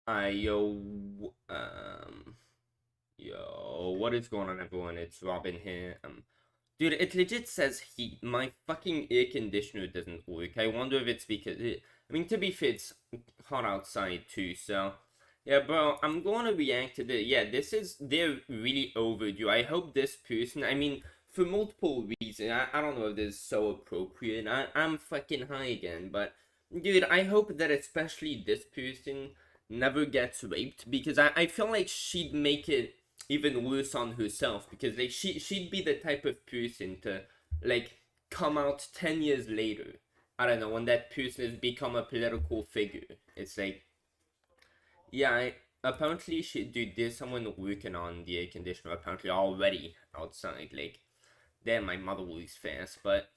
Yo, yo, what is going on, everyone? It's Robin here. Dude, it legit says heat. My fucking air conditioner doesn't work. I wonder if it's because I mean, to be fair, it's hot outside too. So, yeah, bro, I'm going to react to this. Yeah, they're really overdue. I hope this person. I mean, for multiple reasons. I don't know if this is so appropriate. I'm fucking high again, but dude, I hope that especially this person never gets raped because I feel like she'd make it even worse on herself because like she'd be the type of person to like come out 10 years later. I don't know, when that person has become a political figure. It's like, yeah, apparently dude, there's someone working on the air conditioner apparently already outside. Like, damn, my mother works fast. But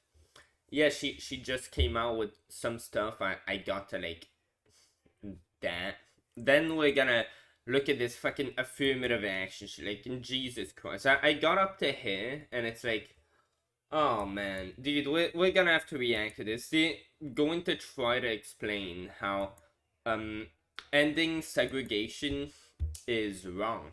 yeah, she just came out with some stuff. I got to like that. Then we're gonna look at this fucking affirmative action shit. Like, in Jesus Christ. I got up to here, and it's like, oh man. Dude, we're gonna have to react to this. They're going to try to explain how, um, ending segregation is wrong.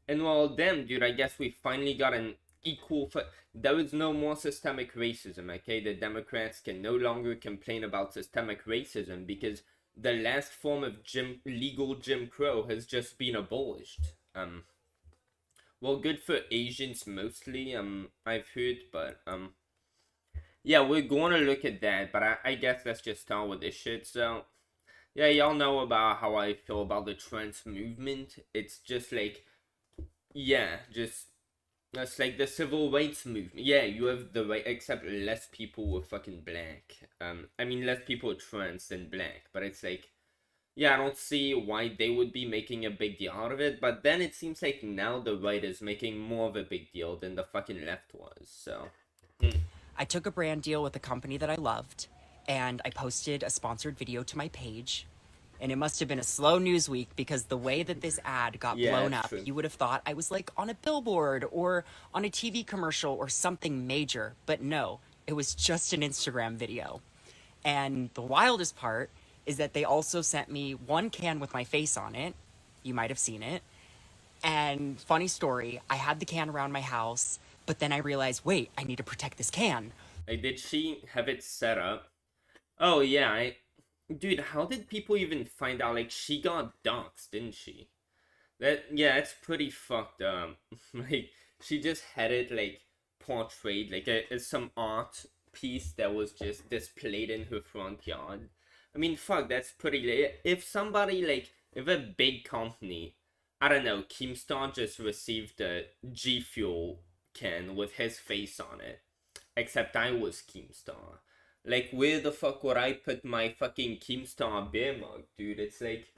And well, damn, dude, I guess we finally got an equal. There is no more systemic racism, okay? The Democrats can no longer complain about systemic racism because the last form of legal Jim Crow has just been abolished. Well, good for Asians mostly, I've heard, but, yeah, we're going to look at that, but I guess let's just start with this shit, so. Yeah, y'all know about how I feel about the trans movement. It's just like, yeah, just that's like the civil rights movement. Yeah, you have the right, except less people were fucking black. I mean, less people trans than black, but it's like, yeah, I don't see why they would be making a big deal out of it. But then it seems like now the right is making more of a big deal than the fucking left was. So, I took a brand deal with a company that I loved, and I posted a sponsored video to my page. And it must have been a slow news week because the way that this ad got yeah, blown it's up, true. you would have thought I was like on a billboard or on a TV commercial or something major. But no, it was just an Instagram video. And the wildest part is that they also sent me one can with my face on it. You might have seen it. And funny story, I had the can around my house, but then I realized, wait, I need to protect this can. Like, did she have it set up? Oh yeah, dude, how did people even find out? Like, she got doxxed, didn't she? That yeah, it's pretty fucked up. Like, she just had it like portrayed like some art piece that was just displayed in her front yard. I mean, fuck, that's pretty. If somebody like if a big company, I don't know, Keemstar just received a G Fuel can with his face on it, except I was Keemstar. Like, where the fuck would I put my fucking Keemstar beer mug, dude? It's like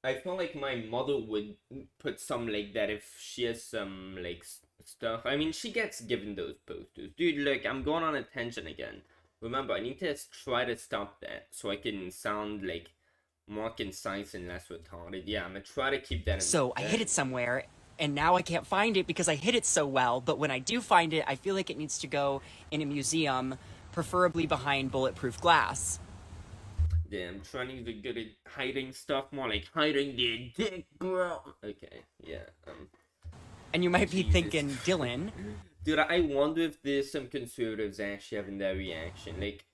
I feel like my mother would put some like that if she has some like stuff. I mean, she gets given those posters. Dude, look, I'm going on a tangent again. Remember, I need to try to stop that so I can sound like more concise and less retarded. Yeah, I'm gonna try to keep that in So I hid it mind. somewhere, and now I can't find it because I hid it so well. But when I do find it, I feel like it needs to go in a museum, preferably behind bulletproof glass. Damn, trying to get good at hiding stuff, more like hiding the dick, bro. Okay, yeah, And you might be Jesus. thinking, Dylan, Dude, I wonder if there's some conservatives actually having that reaction. Like,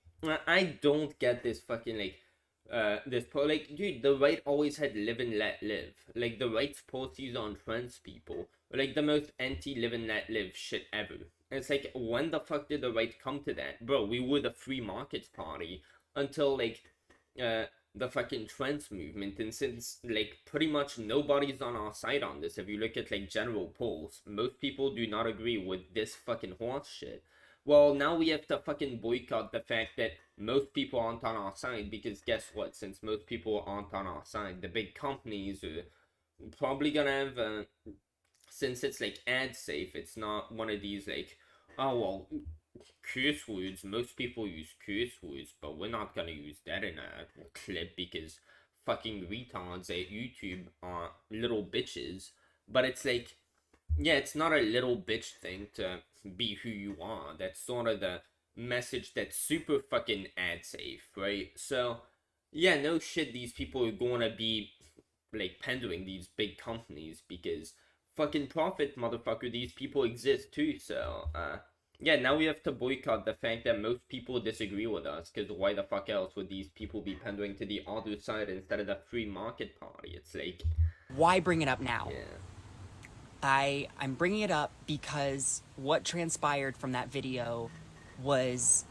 I don't get this fucking like, like, dude, the right always had live and let live. Like, the right's policies on trans people were like the most anti live and let live shit ever. And it's like, when the fuck did the right come to that, bro? We were the free markets party until like, uh, the fucking trans movement, and since like pretty much nobody's on our side on this, if you look at like general polls, most people do not agree with this fucking horse shit. Well, now we have to fucking boycott the fact that most people aren't on our side, because guess what? Since most people aren't on our side, the big companies are probably gonna have, since it's like ad safe, it's not one of these like, oh well, curse words. Most people use curse words, but we're not gonna use that in a clip because fucking retards at YouTube are little bitches. But it's like, yeah, it's not a little bitch thing to be who you are. That's sort of the message that's super fucking ad safe, right? So, yeah, no shit, these people are gonna be like pandering these big companies because fucking profit, motherfucker. These people exist too. So yeah, now we have to boycott the fact that most people disagree with us, because why the fuck else would these people be pandering to the other side instead of the free market party? It's like, Why bring it up now? yeah. I'm bringing it up because what transpired from that video was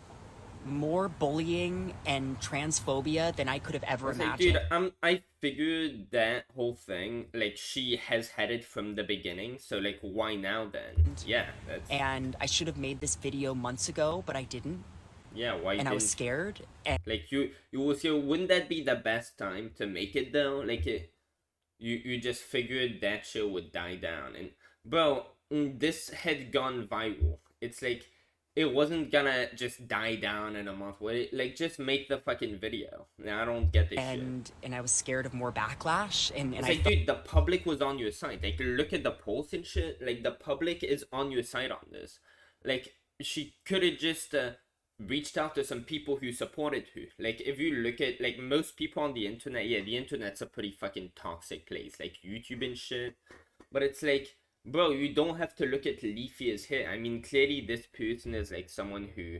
more bullying and transphobia than I could have ever It's like, imagined. dude, I figured that whole thing, like, she has had it from the beginning, so, like, why now then? Yeah, that's, And I should have made this video months ago, but I didn't. yeah, why And I was didn't, scared. And like, you will say, wouldn't that be the best time to make it, though? Like, you just figured that shit would die down, and, bro, this had gone viral. It's like, it wasn't gonna just die down in a month. Like, just make the fucking video. Now, I don't get this shit. and I was scared of more backlash. And It's I like, felt dude, the public was on your side. Like, look at the polls and shit. Like, the public is on your side on this. Like, she could have just reached out to some people who supported her. Like, if you look at, like, most people on the internet, yeah, the internet's a pretty fucking toxic place. Like, YouTube and shit. But it's like, bro, you don't have to look at Leafy as hit. I mean, clearly this person is, like, someone who,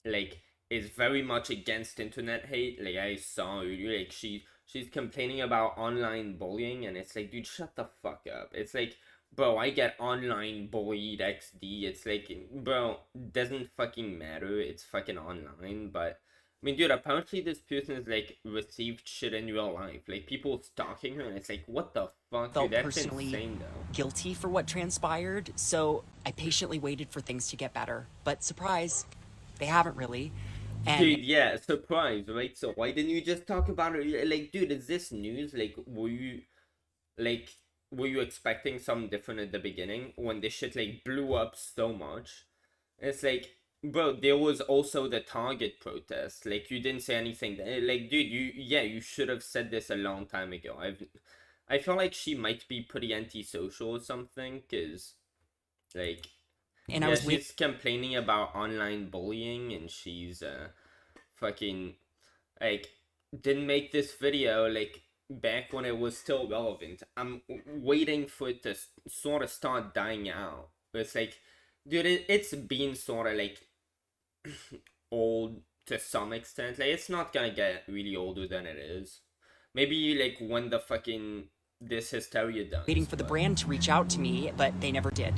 like, is very much against internet hate. Like, I saw, like, she's complaining about online bullying, and it's like, dude, shut the fuck up. It's like, bro, I get online bullied XD. It's like, bro, doesn't fucking matter. It's fucking online. But I mean, dude, apparently this person is like received shit in real life. Like, people stalking her, and it's like, what the fuck, dude? That's personally insane, though. guilty for what transpired. So I patiently waited for things to get better. But surprise, they haven't really. And Dude, yeah, surprise, right? So why didn't you just talk about it? Like, dude, is this news? Like, were you expecting something different at the beginning when this shit like blew up so much? It's like, bro, there was also the Target protest. Like, you didn't say anything. Like, dude, you should have said this a long time ago. I feel like she might be pretty antisocial or something, cause like, and I yeah, was waiting. she's complaining about online bullying, and she's fucking like didn't make this video like back when it was still relevant. I'm waiting for it to sort of start dying out. It's like, dude, it's been sort of like old to some extent. Like, it's not gonna get really older than it is. Maybe like when the fucking this hysteria dies. Waiting for the brand to reach out to me, but they never did.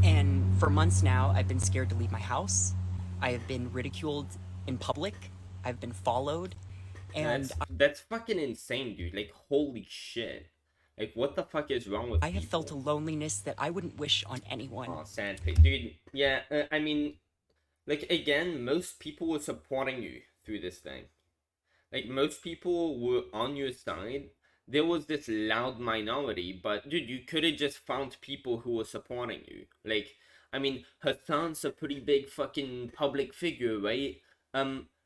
And for months now, I've been scared to leave my house. I have been ridiculed in public. I've been followed. And That's fucking insane, dude. Like, holy shit. Like, what the fuck is wrong with I have people? felt a loneliness that I wouldn't wish on anyone. Oh, sandpig. Dude, yeah, I mean, like, again, most people were supporting you through this thing. Like, most people were on your side. There was this loud minority, but, dude, you could have just found people who were supporting you. Like, I mean, Hassan's a pretty big fucking public figure, right?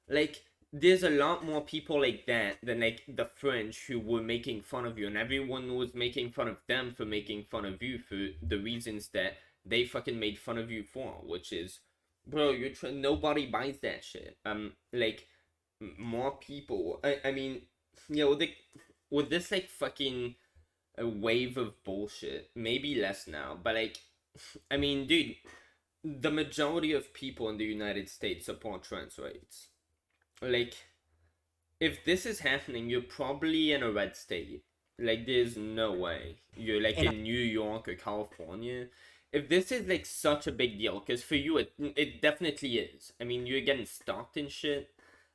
Like, there's a lot more people like that than, like, the French who were making fun of you, and everyone was making fun of them for making fun of you for the reasons that they fucking made fun of you for, which is, bro, nobody buys that shit. Like, more people. I mean, you know, with this like fucking wave of bullshit, maybe less now, but like, I mean, dude, the majority of people in the United States support trans rights. Like, if this is happening, you're probably in a red state. Like, there's no way you're like And in New York or California. If this is like such a big deal, because for you it definitely is. I mean, you're getting stalked and shit.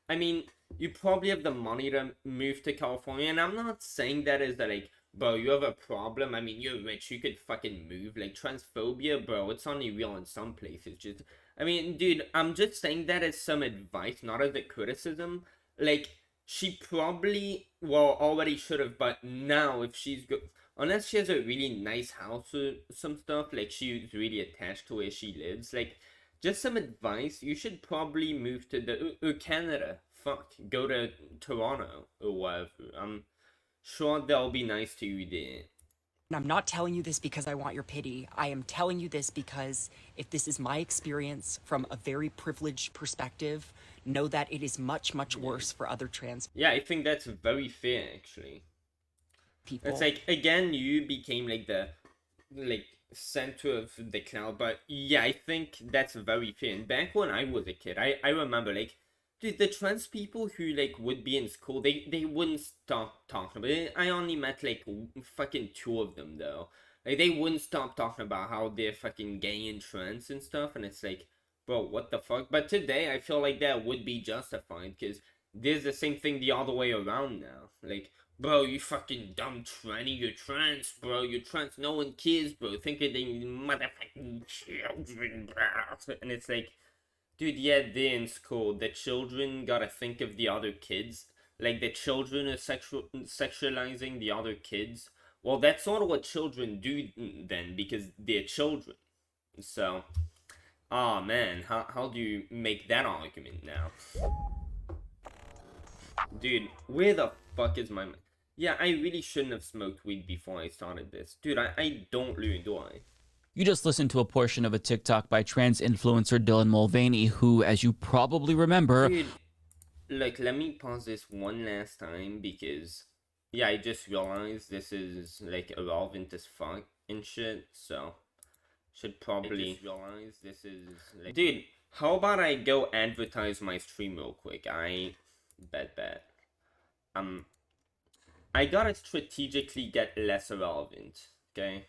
I mean, you probably have the money to move to California, and I'm not saying that as that like, bro, you have a problem. I mean, you're rich, you could fucking move. Like, transphobia, bro, it's only real in some places. Just, I mean, dude, I'm just saying that as some advice, not as a criticism. Like, she probably, well, already should have, but now if she's unless she has a really nice house or some stuff, like she's really attached to where she lives, like, just some advice, you should probably move to the Canada. Fuck, go to Toronto or whatever. I'm sure they'll be nice to you there. I'm not telling you this because I want your pity. I am telling you this because if this is my experience from a very privileged perspective, know that it is much, much worse for other trans. Yeah, I think that's very fair, actually. people. It's like, again, you became like the center of the cloud. But yeah, I think that's very fair. And back when I was a kid, I remember, like, dude, the trans people who like would be in school, they wouldn't stop talking about it. I only met like fucking 2 of them though. Like, they wouldn't stop talking about how they're fucking gay and trans and stuff, and it's like, bro, what the fuck? But today, I feel like that would be justified, because there's the same thing the other way around now. Like, bro, you fucking dumb tranny, you're trans, bro, you're trans, no one cares, bro, think of the motherfucking children, bro. And it's like, dude, yeah, they're in school, the children gotta think of the other kids. Like, the children are sexualizing the other kids. Well, that's sort of what children do then, because they're children. So, oh man, how do you make that argument now? Dude, where the fuck is my... Yeah, I really shouldn't have smoked weed before I started this. Dude, I don't really, do I? You just listened to a portion of a TikTok by trans influencer Dylan Mulvaney, who, as you probably remember... Dude, like, let me pause this one last time, because... Yeah, I just realized this is, like, irrelevant as fuck and shit, so... Should probably... I just realized this is, like... Dude, how about I go advertise my stream real quick? Bet. I gotta strategically get less irrelevant, okay?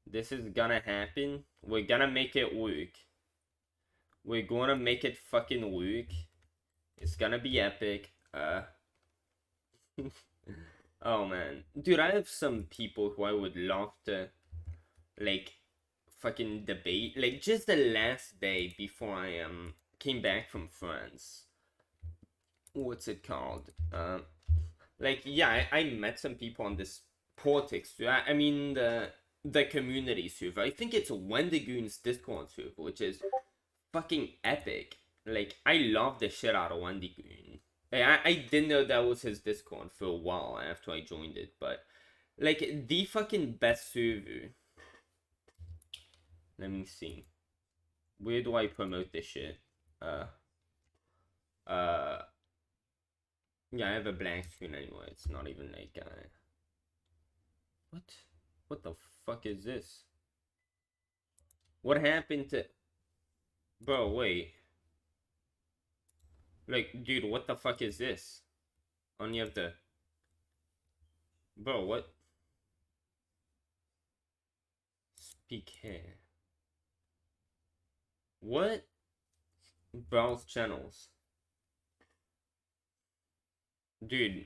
This is gonna happen. We're gonna make it work. We're gonna make it fucking work. It's gonna be epic. Oh man. Dude, I have some people who I would love to, like, fucking debate. Like, just the last day before I came back from France. What's it called? Like, yeah, I met some people on this politics. I mean, the community server. I think it's Wendigoon's Discord server, which is fucking epic. Like, I love the shit out of Wendigoon. I didn't know that was his Discord for a while after I joined it, but, like, the fucking best server. Let me see. Where do I promote this shit? Yeah, I have a blank screen anyway. It's not even like, What the fuck is this? What happened to... Bro, wait. Like, dude, what the fuck is this? Only have the... Bro, what? Speak here. What? Browse channels. Dude.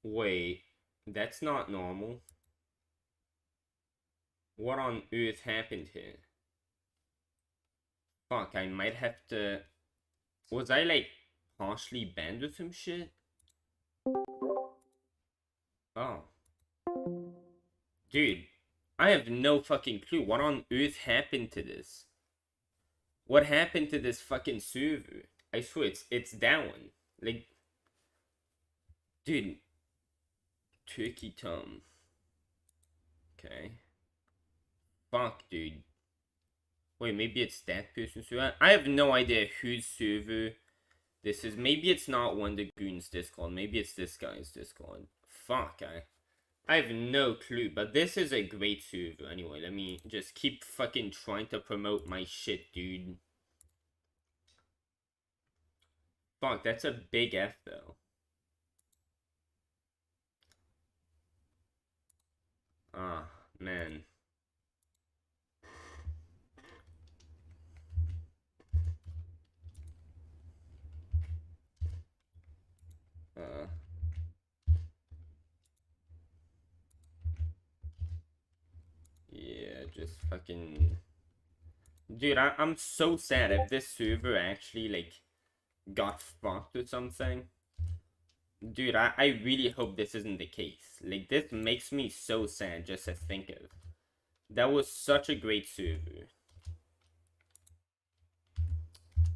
Wait. That's not normal. What on earth happened here? Fuck, I might have to... Was I, like, partially banned or some shit? Oh. Dude, I have no fucking clue. What on earth happened to this? What happened to this fucking server? I swear, it's down. Like... Dude. Turkey Tom. Okay. Fuck, dude. Wait, maybe it's that person's server? I have no idea whose server this is. Maybe it's not Wendigoon's Discord. Maybe it's this guy's Discord. Fuck, I have no clue. But this is a great server. Anyway, let me just keep fucking trying to promote my shit, dude. Fuck, that's a big F, though. Ah, man. Yeah, just fucking... Dude, I'm so sad if this server actually, like, got fucked or something. Dude, I really hope this isn't the case. Like, this makes me so sad just to think of. That was such a great server.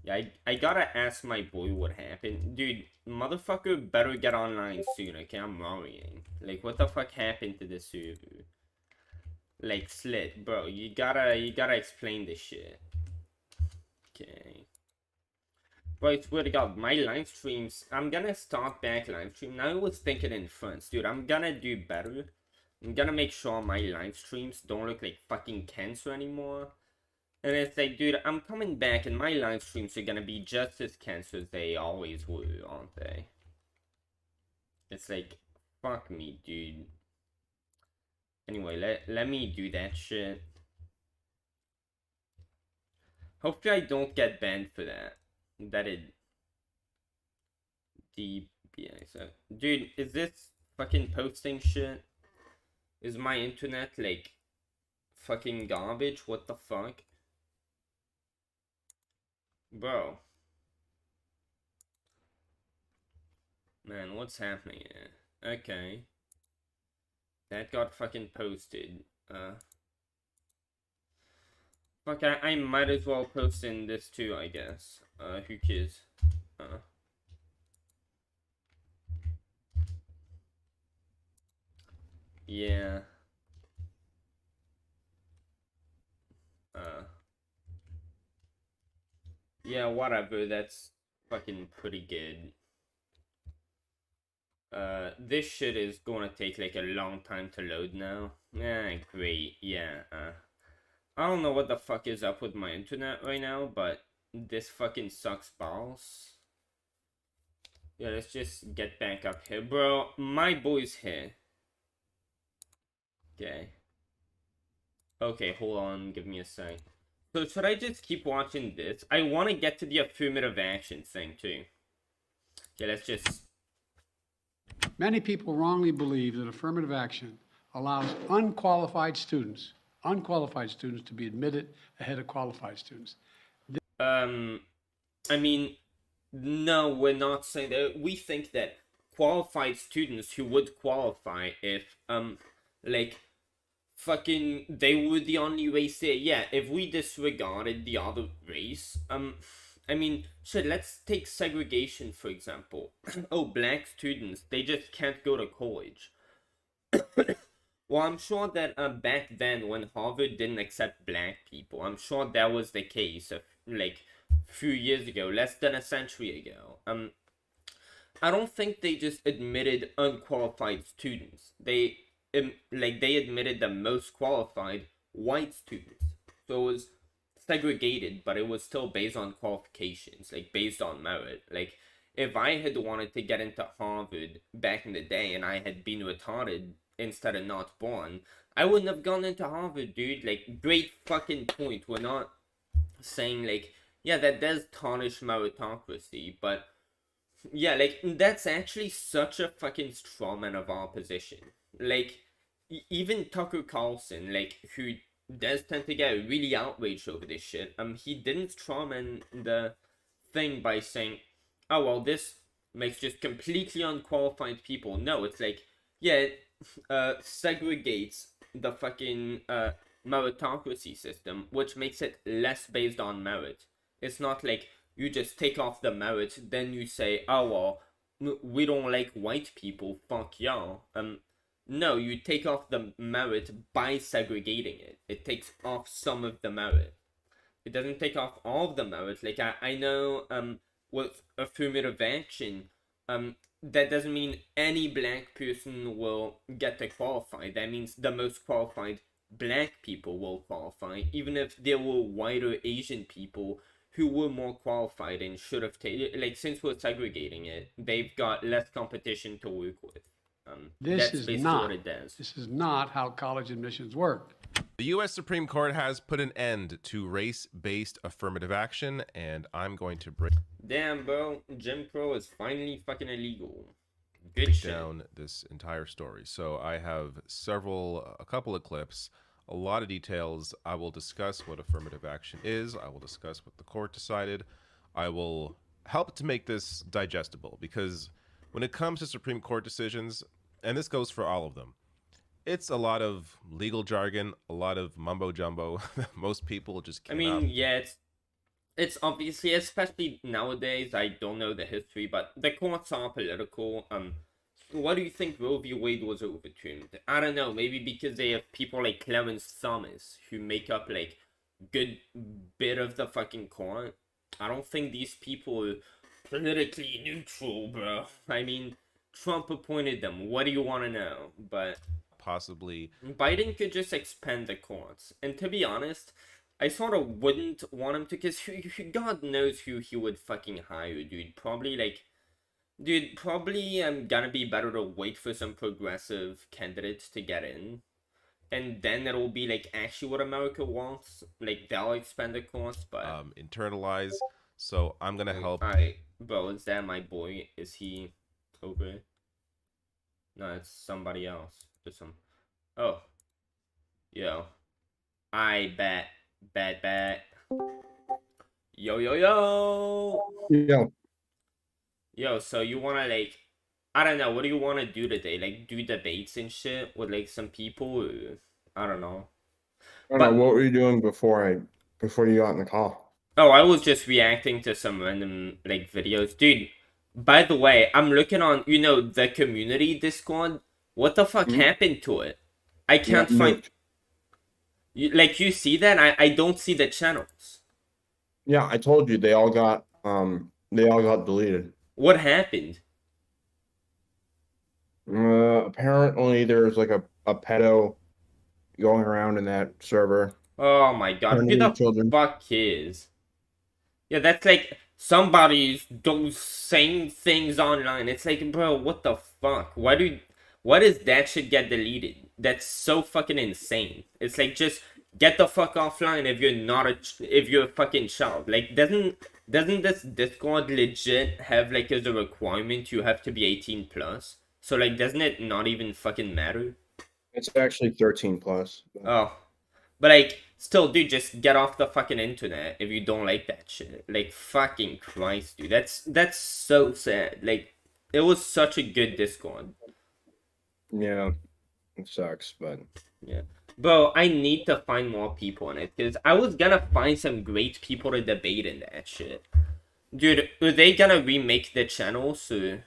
Yeah, I gotta ask my boy what happened. Dude, motherfucker better get online soon, okay? I'm worrying. Like, what the fuck happened to this server? Like, Slit, bro, you gotta explain this shit. Okay. Bro, I swear to God, my live streams, I'm gonna start back live stream. Now I was thinking in France, dude, I'm gonna do better. I'm gonna make sure my live streams don't look like fucking cancer anymore. And it's like, dude, I'm coming back and my live streams are gonna be just as cancer as they always were, aren't they? It's like, fuck me, dude. Anyway, let me do that shit. Hopefully I don't get banned for that. So, dude, is this fucking posting shit? Is my internet like fucking garbage? What the fuck? Bro. Man, what's happening here? Okay. That got fucking posted. Fuck, I might as well post in this too, I guess. Who cares? Yeah. Yeah, whatever, that's fucking pretty good. This shit is gonna take like a long time to load now. Great, yeah, I don't know what the fuck is up with my internet right now, but this fucking sucks balls. Yeah, let's just get back up here. Bro, my boy's here. Okay. Okay, hold on, give me a sec. So should I just keep watching this? I want to get to the affirmative action thing too. Okay, let's just... Many people wrongly believe that affirmative action allows unqualified students to be admitted ahead of qualified students. I mean, no, we're not saying that. We think that qualified students who would qualify if, like, fucking, they were the only race there. Yeah, if we disregarded the other race, I mean, shit, let's take segregation, for example. Oh, black students, they just can't go to college. Well, I'm sure that back then, when Harvard didn't accept black people, I'm sure that was the case, like, a few years ago, less than a century ago. I don't think they just admitted unqualified students. They admitted the most qualified white students. So it was segregated, but it was still based on qualifications, like based on merit. Like, if I had wanted to get into Harvard back in the day and I had been retarded instead of not born, I wouldn't have gone into Harvard, dude. Like, great fucking point. We're not saying, like, yeah, that does tarnish meritocracy, but yeah, like, that's actually such a fucking strawman of our position. Like, even Tucker Carlson, like, who does tend to get really outraged over this shit, he didn't strawman the thing by saying, oh, well, this makes just completely unqualified people. No, it's like, yeah, it segregates the fucking meritocracy system, which makes it less based on merit. It's not like you just take off the merit, then you say, oh, well, we don't like white people, fuck y'all. No, you take off the merit by segregating it. It takes off some of the merit. It doesn't take off all of the merit. Like, I know, with affirmative action, that doesn't mean any black person will get to qualify. That means the most qualified black people will qualify, even if there were white or Asian people who were more qualified and should have taken, like, since we're segregating it, they've got less competition to work with. This That's is not how college admissions work. The U.S. Supreme Court has put an end to race-based affirmative action, and I'm going to break Damn, bro, Jim Crow is finally fucking illegal. Good shit. down this entire story. So I have a couple of clips, a lot of details. I will discuss what affirmative action is. I will discuss what the court decided. I will help to make this digestible, because when it comes to Supreme Court decisions, and this goes for all of them, it's a lot of legal jargon, a lot of mumbo jumbo. Most people just can't. I mean, yeah, it's obviously, especially nowadays, I don't know the history, but the courts are political. What do you think Roe v. Wade was overturned? I don't know, maybe because they have people like Clarence Thomas who make up like good bit of the fucking court. I don't think these people are politically neutral, bro. I mean, Trump appointed them. What do you want to know? But Possibly. Biden could just expand the courts. And to be honest, I sort of wouldn't want him to, because God knows who he would fucking hire, dude. Probably gonna be better to wait for some progressive candidates to get in. And then it'll be like actually what America wants. Like they'll expand the courts, but Internalize. So I'm gonna help. Alright, bro, is that my boy? Is he over? No, it's somebody else. Just some. Oh, yo, I bet. Yo. Yeah. Yo, so you wanna like, I don't know, what do you wanna do today? Like do debates and shit with like some people? Or, I don't know. I don't know, what were you doing before you got in the call? Oh, I was just reacting to some random like videos. Dude, by the way, I'm looking on, the community Discord. What the fuck happened to it? I can't find. You see that? I don't see the channels. Yeah, I told you they all got deleted. What happened? Apparently there's like a pedo going around in that server. Oh my god, who the fuck is? Yeah, that's like somebody's saying things online. It's like, bro, what the fuck? Why does that shit get deleted? That's so fucking insane. It's like, just get the fuck offline if you're a fucking child. Like, doesn't this Discord legit have like as a requirement you have to be 18 plus? So like, doesn't it not even fucking matter? It's actually 13 plus. Oh. But like, still, dude, just get off the fucking internet if you don't like that shit. Like, fucking Christ, dude. That's so sad. Like, it was such a good Discord. Yeah, it sucks, but yeah. Bro, I need to find more people in it, because I was gonna find some great people to debate in that shit. Dude, are they gonna remake the channel soon?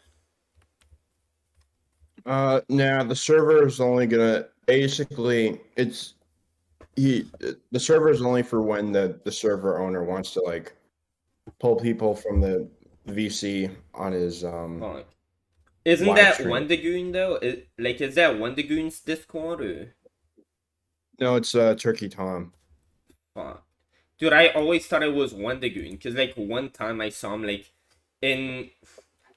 nah, the server is only gonna basically the server is only for when the server owner wants to like pull people from the VC on his Fuck. Isn't live that stream. Wendigoon though? Is that Wendigoon's Discord or? No, it's Turkey Tom. Fuck. Dude, I always thought it was Wendigoon, because like one time I saw him like in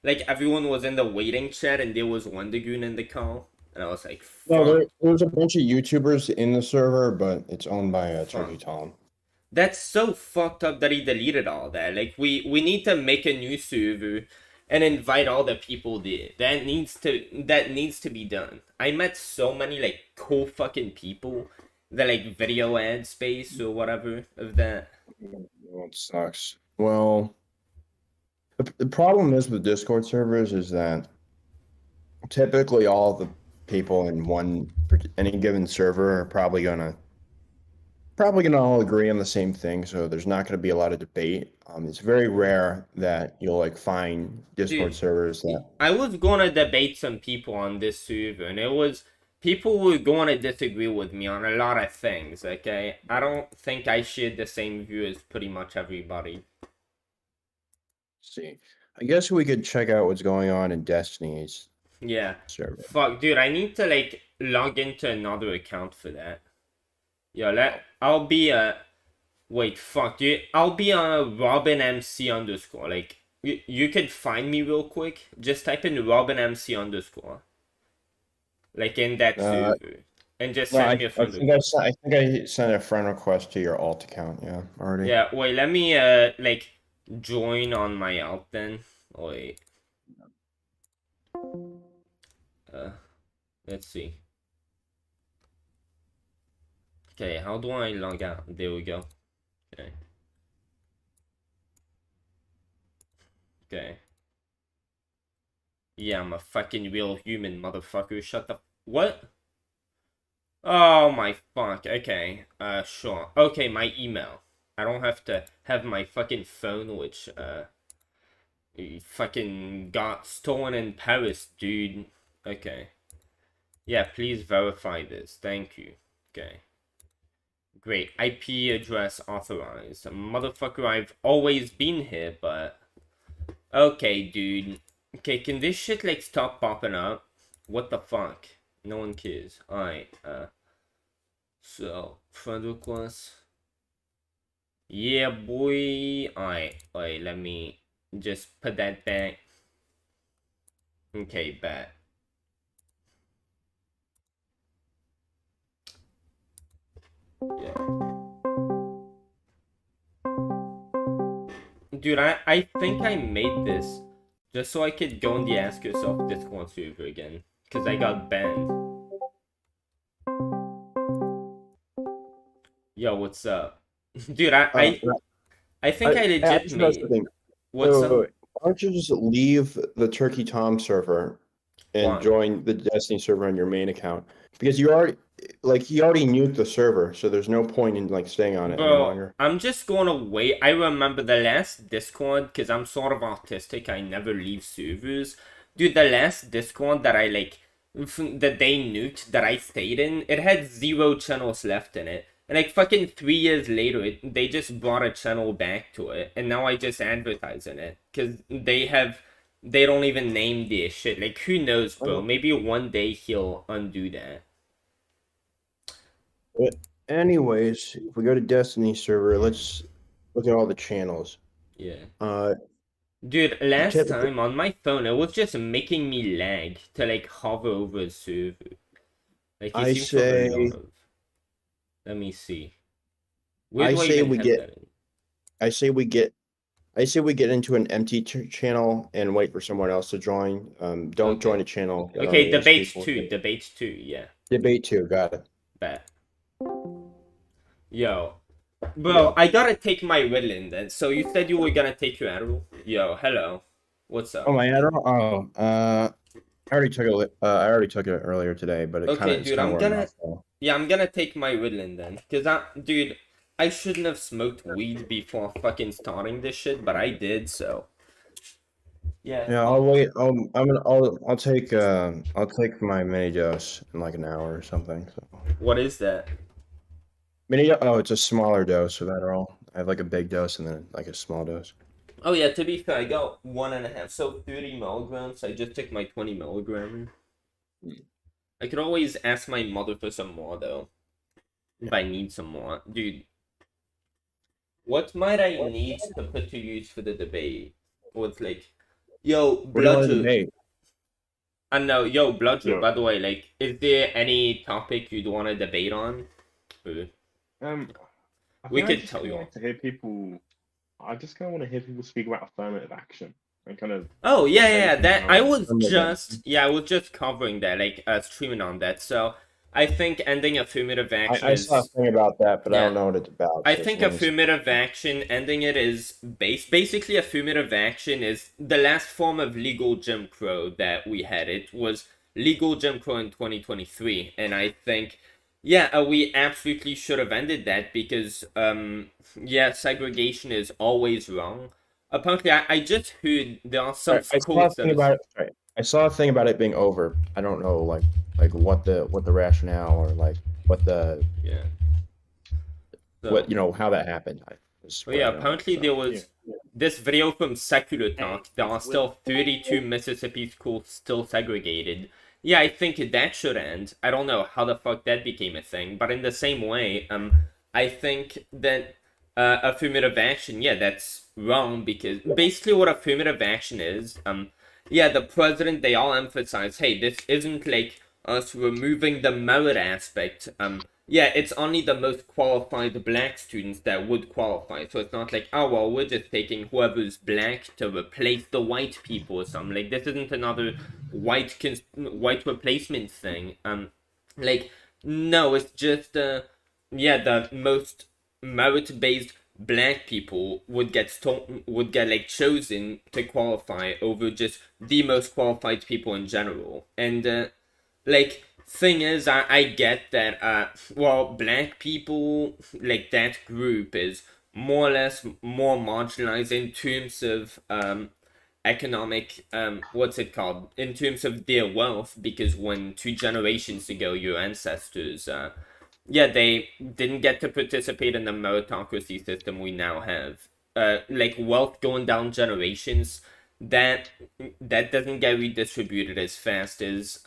like everyone was in the waiting chat and there was Wendigoon in the call. And I was like, fuck. No, there's a bunch of YouTubers in the server, but it's owned by Turkey Tom. That's so fucked up that he deleted all that. Like, we need to make a new server and invite all the people there. That needs to be done. I met so many like cool fucking people that like video ad space or whatever of that. Well, it sucks. Well, the problem is with Discord servers is that typically all the people in any given server are probably gonna all agree on the same thing, so there's not gonna be a lot of debate. It's very rare that you'll like find Discord servers that I was gonna debate some people on this server, and people were going to disagree with me on a lot of things, okay? I don't think I shared the same view as pretty much everybody. see. I guess we could check out what's going on in Destiny's Yeah. server. Fuck, dude, I need to like log into another account for that. Yeah, I'll be wait, fuck, dude, I'll be on RobinMC_. Like, you could find me real quick. Just type in RobinMC_. Like in that server, and just send me a friend request. I think I sent a friend request to your alt account. Yeah, already. Yeah, wait, let me like join on my alt then. Wait. Let's see. Okay, how do I log out? There we go. Okay. Okay. Yeah, I'm a fucking real human, motherfucker. Shut the... What? Oh my fuck. Okay. Sure. Okay, my email. I don't have to have my fucking phone, which, fucking got stolen in Paris, dude. Okay. Yeah, please verify this. Thank you. Okay. Great. IP address authorized. Motherfucker, I've always been here, but... Okay, dude. Okay, can this shit, like, stop popping up? What the fuck? No one cares. Alright, so, friend request. Yeah, boy. Alright, let me just put that back. Okay, bet. Yeah. Dude, I think I made this just so I could go on the Ask Yourself Discord server again. Because I got banned. Yo, what's up? Dude, I think I legit actually, that's the made... thing. What's Wait, up? wait, wait. Why don't you just leave the Turkey Tom server and Why? join the Destiny server on your main account? Because you already, like, he already nuked the server, so there's no point in, like, staying on it any Bro, longer. I'm just gonna wait. I remember the last Discord, because I'm sort of autistic, I never leave servers. Dude, the last Discord that I, like, that they nuked, that I stayed in, it had 0 channels left in it. And, like, fucking 3 years later, they just brought a channel back to it, and now I just advertise in it. Because they don't even name their shit. Like, who knows, bro? Maybe one day he'll undo that. But anyways, if we go to Destiny server, let's look at all the channels. Yeah. Dude, last typically- time on my phone, it was just making me lag to, like, hover over a server. Like, I it seems to have a say- lot of... Let me see. Where I do I say even we have get- that in? I say we get into an empty channel and wait for someone else to join. Don't Okay. join a channel. that Okay, only has debates people. 2, debates 2, yeah. Debate 2, got it. Bet. Yo. Bro, I gotta take my Ritalin then. So you said you were gonna take your Adderall? Yo, hello. What's up? Oh, my Adderall? Oh, I already took it. I already took it earlier today, but it Okay, kind of dude, I'm gonna... Yeah, I'm gonna take my Ritalin then. Cause dude, I shouldn't have smoked weed before fucking starting this shit, but I did, so. Yeah. Yeah, I'll wait. I'll take my mini dose in like an hour or something. So What is that? oh, it's a smaller dose of Adderall. I have like a big dose and then like a small dose. Oh yeah, to be fair, I got 1.5, so 30 milligrams. I just took my 20 milligram. I could always ask my mother for some more though. If I need some more. Dude. What might I need to put to use for the debate? What's like, yo, We're doing a Bludger. debate. I know, yo, Bludger, Yeah. by the way, like, is there any topic you'd want to debate on? Or- I We think I could just tell kinda you like to hear people. I just kind of want to hear people speak about affirmative action and kind of. Oh yeah, Okay, yeah. That I was I'm with I was just covering that, like streaming on that. So I think ending affirmative action I is. saw a thing about that, but I Yeah. don't know what it's about. I so think let me see. affirmative action ending it is basically affirmative action is the last form of legal Jim Crow that we had. It was legal Jim Crow in 2023, and I think. Yeah, we absolutely should have ended that because, yeah, segregation is always wrong. Apparently, I just heard there are some I saw a schools thing that about it. Sorry. I saw a thing about it being over. I don't know, like what the rationale or like what the yeah. So, what how that happened. well, yeah, apparently there was this video from Secular Talk. There are still 32 Mississippi schools still segregated. Yeah, I think that should end. I don't know how the fuck that became a thing, but in the same way, I think that affirmative action, yeah, that's wrong because basically what affirmative action is, yeah, the president, they all emphasize, hey, this isn't like us removing the merit aspect. Yeah, it's only the most qualified black students that would qualify. So it's not like, oh, well, we're just taking whoever's black to replace the white people or something. Like, this isn't another white replacement thing. Like, no, it's just, yeah, the most merit-based black people would get like chosen to qualify over just the most qualified people in general. And, like, thing is, I get that, well, black people, like, that group is more or less more marginalized in terms of, economic, what's it called? In terms of their wealth, because when 2 generations ago, your ancestors, yeah, they didn't get to participate in the meritocracy system we now have. Like wealth going down generations, that doesn't get redistributed as fast as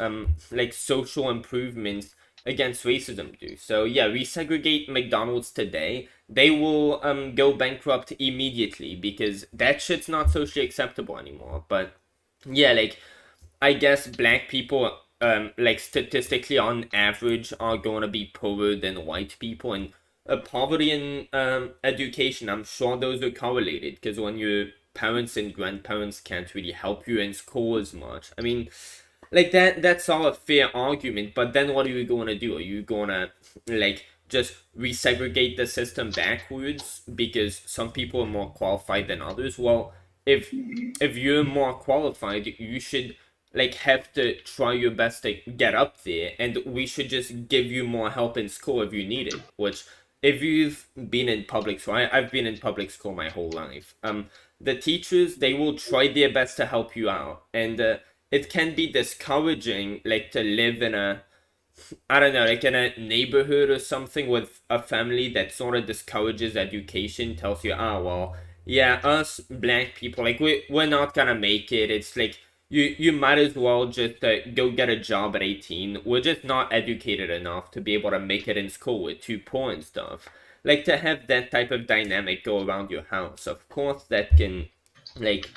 like social improvements against racism do. So yeah, resegregate McDonald's today, they will go bankrupt immediately because that shit's not socially acceptable anymore. But yeah, like I guess black people, like statistically on average, are going to be poorer than white people, and poverty and education. I'm sure those are correlated because when your parents and grandparents can't really help you in school as much, I mean, like that's all a fair argument. But then what are you going to do? Are you going to like just resegregate the system backwards because some people are more qualified than others? Well, if you're more qualified, you should like have to try your best to get up there, and we should just give you more help in school if you need it. Which, if you've been in public school, I've been in public school my whole life. The teachers, they will try their best to help you out, and it can be discouraging, like to live in a, I don't know, like in a neighborhood or something with a family that sort of discourages education, tells you, ah, well, yeah, us black people, like we're not gonna make it. It's like you might as well just go get a job at 18. We're just not educated enough to be able to make it in school. We're too poor and stuff. Like to have that type of dynamic go around your house, of course, that can, like,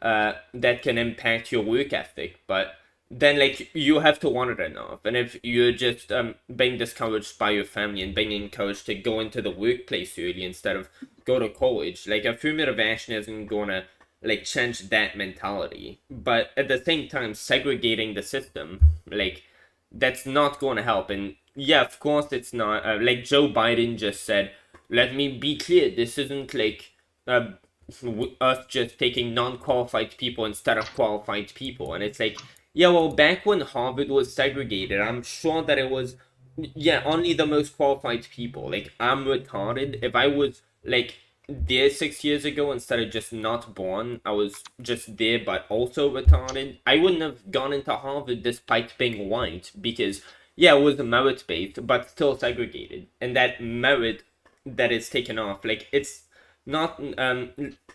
that can impact your work ethic, but then like you have to want it enough. And if you're just being discouraged by your family and being encouraged to go into the workplace early instead of go to college, like affirmative action isn't gonna like change that mentality. But at the same time, segregating the system, like that's not going to help. And yeah, of course it's not. Like Joe Biden just said, let me be clear, this isn't like us just taking non-qualified people instead of qualified people. And it's like, yeah, well, back when Harvard was segregated, I'm sure that it was, yeah, only the most qualified people. Like, I'm retarded. If I was, like, there 6 years ago instead of just not born, I was just there but also retarded, I wouldn't have gone into Harvard despite being white because, yeah, it was merit-based, but still segregated. And that merit that is taken off, like, it's not,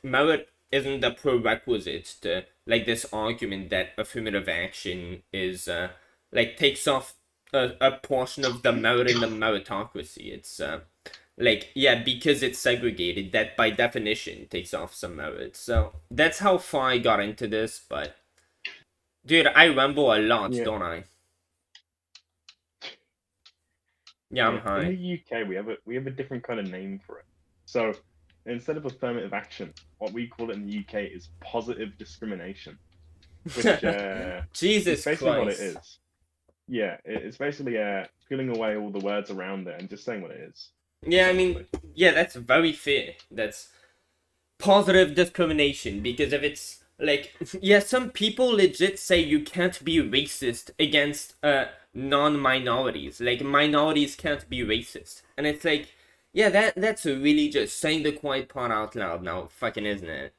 merit isn't the prerequisite to, like, this argument that affirmative action is, like, takes off a portion of the merit in the meritocracy. It's, like, yeah, because it's segregated, that by definition takes off some merit. So that's how far I got into this, but dude, I ramble a lot, don't I? Yeah, I'm high. In the UK, we have a different kind of name for it. So instead of affirmative action, what we call it in the UK is positive discrimination, which Jesus is basically Christ. what it is. Yeah, it's basically peeling away all the words around it and just saying what it is. Yeah, I mean, yeah, that's very fair. That's positive discrimination, because if it's like, yeah, some people legit say you can't be racist against non-minorities. Like, minorities can't be racist. And it's like, yeah, that's really just saying the quiet part out loud now, fucking, isn't it?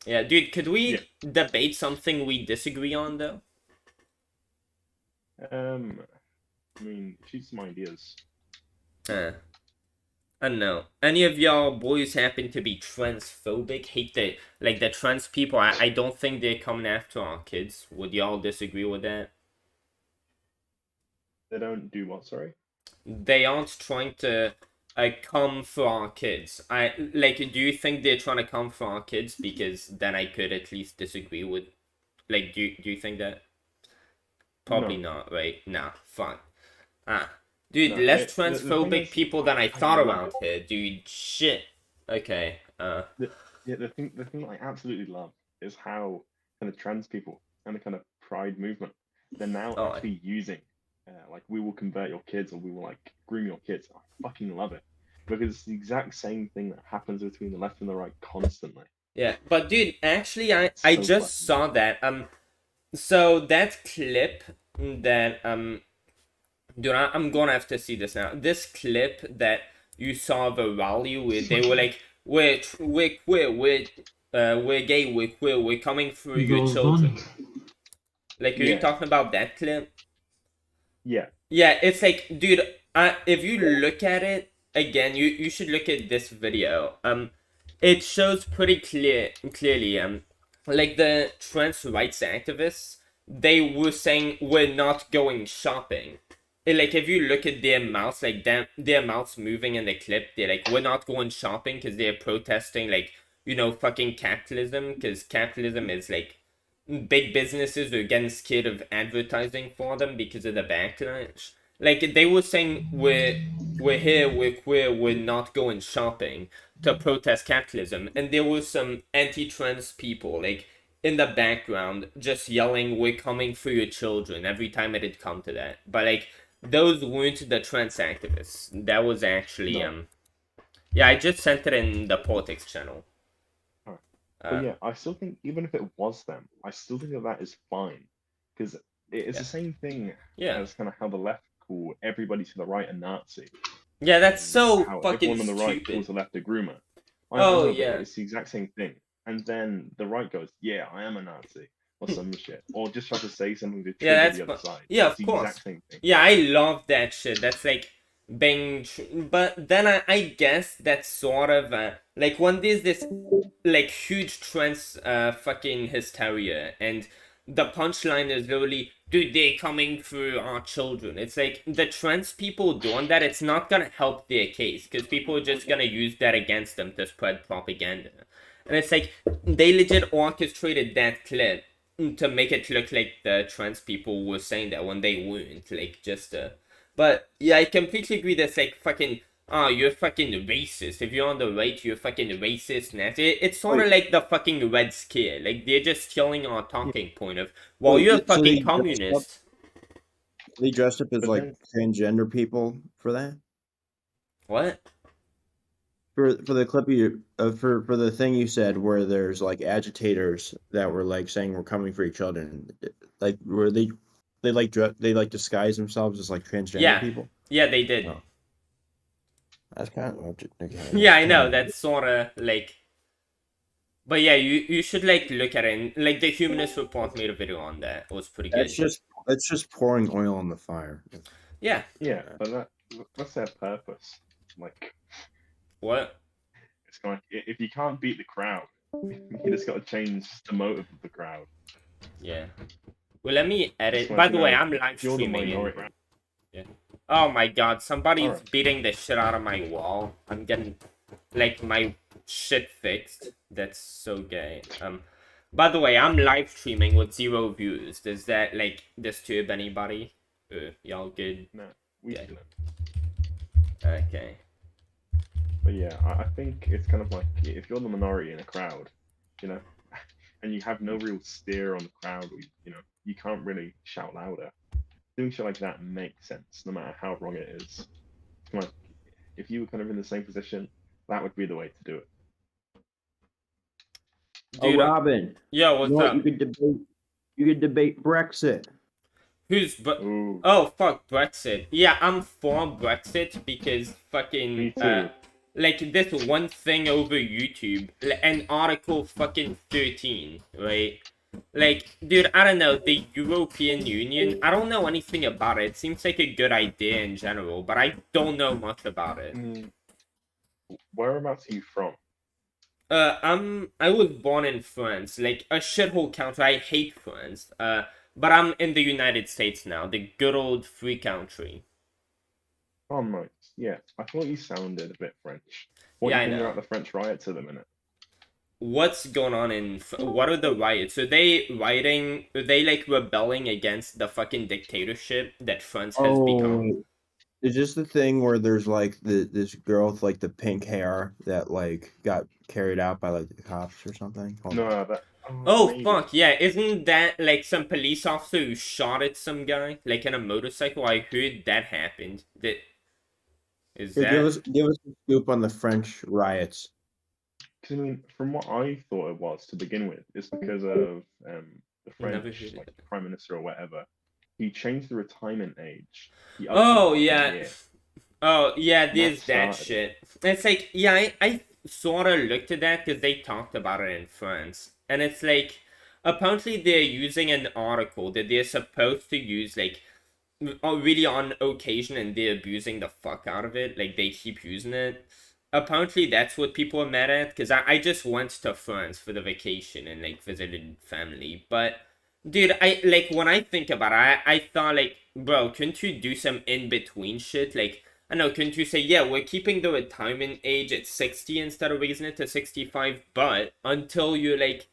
Yeah, dude, could we debate something we disagree on, though? I mean, shoot some ideas. I don't know. Any of y'all boys happen to be transphobic? Hate the trans people? I don't think they're coming after our kids. Would y'all disagree with that? They don't do what, sorry? They aren't trying to come for our kids. Do you think they're trying to come for our kids? Because then I could at least disagree with, like, do you think that? Probably not, right? Nah, fine. Dude, No, less the thing transphobic is, people than I thought around here, dude. Shit. Okay. the thing that I absolutely love is how kind of trans people and the kind of pride movement, they're now actually using like, we will convert your kids, or we will like groom your kids. I fucking love it, because it's the exact same thing that happens between the left and the right constantly. Yeah, but dude, actually, I So just saw that. So that clip that dude, I'm gonna have to see this now. This clip that you saw of a rally where they were like, we're queer, we're gay, we're queer, we're coming for your children. Like, are you talking about that clip? Yeah. Yeah, it's like, dude, if you look at it again, you should look at this video. It shows pretty clearly like the trans rights activists, they were saying we're not going shopping. Like if you look at their mouths, like their mouths moving in the clip, they're like, we're not going shopping because they're protesting, like, you know, fucking capitalism, because capitalism is like big businesses are getting scared of advertising for them because of the backlash. Like they were saying we're here, we're queer, we're not going shopping to protest capitalism, and there were some anti-trans people like in the background just yelling, we're coming for your children every time it had come to that. But like those weren't the trans activists. That was actually yeah, I just sent it in the politics channel. But yeah, I still think even if it was them, I still think that is fine, because it's the same thing as kind of how the left call everybody to the right a Nazi. Yeah, that's so how fucking everyone on the right stupid. calls the left a groomer. Oh, know, yeah. it's the exact same thing. And then the right goes, "Yeah, I am a Nazi," or some shit, or just try to say something to trigger that's the other side. yeah, It's of the course. exact same thing. Yeah, I love that shit. That's like being, but then I guess that's sort of like when there's this like huge trans fucking hysteria, and the punchline is literally, dude, they're coming for our children. It's like the trans people doing that, it's not gonna help their case because people are just gonna use that against them to spread propaganda. And it's like they legit orchestrated that clip to make it look like the trans people were saying that when they weren't. Like just but yeah, I completely agree. That's like fucking, oh, you're fucking racist. If you're on the right, you're fucking racist. It's sort of like the fucking Red Scare. Like they're just killing our talking point of, well, you're a fucking communist. They dressed up as But like transgender people for that. What? For the clip you for the thing you said where there's like agitators that were like saying we're coming for your children, like were they like disguise themselves as like transgender people? Yeah, they did. Oh. That's kind of yeah, I know. That's sort of like, but yeah, you should like look at it. And, like the Humanist Report made a video on that. It was pretty good. It's just pouring oil on the fire. Yeah. Yeah, but that's their purpose. Like, what? It's kind of like, if you can't beat the crowd, you just got to change the motive of the crowd. Yeah. Well, let me edit. Like, By the way, I'm live you're the streaming. minority. Yeah. Oh my god, somebody's Alright. beating the shit out of my wall. I'm getting like my shit fixed. That's so gay. By the way, I'm live streaming with 0 views. Does that like disturb anybody? Y'all good? No, we Yeah. shouldn't. Okay. But yeah, I think it's kind of like if you're the minority in a crowd, you know, and you have no real steer on the crowd, or, you know, you can't really shout louder. Doing shit like that makes sense, no matter how wrong it is. Like, if you were kind of in the same position, that would be the way to do it. Dude, Robin. Yo, what's up? You could debate Brexit. Who's Ooh. Oh fuck Brexit. Yeah, I'm for Brexit because fucking Me too. like this one thing over YouTube, an article fucking 13, right? Like, dude, I don't know, the European Union, I don't know anything about it. It seems like a good idea in general, but I don't know much about it. Whereabouts are you from? I was born in France, like a shithole country. I hate France. But I'm in the United States now, the good old free country. Oh, nice. Yeah, I thought you sounded a bit French. What Yeah, do I you think know. about the French riots at the minute? What's going on what are the riots? Are they rioting? Are they like rebelling against the fucking dictatorship that France has become? Is this the thing where there's like this girl with like the pink hair that like got carried out by like the cops or something? Hold on. No, that. Oh maybe. fuck yeah! Isn't that like some police officer who shot at some guy like in a motorcycle? I heard that happened. That is Here, that? give us a scoop on the French riots. 'Cause, I mean, from what I thought it was to begin with, it's because of the Never French heard like it. prime minister or whatever. He changed the retirement age. He upped Oh it by yeah. a year. Oh yeah, And there's that started. shit. It's like, yeah, I sort of looked at that because they talked about it in France. And it's like, apparently they're using an article that they're supposed to use, like, really on occasion and they're abusing the fuck out of it, like they keep using it. Apparently that's what people are mad at, because I just went to France for the vacation and like visited family. But dude, I like when I think about it, I thought like, bro, couldn't you do some in between shit? Like, I know, couldn't you say, yeah, we're keeping the retirement age at 60 instead of raising it to 65, but until you're like,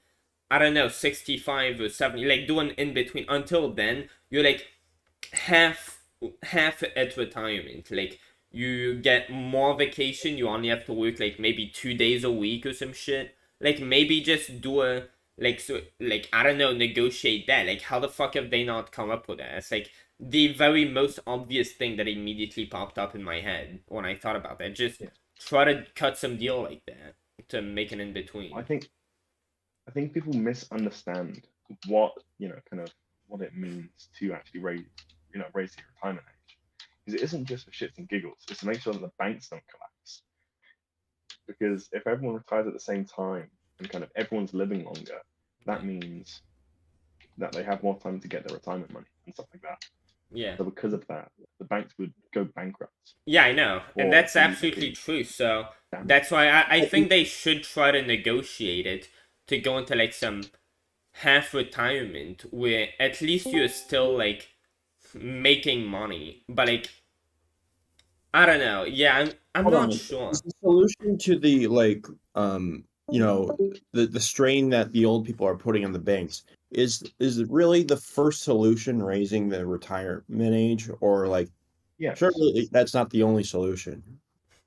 I don't know, 65 or 70, like do an in between. Until then, you're like half at retirement. Like you get more vacation, you only have to work like maybe 2 days a week or some shit. Like maybe just do a like, so like, I don't know, negotiate that. Like how the fuck have they not come up with that? It's like the very most obvious thing that immediately popped up in my head when I thought about that. Just try to cut some deal like that to make an in between. I think people misunderstand what, kind of what it means to actually raise the retirement age. Because it isn't just for shits and giggles, it's to make sure that the banks don't collapse. Because if everyone retires at the same time and kind of everyone's living longer, that means that they have more time to get their retirement money and stuff like that. Yeah. So because of that, the banks would go bankrupt. Yeah, I know. And that's absolutely true. So that's why I think they should try to negotiate it to go into like some half retirement where at least you're still like making money. But like, I don't know. Yeah, I'm not sure. Is the solution to the the strain that the old people are putting on the banks, is it really the first solution raising the retirement age, or like, yeah, surely that's not the only solution?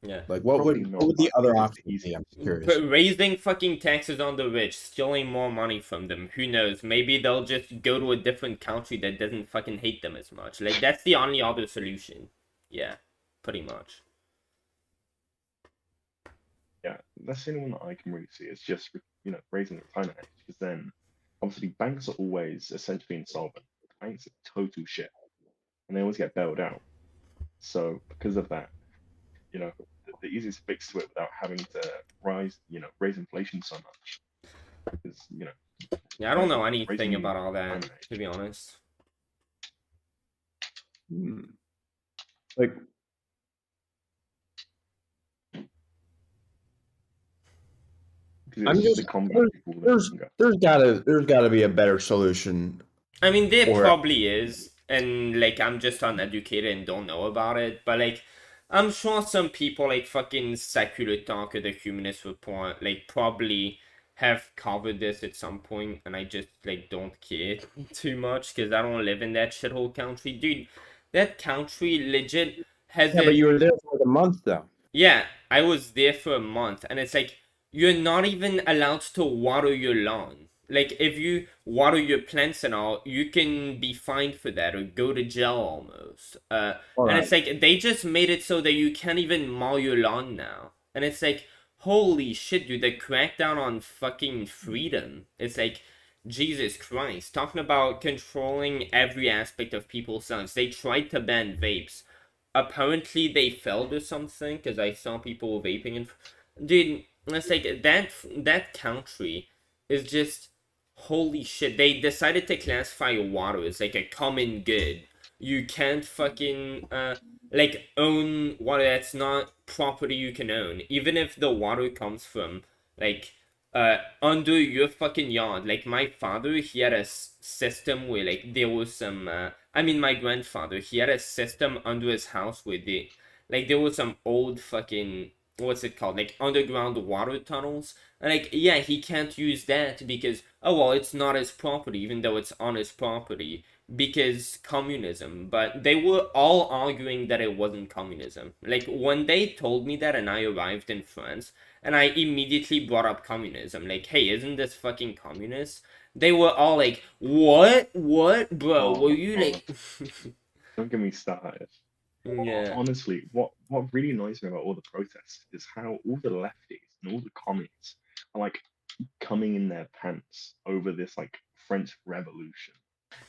Yeah. Like what would the other option be? I'm curious. But raising fucking taxes on the rich, stealing more money from them, who knows? Maybe they'll just go to a different country that doesn't fucking hate them as much. Like that's the only other solution. Yeah, pretty much. Yeah, that's the only one that I can really see. It's just, raising the retirement age, because then obviously banks are always essentially insolvent. Banks are total shit, and they always get bailed out. So because of that, the easiest fix to it without having to raise inflation so much is, Yeah, I don't know anything about all that, to be honest. Like, I'm just there's gotta be a better solution. I mean, there probably is, and like I'm just uneducated and don't know about it. But like, I'm sure some people like fucking Secular Talk or the Humanist Report like probably have covered this at some point, and I just like don't care too much because I don't live in that shithole country, dude. That country legit has. Yeah, but you were there for a month though. Yeah, I was there for a month, and it's like you're not even allowed to water your lawn. Like, if you water your plants and all, you can be fined for that or go to jail almost. And it's like, they just made it so that you can't even mow your lawn now. And it's like, holy shit, dude, the crackdown on fucking freedom. It's like, Jesus Christ. Talking about controlling every aspect of people's lives. They tried to ban vapes. Apparently, they failed or something, because I saw people vaping. And dude, it's like, that country is just... Holy shit, they decided to classify water as like a common good. You can't fucking like own water that's not property you can own. Even if the water comes from like under your fucking yard. Like my father, he had a system where like there was some my grandfather, he had a system under his house where there was some old fucking, what's it called, like underground water tunnels, and like, yeah, he can't use that because, oh well, it's not his property, even though it's on his property, because communism. But they were all arguing that it wasn't communism. Like, when they told me that and I arrived in France, and I immediately brought up communism, like, hey, isn't this fucking communist? They were all like, what, bro, were you like... Don't get me started. Yeah. Honestly, what really annoys me about all the protests is how all the lefties and all the commies are like coming in their pants over this like French Revolution.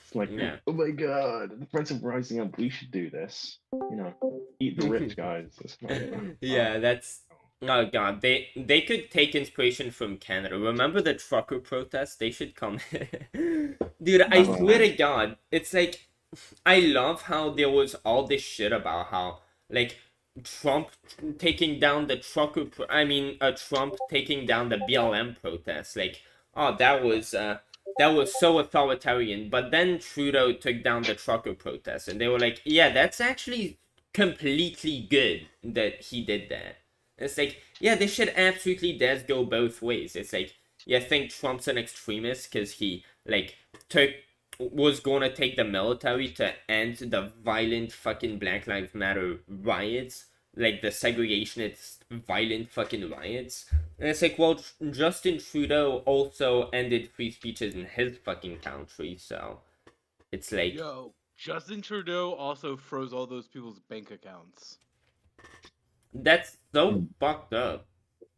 It's like, oh my god, the French are rising up. We should do this. Eat the rich, guys. Yeah, that's. Oh god, they could take inspiration from Canada. Remember the trucker protests? They should come. Dude, I swear to God, it's like I love how there was all this shit about how, like, Trump taking down the trucker. Trump taking down the BLM protests. Like, oh, that was so authoritarian. But then Trudeau took down the trucker protests, and they were like, yeah, that's actually completely good that he did that. It's like, yeah, this shit absolutely does go both ways. It's like, yeah, I think Trump's an extremist because he, like, was going to take the military to end the violent fucking Black Lives Matter riots, like the segregationist violent fucking riots. And it's like, well, Justin Trudeau also ended free speeches in his fucking country, so it's like, Yo, Justin Trudeau also froze all those people's bank accounts. that's so fucked up.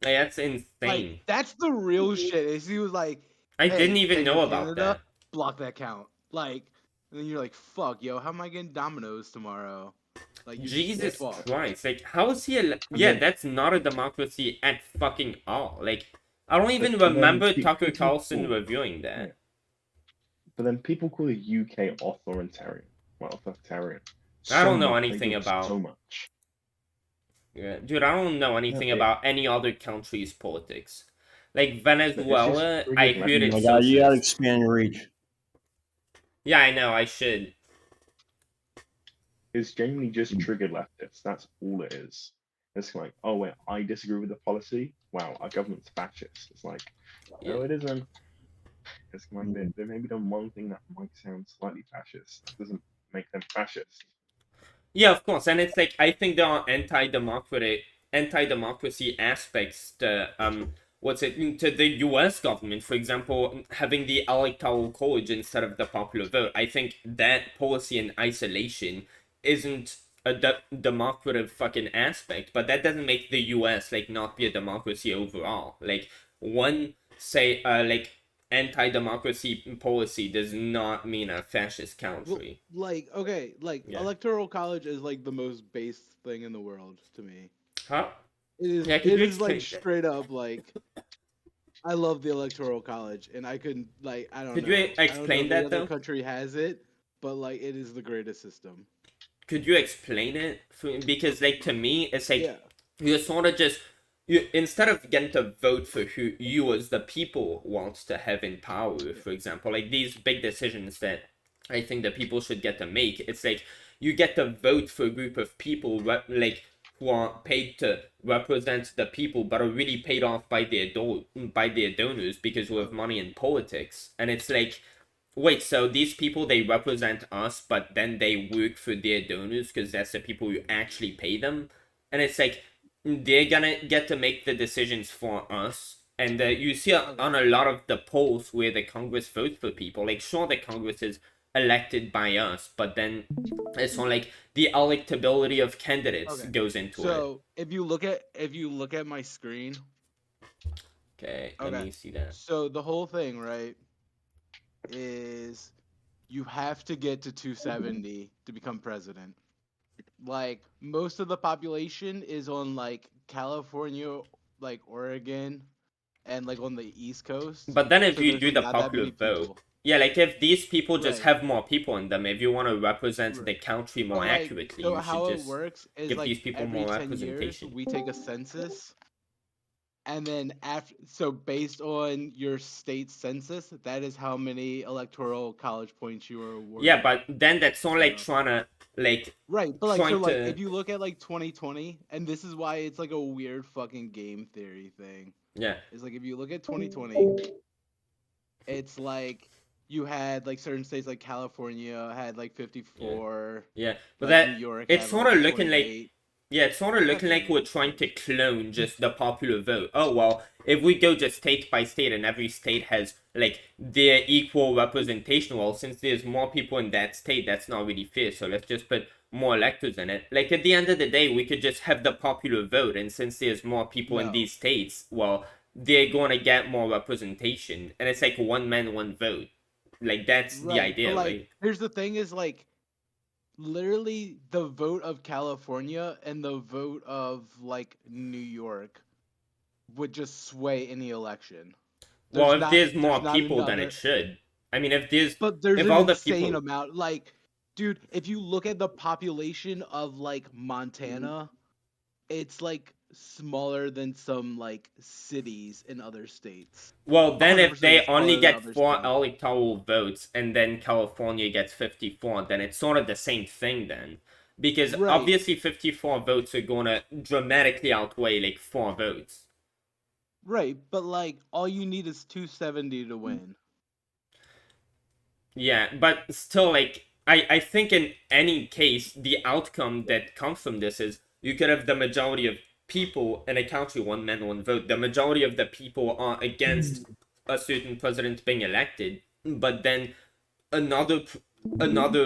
Like, that's insane. Like, that's the real shit. Is he was like, I hey, didn't even know about Canada, that. block that account. Like, and then you're like, fuck, yo, how am I getting Domino's tomorrow? Like, Jesus Christ, like, how is he yeah, that's not a democracy at fucking all. Like, I don't even remember Tucker Carlson reviewing that. Yeah. But then people call the UK authoritarian. Well, authoritarian. I don't know anything about... So much. Yeah, dude, I don't know anything about any other country's politics. Like, Venezuela, I heard it's... You gotta expand your reach. Yeah, I know, I should. It's genuinely just triggered leftists. That's all it is. It's like, oh wait, I disagree with the policy. Wow, our government's fascist. It's like, no, it isn't. It's like they've maybe done one thing that might sound slightly fascist. That doesn't make them fascist. Yeah, of course, and it's like, I think there are anti-democracy aspects to to the US government, for example, having the electoral college instead of the popular vote. I think that policy in isolation isn't a democratic fucking aspect, but that doesn't make the US like not be a democracy overall. Like, one say like anti-democracy policy does not mean a fascist country. Well, like, okay, like, electoral college is like the most base thing in the world to me. Huh? It is. Yeah, it is like straight up like. I love the electoral college, and I couldn't like. I don't know. Could you explain that though? Other country has it, but like it is the greatest system. Could you explain it? Because like to me, it's like you're sort of just instead of getting to vote for who you as the people want to have in power, for example, like these big decisions that I think that people should get to make. It's like you get to vote for a group of people like who are paid to represent the people, but are really paid off by their donors because we have money in politics. And it's like, wait, so these people, they represent us, but then they work for their donors because that's the people who actually pay them. And it's like, they're gonna get to make the decisions for us. And you see on a lot of the polls where the Congress votes for people, like, sure, the Congress is elected by us, but then it's not like the electability of candidates goes into it. So if you look at my screen, let me see that. So the whole thing, right, is you have to get to 270 to become president. Like, most of the population is on like California, like Oregon, and like on the East Coast. But then if you do the popular vote, yeah, like if these people just have more people in them, if you want to represent the country more accurately, so you how should it just works is give like these people every more 10 representation. years, we take a census, and then based on your state census, that is how many electoral college points you are awarded. Yeah, but then that's not like trying to like right, but like so like if you look at like 2020, and this is why it's like a weird fucking game theory thing. Yeah, it's like if you look at 2020, it's like you had like certain states like California had like 54. Yeah, but like that New York it's sort of looking 28. like. Yeah, it's sort of looking like we're trying to clone just the popular vote. Oh, well, if we go just state by state and every state has, like, their equal representation, well, since there's more people in that state, that's not really fair, so let's just put more electors in it. Like, at the end of the day, we could just have the popular vote, and since there's more people in these states, well, they're going to get more representation. And it's like one man, one vote. Like, that's the idea, like, right? Here's the thing is, like, literally the vote of California and the vote of like New York would just sway any election. If there's more people, then it should. I mean, if an all the insane people... amount, like Dude, if you look at the population of like Montana, it's like smaller than some like cities in other states. Well, then if 100% they only smaller than get other 4 states. electoral votes and then California gets 54, then it's sort of the same thing then. Because Right. obviously 54 votes are going to dramatically outweigh like 4 votes. Right, but like all you need is 270 to win. Yeah, but still, like, I think in any case, the outcome that comes from this is you could have the majority of people in a country, one man, one vote. The majority of the people are against a certain president being elected, but then another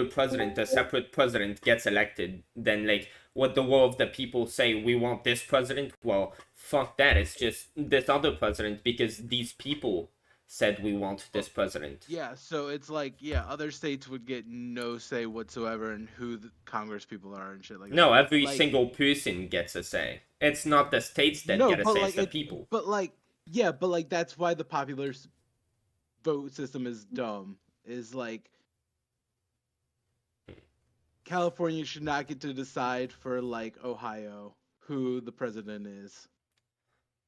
president, a separate president, gets elected. Then, like, what the will of the people say, we want this president. Well, fuck that. It's just this other president because these people said we want this president. Yeah, so it's like, yeah, other states would get no say whatsoever in who the Congress people are and shit like that. No, every Like, single person gets a say. It's not the states that no, get a but say, like it's the people. But like, yeah, but like that's why the popular vote system is dumb. Is like California should not get to decide for like Ohio who the president is.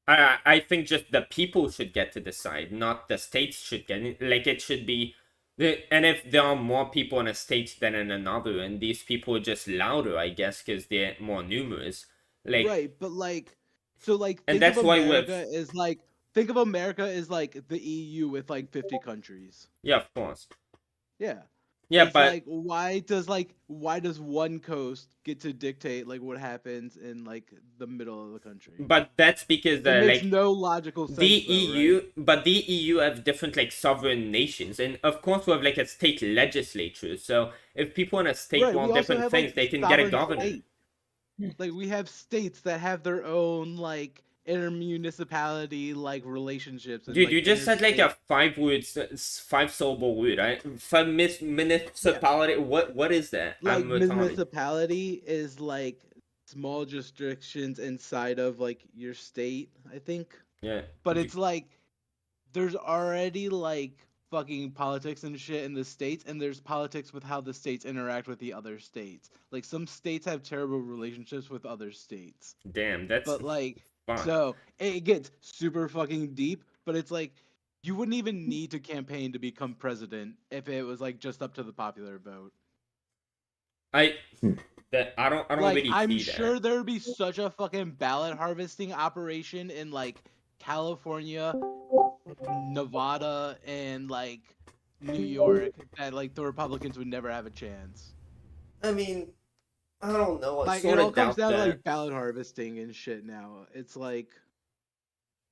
I think just the people should get to decide, not the states should get it. Like, it should be... And if there are more people in a state than in another, and these people are just louder, I guess, because they're more numerous. Like, right, but like, so like, and think that's of why America is like, think of America as like the EU with like 50 countries. Yeah, of course. Yeah. Yeah, It's but... like why does one coast get to dictate like what happens in like the middle of the country? But that's because It makes like no logical sense. the though, EU, right? but the EU have different like sovereign nations, and of course we have like a state legislature. So if people in a state Right, we want also different have, things, like, they can get a sovereign governor. state. Like we have states that have their own like intermunicipality like relationships. And, Dude, like, you just said like a interstate- 5 syllable word, right? Municipality. What is that? like I'm retarded. municipality is like small jurisdictions inside of like your state, I think. Yeah. But it's like there's already like fucking politics and shit in the states, and there's politics with how the states interact with the other states. Like some states have terrible relationships with other states. Damn, that's But like fuck. so it gets super fucking deep, but it's like you wouldn't even need to campaign to become president if it was like just up to the popular vote. I don't Like really I'm see sure that. there'd be such a fucking ballot harvesting operation in like California, Nevada, and like New York that like the Republicans would never have a chance. I mean, I don't know. I Like it sort all of comes doubt down to that. like ballot harvesting and shit now. It's like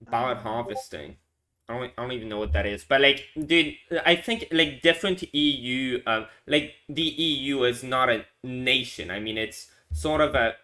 Ballot harvesting. I don't even know what that is. But like, dude, I think like different EU, like the EU is not a nation. I mean, it's sort of a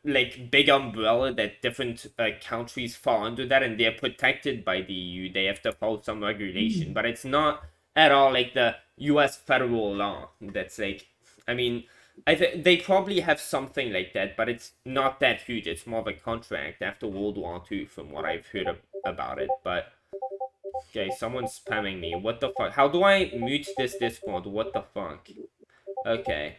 like big umbrella that different countries fall under that, and they're protected by the EU. They have to follow some regulation, but it's not at all like the U.S. federal law. That's like, I mean, they probably have something like that, but it's not that huge. It's more of a contract after World War II, from what I've heard about it. But okay, someone's spamming me. What the fuck? How do I mute this Discord? What the fuck? Okay.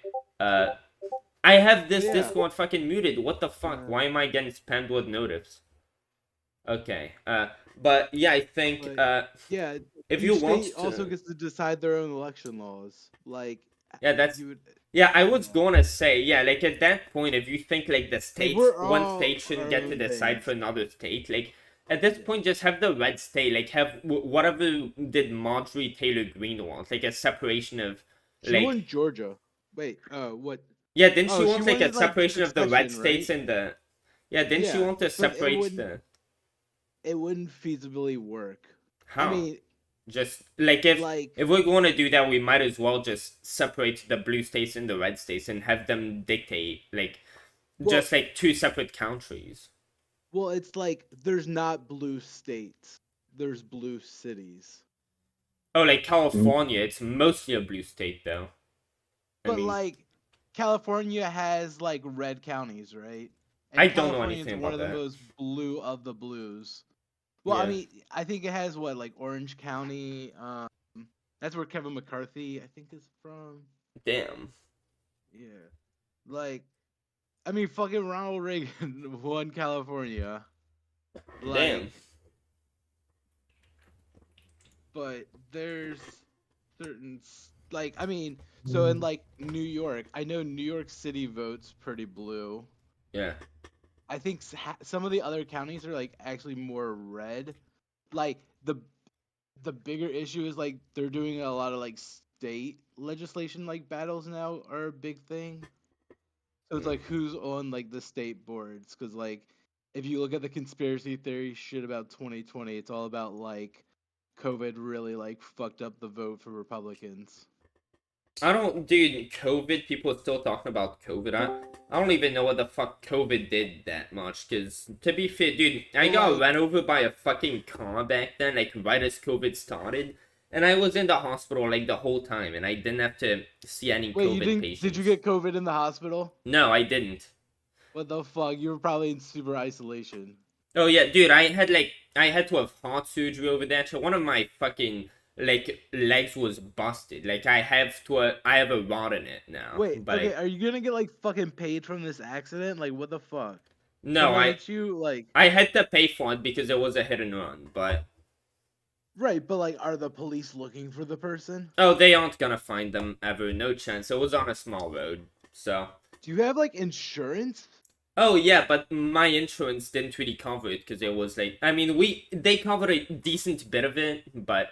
I have this Yeah. Discord fucking muted. What the fuck? Why am I getting spammed with notifs? Okay. But yeah, I think yeah, if each you want state to, also gets to decide their own election laws. Like yeah, that's you would, yeah. I was gonna say yeah. Like at that point, if you think like the states, we're one all state shouldn't our get to own decide things. for another state, like. At this point, just have the red state, like, have whatever did Marjorie Taylor Greene want, like, a separation of, She like... won Georgia. Wait, what? Yeah, didn't Oh, she she want, like, a wanted, like, separation of the red succession, states right? and the... Yeah, didn't she Yeah, want to but it separate wouldn't- the... It wouldn't feasibly work. How? I mean, just, like, if like we're going to do that, we might as well just separate the blue states and the red states and have them dictate, like, just, like, 2 separate countries. well, it's like there's not blue states. There's blue cities. Oh, like, California, it's mostly a blue state, though. But mean- like California has like red counties, right? And I don't know California's anything one about of the that. most blue of the blues. Well, I Yeah. mean, I think it has what, like Orange County. That's where Kevin McCarthy, I think, is from. Damn. Yeah. Like, I mean, fucking Ronald Reagan won California. Damn. Like, but there's certain like, I mean, so in like New York, I know New York City votes pretty blue. Yeah. I think some of the other counties are like actually more red. Like the bigger issue is like they're doing a lot of like state legislation, like battles now are a big thing. So it's like who's on like the state boards, because like if you look at the conspiracy theory shit about 2020, it's all about like COVID really like fucked up the vote for Republicans. I don't, dude, COVID, people are still talking about COVID. I don't even know what the fuck COVID did that much, because, to be fair, dude, I got run over by a fucking car back then, like, right as COVID started, and I was in the hospital, like, the whole time, and I didn't have to see any COVID patients. Did you get COVID in the hospital? No, I didn't. What the fuck? You were probably in super isolation. Oh, yeah, dude, I had to have heart surgery over that, so one of my fucking, like, legs was busted. Like, I have a rod in it now. Wait, but okay, are you gonna get, like, fucking paid from this accident? Like, what the fuck? No, I had to pay for it because it was a hit and run, but... Right, but, like, are the police looking for the person? Oh, they aren't gonna find them ever, no chance. It was on a small road, so... Do you have, like, insurance? Oh, yeah, but my insurance didn't really cover it, because it was, like... I mean, they covered a decent bit of it, but...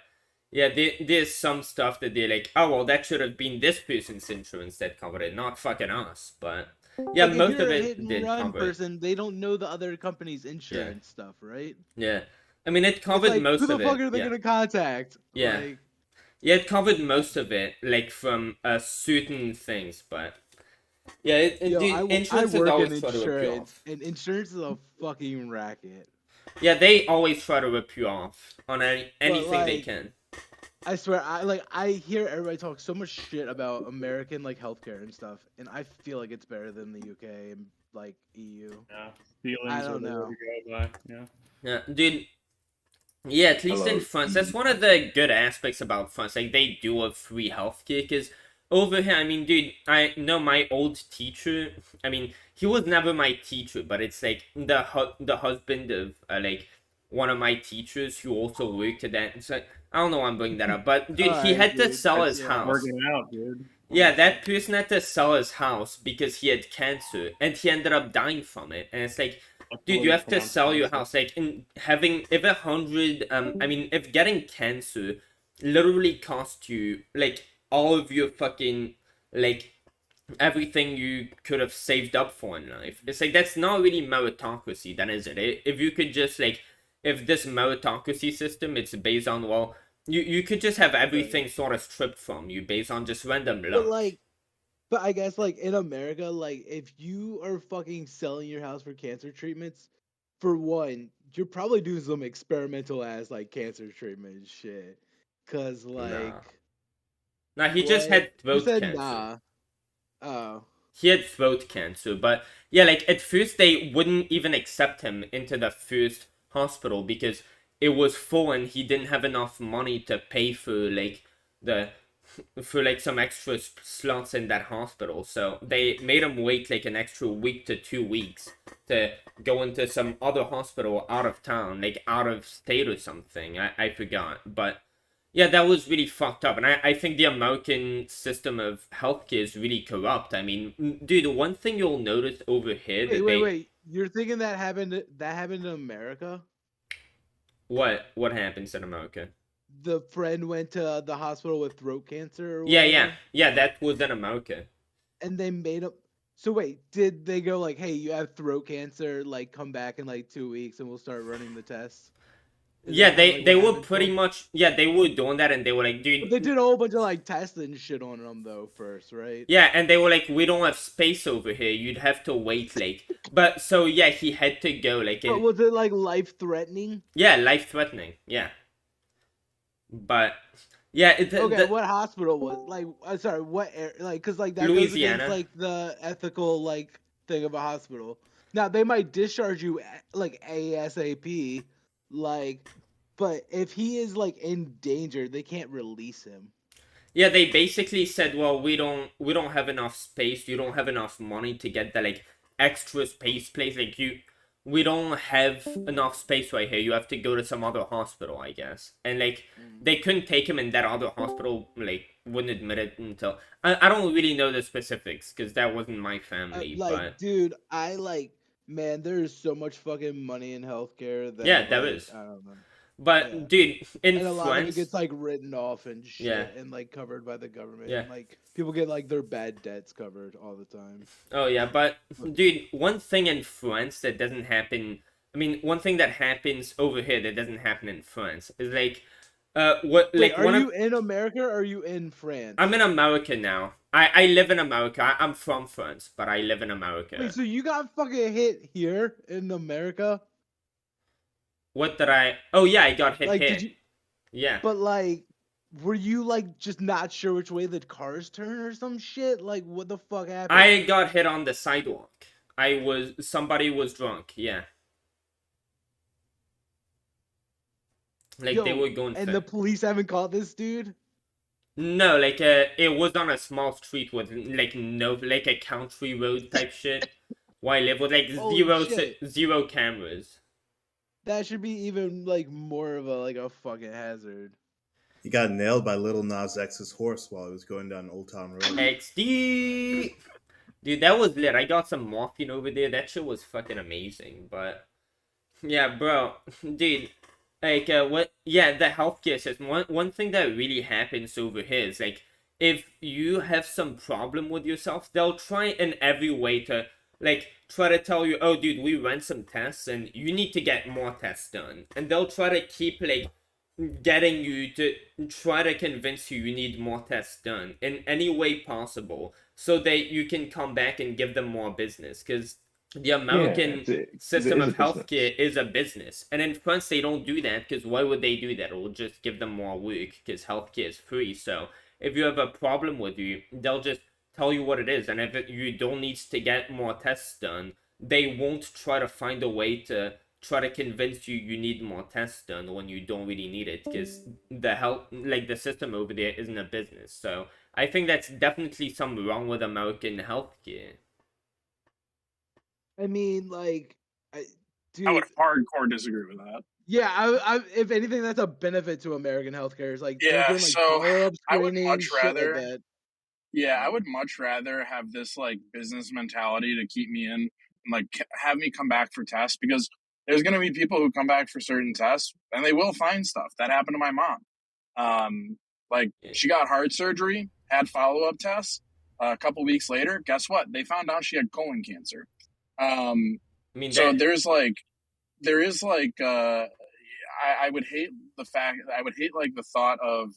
Yeah, there's some stuff that they're like, oh, well, that should have been this person's insurance that covered it, not fucking us, but... Yeah, like, most of it it did cover person, they don't know the other company's insurance stuff, right? Yeah. I mean, it covered like, most of it. Who the fuck are they gonna contact? Yeah. Like... Yeah, it covered most of it, like, from certain things, but... Yeah, insurance is always try to rip you off. And insurance is a fucking racket. Yeah, they always try to rip you off on anything like, they can. I swear, I hear everybody talk so much shit about American, like, healthcare and stuff, and I feel like it's better than the UK and, like, EU. Yeah, feelings I don't know. To go by. Yeah. Yeah, dude. Yeah, at least in France, that's one of the good aspects about France. Like, they do have free healthcare, because over here, I mean, dude, I know my old teacher, I mean, he was never my teacher, but it's, like, the husband of, like, one of my teachers who also worked at that. It's like, I don't know why I'm bringing that up, but, dude, he had to sell his house. Working out, dude. Yeah, that person had to sell his house because he had cancer, and he ended up dying from it. And it's like, dude, you have to sell your house. Like, if getting cancer literally cost you, like, all of your fucking, like, everything you could have saved up for in life. It's like, that's not really meritocracy, then, is it? If you could just, like, if this meritocracy system, it's based on, well, you could just have everything sort of stripped from you based on just random luck. But I guess, like, in America, like, if you are fucking selling your house for cancer treatments, for one, you're probably doing some experimental ass, like, cancer treatment and shit. Cause, like... Nah, he just had throat cancer. Nah. Oh. He had throat cancer, but, yeah, like, at first they wouldn't even accept him into the first hospital because it was full and he didn't have enough money to pay for, like, some extra slots in that hospital. So they made him wait, like, an extra week to 2 weeks to go into some other hospital out of town, like, out of state or something. I forgot. But, yeah, that was really fucked up. And I think the American system of healthcare is really corrupt. I mean, dude, one thing you'll notice over here... Wait. You're thinking that happened in America? What happens in America? The friend went to the hospital with throat cancer or whatever? Yeah, that was in America. And they made up... So wait, did they go like, hey, you have throat cancer, like, come back in, like, 2 weeks and we'll start running the tests? Yeah, they were pretty much... Yeah, they were doing that and they were like, dude... But they did a whole bunch of, like, tests and shit on them, though, first, right? Yeah, and they were like, we don't have space over here. You'd have to wait, like... But, so, yeah, he had to go, like... But was it, like, life-threatening? Yeah, life-threatening, yeah. But... Yeah, what hospital was... Like, sorry, what... Like, because, like, that Louisiana. goes against, like, the ethical, like, thing of a hospital. Now, they might discharge you, like, ASAP... Like, but if he is, like, in danger, they can't release him. Yeah, they basically said, well, we don't have enough space. You don't have enough money to get the like extra space place. Like we don't have enough space right here. You have to go to some other hospital, I guess. And like they couldn't take him in that other hospital. Like wouldn't admit it until I don't really know the specifics because that wasn't my family. But dude, man, there is so much fucking money in healthcare that yeah, there is. I don't know. But Yeah. dude, in And a lot of France, it gets like written off and shit, Yeah. and like covered by the government. Yeah. And, like people get like their bad debts covered all the time. oh yeah, but dude, one thing in France that doesn't happen. I mean, one thing that happens over here that doesn't happen in France is like, what Wait, like are one you of in America or are you in France? I'm in America now. I live in America. I'm from France, but I live in America. Wait, so you got fucking hit here in America? What did I? Oh yeah, I got hit Like, here. did you? Yeah. But like, were you like just not sure which way the cars turn or some shit? Like, what the fuck happened? I got hit on the sidewalk. Somebody was drunk. Yeah. Like they Yo, were going. and the police haven't caught this dude. No, like it was on a small street with like no like a country road type shit. Where I live with like Holy shit. zero cameras. That should be even like more of a fucking hazard. He got nailed by Little Nas X's horse while he was going down Old Town Road. XD. Dude, that was lit. I got some morphine over there. That shit was fucking amazing. But yeah, bro, dude, like what? Yeah, the healthcare system. One thing that really happens over here is like if you have some problem with yourself, they'll try in every way to like try to tell you, oh, dude, we ran some tests and you need to get more tests done, and they'll try to keep like getting you to try to convince you need more tests done in any way possible so that you can come back and give them more business because the American system of healthcare is a business. And in France, they don't do that because why would they do that? It will just give them more work because healthcare is free. So if you have a problem with you, they'll just tell you what it is. And if you don't need to get more tests done, they won't try to find a way to try to convince you you need more tests done when you don't really need it because the system over there isn't a business. So I think that's definitely something wrong with American healthcare. I mean, like, dude, I would hardcore disagree with that. Yeah, I if anything, that's a benefit to American healthcare. Is like Yeah, doing, like, so follow-up I would screening, much shit like rather. that. Yeah, I would much rather have this like business mentality to keep me in, and, like have me come back for tests because there's gonna be people who come back for certain tests and they will find stuff. That happened to my mom. Like she got heart surgery, had follow-up tests. A couple weeks later, guess what? They found out she had colon cancer. I mean, so there is like, I would hate like the thought of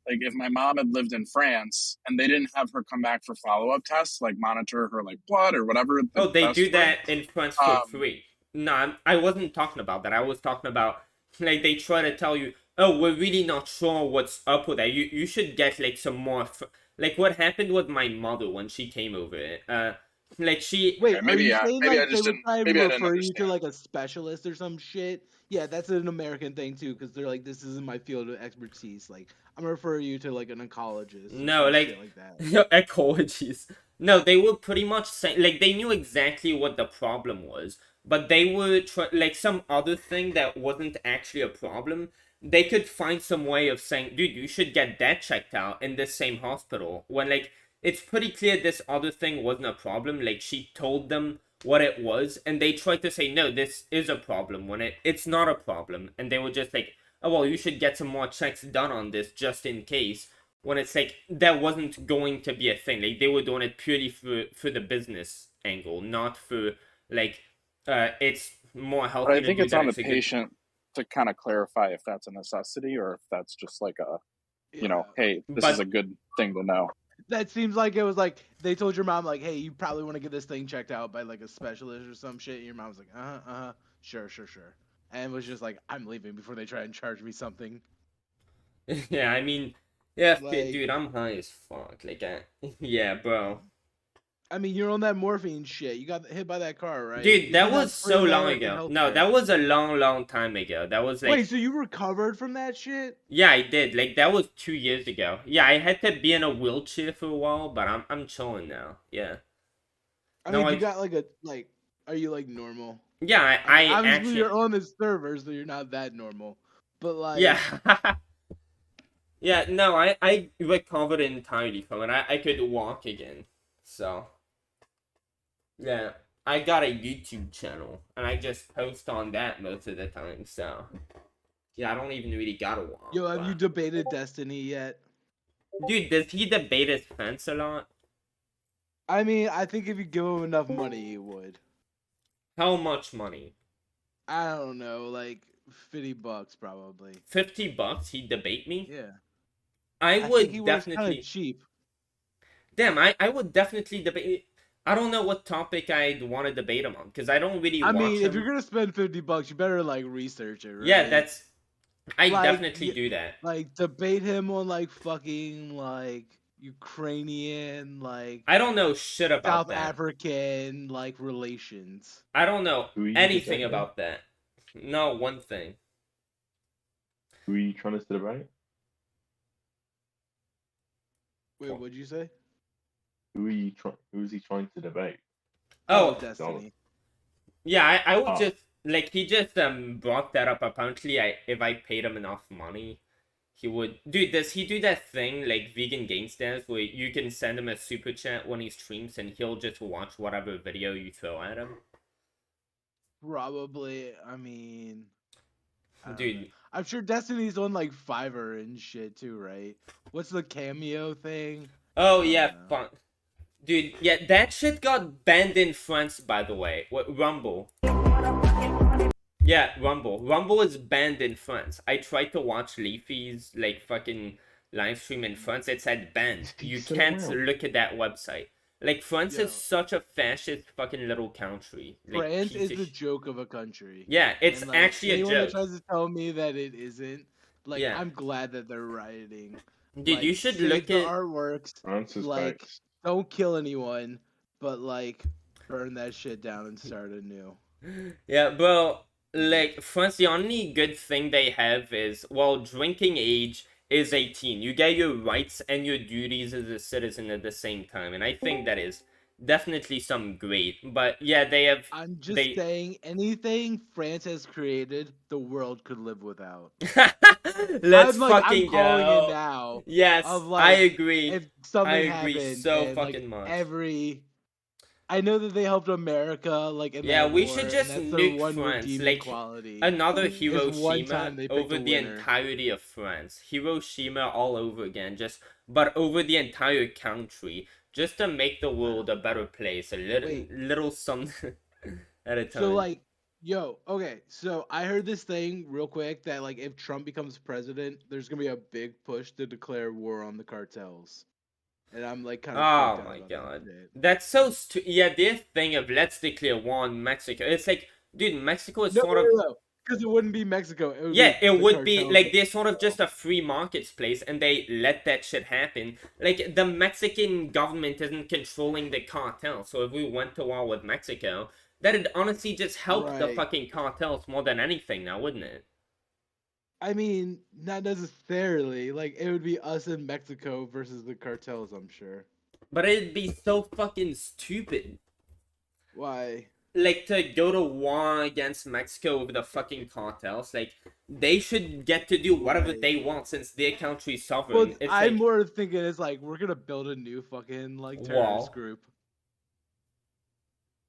like if my mom had lived in France and they didn't have her come back for follow-up tests, like monitor her like blood or whatever. Oh, they do that in France for free. No, I wasn't talking about that. I was talking about like they try to tell you, oh, we're really not sure what's up with that. You should get like some more. Like what happened with my mother when she came over. Like she wait, maybe I just didn't. Maybe I didn't refer you understand. to like a specialist or some shit. Yeah, that's an American thing too, because they're like, this isn't my field of expertise. Like, I'm gonna refer you to like an oncologist. No, like that. ecologies. No, they were pretty much saying like they knew exactly what the problem was, but they were like some other thing that wasn't actually a problem. They could find some way of saying, dude, you should get that checked out in this same hospital. When like it's pretty clear this other thing wasn't a problem. Like she told them what it was, and they tried to say, no, this is a problem when it's not a problem. And they were just like, oh, well, you should get some more checks done on this just in case. When it's like, that wasn't going to be a thing. Like, they were doing it purely for the business angle, not for, like, it's more healthy. But I think it's on the patient to kind of clarify if that's a necessity or if that's just like a, you know, hey, this is a good thing to know. That seems like it was like they told your mom like, hey, you probably want to get this thing checked out by like a specialist or some shit. And your mom was like, sure, and was just like, I'm leaving before they try and charge me something. Yeah, I mean, yeah, like, dude, I'm high as fuck. Like, yeah, bro. I mean, you're on that morphine shit. You got hit by that car, right? Dude, You that should have was so free long American ago. No, healthcare. that was a long time ago. That was like Wait, so you recovered from that shit? yeah, I did. Like that was 2 years ago. Yeah, I had to be in a wheelchair for a while, but I'm chilling now. Yeah. I No, mean, I you got like are you like normal? yeah, I mean, I obviously actually you're on this server, so you're not that normal. But like, yeah. Yeah, no, I recovered entirely from it. I could walk again. So yeah, I got a YouTube channel and I just post on that most of the time. So yeah, I don't even really gotta walk. yo, have but- you debated Destiny yet? Dude, does he debate his fence a lot? I mean, I think if you give him enough money, he would. How much money? I don't know, like $50 probably. $50? He'd debate me? Yeah. I think would he was definitely. kinda cheap. Damn, I would definitely debate. I don't know what topic I'd want to debate him on because I don't really. I watch mean, if him. you're gonna spend $50, you better like research it, right? Yeah, that's. I Like, definitely y- do that. Like debate him on like fucking like Ukrainian, like I don't know shit about South that. African like relations. I don't know Who are you anything debating? about that. No one thing. Who are you trying to debate? Wait, what'd you say? Who is he trying to debate? Oh, Destiny. yeah. I would Oh. just like he just brought that up. Apparently, if I paid him enough money, he would. Dude, does he do that thing like Vegan Gangsters where you can send him a super chat when he streams and he'll just watch whatever video you throw at him? Probably. I mean, I don't know. Dude, I'm sure Destiny's on like Fiverr and shit too, right? What's the cameo thing? oh yeah, fun. Dude, yeah, that shit got banned in France, by the way. What, Rumble? Yeah, Rumble. Rumble is banned in France. I tried to watch Leafy's like fucking live stream in France. It said banned. You so can't well. look at that website. Like France Yo. is such a fascist fucking little country. Like, France piece is of the sh- joke of a country. Yeah, it's And, like, actually a anyone that joke. tries to tell me that it isn't, like, Yeah. I'm glad that they're rioting. Dude, you should save look the at. artworks. France is Like, baked. don't kill anyone, but like, burn that shit down and start anew. Yeah, bro. Like France, the only good thing they have is well, drinking age is 18. You get your rights and your duties as a citizen at the same time, and I think that is definitely some great. But yeah, they have. I'm just they. saying, anything France has created, the world could live without. Let's I'm, like, fucking I'm calling go. it now. Yes, Of, I like, agree. If something I agree happened, so and, fucking like, much. I know that they helped America, like in Yeah, that we war, should and just that's their nuke one France, redeeming like quality. another Is one Hiroshima time they picked over a the winner. entirety of France. Hiroshima all over again, but over the entire country, just to make the world a better place, a little something at a time. So like, yo, okay, so I heard this thing real quick that like if Trump becomes president, there's gonna be a big push to declare war on the cartels. And I'm like kind of Oh freaked out my about god. that shit. That's so yeah, this thing of let's declare war on Mexico. It's like, dude, Mexico is No, sort of because it wouldn't be Mexico. It would yeah, be it the would be cartels. like they're sort of just a free markets place and they let that shit happen. Like the Mexican government isn't controlling the cartel, so if we went to war with Mexico, that'd honestly just help the Right. fucking cartels more than anything now, wouldn't it? I mean, not necessarily. Like it would be us in Mexico versus the cartels, I'm sure. But it'd be so fucking stupid. Why? Like to go to war against Mexico with the fucking cartels, like they should get to do whatever Right. they want since their country's sovereign. Well, It's I'm like, more thinking it's like we're gonna build a new fucking like Wall. terrorist group.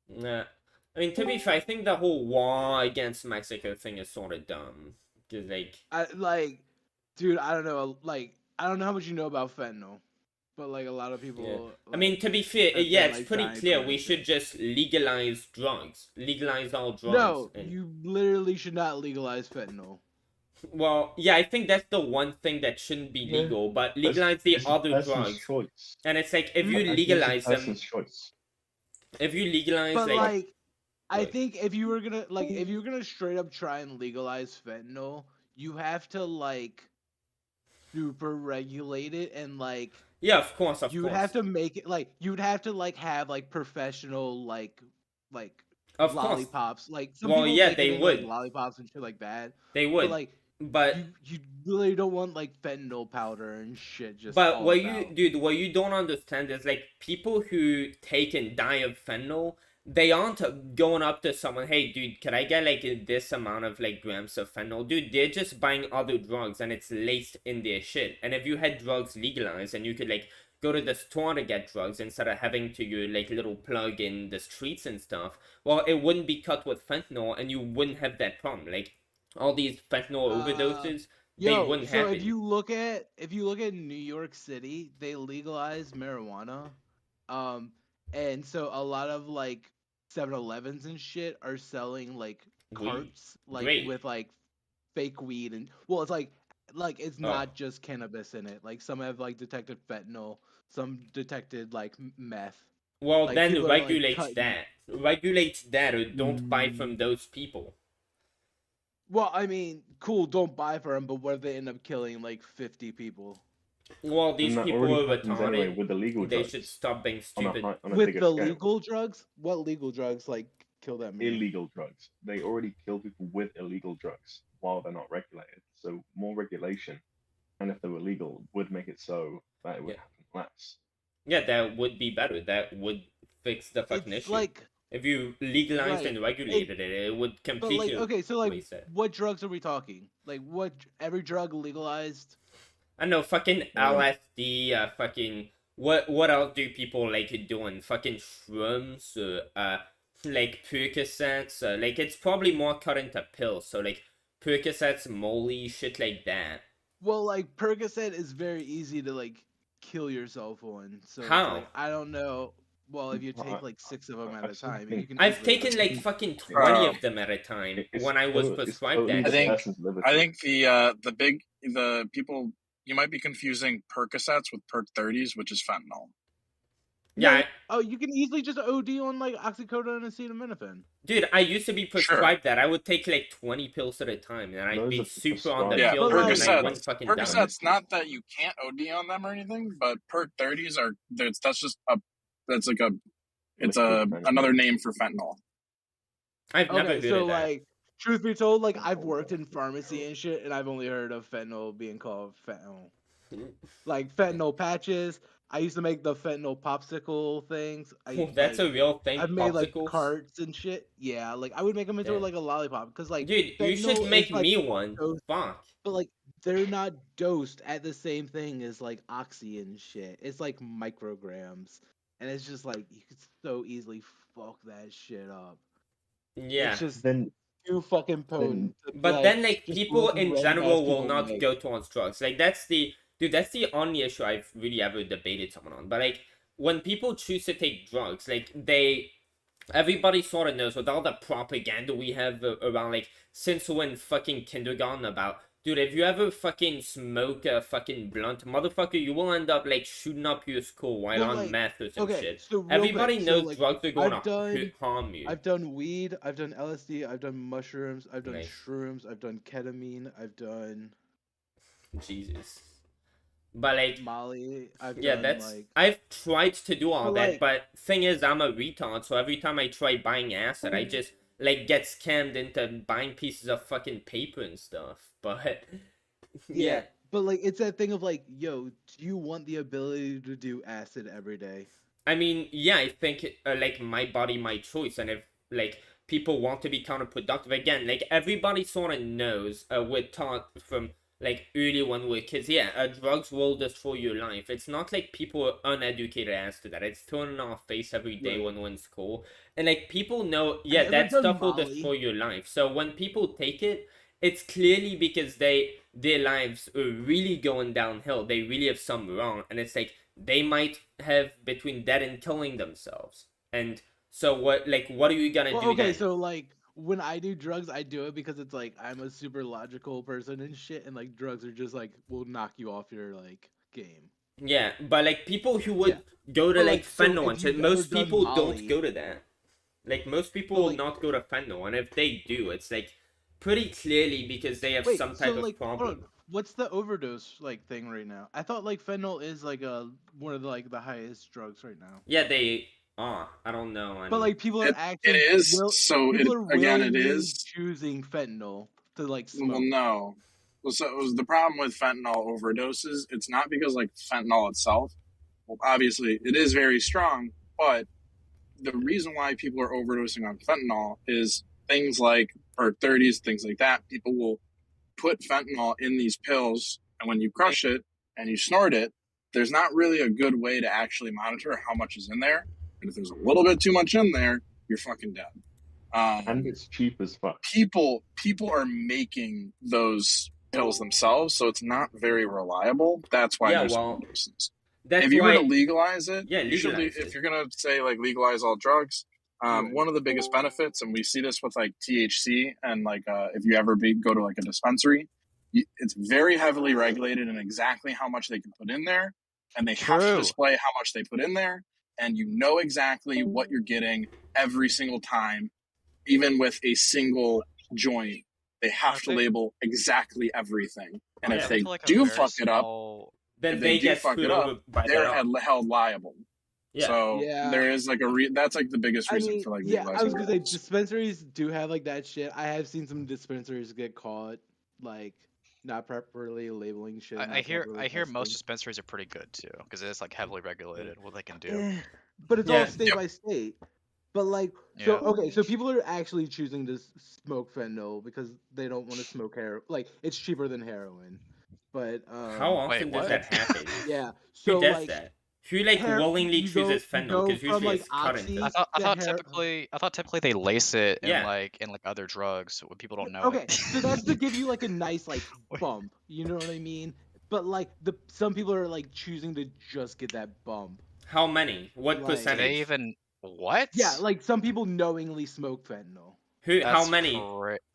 nah. I mean, to be fair, I think the whole war against Mexico thing is sort of dumb. Cause like, Dude, I don't know. Like, I don't know how much you know about fentanyl, but like a lot of people. yeah. I mean, to be fair, have yeah, been, it's like, pretty dying clear from we it. should just legalize drugs. Legalize all drugs. No, and- you literally should not legalize fentanyl. Well, yeah, I think that's the one thing that shouldn't be Yeah. legal, but legalize the It's a other person's drugs. choice. And it's like if you I think it's a legalize them, person's choice. if you legalize But like, I Like- think if you were gonna straight up try and legalize fentanyl, you have to like super regulate it and like Yeah, of course, of You would course. have to make it like you would have to like have like professional like Of course. lollipops. Like some Well, people yeah, make they it would. like lollipops and shit like that. They would. But like But you really don't want like fentanyl powder and shit just But all what about. what you don't understand is like people who take and die of fentanyl, they aren't going up to someone, hey dude, can I get like this amount of like grams of fentanyl? Dude, they're just buying other drugs and it's laced in their shit. And if you had drugs legalized and you could like go to the store to get drugs instead of having to your like little plug in the streets and stuff, well, it wouldn't be cut with fentanyl and you wouldn't have that problem. Like all these fentanyl overdoses, they wouldn't So happen. if you look at New York City, they legalized marijuana. And so a lot of like 7-Elevens and shit are selling like Weed? carts like Great. with like fake weed and well it's like it's Oh. not just cannabis in it. Like some have like detected fentanyl, some detected like meth. Well, Like, then people are, like, regulate cutting- that. Regulate that or don't buy from those people. Well, I mean, cool, don't buy for them, but what if they end up killing like 50 people? Well, these And that people already are happens anyway retarded. with the legal They drugs should stop being on a stupid. high, on a With bigger the scale. legal drugs? What legal drugs like kill that many? Illegal drugs. They already kill people with illegal drugs while they're not regulated. So more regulation, and if they were legal, would make it so that it would Yeah. happen less. Yeah, that would be better. That would fix the fucking It's issue. like If you legalized Right. and regulated it would but completely like okay, so like replace it. what drugs are we talking? Like what every drug legalized? I know, fucking LSD, fucking what else do people like doing? Fucking shrooms, like Percocets, like it's probably more cut into pills. So like Percocets, Molly, shit like that. Well, like Percocet is very easy to like kill yourself on. So it's How? like I don't know. Well, if you take like 6 of them at a I've seen time, things- you can. I've easily, taken like fucking 20 Bro. of them at a time It's when I was totally- it's prescribed totally that. the I think- person's liberty. I think the people, you might be confusing Percocets with Perc 30s, which is fentanyl. Yeah, Oh, you can easily just OD on like oxycodone and acetaminophen. dude, I used to be prescribed that. I would take like 20 pills at a time, and I'd Those be are super on the prescribed. Yeah, pill, But, and like- I wouldn't fucking die. Percocets, not that you can't OD on them or anything, but Perc 30s are that's just that's like it's another name for fentanyl. I've never Okay, heard so of that. like, truth be told, like I've worked in pharmacy and shit, and I've only heard of fentanyl being called fentanyl. Like fentanyl patches. I used to make the fentanyl popsicle things. That's a real thing. I've made like popsicles? carts and shit. Yeah, like I would make them into Yeah. like a lollipop because like Dude, you fentanyl should is, make like, me one. dosed- Fuck. But like they're not dosed at the same thing as like oxy and shit. It's like micrograms, and it's just like you could so easily fuck that shit up. Yeah. It's just Then too fucking potent. to, But then, like, just people looking in random general ass will people not make. go towards drugs. Like, that's the only issue I've really ever debated someone on. But, like, when people choose to take drugs, like, everybody sort of knows with all the propaganda we have around, like, since we're in fucking kindergarten about, dude, if you ever fucking smoke a fucking blunt, motherfucker, you will end up, like, shooting up your school while But, on like, meth or some okay, shit. so real Everybody quick, knows so, like, drugs are going I've to done- harm you. I've done weed, I've done LSD, I've done mushrooms, I've done Nice. shrooms, I've done ketamine, I've done Jesus. But, like, Molly, I've yeah, done that's like I've tried to do all But, that, like- but thing is, I'm a retard. So every time I try buying acid, I just like get scammed into buying pieces of fucking paper and stuff. But yeah, But like it's that thing of like, yo, do you want the ability to do acid every day? I mean, yeah, I think like my body, my choice, and if like people want to be counterproductive again, like everybody sort of knows. We're taught from like early when we're kids. Yeah, drugs will destroy your life. It's not like people are uneducated as to that. It's thrown in our face every day Right. when we're in school, and like people know, yeah, ever that done stuff will Molly? destroy your life. So when people take it, it's clearly because their lives are really going downhill. They really have something wrong, and it's like they might have between that and killing themselves. And so what are you gonna Well, do okay, then? so like when I do drugs, I do it because it's like I'm a super logical person and shit, and like drugs are just like will knock you off your like game. Yeah, but like people who would Yeah. go to But, like like, so fentanyl if and shit, you've ever most done people Molly- don't go to that. Like most people But, will like- not go to fentanyl, and if they do, it's like pretty clearly because they have Wait, some so type of like, hold problem. on. What's the overdose like thing right now? I thought like fentanyl is like one of the like the highest drugs right now. Yeah, they are. I don't know. But like people are It actually is. So people it are again, it willingly is. choosing fentanyl to like Well, smoke. no. Well, so it was the problem with fentanyl overdoses. It's not because like fentanyl itself. Well, obviously, it is very strong, but the reason why people are overdosing on fentanyl is things like or 30s, things like that. People will put fentanyl in these pills, and when you crush it and you snort it, there's not really a good way to actually monitor how much is in there. And if there's a little bit too much in there, you're fucking dead. And it's cheap as fuck. People are making those pills themselves, so it's not very reliable. That's why there's overdoses. That's if you why, were to legalize it, yeah, you should. If you're gonna say like legalize all drugs, one of the biggest benefits, and we see this with like THC, and like if you ever go to like a dispensary, it's very heavily regulated in exactly how much they can put in there, and they have to display how much they put in there, and you know exactly what you're getting every single time, even with a single joint. They have to label exactly everything, and if they do fuck it up, then if they they do get fuck screwed it over up, by they're their own. held liable. Yeah. So Yeah. there is like that's like the biggest I reason mean, for like yeah, I was legalizing gonna say drugs. dispensaries do have like that shit. I have seen some dispensaries get caught like not properly labeling shit. I not hear properly most testing. dispensaries are pretty good too, because it's like heavily regulated what they can do. Eh, but it's all state by state. But like, so Yeah. okay, so people are actually choosing to smoke fentanyl because they don't want to smoke heroin. Like, it's cheaper than heroin. But How often does that happen? Yeah. Who So does like, that? Who like willingly you chooses go fentanyl? Because from usually like it's current. oxy. I thought typically they lace it in Yeah. like other drugs when people don't know Okay, it. so that's to give you like a nice like bump. You know what I mean? But like some people are like choosing to just get that bump. How many? What Like- percentage? Do they even what? Yeah, like some people knowingly smoke fentanyl. Who? How That's many?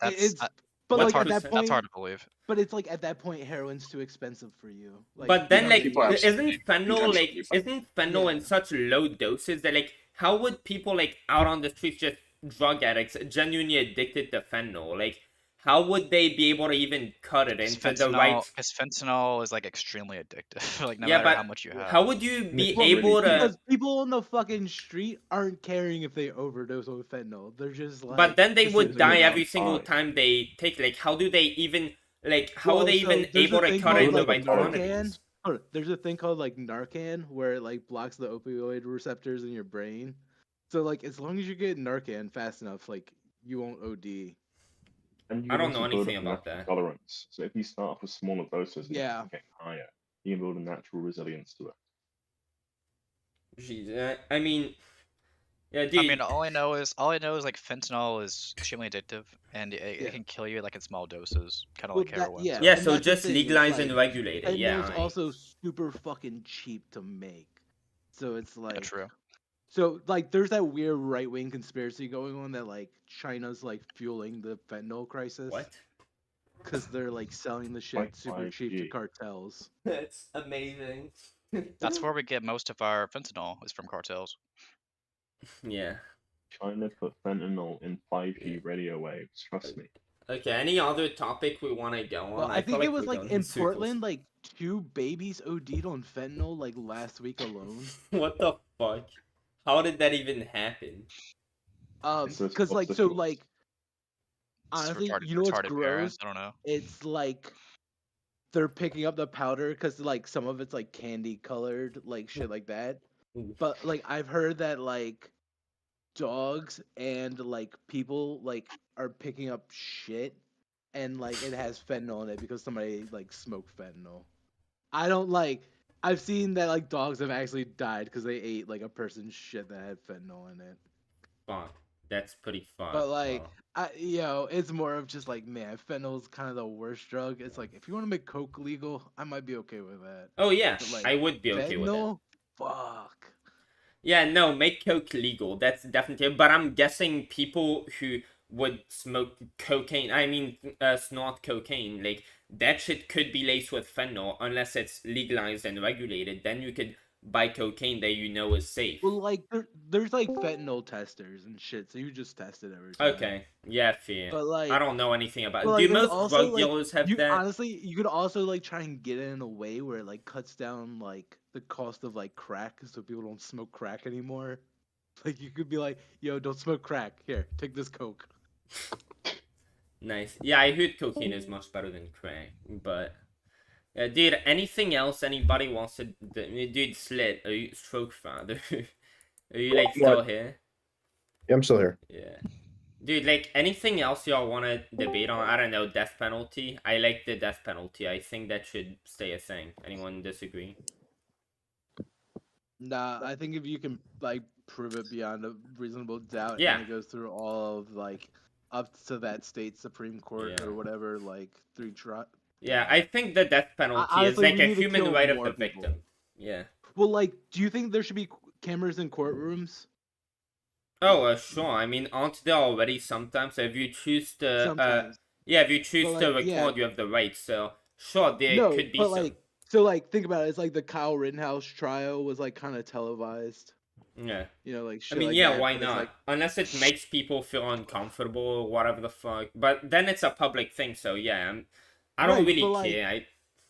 It's but what's like at hard that to- point, that's hard to believe. But it's like at that point, heroin's too expensive for you. Like, But then, like, people absolutely- isn't fentanyl like absolutely fine. isn't fentanyl in such low doses that like how would people like out on the streets just drug addicts genuinely addicted to fentanyl like how would they be able to even cut it into the right? Because fentanyl is like extremely addictive. Like no Yeah, matter but how much you have. how would you be Well, able to? because people on the fucking street aren't caring if they overdose on fentanyl. They're just like. But then they this would is die good. every single time they take. Like, how do they even like? How Well, are they so even there's able a to thing cut it in called, the like, right Narcan. quantities? Hold on, there's a thing called like Narcan where it like blocks the opioid receptors in your brain. So like as long as you get Narcan fast enough, like you won't OD. And you I can don't know also build anything up a about natural that. Tolerance. So if you start off with smaller doses and Yeah. get higher, you can build a natural resilience to it. Jeez, I mean, yeah, dude. I mean, all I know is like fentanyl is extremely addictive, and it can kill you like in small doses, kind of Well, like that- heroin. yeah. yeah, and so that's the just thing, it's legalize like- and regulate it. And Yeah, it's also super fucking cheap to make. So it's like. Yeah, true. So like there's that weird right wing conspiracy going on that like China's like fueling the fentanyl crisis. What? Because they're like selling the shit Like super cheap to 5G. cartels. That's amazing. That's where we get most of our fentanyl is from cartels. Yeah. China put fentanyl in 5G radio waves. Trust me. Okay. Any other topic we want to go on? Well, I think feel it was we're like going in circles. Portland, like 2 babies OD'd on fentanyl like last week alone. What the fuck? How did that even happen? Because like so like It's honestly, retarded- you know what's retarded gross? parents, I don't know. It's like they're picking up the powder because like some of it's like candy colored, like shit like that. But like I've heard that like dogs and like people like are picking up shit and like it has fentanyl in it because somebody like smoked fentanyl. I don't like. I've seen that like dogs have actually died because they ate like a person's shit that had fentanyl in it. Fuck. That's pretty fucked. But like, Wow. it's more of just like, man, fentanyl's kind of the worst drug. It's like if you want to make coke legal, I might be okay with that. Oh yeah, But, like, I would be okay with that. fentanyl? Fuck. Yeah, no, make coke legal. That's definitely. But I'm guessing people who would smoke cocaine, I mean, snort cocaine, like that shit could be laced with fentanyl unless it's legalized and regulated. Then you could buy cocaine that you know is safe. Well, like there's like fentanyl testers and shit, so you just test it every time. Okay, yeah, fair. But like, I don't know anything about but it. like, Do there's most also drug like dealers have you that? honestly you could also like try and get it in a way where it like cuts down like the cost of like crack, so people don't smoke crack anymore. Like you could be like, yo, don't smoke crack. Here, take this coke. Nice. Yeah, I heard cocaine is much better than crack, but dude, anything else anybody wants to? Dude, Slit, are you stroke father? Are you like still What? here? Yeah, I'm still here. Yeah. Dude, like anything else y'all want to debate on? I don't know, death penalty. I like the death penalty. I think that should stay a thing. Anyone disagree? Nah, I think if you can like prove it beyond a reasonable doubt, Yeah. and it goes through all of like up to that state Supreme Court Yeah. or whatever, like through trial. Yeah, I think the death penalty is honestly, like we a need to human kill right of more the people. victim. Yeah. Well, like, do you think there should be cameras in courtrooms? Oh, sure. I mean, aren't there already sometimes? If you choose to, Sometimes. yeah, if you choose But, to like, record, yeah. you have the right. So, sure, there No, could be but some. like, so like, think about it. It's like the Kyle Rittenhouse trial was like kind of televised. Yeah. You know, like shit I mean, like yeah, that, why but it's not? like- Unless it makes people feel uncomfortable or whatever the fuck. But then it's a public thing, so yeah, I don't Right, really but, like, care.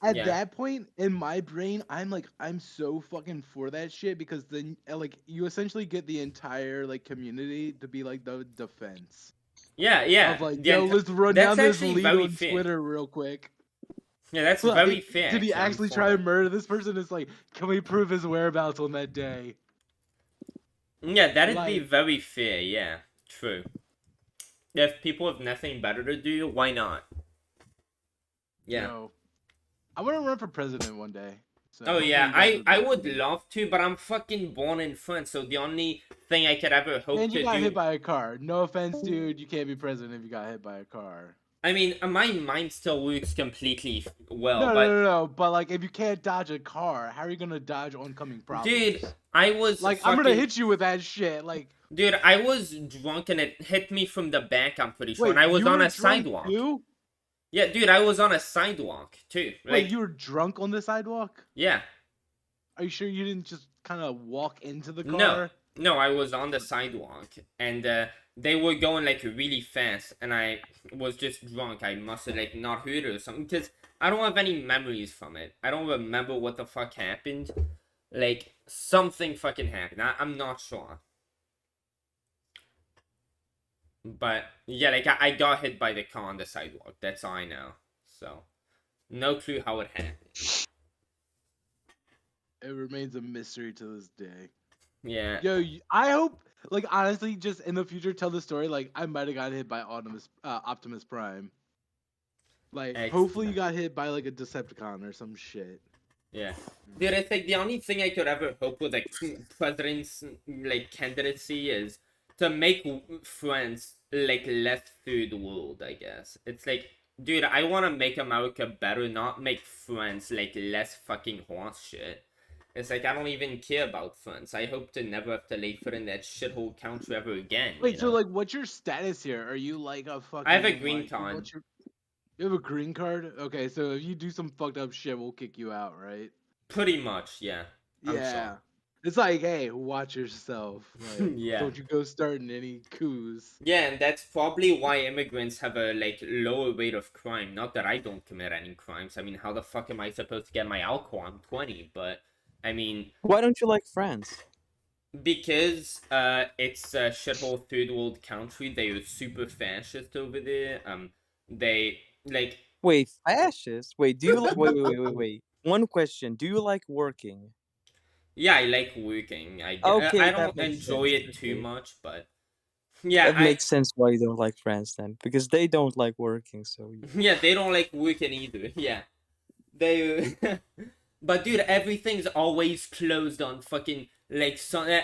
At yeah. that point, in my brain, I'm so fucking for that shit because then, like, you essentially get the entire, like, community to be, like, the defense. Yeah, yeah. Of, like, the yo, ent- let's run that's down this actually lead very on fair. Twitter real quick. Yeah, that's Like, very fair. Did he I'm actually for try that. to murder this person? It's like, can we prove his whereabouts on that day? Yeah, that'd be Like- very fair, yeah. True. If people have nothing better to do, why not? Yeah. Yo, I want to run for president one day. So Oh hopefully yeah, you guys I would- would love to, but I'm fucking born in France, so the only thing I could ever hope And to you got do. hit by a car. No offense, dude. You can't be president if you got hit by a car. I mean, my mind still works completely well, No, but no. But like, if you can't dodge a car, how are you gonna dodge oncoming problems? dude, I was like, I'm gonna fucking- hit you with that shit. Like, Dude, I was drunk and it hit me from the back. I'm pretty sure, wait, and I was you on were a drunk sidewalk. too? Yeah, dude, I was on a sidewalk too. Wait, Like, you were drunk on the sidewalk? yeah, Are you sure you didn't just kind of walk into the car? no, I was on the sidewalk, and they were going like really fast, and I was just drunk. I must have like not heard it or something, because I don't have any memories from it. I don't remember what the fuck happened. Like, something fucking happened. I'm not sure. But, yeah, like, I got hit by the car on the sidewalk. That's all I know. So, no clue how it happened. It remains a mystery to this day. Yeah. Yo, I hope, like, honestly, just in the future, tell the story. Like, I might have got hit by Optimus Prime. Like, hopefully you got hit by like a Decepticon or some shit. Yeah. Dude, I think the only thing I could ever hope with like president's like candidacy is to make friends like less third world, I guess. It's like, dude, I want to make America better, not make friends like less fucking horse shit. It's like, I don't even care about friends. I hope to never have to lay foot in that shithole country ever again. Wait, you so know? like, what's your status here? Are you like a fucking? I have a green like, card. You have a green card? Okay, so if you do some fucked up shit, we'll kick you out, right? Pretty much, yeah. I'm Yeah. sorry. It's like, hey, watch yourself. Like, Yeah. Don't you go starting any coups. Yeah, and that's probably why immigrants have a like lower rate of crime. Not that I don't commit any crimes. I mean, how the fuck am I supposed to get my alcohol? I'm 20, but I mean, Why don't you like France? because it's a shithole third world country. They are super fascist over there. They like Wait, fascist? Wait, do you like? Wait. One question: do you like working? yeah, I like working. I Okay, I that don't makes enjoy sense. it too Okay. much, but yeah, That makes sense why you don't like France then, because they don't like working. So Yeah, they don't like working either. Yeah. They But dude, everything's always closed on fucking like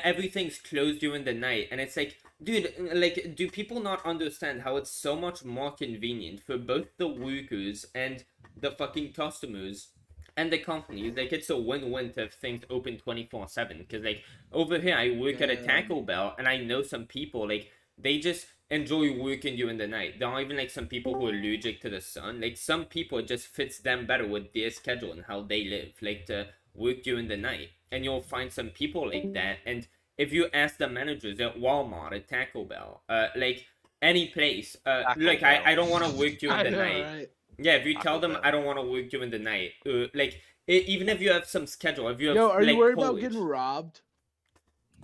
everything's closed during the night, and it's like, dude, like, do people not understand how it's so much more convenient for both the workers and the fucking customers and the companies? Like, it's a win-win to have things open 24/7. Because like over here, I work at a Taco Bell, and I know some people like they just enjoy working during the night. There are even like some people who are allergic to the sun. Like, some people, it just fits them better with their schedule and how they live, like to work during the night. and you'll find some people like that. And if you ask the managers at Walmart, at Taco Bell, like any place, like I don't want to work during the night. Right? Yeah, if you Taco tell them Bell. I don't want to work during the night, like even if you have some schedule, if you have Yo, are like you worried college. about getting robbed?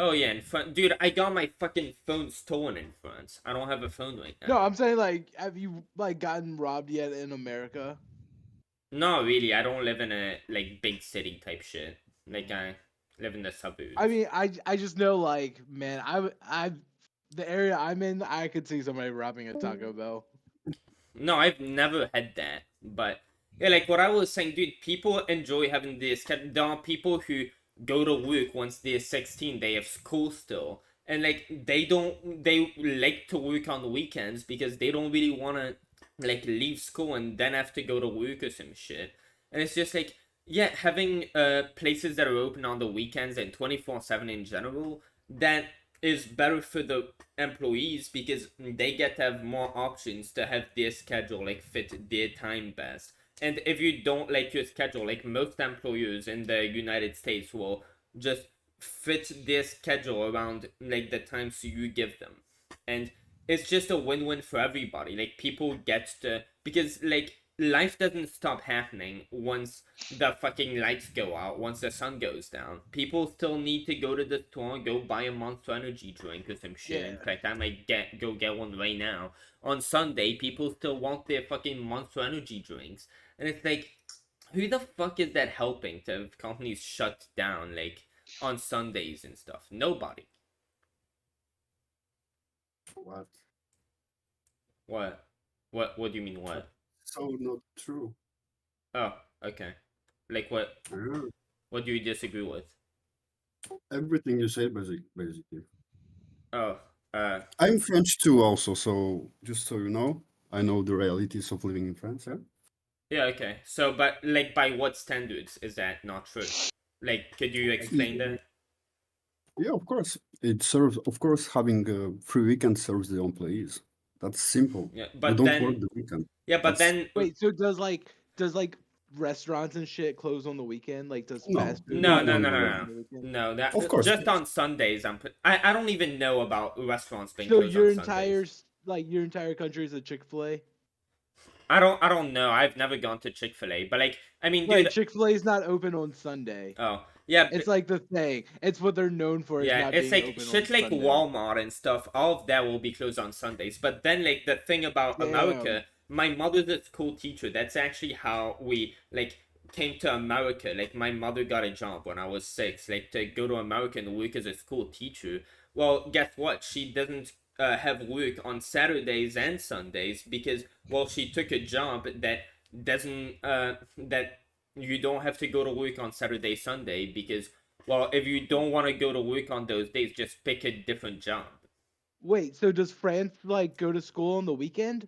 Oh yeah, in France, dude, I got my fucking phone stolen in France. I don't have a phone right now. No, I'm saying like, have you like gotten robbed yet in America? No, really, I don't live in a like big city type shit. Like I live in the suburbs. I mean, I just know like, man, I the area I'm in, I could see somebody robbing a Taco Bell. No, I've never had that. But yeah, like what I was saying, dude, people enjoy having this. There are people who go to work once they're 16, they have school still. And like they like to work on the weekends because they don't really want to like leave school and then have to go to work or some shit. And it's just like, yeah, having places that are open on the weekends and 24/7 in general, that is better for the employees because they get to have more options to have their schedule like fit their time best. And if you don't like your schedule, like most employers in the United States will just fit their schedule around like the times you give them. And it's just a win-win for everybody. Like people get to, because like life doesn't stop happening once the fucking lights go out, once the sun goes down. People still need to go to the store, go buy a Monster Energy drink or some shit. In fact, I might go get one right now. On Sunday, people still want their fucking Monster Energy drinks. And it's like, who the fuck is that helping to have companies shut down, like, on Sundays and stuff? Nobody. What? What? What do you mean, what? So not true. Oh, okay. Like what? What do you disagree with? Everything you say, basically. Oh, I'm French too, also. So just so you know, I know the realities of living in France. Yeah. Yeah. Okay. So, but like, by what standards is that not true? Like, could you explain that? Yeah, of course. It serves, of course, having a free weekend serves the employees. That's simple. Yeah, You but don't then work the weekend. yeah, but That's- then Wait, so does like restaurants and shit close on the weekend? Like does No. fast food? no, close no, on no, the no, weekend? no. That Of course. just on Sundays. I don't even know about restaurants being So closed your on Sundays. your entire country is a Chick-fil-A? I don't know. I've never gone to Chick-fil-A, but like, I mean, Like dude. Chick-fil-A is not open on Sunday. Oh, yeah. It's like the thing. It's what they're known for. Is Yeah, not it's being like open shit on like Sunday. Walmart and stuff. All of that will be closed on Sundays. But then, like, the thing about Damn. America, my mother's a school teacher. That's actually how we like came to America. Like, my mother got a job when I was 6, like to go to America and work as a school teacher. Well, guess what? She doesn't have work on Saturdays and Sundays because, well, she took a job that doesn't that you don't have to go to work on Saturday, Sunday because, well, if you don't want to go to work on those days, just pick a different job. Wait, so does France like go to school on the weekend?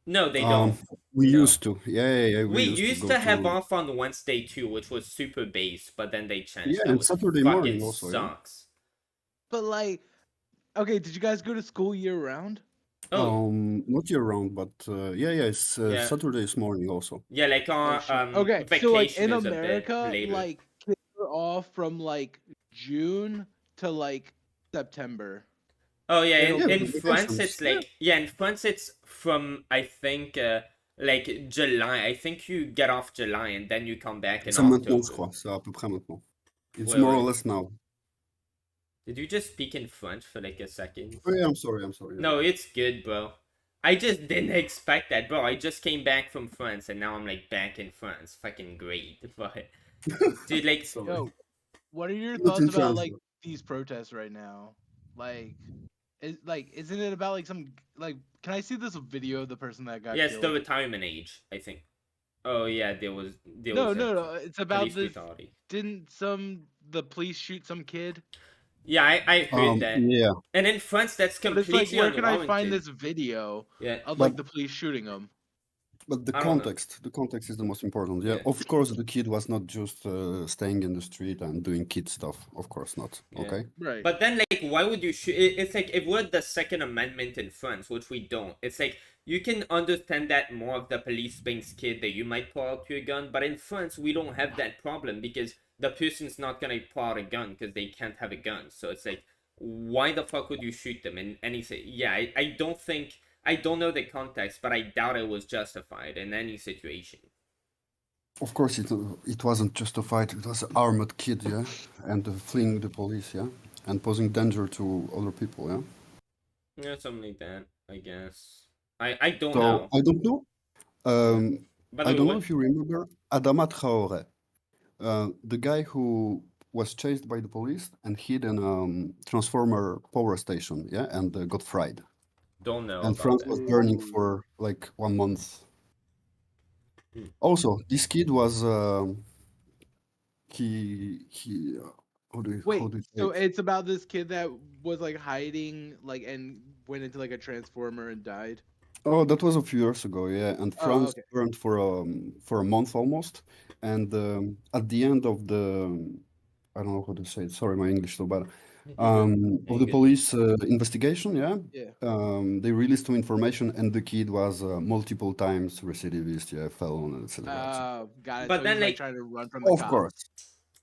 No, they don't. We used to. Yeah. We used go to have off on Wednesday too, which was super base, but then they changed. Yeah, That and was Saturday fucking morning also, yeah. sucks. But like, okay, did you guys go to school year round? Oh, Not year round, but yeah, it's Yeah. Saturdays morning also. yeah, like on Okay, vacation so like in is a bit America, later. like kids are off from like June to like September. Oh yeah, They don't in do France vacations. it's like in France it's from I think like July. I think you get off July and then you come back in C'est maintenant, je October. crois. C'est à peu près maintenant. It's Wait, more or wait. less now. Did you just speak in French for like a second? Oh, yeah, I'm sorry. No, it's good, bro. I just didn't expect that, bro. I just came back from France and now I'm like back in France. Fucking great. But dude, like Yo, what are your Not thoughts in about France, like these protests right now? Isn't it about like some like? Can I see this video of the person that got yes, killed? the retirement age, I think. Oh yeah, there was No, a no. It's about police this. brutality. Didn't the police shoot some kid? Yeah, I heard that. Yeah. And in France, that's But it's completely like, where can I find unwarranted. this video Yeah. of But- like the police shooting him? But the I don't know. context is the most important. Yeah, Yeah. of course, the kid was not just staying in the street and doing kid stuff. Of course not. Yeah. Okay. Right. But then, like, why would you shoot? It's like if we're the Second Amendment in France, which we don't. It's like you can understand that more of the police being scared that you might pull out your gun. But in France, we don't have that problem because the person's not gonna pull out a gun because they can't have a gun. So it's like, why the fuck would you shoot them in any yeah, I don't know the context, but I doubt it was justified in any situation. Of course, it wasn't justified. It was an armored kid, yeah, and fleeing the police, yeah, and posing danger to other people, yeah. Yeah, something like that, I guess. I don't So know. I don't know. By I the don't way, know if you remember Adama Traoré, the guy who was chased by the police and hid in a transformer power station, yeah, and got fried. Don't know And about France that. was burning for like 1 month. Also, this kid was he how do you Wait, say so it? it's about this kid that was like hiding, like, and went into like a transformer and died. Oh, that was a few years ago, yeah. And Oh, France okay. burned for a month almost. And at the end of the I don't know how to say it. Sorry, my English so bad. Of the police investigation, yeah. Yeah. They released some information, and the kid was multiple times recidivist, yeah, felon, etc. Got it. But So then, he's like like, trying to run from the Of cops. course.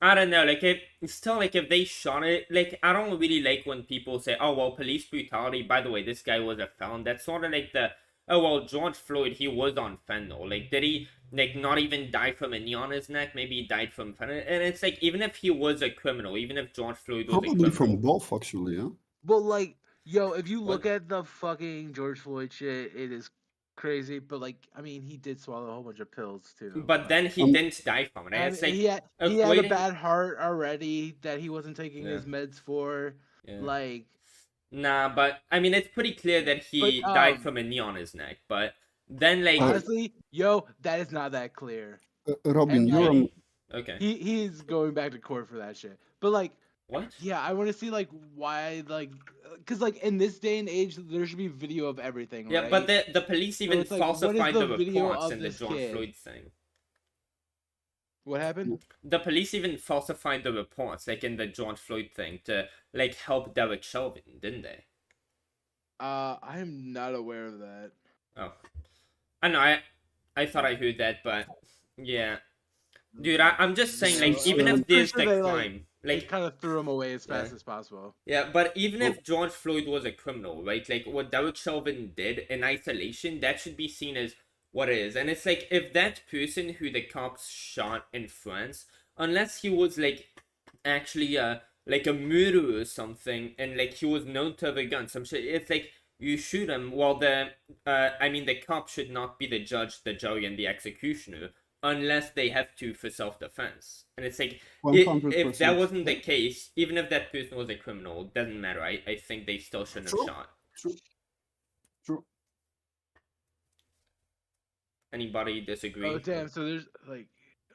I don't know, like, it's still, like, if they shot it, like, I don't really like when people say, oh, well, police brutality, by the way, this guy was a felon. That's sort of like the, oh, well, George Floyd, he was on fentanyl. Like, did he, like, not even die from a knee on his neck? Maybe he died from fentanyl. And it's like, even if he was a criminal, even if George Floyd was a Probably criminal. from both, actually, yeah. But like, yo, if you look at the fucking George Floyd shit, it is crazy. But like, I mean, he did swallow a whole bunch of pills too. But then he didn't die from it. And It's like, he had a equating- bad heart already that he wasn't taking Yeah. his meds for. Yeah. Like, Nah, but I mean, it's pretty clear that he But, died from a knee on his neck. But then, like, honestly, yo, that is not that clear. Robin, And, you're like, okay. He's going back to court for that shit. But like, what? Yeah, I want to see like why, like, because like in this day and age, there should be video of everything. Yeah, right? but the police even it's like, what is falsified the the video reports of in the this George kid? Floyd thing. What happened? The police even falsified the reports, like in the George Floyd thing, to like help Derek Chauvin, didn't they? I am not aware of that. Oh, I know. I thought I heard that, but yeah, dude, I'm just saying, like, even if there's the crime, like, kind of threw him away as fast as possible. Yeah, but even if George Floyd was a criminal, right? Like, what Derek Chauvin did in isolation, that should be seen as what it is. And it's like, if that person who the cops shot in France, unless he was, like, actually, like a murderer or something, and, like, he was known to have a gun, some shit, it's like, you shoot him, well, I mean, the cop should not be the judge, the jury, and the executioner, unless they have to for self-defense. And it's like, if that 100%. wasn't the case, even if that person was a criminal, it doesn't matter. I think they still shouldn't have shot. True. Anybody disagree? Oh damn! So there's like,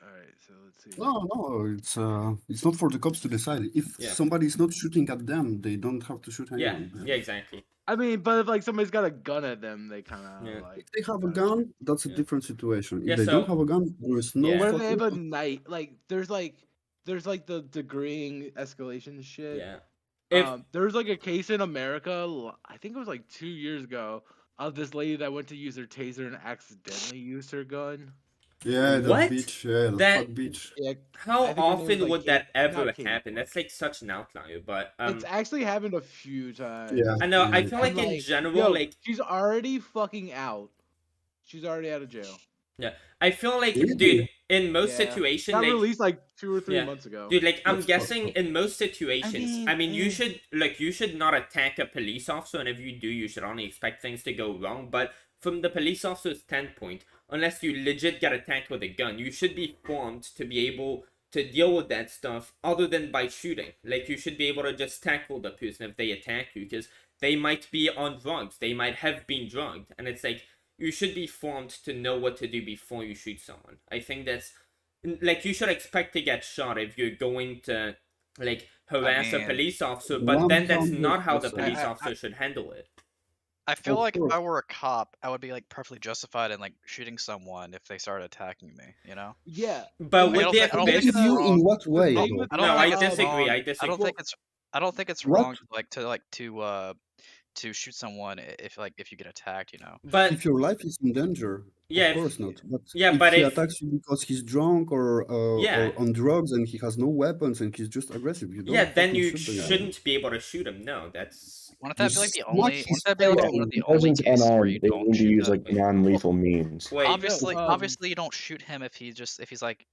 all right. So let's see. No, it's not for the cops to decide. If Yeah. somebody's not shooting at them, they don't have to shoot Yeah, anyone. yeah, exactly. I mean, but if like somebody's got a gun at them, they kind of like. If they have a gun, that's a different situation. If Yeah, they so- don't have a gun, there is no. What if they have a fucking- knife? Like, there's like the degreeing escalation shit. Yeah. If There was like a case in America, I think it was like 2 years ago, of this lady that went to use her taser and accidentally used her gun. Yeah, that What? bitch. Yeah, That- fuck bitch. Yeah, how I think her name was, often like, would Kate- that ever not Kate. happen? That's like such an outlier, but It's actually happened a few times. Yeah. I know. I yeah. feel like And, in general, yo, like, she's already fucking out. She's already out of jail. yeah, I feel like, Really? dude, in most Yeah. situations, Got like, released like 2 or 3 Yeah. months ago. dude, like, I'm That's guessing fucked up. in most situations, I mean, you eh. should, like, you should not attack a police officer, and if you do, you should only expect things to go wrong, but from the police officer's standpoint, unless you legit get attacked with a gun, you should be formed to be able to deal with that stuff other than by shooting. Like, you should be able to just tackle the person if they attack you, because they might be on drugs, they might have been drugged, and it's like, you should be formed to know what to do before you shoot someone. I think that's, like, you should expect to get shot if you're going to, like, harass a mean, police officer, but then that's not how the 100%. police officer should handle it. I feel Of like if I course. were a cop, I would be like perfectly justified in like shooting someone if they started attacking me. You know? Yeah. But I with don't the think- I don't think best, it's You wrong. in what way? thing though? with- I don't No, think I it's disagree. wrong. I disagree. I don't think it's What? wrong to to shoot someone if you get attacked, you know. But if your life is in danger, yeah, of course not. But yeah, if but he if attacks you because he's drunk yeah, or on drugs and he has no weapons and he's just aggressive, you don't yeah, then fucking you shoot the guy. shouldn't be able to shoot him. No, that's Wouldn't You that be like the smack only? his Wouldn't that be like face one of in. the only Persons cases where you unarmed, they don't need to shoot use them? like non-lethal means. wait. Obviously, No, obviously you don't shoot him if he's like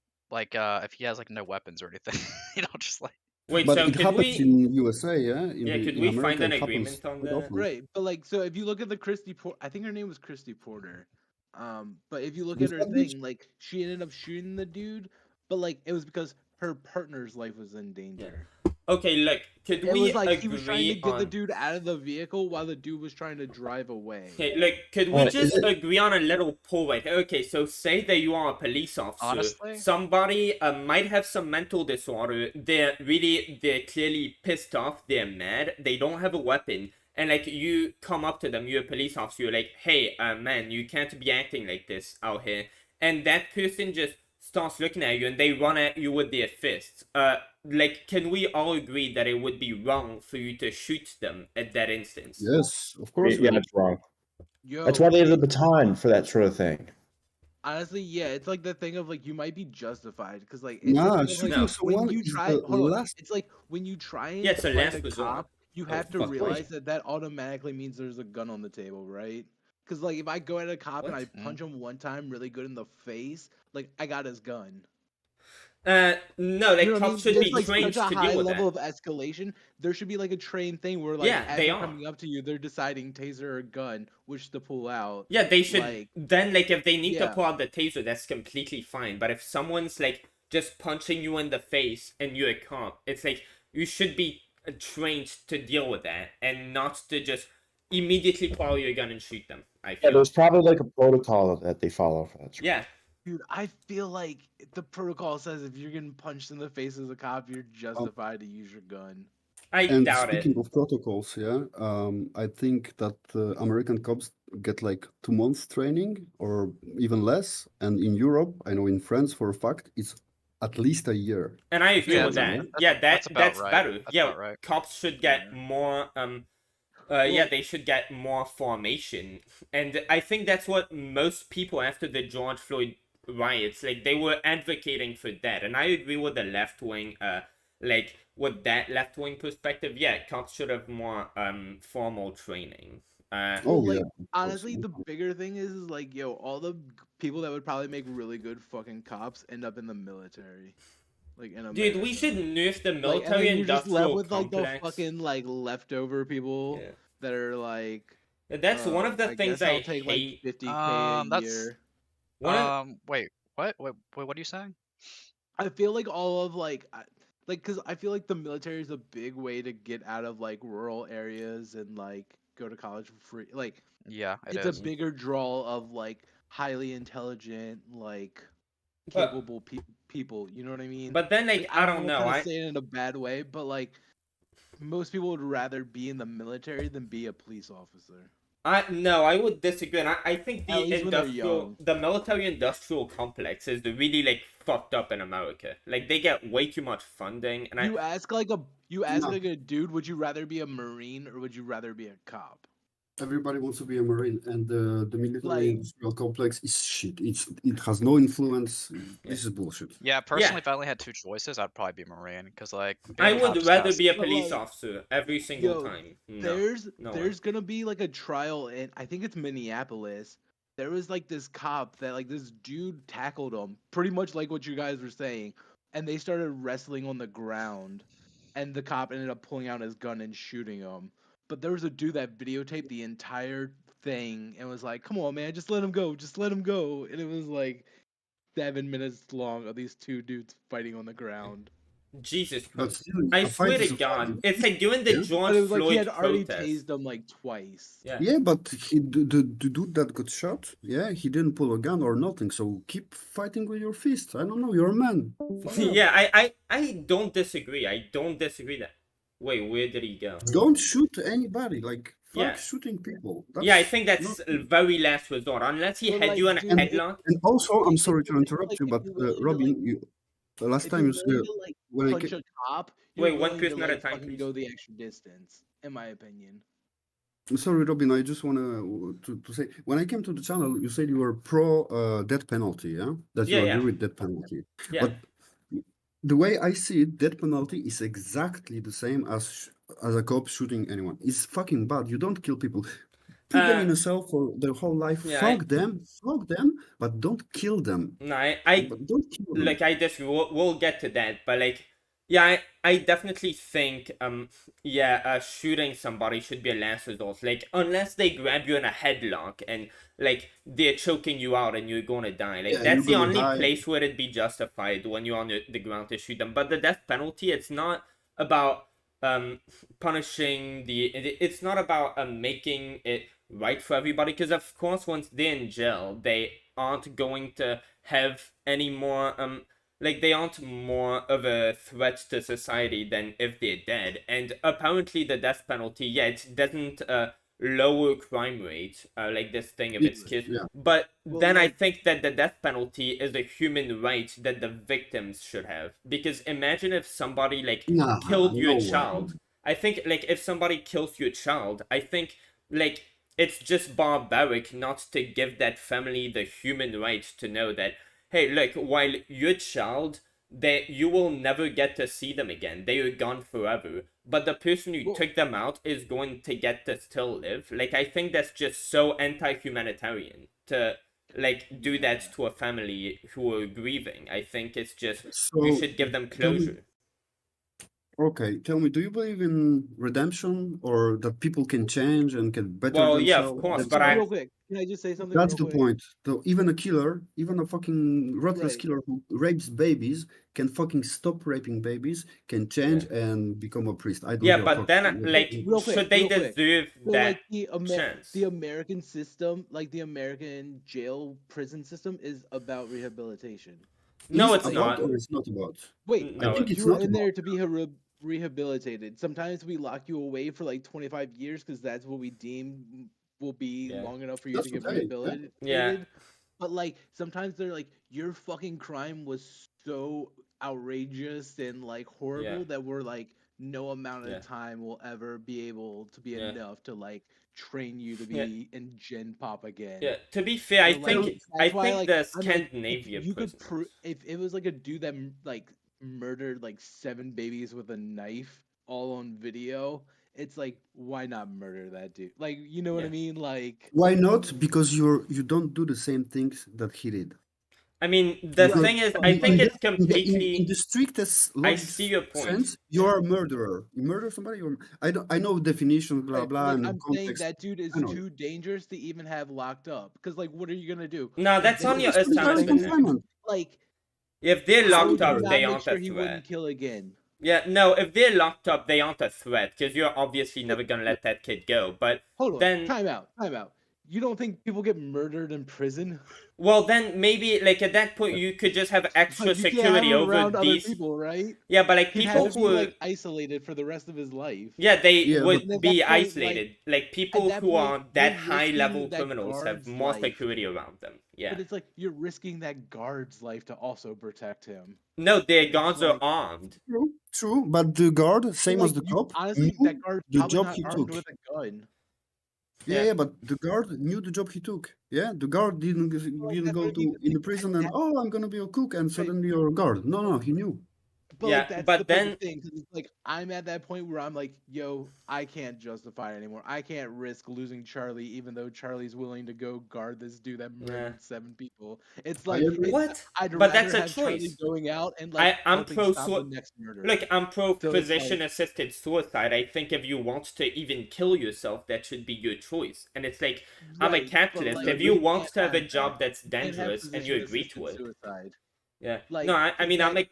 if he has like no weapons or anything. You don't just like. Wait, But so it could happens we? in USA, yeah. Yeah, could In we America, find an it happens agreement on quite that? often. right, but like, so if you look at the I think her name was Christy Porter. But if you look Was at her that bitch? thing, like, she ended up shooting the dude, but like, it was because her partner's life was in danger. Okay, look, could It we was like agree he was trying to get the on? dude out of the vehicle while the dude was trying to drive away. Okay, look, could we Is just it? agree on a little poll? Like, okay, so say that you are a police officer. Honestly? Somebody might have some mental disorder. They're clearly pissed off. They're mad. They don't have a weapon. And like, you come up to them, you're a police officer. You're like, hey, man, you can't be acting like this out here. And that person just starts looking at you, and they run at you with their fists. Like, can we all agree that it would be wrong for you to shoot them at that instance? Yes, of course. Yeah, that's wrong. Yo, That's why they have the baton for that sort of thing. honestly, yeah, it's like the thing of like you might be justified because like it's Nah, the thing of, shooting like, someone when you is try, the hold on, last. it's like when you try and Yeah, it's a fight last a resort. cop, you Oh, have to fuck. realize that automatically means there's a gun on the table, right? Because like if I go at a cop and I punch him one time really good in the face, like I got his gun. No, like, You know what I mean? cops should There's be like trained such a to high deal with level that. of escalation. There should be like a trained thing where like Yeah, as they they're are. coming up to you, they're deciding taser or gun, which to pull out. Yeah, they should. Like, Then, like, if they need to yeah. pull out the taser, that's completely fine. But if someone's, like, just punching you in the face and you're a cop, it's like, you should be trained to deal with that and not to just immediately pull out your gun and shoot them. I Yeah, feel. there's probably like a protocol that they follow for that. Yeah. Dude, I feel like the protocol says if you're getting punched in the face as a cop, you're justified to use your gun. I And doubt it. speaking of protocols, yeah, I think that American cops get like 2 months training or even less, and in Europe, I know in France for a fact, it's at least a year. And I agree Yeah, with that. that's- Yeah, that's about that's right. better. That's Yeah, about right. cops should get more yeah, they should get more formation. And I think that's what most people after the George Floyd riots, like, they were advocating for that. And I agree with the left wing, like, with that left wing perspective. Yeah, cops should have more formal training. Oh, Like, yeah. honestly, the bigger thing is like, yo, all the people that would probably make really good fucking cops end up in the military. Like in America. Dude, we should nerf the Like, and military then you're just left industrial with like the complex. fucking like leftover people Yeah. that are like. That's one of the things guess I I'll take hate. like 50K a That's year. wait, what? Wait, what are you saying? I feel like all of like because I feel like the military is a big way to get out of like rural areas and like go to college for free. Like Yeah, it's a bigger draw of like highly intelligent, like But- capable people. You know what I mean? But then, like, I don't know. I say it in a bad way, but like most people would rather be in the military than be a police officer. No, I would disagree. And I think At least when they're the military-industrial complex is really, like, fucked up in America. Like, they get way too much funding, and You ask like a dude, would you rather be a Marine or would you rather be a cop? Everybody wants to be a Marine, and the military Like- industrial complex is shit. It has no influence. This is bullshit. Yeah, personally, if I only had two choices, I'd probably be Marine because like I being a would cop's rather fast. be a But, police like, officer every single Yo, time. No, there's no way. there's gonna be like a trial in I think it's Minneapolis. There was like this cop that like this dude tackled him, pretty much like what you guys were saying, and they started wrestling on the ground, and the cop ended up pulling out his gun and shooting him. But there was a dude that videotaped the entire thing and was like, "Come on, man, just let him go, just let him go," and it was like 7 minutes long of these two dudes fighting on the ground. Jesus But Christ. still, I a fight swear is to a God. fight. It's like during the Yeah. George But it was like he Floyd had already protest. tased him like twice. Yeah. Yeah, but the dude that got shot, yeah, he didn't pull a gun or nothing. So keep fighting with your fist. I don't know, you're a man. Fire up. Yeah, I don't disagree. I don't disagree that. Wait, where did he go? Don't shoot anybody. Like, fuck Yeah. shooting people. Yeah, I That's think that's not- a very last resort. Unless he But, had like, you in a dude, headlock. And also, I'm sorry to If you're interrupt like, you, if but you're willing to, Robin, like, the last if time you're you willing to like when I punch ca- a cop, Wait, you're one willing to person at a like time, fucking please. go the extra distance, in my opinion. Sorry, Robin, I just want to say, when I came to the channel, you said you were pro death penalty, yeah? That you Yeah, agree yeah. with death penalty. Yeah. But the way I see it, death penalty is exactly the same as a cop shooting anyone. It's fucking bad. You don't kill people. Put them in a cell for their whole life. Yeah, Fuck them, but don't kill them. No, I But don't kill them. like I just we'll get to that, but like yeah, I definitely think shooting somebody should be a last resort. Like unless they grab you in a headlock and like they're choking you out and you're gonna die. Like Yeah, that's the you're gonna only die. place where it'd be justified when you're on the ground to shoot them. But the death penalty, it's not about punishing it's not about making it right for everybody, because of course once they're in jail they aren't going to have any more like they aren't more of a threat to society than if they're dead. And apparently the death penalty, it doesn't lower crime rate like this thing of its kids. Yeah. But Well, then I like- think that the death penalty is a human right that the victims should have. Because imagine if somebody like Nah, killed your no way. child. I think like if somebody kills your child, I think like it's just barbaric not to give that family the human right to know that, hey, look, while your child, you will never get to see them again. They are gone forever. But the person who took them out is going to get to still live. Like, I think that's just so anti-humanitarian to like do that to a family who are grieving. I think it's just you So, should give them tell me- closure. Okay, tell me, do you believe in redemption or that people can change and can better Well, themselves? yeah, of course, That's but all. I Real quick, can I just say something? That's real the quick? point. So even a killer, even a fucking ruthless Right. killer who rapes babies can fucking stop raping babies, can change and become a priest. I don't Yeah, give a but fuck. then like Real quick, should they real quick. deserve So that like chance? the American system, like the American jail prison system, is about rehabilitation. No, Is it's about not. or it's not about? Wait, No, I think it's you're not in there about. to be rehabilitated. Sometimes we lock you away for like 25 years because that's what we deem will be Yeah. long enough for you That's to get okay, yeah. rehabilitated. Yeah. But like sometimes they're like, your fucking crime was so outrageous and like horrible that we're like, no amount of Yeah. time will ever be able to be Yeah. enough to like train you to Yeah. be in Gen Pop again. Yeah, to be fair, I So, like, think that's why, the I'm like, Scandinavia if you could prisoners. if it was like a dude that like murdered like 7 babies with a knife all on video, it's like, why not murder that dude? Like, you know what I Yeah. mean? Like, Why not? Because you don't do the same things that he did. I mean, the Because thing is, I in think the- it's in completely. the strictest I see your point. sense, you're a murderer. You murder somebody. I know definition, blah right, blah, like, and I'm saying context. that dude is I know. too dangerous to even have locked up. Because like, what are you gonna do? No, that's on your It's assignment. confinement. Like, If they're how locked would you up, not they make aren't sure a he threat. wouldn't kill again? Yeah, no, if they're locked up, they aren't a threat because you're obviously never gonna let that kid go. But Hold on, then, time out. You don't think people get murdered in prison? well, then maybe like at that point you could just have extra Like, you can't have security him over around these. other people, right? Yeah, but like He'd people have to be who are. like isolated for the rest of his life. Yeah, they Yeah, would but- At be that point, isolated. Like people at that who point, are that you're high risking level that criminals have guard's more life. security around them. Yeah. But it's like you're risking that guard's life to also protect him. No, their guards are like- armed. True, but the guard, same as the you- cop, honestly, knew that guard's the probably job not he armed took. with a gun. Yeah, but the guard knew the job he took. Yeah, the guard didn't that's go what I to mean. in the prison and I'm gonna be a cook and suddenly you're a guard. No, he knew. But Yeah, like that's but the then- perfect thing, 'cause it's like I'm at that point where I'm like, yo, I can't justify it anymore. I can't risk losing Charlie, even though Charlie's willing to go guard this dude that murdered 7 people. It's like agree. What? I'd But rather that's a have Charlie choice. going out and like I'm helping pro stop sui- the next murder. Look, I'm pro So it's physician like- assisted suicide. I think if you want to even kill yourself, that should be your choice. And it's like, I'm a Right, but, capitalist. like, if you we want can't to have a have job that. that's You can't have dangerous and you agree to physician-assisted it. Suicide. Yeah. Like, No, I mean, I'm like,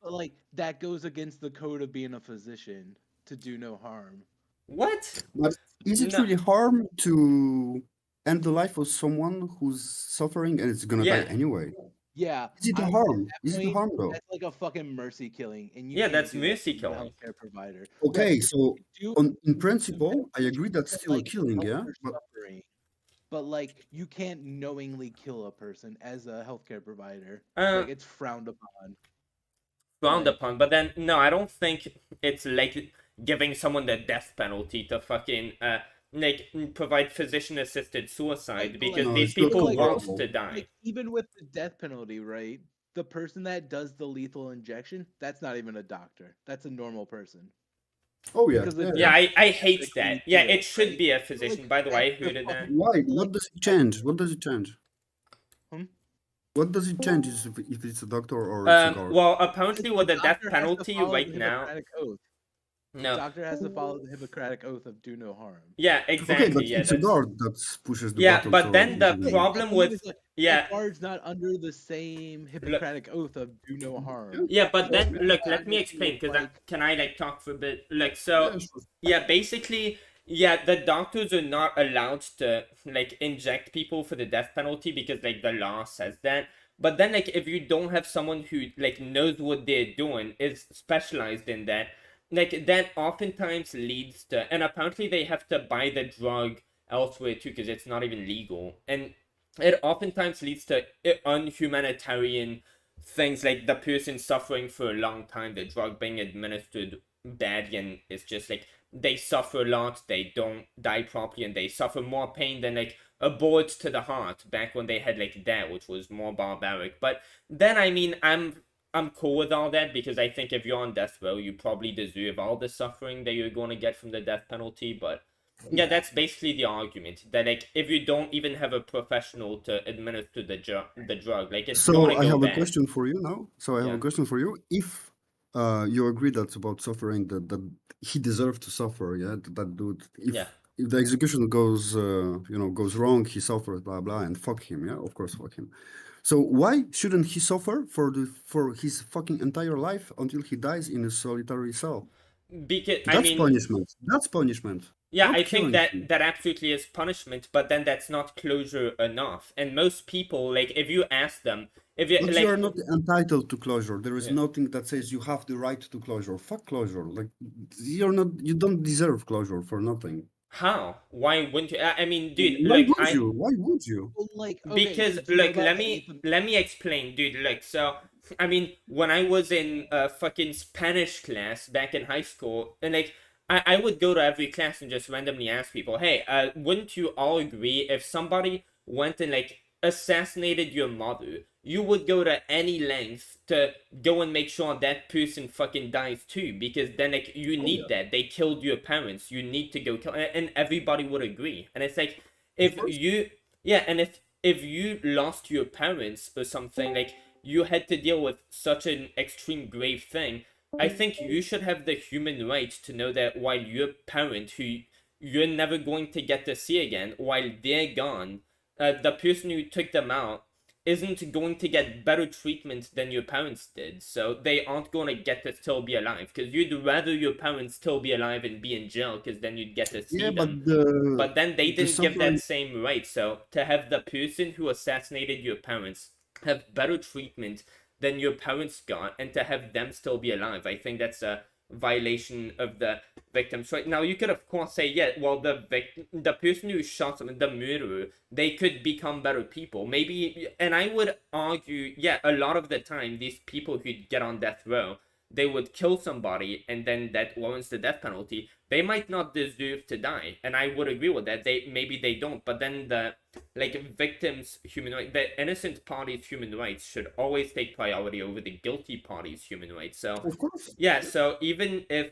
like that goes against the code of being a physician to do no harm. what? But is it No. really harm to end the life of someone who's suffering and it's gonna Yeah. die anyway? Yeah. Is it the at harm? that Is it the point, harm though? That's like a fucking mercy killing, and you Yeah, can't that's do that mercy as a killing. healthcare provider. Okay, Right, so do- in principle, I agree that's but, still a like, killing, help yeah? their But suffering. But like, you can't knowingly kill a person as a healthcare provider. Uh, Like, it's frowned upon. frowned Like- upon. But then, no, I don't think it's like giving someone the death penalty to fucking like provide physician-assisted suicide because No, these it's not people want comparable. to die. Like, even with the death penalty, right? The person that does the lethal injection, that's not even a doctor. That's a normal person. Oh yeah, Because the Yeah, doctor I hate physically that. Yeah, do it should right? be a So, physician. like, By the way, that's who the did that? fucking Why? like, What does it change? What does it change? Hmm? What does it change if it's a doctor or it's a guard? Well, apparently the with the death doctor has to penalty follow right the now, Hippocratic oath. The no. doctor has to follow the Hippocratic oath of do no harm. Yeah, Okay, exactly. but Yeah, it's a that's guard that pushes the yeah. button. But So then the usually- problem But with even like, yeah. that guard's not under the same Hippocratic oath of do no harm. Yeah, but So then it's look, not let me making explain it because like, can I like talk for a bit? Like so, Yeah, sure. yeah, basically, yeah, the doctors are not allowed to like inject people for the death penalty because like the law says that. But then like if you don't have someone who like knows what they're doing, is specialized in that, like that oftentimes leads to, and apparently they have to buy the drug elsewhere too because it's not even legal, and it oftentimes leads to unhumanitarian things like the person suffering for a long time, the drug being administered badly, and it's just like they suffer a lot, they don't die properly, and they suffer more pain than like a bullet to the heart back when they had like that, which was more barbaric. But then I mean I'm cool with all that because I think if you're on death row, you probably deserve all the suffering that you're going to get from the death penalty. But yeah, that's basically the argument that like if you don't even have a professional to administer the drug, like it's So going to I go have bad. a question for you now. So I have Yeah. a question for you. If you agree that's about suffering, that he deserved to suffer, yeah, that dude. Yeah. If the execution goes, goes wrong, he suffers, blah blah, and fuck him, yeah, of course, fuck him. So why shouldn't he suffer for his fucking entire life until he dies in a solitary cell? Because That's I mean, punishment. That's punishment. yeah, Not I think killing that him. that absolutely is punishment, but then that's not closure enough. And most people, like, if you ask them, if you But like, you are not entitled to closure. There is Yeah. nothing that says you have the right to closure. Fuck closure. Like you don't deserve closure for nothing. how? Why wouldn't you? I mean, dude, Why look, would you? Why would you? well, like, okay, because did you know look, that let me explain, dude. Look, so I mean, when I was in a fucking Spanish class back in high school, and like I would go to every class and just randomly ask people, hey, wouldn't you all agree if somebody went and like assassinated your mother, you would go to any length to go and make sure that person fucking dies too, because then like you need that. They killed your parents, you need to go kill, and everybody would agree. And it's like if you and if you lost your parents or something, like you had to deal with such an extreme grave thing, I think you should have the human right to know that while your parent, who you're never going to get to see again, while they're gone, the person who took them out isn't going to get better treatment than your parents did. So they aren't going to get to still be alive, because you'd rather your parents still be alive and be in jail, because then you'd get to see Yeah, them. But then they didn't give that same right. So to have the person who assassinated your parents have better treatment than your parents got, and to have them still be alive, I think that's a violation of the victim's right. Now, you could of course say, yeah, well, the person who shot them, the murderer, they could become better people, maybe. And I would argue, yeah, a lot of the time, these people who get on death row, they would kill somebody, and then that warrants the death penalty. They might not deserve to die, and I would agree with that. Maybe they don't, but then the victims' human rights, the innocent party's human rights should always take priority over the guilty party's human rights. So of course, yeah. So even if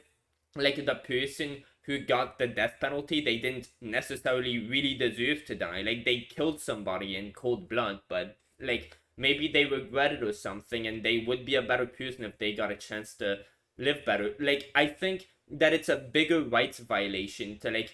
like the person who got the death penalty, they didn't necessarily really deserve to die. Like they killed somebody in cold blood, but like maybe they regret it or something, and they would be a better person if they got a chance to live better. Like I think that it's a bigger rights violation to like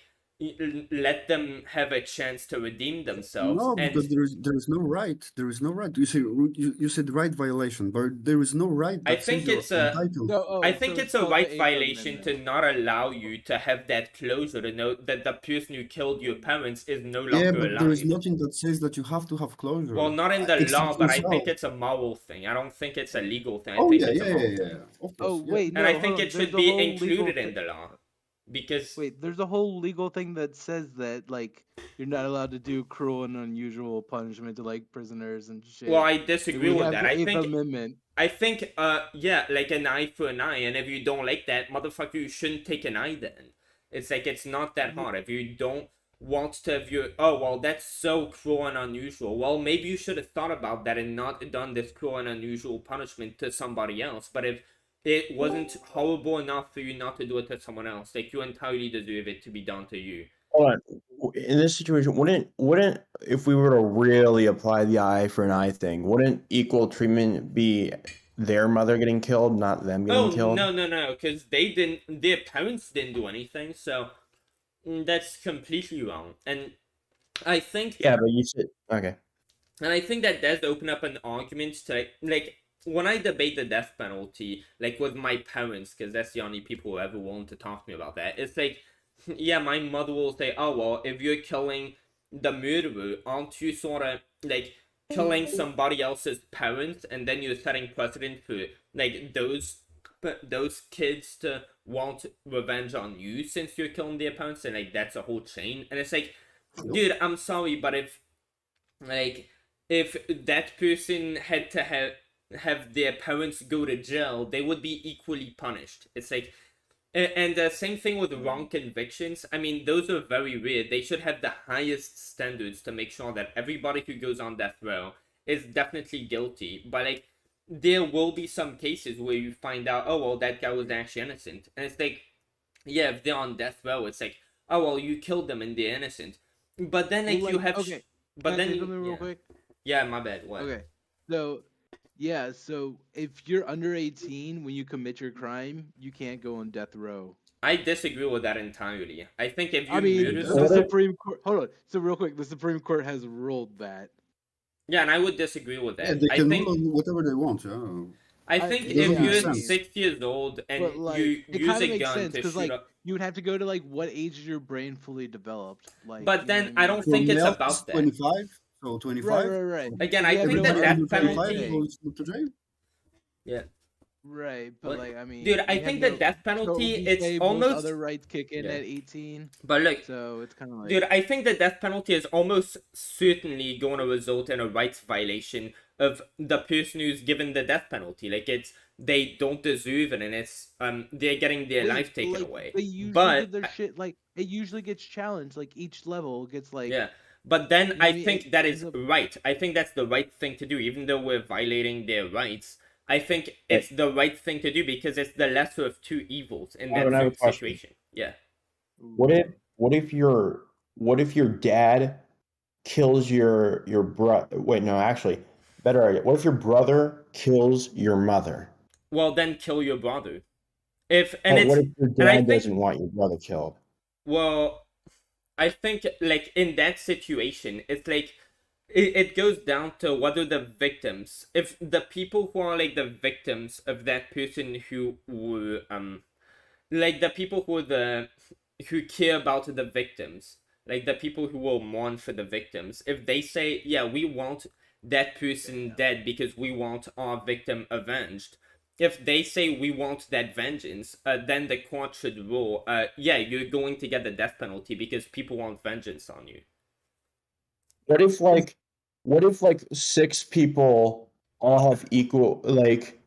let them have a chance to redeem themselves. No, and because there is no right. There is no right. You said right violation, but there is no right. I That think says it's you're a entitled. I think so it's a called right the Eighth violation Amendment. to not allow you to have that closure, to know that the person who killed your parents is no Yeah, longer but there is alive. nothing that says that you have to have closure. Well, not in the Except law, but I yourself. think it's a moral thing. I don't think it's a legal thing. I Oh think yeah, it's a yeah, moral yeah, thing. yeah. Of course. Oh yeah. wait, no, And I hold think on. it There's should a be whole included legal in the law. Because Wait, there's a whole legal thing that says that like you're not allowed to do cruel and unusual punishment to like prisoners and shit. well, I disagree We with have that. the I Eighth think Amendment. yeah, like an eye for an eye, and if you don't like that, motherfucker, you shouldn't take an eye then. It's like it's not that hard. If you don't want to view, oh, well, that's so cruel and unusual. Well, maybe you should have thought about that and not done this cruel and unusual punishment to somebody else. But if it wasn't horrible enough for you not to do it to someone else, like, you entirely deserve it to be done to you. Hold on. In this situation, wouldn't if we were to really apply the eye for an eye thing, wouldn't equal treatment be their mother getting killed, not them getting killed? No, because their parents didn't do anything, so that's completely wrong. And I think, Yeah, but you said okay. and I think that does open up an argument to, like, when I debate the death penalty, like, with my parents, because that's the only people who ever want to talk to me about that, it's like, yeah, my mother will say, oh, well, if you're killing the murderer, aren't you sort of, like, killing somebody else's parents, and then you're setting precedent for, like, those kids to want revenge on you since you're killing their parents, and, like, that's a whole chain. And it's like, dude, I'm sorry, but if that person had to have their parents go to jail, they would be equally punished. It's like, and the same thing with wrong convictions. I mean, those are very rare. They should have the highest standards to make sure that everybody who goes on death row is definitely guilty. But, like, there will be some cases where you find out, oh, well, that guy was actually innocent. And it's like, yeah, if they're on death row, it's like, oh, well, you killed them and they're innocent. But then, like, Well, you like, have... okay, But can I then... say something real quick? Yeah, my bad. What? Okay, so yeah, so if you're under 18 when you commit your crime, you can't go on death row. I disagree with that entirely. I think if you I mean, murder the someone... Supreme Court. Hold on. So real quick, the Supreme Court has ruled that. Yeah, and I would disagree with that. Yeah, they I can think... rule on whatever they want. Yeah. I think It doesn't if make you're sense. 6 years old and But like, you it use kind a of makes gun sense to because shoot like up... you would have to go to like what age is your brain fully developed? Like, But you know then what I mean? don't For think it's males, about that. 25. So 25. Right. Again, I Yeah, think but that no, death I'm saying- penalty... goes to jail. Yeah. Right, but What? like I mean, Dude, I you have think the no- death so penalty, we it's say most almost... other rights kick in Yeah. at 18. But look, So it's kind of like dude, I think the death penalty is almost certainly going to result in a rights violation of the person who's given the death penalty. Like, it's... They don't deserve it, and it's... They're getting their Wait, life taken like, away. They usually But... get their shit like it usually gets challenged. Like each level gets like Yeah. But then You know what I I mean? think It that ends is up- right. I think that's the right thing to do, even though we're violating their rights. I think it's the right thing to do because it's the lesser of two evils in I that have a question. situation. Yeah. What if your dad kills your brother? Wait, no, actually, better idea. What if your brother kills your mother? Well, then kill your brother. And What if your and I dad think- doesn't want your brother killed? Well, I think, like, in that situation, it's like it goes down to whether the victims, if the people who are like the victims of that person who were like the people who care about the victims, like the people who will mourn for the victims, if they say, yeah, we want that person dead because we want our victim avenged, if they say we want that vengeance, then the court should rule, yeah, you're going to get the death penalty because people want vengeance on you. What if like 6 people all have equal, like,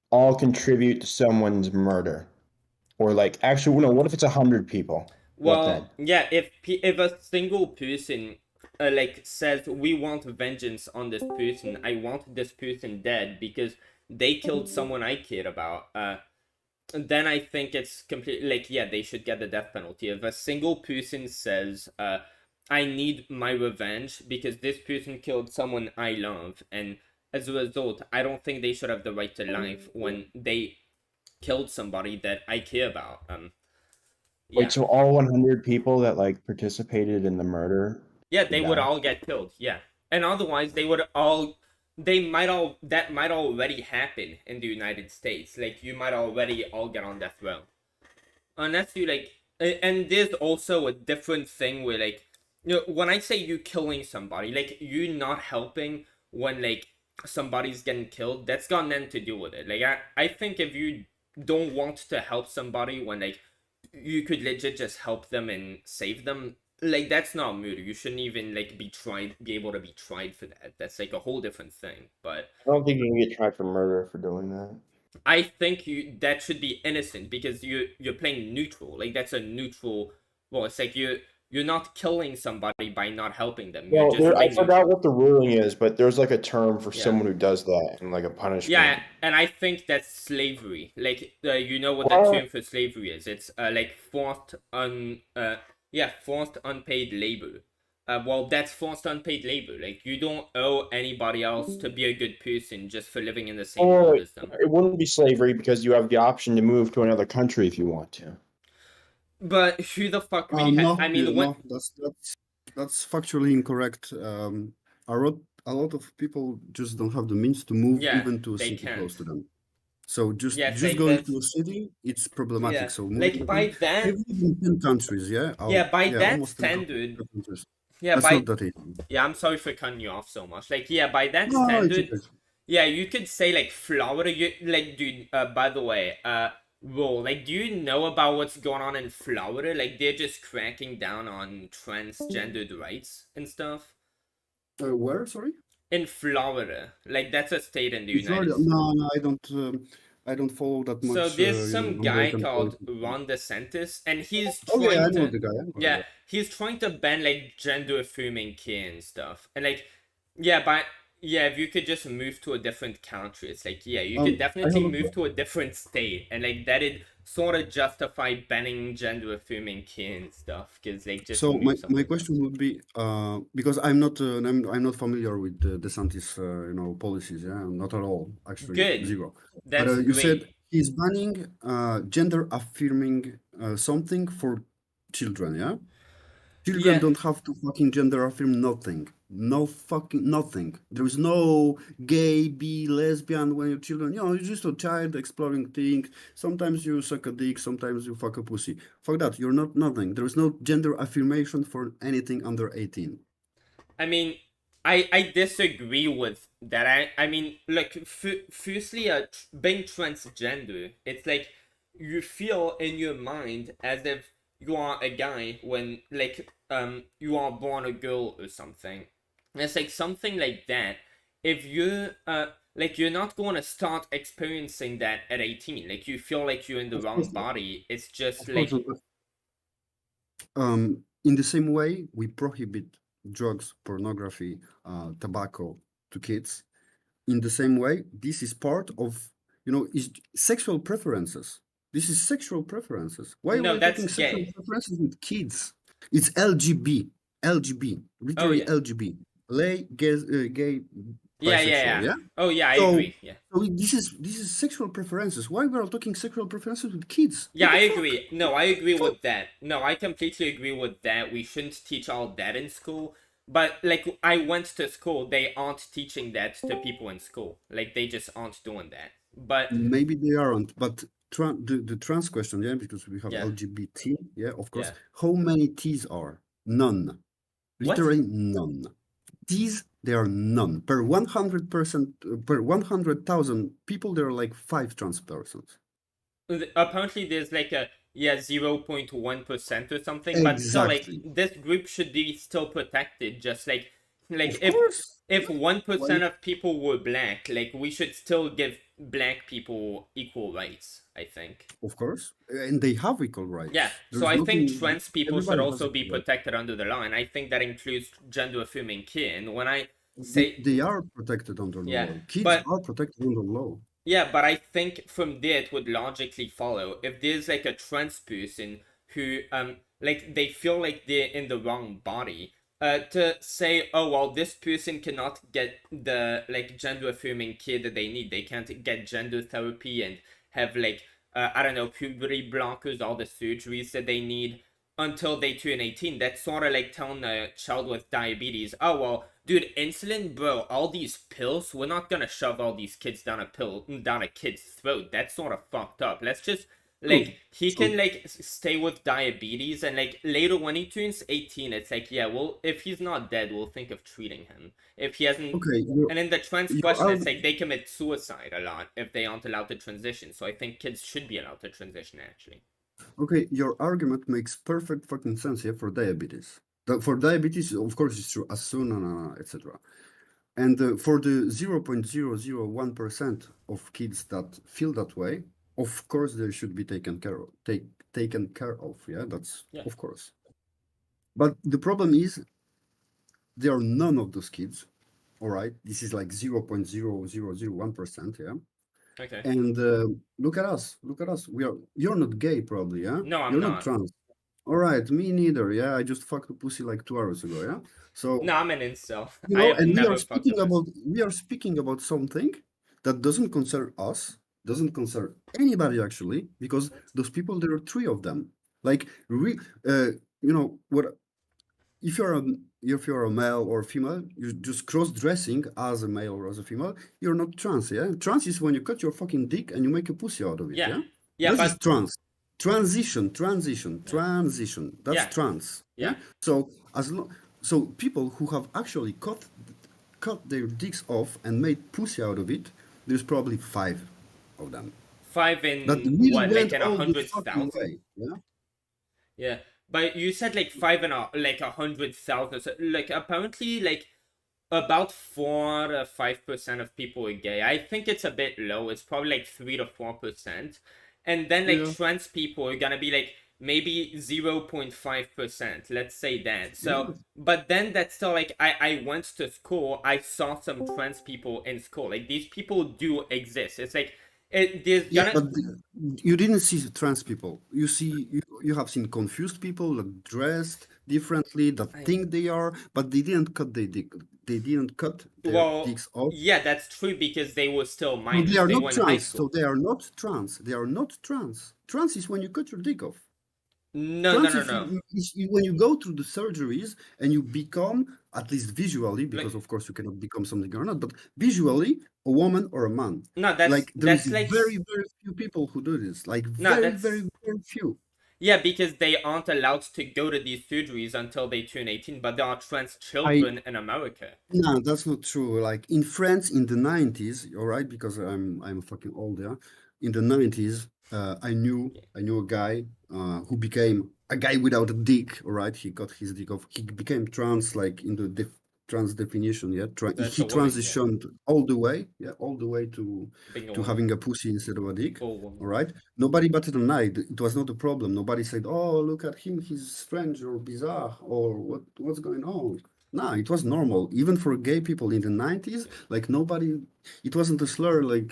all contribute to someone's murder? Or like, actually, no, what if it's 100 people? What then? Well, yeah, if a single person like says we want vengeance on this person, I want this person dead because they killed someone I cared about, then I think it's completely like, yeah, they should get the death penalty. If a single person says I need my revenge because this person killed someone I love, and as a result, I don't think they should have the right to life when they killed somebody that I care about. Yeah. Wait, so all 100 people that like participated in the murder? Yeah, they would die? all get killed. Yeah, and otherwise that might already happen in the United States. Like, you might already all get on death row, unless you like. And there's also a different thing where, like, you know, when I say you killing somebody, like, you not helping when like somebody's getting killed, that's got nothing to do with it. Like, I think if you don't want to help somebody when like you could legit just help them and save them, like, that's not murder. You shouldn't even like be able to be tried for that. That's like a whole different thing. But I don't think you can get tried for murder for doing that. I think that should be innocent because you're playing neutral. Like, that's a neutral. Well, it's like you're not killing somebody by not helping them. You're Well, just I being forgot what the ruling is, but there's like a term for Yeah. someone who does that and like a punishment. Yeah, and I think that's slavery. Like, you know what the What? term for slavery is? It's like forced unpaid labor. Well, that's forced unpaid labor. Like, you don't owe anybody else to be a good person just for living in the same Or world as them. it wouldn't be slavery because you have the option to move to another country if you want to. But who the fuck really No, I mean, no, that's factually incorrect. A lot of people just don't have the means to move Yeah, even to a they city close can't. to them. So just Yes, just like going that's to a city, it's problematic. yeah. So Like moving, by that I've lived in 10 countries, yeah. yeah, by Yeah, that almost 10 standard countries. yeah, That's by not that easy. yeah, I'm sorry for cutting you off so much. Like, yeah, by that No, it's standard, okay. yeah, you could say like Florida. You like, dude. By the way, Ro, like, do you know about what's going on in Florida? Like, they're just cracking down on transgendered rights and stuff. Where? Sorry. In Florida, like that's a state in the In United Florida? States. No, I don't follow that much. So there's some guy American called politics. Ron DeSantis, and he's Oh yeah, I trying know to the guy. I know the yeah, guy. he's trying to ban like gender affirming care and stuff. And like if you could just move to a different country, it's like you could I definitely have a move to a different state, and like that'd sort of justify banning gender affirming care and stuff, because like just So move my something. question would be because I'm not familiar with the DeSantis policies. Yeah, not at all. Actually, Good. zero. That's But you said great. he's banning gender affirming something for children. Yeah, children Yeah. don't have to fucking gender affirm nothing. No fucking nothing. There is no gay, bi, lesbian when you're children. You're just a child exploring things. Sometimes you suck a dick, sometimes you fuck a pussy. Fuck that. You're not nothing. There is no gender affirmation for anything under 18. I mean, I disagree with that. I mean, look, firstly, being transgender, it's like you feel in your mind as if you are a guy when like you are born a girl or something. It's like something like that. If you like you're not going to start experiencing that at 18. Like you feel like you're in the Of wrong course, body. It's just of like course. In the same way, we prohibit drugs, pornography, tobacco to kids. In the same way, this is part of, is sexual preferences. This is sexual preferences. Why no, are we that's talking sexual gay. preferences with kids? It's LGB, literally yeah. LGB, gay, bisexual, yeah? Oh yeah, I So, agree. Yeah. so this is sexual preferences. Why we are talking sexual preferences with kids? Yeah, What I the fuck? agree. No, I agree with that. No, I completely agree with that. We shouldn't teach all that in school. But like I went to school, they aren't teaching that to people in school. Like they just aren't doing that. But Maybe they aren't, but the trans question, yeah, because we have yeah, LGBT, yeah, of course. yeah. How many T's are? None. What? Literally none. T's, there are none. Per 100%, per 100,000 people, there are like 5 trans persons. Apparently there's like a 0.1% or something, but still like Exactly. this group should be still protected, just like Of course. if 1% Why? of people were black, like we should still give black people equal rights, I think. Of course. And they have equal rights. Yeah, so There's I think nothing, trans people should everybody has also be equal rights. protected under the law, and I think that includes gender affirming care. And when I They, say they are protected under the yeah, law. Kids but are protected under the law. yeah, but I think from there it would logically follow if there's like a trans person who like they feel like they're in the wrong body, to say, oh well, this person cannot get the like gender affirming care that they need. They can't get gender therapy and have like I don't know, puberty blockers, all the surgeries that they need until they turn 18. That's sort of like telling a child with diabetes, oh well, dude, insulin, bro, all these pills, we're not gonna shove all these kids down a kid's throat. That's sort of fucked up. Let's just like he can like stay with diabetes, and like later when he turns 18, it's like, yeah, well, if he's not dead, we'll think of treating him. If he hasn't, Okay, and in the trans question, it's like they commit suicide a lot if they aren't allowed to transition. So I think kids should be allowed to transition actually. Okay, your argument makes perfect fucking sense here for diabetes. For diabetes, of course, it's true, as soon etc. And for the 0.001% of kids that feel that way, of course, they should be taken care of. Taken care of. Yeah, that's Yeah. of course. But the problem is there are none of those kids. All right, this is like 0.0001%. Yeah. Okay. And look at us. Look at us. You're not gay, probably. Yeah. No, I'm You're not not. trans. All right, me neither. Yeah, I just fucked a pussy like 2 hours ago. Yeah. So No, I'm an incel. you I know, have and never fucked a pussy. we are speaking about something that doesn't concern us, doesn't concern anybody actually, because those people, there are three of them. Like, you know what? If you're a male or female, you're just cross-dressing as a male or as a female. You're not trans. Yeah. Trans is when you cut your fucking dick and you make a pussy out of it. Yeah. Yeah. Yeah, This but is trans. Transition. That's Yeah. trans. Yeah. So so people who have actually cut their dicks off and made pussy out of it, there's probably 5 of them. 5 That in really what, like went in all the fucking 100,000? way. Yeah. Yeah, but you said like 5 in like 100,000. So, like apparently like about 4 or 5% of people are gay. I think it's a bit low. It's probably like 3 to 4%, and then like Yeah. trans people are gonna be like maybe 0.5%. Let's say that. So, but then that's still like I went to school. I saw some trans people in school. Like these people do exist. It's like there's Yeah, gonna. but you didn't see trans people. You have seen confused people that dressed differently, that think they are, but they didn't cut their dick. They didn't cut their Well, dicks off. yeah, that's true because they were still So minors. they are They not were in high trans. school. So they are not trans. They are not trans. Trans is when you cut your dick off. No, Trans no, is, no, no. when you go through the surgeries and you become, at least visually, because of course you cannot become something or not, but visually a woman or a man. No, that's Like there is that's like very, very few people who do this. Like no, very, that's very, very few. yeah, because they aren't allowed to go to these surgeries until they turn 18. But there are trans children in America. No, that's not true. Like in France in the 90s, all right, because I'm fucking old, yeah. In the 90s, I knew a guy who became a guy without a dick, all right. He got his dick off. He became trans, like in the trans definition, yeah. That's He a woman, yeah. transitioned all the way, yeah, all the way to Being a to woman. having a pussy instead of a dick. Full woman. All right. Nobody batted an eye. It was not a problem. Nobody said, "Oh, look at him. He's strange or bizarre or what's going on." No, it was normal. Even for gay people in the 90s, like nobody, it wasn't a slur like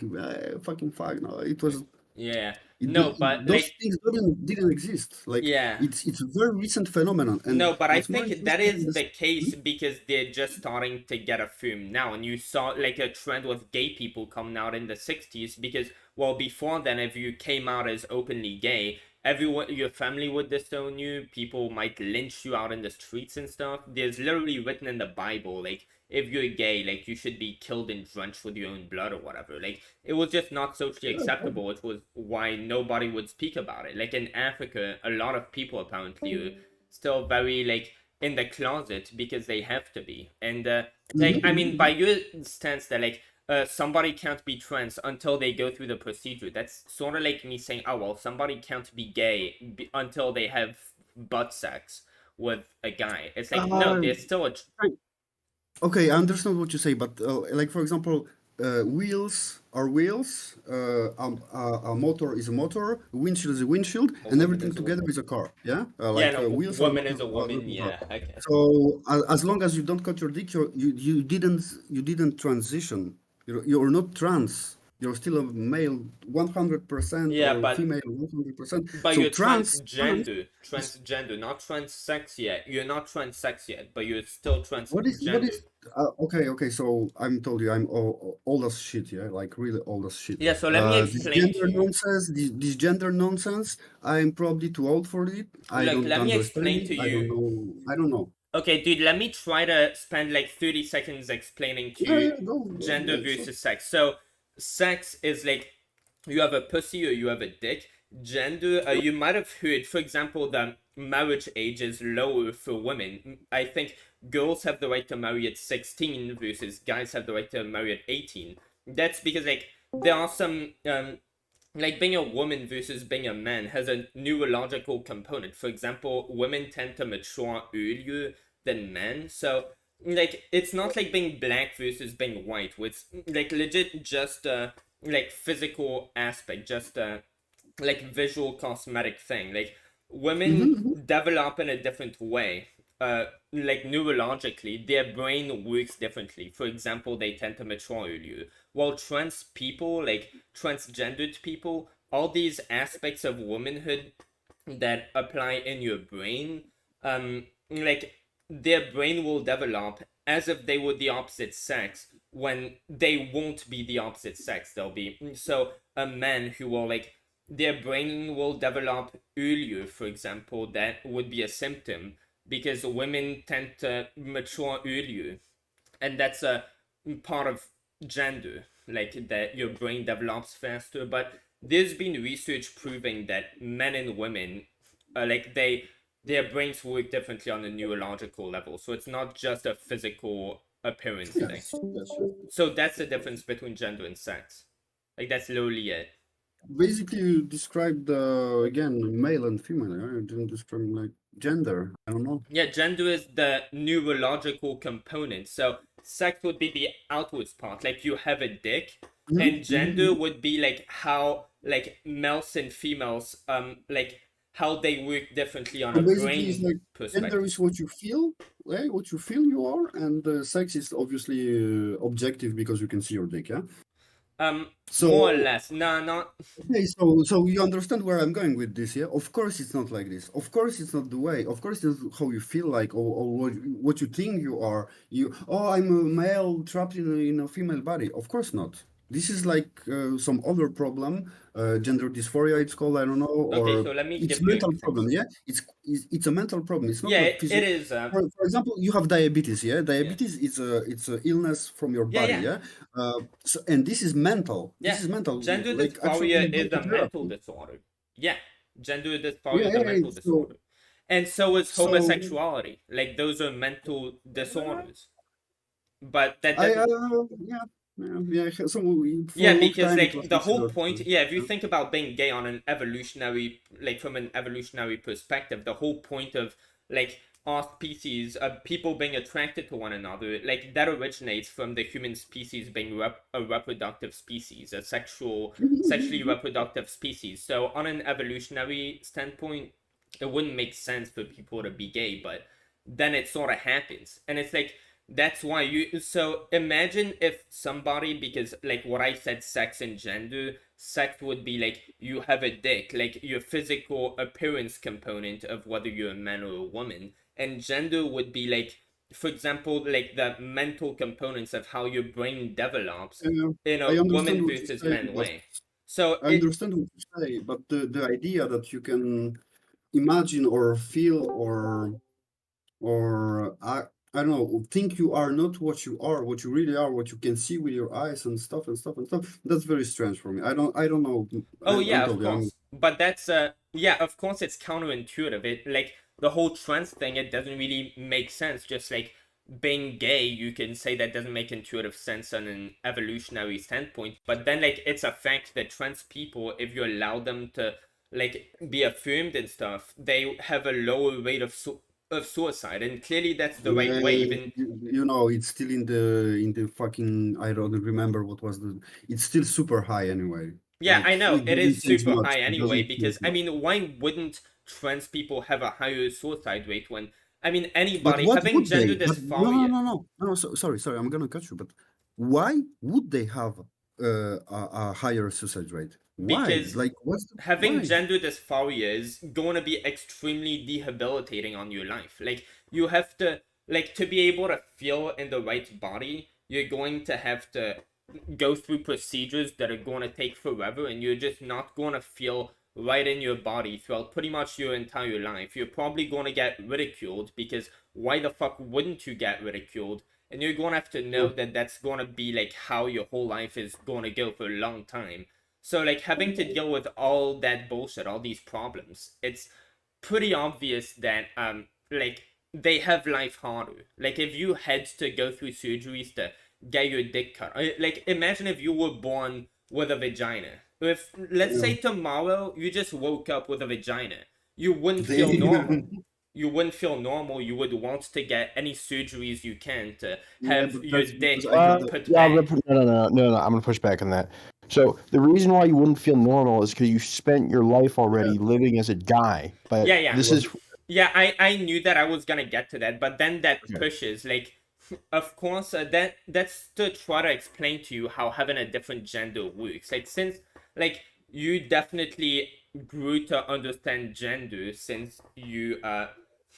fucking fuck. No, it was. Yeah. No, but those like things didn't exist. Like yeah. it's a very recent phenomenon. And No, but I what's more think that interesting is the case because they're just starting to get affirmed now. And you saw like a trend with gay people coming out in the 60s because, well, before then, if you came out as openly gay, everyone, your family would disown you. People might lynch you out in the streets and stuff. There's literally written in the Bible, like, if you're gay, like, you should be killed and drenched with your own blood or whatever. Like, it was just not socially acceptable. It was why nobody would speak about it. Like, in Africa, a lot of people apparently are still very, like, in the closet because they have to be. And, like, I mean, by your stance that, like, somebody can't be trans until they go through the procedure, that's sort of like me saying, oh, well, somebody can't be gay until they have butt sex with a guy. It's like, no, there's still a... Okay, I understand what you say, but like for example, wheels are wheels, a motor is a motor, a windshield is a windshield, and everything together is a car. Yeah, like yeah, no, wheels. Woman is a woman. Yeah, okay. So as long as you don't cut your dick, you didn't transition. You're not trans. You're still a male 100%, yeah, or but female 100%. But so you're transgender, not trans-sex yet. You're not trans-sex yet, but you're still transgender. What is okay, so I'm told you I'm old as shit, yeah, like really old as shit. Yeah, so let me explain this gender nonsense, this gender nonsense, I'm probably too old for it. I Look, don't let me understand explain it. to you. I don't know. Okay, dude, let me try to spend like 30 seconds explaining to you gender versus sex. So, sex is like you have a pussy or you have a dick. Gender, you might have heard, for example, the marriage age is lower for women. I think girls have the right to marry at 16 versus guys have the right to marry at 18. That's because like there are some like being a woman versus being a man has a neurological component. For example, women tend to mature earlier than men. So like it's not like being black versus being white. It's like legit just like physical aspect, just like visual cosmetic thing. Like women develop in a different way. like neurologically, their brain works differently. For example, they tend to mature earlier. While trans people, like transgendered people, all these aspects of womanhood that apply in your brain, like their brain will develop as if they were the opposite sex when they won't be the opposite sex. They'll be so a man who will like their brain will develop earlier, for example, that would be a symptom because women tend to mature earlier, and that's a part of gender, like that your brain develops faster. But there's been research proving that men and women, like their brains work differently on a neurological level, so it's not just a physical appearance thing. So that's the difference between gender and sex. Like that's literally it. Basically, you described again male and female. Yeah? You didn't describe like gender. I don't know. Yeah, gender is the neurological component. So sex would be the outwards part, like you have a dick, and gender would be like how like males and females like how they work differently on a Basically, it's brain like perspective. gender is what you feel, right? What you feel you are, and sex is obviously objective because you can see your dick. Yeah. So, more or less. No, not. Okay, so you understand where I'm going with this, yeah? Of course, it's not like this. Of course, it's not the way. Of course, it's how you feel like, or what you think you are. I'm a male trapped in a female body. Of course not. This is like some other problem, gender dysphoria. It's called, I don't know, or Okay, so let me it's give mental you. problem. Yeah, it's a mental problem. It's not. Yeah, a it physical. is. For example, you have diabetes. Yeah, diabetes it's a illness from your body. Yeah. So, and this is mental. Yeah, This is mental. gender Like, dysphoria actually, is a mental therapy. disorder. Yeah, gender dysphoria is a mental So, disorder, and so is so homosexuality. Like those are mental disorders. But that I doesn't. yeah. So for Yeah, a long because time it like was the whole considered. point, yeah, if you think about being gay on an evolutionary, like from an evolutionary perspective, the whole point of like our species, people being attracted to one another, like that originates from the human species being a reproductive species, a sexually reproductive species. So on an evolutionary standpoint, it wouldn't make sense for people to be gay, but then it sort of happens, and it's like. That's why so imagine if somebody, because like what I said, sex and gender, sex would be like you have a dick, like your physical appearance component of whether you're a man or a woman, and gender would be like, for example, like the mental components of how your brain develops in I a understand woman what you versus say, man but way. So I understand what you say, but the idea that you can imagine or feel or I don't know, think you are not what you are, what you really are, what you can see with your eyes and stuff. That's very strange for me. I don't know. Oh yeah, of told you, course. But that's yeah, of course it's counterintuitive. It like the whole trans thing, it doesn't really make sense. Just like being gay, you can say that doesn't make intuitive sense on an evolutionary standpoint. But then like it's a fact that trans people, if you allow them to like be affirmed and stuff, they have a lower rate of suicide, and clearly that's the right way. Even you know, it's still in the fucking, I don't remember what was it's still super high anyway. Yeah, Like, I know it is change super much. high It anyway, doesn't because change I mean, why wouldn't trans people have a higher suicide rate when I mean But anybody what having would gender they? dysphoria? No. Sorry. I'm gonna cut you. But why would they have a higher suicide rate? Why? Because Like, having why? gender dysphoria is going to be extremely debilitating on your life. Like you have to like to be able to feel in the right body, you're going to have to go through procedures that are going to take forever, and you're just not going to feel right in your body throughout pretty much your entire life. You're probably going to get ridiculed, because why the fuck wouldn't you get ridiculed? And you're going to have to know that that's going to be like how your whole life is going to go for a long time. So like having to deal with all that bullshit, all these problems, it's pretty obvious that like they have life harder. Like if you had to go through surgeries to get your dick cut, like imagine if you were born with a vagina. If let's say tomorrow you just woke up with a vagina, you wouldn't feel normal. You wouldn't feel normal. You would want to get any surgeries you can to have your dick put Yeah, back. no. I'm gonna push back on that. So the reason why you wouldn't feel normal is because you spent your life already living as a guy. But Yeah. this is Yeah, I knew that I was gonna get to that, but then that Okay. pushes, like, of course, that's to try to explain to you how having a different gender works. Like, since, like, you definitely grew to understand gender since you,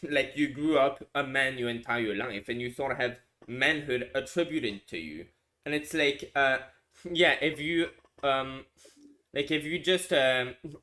like, you grew up a man your entire life, and you sort of have manhood attributed to you. And it's like, yeah, if you, like, if you just,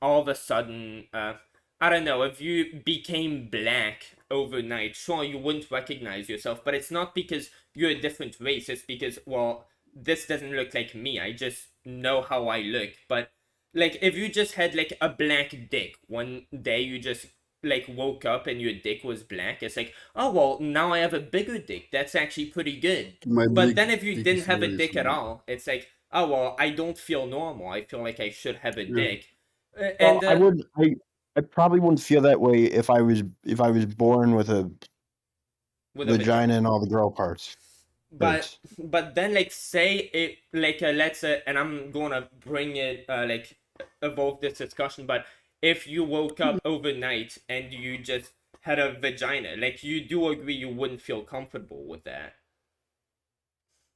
all of a sudden, I don't know, if you became black overnight, sure, you wouldn't recognize yourself, but it's not because you're a different race, it's because, well, this doesn't look like me, I just know how I look. But, like, if you just had, like, a black dick, one day you just, like, woke up and your dick was black, it's like, oh, well, now I have a bigger dick, that's actually pretty good. My But then if you dick didn't is have a really dick at small. all, it's like, oh, well, I don't feel normal, I feel like I should have a Yeah. dick. Well, And, I probably wouldn't feel that way if I was born with a with a vagina and all the girl parts. but then, like, say it, like, let's and I'm gonna bring it, like, evolve this discussion, but if you woke up overnight and you just had a vagina, like, you do agree you wouldn't feel comfortable with that?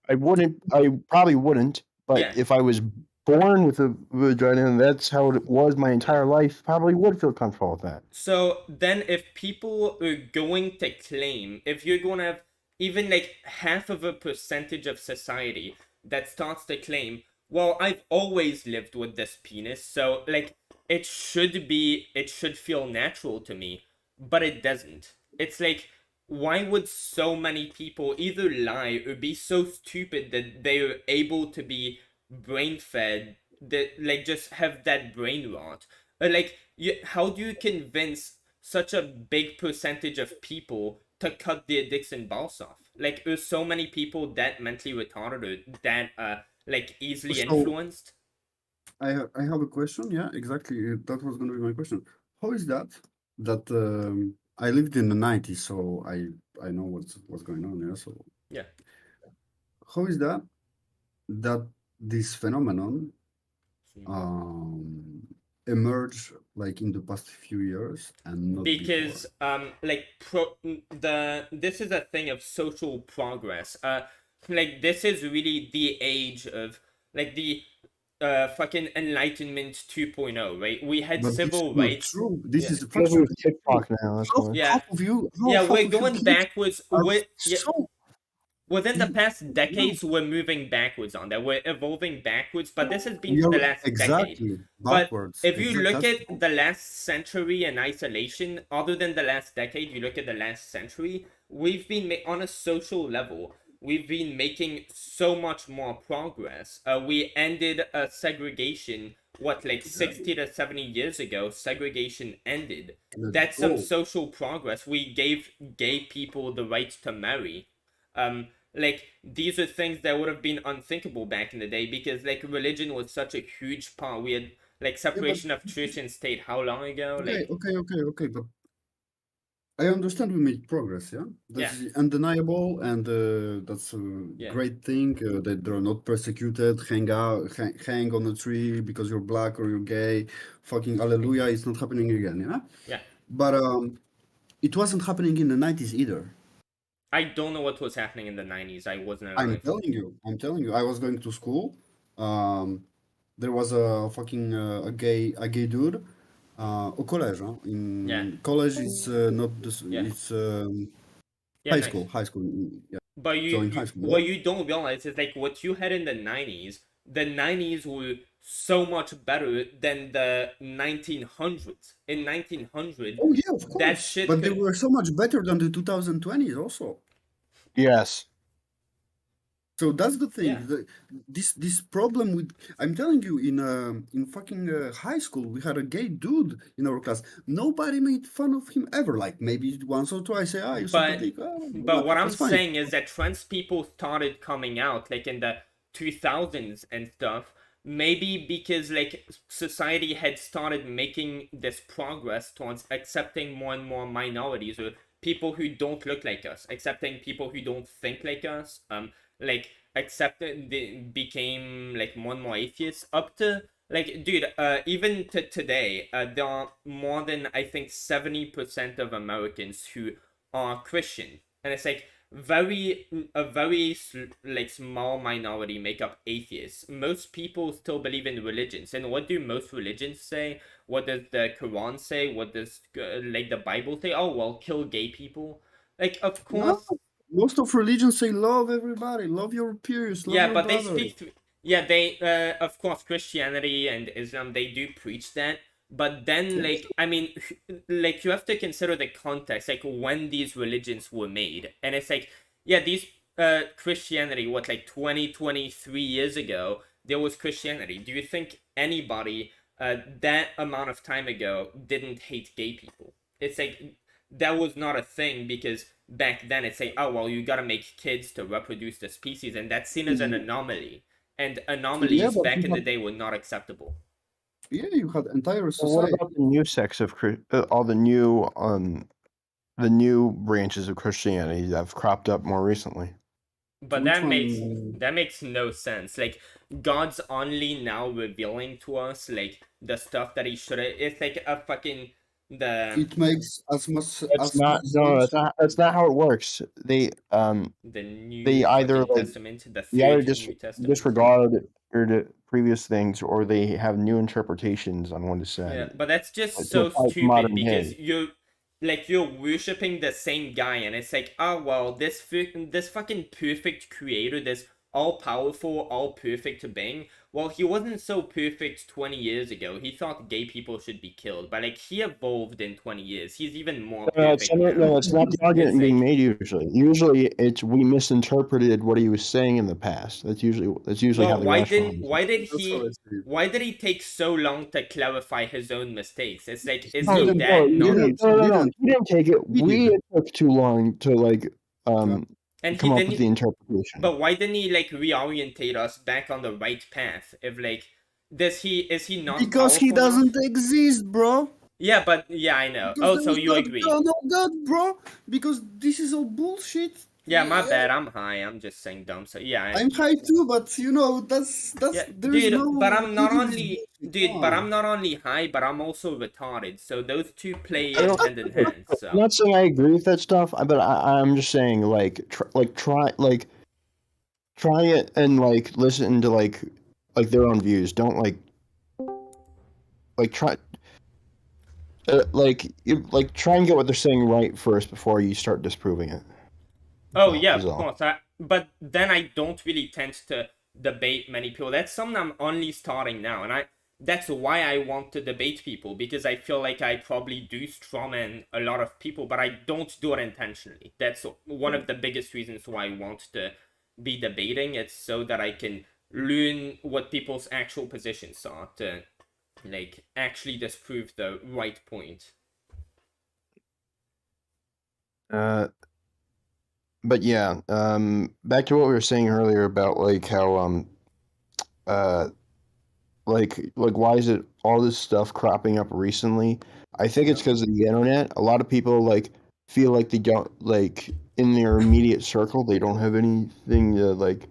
I probably wouldn't, but Yeah. if I was born with a vagina and that's how it was my entire life, probably would feel comfortable with that. So then if people are going to claim, if you're going to have even, like, half of a percentage of society that starts to claim, well, I've always lived with this penis, so, like, it should feel natural to me, but it doesn't. It's like, why would so many people either lie or be so stupid that they are able to be brain fed, that, like, just have that brain rot? Like, how do you convince such a big percentage of people to cut their dicks and balls off? Like, there's so many people that mentally retarded or that, like, easily So- influenced. I have a question. Yeah, exactly. That was going to be my question. How is that I lived in the 90s, so I know what's going on. Yeah. So Yeah. how is that this phenomenon emerged like in the past few years and not Because like, this is a thing of social progress. Like, this is really the age of, like, the fucking Enlightenment 2.0, right? We had But civil it's not rights. true. This Yeah. is the Because function we have TikTok now. That's why. Yeah. half of you. Yeah, half we're of you going kids backwards. are Yeah, so within the past decades, we're moving backwards on that. We're evolving backwards, but this has been we for the are last exactly decade. backwards. But if you look That's at the last century in isolation, other than the last decade, you look at the last century, we've been on a social level. We've been making so much more progress. We ended segregation, what, like 60 to 70 years ago, segregation ended. That's some social progress. We gave gay people the right to marry. Like, these are things that would have been unthinkable back in the day because, like, religion was such a huge part. We had, like, separation of church and state how long ago? okay, Like, okay, but I understand we make progress, yeah? That's undeniable, and that's a great thing that they're not persecuted, hang on a tree because you're black or you're gay. Fucking hallelujah, it's not happening again, yeah? Yeah. But it wasn't happening in the 90s either. I don't know what was happening in the 90s. I wasn't alive. I'm telling you. I was going to school. There was a fucking a gay dude. Au collège, huh? In college, it's not this. It's high school. High school. Yeah. But so in high school, what you don't realize is, like, what you had in the 90s. The 90s were so much better than the 1900s. In 1900, oh yeah, of course. That shit. But they were so much better than the 2020s, also. Yes. So that's the thing. This problem with, I'm telling you, in fucking high school, we had a gay dude in our class. Nobody made fun of him ever. Like maybe once or twice, say, "Ah, you suck a dick." But what I'm that's fine. saying is that trans people started coming out, like, in the 2000s and stuff. Maybe because, like, society had started making this progress towards accepting more and more minorities or people who don't look like us, accepting people who don't think like us. Like, accepted, they became, like, more and more atheists. Up to Like, dude, even to today, there are more than, I think, 70% of Americans who are Christian. And it's like a very like small minority make up atheists. Most people still believe in religions. And what do most religions say? What does the Quran say? What does like the Bible say? Oh, well, kill gay people. Like, of No, course. most of religions say love everybody, love your peers, love Yeah, your but they brother. speak. Yeah, they. Of course, Christianity and Islam, they do preach that. But then, like, I mean, like, you have to consider the context, like, when these religions were made. And it's like, yeah, these, Christianity, what, like, 23 years ago, there was Christianity. Do you think anybody, that amount of time ago didn't hate gay people? It's like, that was not a thing because back then it's like, oh, well, you gotta make kids to reproduce the species, and that's seen as an anomaly. And anomalies but back you in the had- day were not acceptable. Yeah, you had entire Well, society. what about the new sects of all the new branches of Christianity that have cropped up more recently? But Which that makes no sense. Like, God's only now revealing to us like the stuff that he should have. It's like a fucking It makes as much That's as not no. That's not how it works. They the new they either fucking like Testament, the they either third New Testament. disregard or the previous things, or they have new interpretations on what is said. Yeah, but that's just Like, so to fight stupid modern because day. you're worshipping the same guy, and it's like, oh well, this fucking perfect creator, this all powerful, all perfect being. Well, he wasn't so perfect 20 years ago. He thought gay people should be killed, but like he evolved in 20 years. He's even more perfect now. No, it's not the argument It's being like, made usually. Usually, it's we misinterpreted what he was saying in the past. That's usually how well, the why did he take so long to clarify his own mistakes? It's like, is No, he that not? He didn't take it. We took too long to like And come he up didn't. with the interpretation. But why didn't he like reorientate us back on the right path? If like, is he not? Because he powerful enough? doesn't exist, bro. Yeah, but yeah, I know. Because Oh, there so is you agree? no God, bro. Because this is all bullshit. Yeah, my bad. I'm high. I'm just saying dumb. So yeah, I'm high too, but you know that's yeah, there is dude. no. But I'm not it is only bullshit, dude. come But on. I'm not only high, but I'm also retarded. So those two play I don't- hand in hand. I'm So not saying I agree with that stuff, but I'm just saying try it and like listen to like their own views. Don't try try and get what they're saying right first before you start disproving it. oh yeah, is of all. course. But then I don't really tend to debate many people. That's something I'm only starting now, and that's why I want to debate people, because I feel like I probably do strawman a lot of people, but I don't do it intentionally. That's one of the biggest reasons why I want to be debating. It's so that I can learn what people's actual positions are to like actually disprove the right point. But yeah, back to what we were saying earlier about like how like why is it all this stuff cropping up recently? I think it's because of the internet. A lot of people like feel like they don't like in their immediate circle they don't have anything to like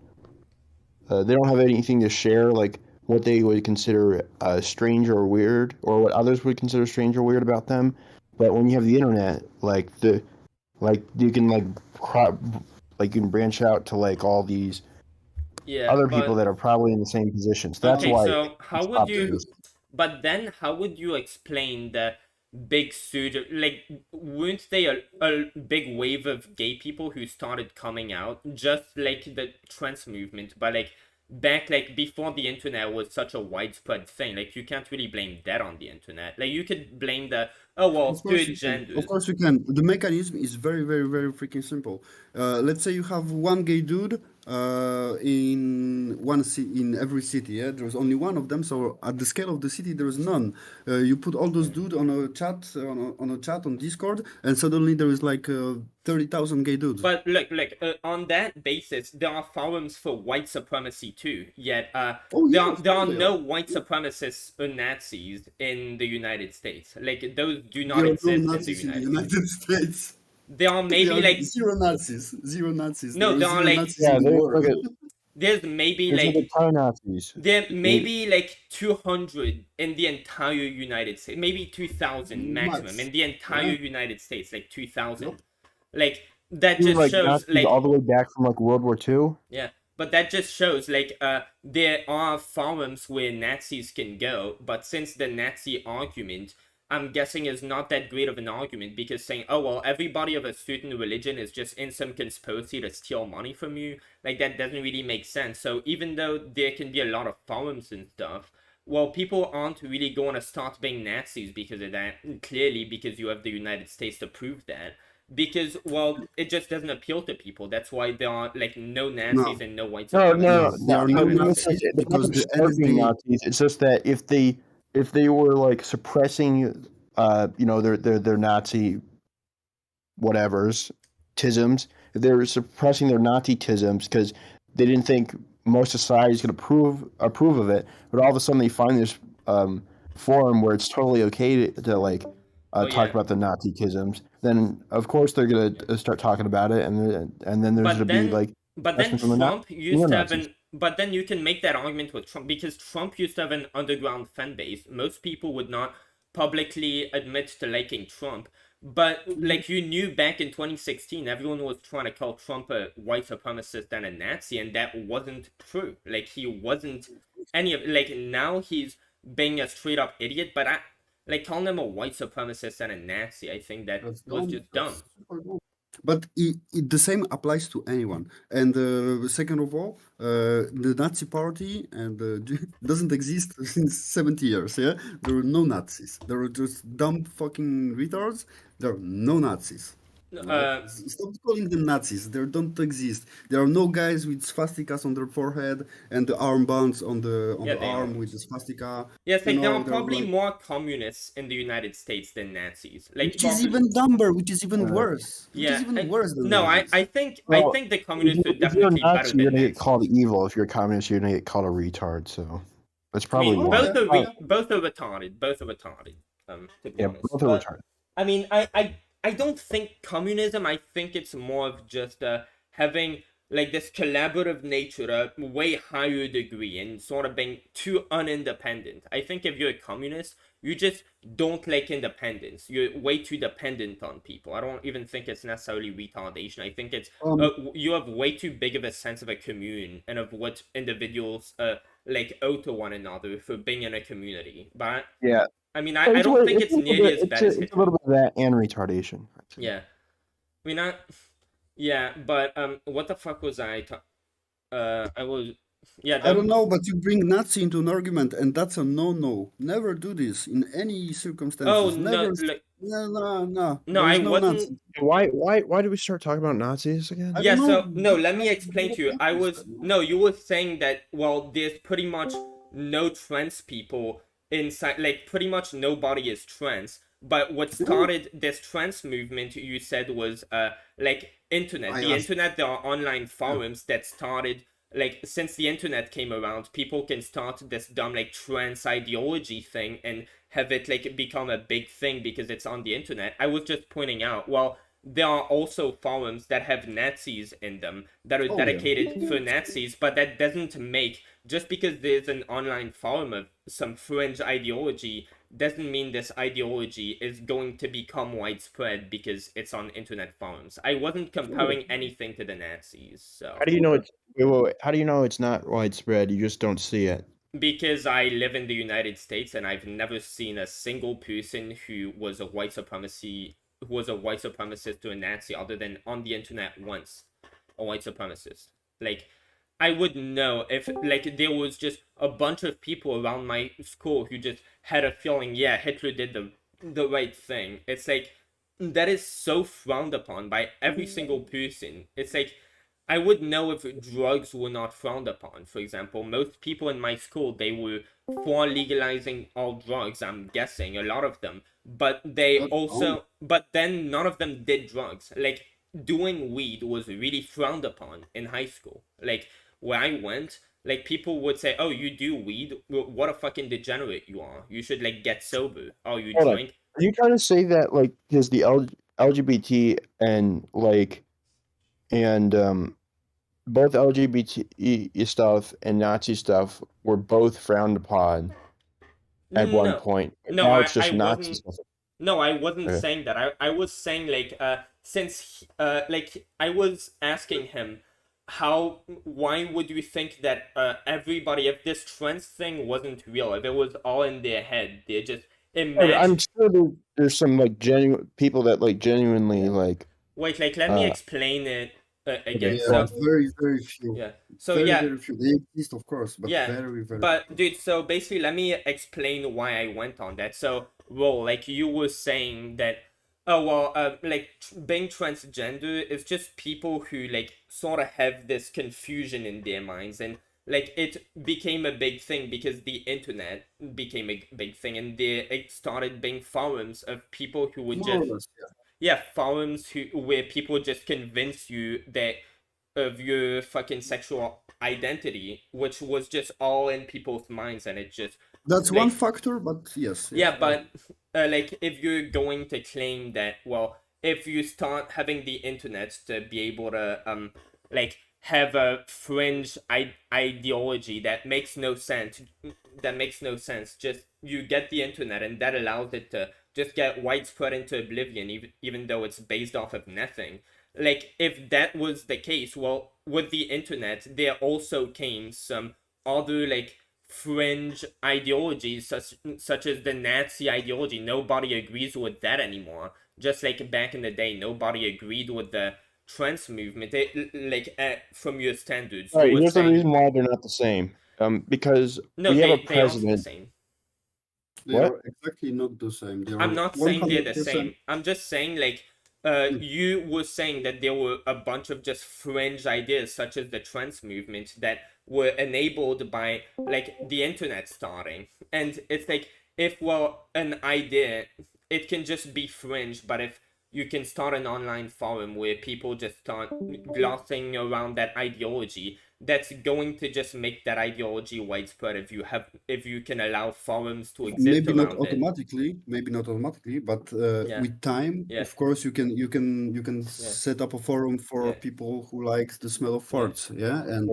they don't have anything to share like what they would consider strange or weird, or what others would consider strange or weird about them. But when you have the internet, you can you can branch out to like all these other people that are probably in the same positions. That's okay, why. so how would you? But then, how would you explain the big surge? Like, weren't they a big wave of gay people who started coming out, just like the trans movement? But like back, like before the internet was such a widespread thing, like you can't really blame that on the internet. Like you could blame the third gender. Of course you can. The mechanism is very, very, very freaking simple. Let's say you have one gay dude in every city. Yeah, there's only one of them. So at the scale of the city, there's none. You put all those dudes on a chat on Discord, and suddenly there is like 30,000 gay dudes. But look, on that basis, there are forums for white supremacy too. Yet, there are no white supremacists or Nazis in the United States. Like those do not There are exist no in Nazis the in the United United States. There are maybe There are like zero Nazis. Zero Nazis. No, There there are are zero like Nazis in the world. there's maybe There's like a ton of Nazis. there maybe like 200 in the entire United States, maybe 2,000 maximum in the entire United States, like 2,000. Like that You mean, just like shows Nazis like all the way back from like World War II. yeah, but that just shows like there are forums where Nazis can go, but since the Nazi argument, I'm guessing, is not that great of an argument, because saying, oh well, everybody of a certain religion is just in some conspiracy to steal money from you, like that doesn't really make sense. So even though there can be a lot of forums and stuff, well, people aren't really going to start being Nazis because of that, clearly, because you have the United States to prove that. Because, well, it just doesn't appeal to people. That's why there are, like, no Nazis and no white supremacists. Because Nazis. It's just that if they were like suppressing, you know, their Nazi whatevers, tisms, if they were suppressing their Nazi tisms because they didn't think most society is going to approve of it, but all of a sudden they find this forum where it's totally okay to like talk about the Nazi tisms, then of course they're going to start talking about it, and then there's going to be like. But then Trump used to have an. But then you can make that argument with Trump, because Trump used to have an underground fan base. Most people would not publicly admit to liking Trump. But, like, you knew back in 2016, everyone was trying to call Trump a white supremacist and a Nazi, and that wasn't true. Like, he wasn't any of... Like, now he's being a straight-up idiot, but like, calling him a white supremacist and a Nazi, I think that was just dumb. But the same applies to anyone. And second of all, the Nazi party doesn't exist since 70 years. Yeah, there are no Nazis. There are just dumb fucking retards. There are no Nazis. Stop calling them Nazis. They don't exist. There are no guys with swastikas on their forehead and the armbands on the arm with the swastika. Yes, like, there are probably more communists in the United States than Nazis. Like, which is even dumber, which is even worse. Which yeah, is even worse than no, Nazis. I think the communists are If you're a definitely better Nazi, than you're gonna Nazis. get called evil. If you're a communist, you're gonna get called a retard. So that's I probably mean, why. both are retarded. Both are retarded. To be honest. Both are retarded. I mean, I don't think communism. I think it's more of just having like this collaborative nature to a way higher degree and sort of being too unindependent. I think if you're a communist, you just don't like independence. You're way too dependent on people. I don't even think it's necessarily retardation. I think it's you have way too big of a sense of a commune and of what individuals like owe to one another for being in a community. But Yeah. I mean, I don't think it's nearly as bad as It's a little bit of that and retardation. yeah. I mean, yeah, but what the fuck was I? I was, yeah. I don't know, but you bring Nazi into an argument, and that's a no-no. Never do this in any circumstances. Oh, Never. no, like, No. no, I There's wasn't. Nazi. Why did we start talking about Nazis again? I Yeah, don't so know. no, let me explain to you. You were saying that, well, there's pretty much no trans people inside, like pretty much nobody is trans. But what started this trans movement, you said, was like internet. The internet, there are online forums that started, like, since the internet came around, people can start this dumb like trans ideology thing and have it like become a big thing because it's on the internet. I was just pointing out, well, there are also forums that have Nazis in them that are dedicated for Nazis, but that doesn't make, just because there's an online forum of some fringe ideology, doesn't mean this ideology is going to become widespread because it's on internet forums. I wasn't comparing anything to the Nazis, so. How do you know it's wait, how do you know it's not widespread? You just don't see it. Because I live in the United States and I've never seen a single person who was a white supremacist to a Nazi other than on the internet once, a white supremacist. Like, I would know if, like, there was just a bunch of people around my school who just had a feeling, yeah, Hitler did the right thing. It's like, that is so frowned upon by every single person. It's like, I would know if drugs were not frowned upon. For example, most people in my school, they were for legalizing all drugs, I'm guessing, a lot of them. But they also, but then none of them did drugs. Like, doing weed was really frowned upon in high school. Like, where I went, like, people would say, oh, you do weed? What a fucking degenerate you are. You should, like, get sober. Oh, you drink? Are you trying to say that, like, because the LGBT and, like, and both LGBT stuff and Nazi stuff were both frowned upon at one point. No, Now it's I just Nazi wasn't. stuff. No, I wasn't Okay. saying that. I was saying like like I was asking him why would you think that everybody, if this trans thing wasn't real, if it was all in their head, they just imagine. I'm sure there's some like genuine people that like genuinely like. Wait, like let me explain it again. Yeah, So but very few. yeah, so very, yeah, very few. They exist, of course, but yeah, very but few. dude, so basically, let me explain why I went on that. So, well, like you were saying that, oh well, like being transgender is just people who like sort of have this confusion in their minds, and like it became a big thing because the internet became a big thing, and it started being forums of people who would More or just less, yeah, forums where people just convince you that of your fucking sexual identity, which was just all in people's minds, and it just That's like, one factor, but yes. yeah, but like if you're going to claim that, well, if you start having the internet to be able to like have a fringe ideology that makes no sense, just you get the internet and that allows it to just get widespread into oblivion, even though it's based off of nothing. Like if that was the case, well, with the internet there also came some other like fringe ideologies such as the Nazi ideology. Nobody agrees with that anymore. Just like back in the day, nobody agreed with the trans movement. From your standards. All right, you were here's the saying, reason why they're not the same. Because no, we have a they aren't the president. same. They What? are exactly not the same. They are I'm not saying they're the 100%. same. I'm just saying like you were saying that there were a bunch of just fringe ideas such as the trans movement that were enabled by like the internet starting. And it's like if an idea, it can just be fringe, but if you can start an online forum where people just start glossing around that ideology, that's going to just make that ideology widespread if you can allow forums to exist Maybe not around it. automatically, but Yeah. with time, Yeah. of course, you can set up a forum for people who like the smell of farts. Yeah, and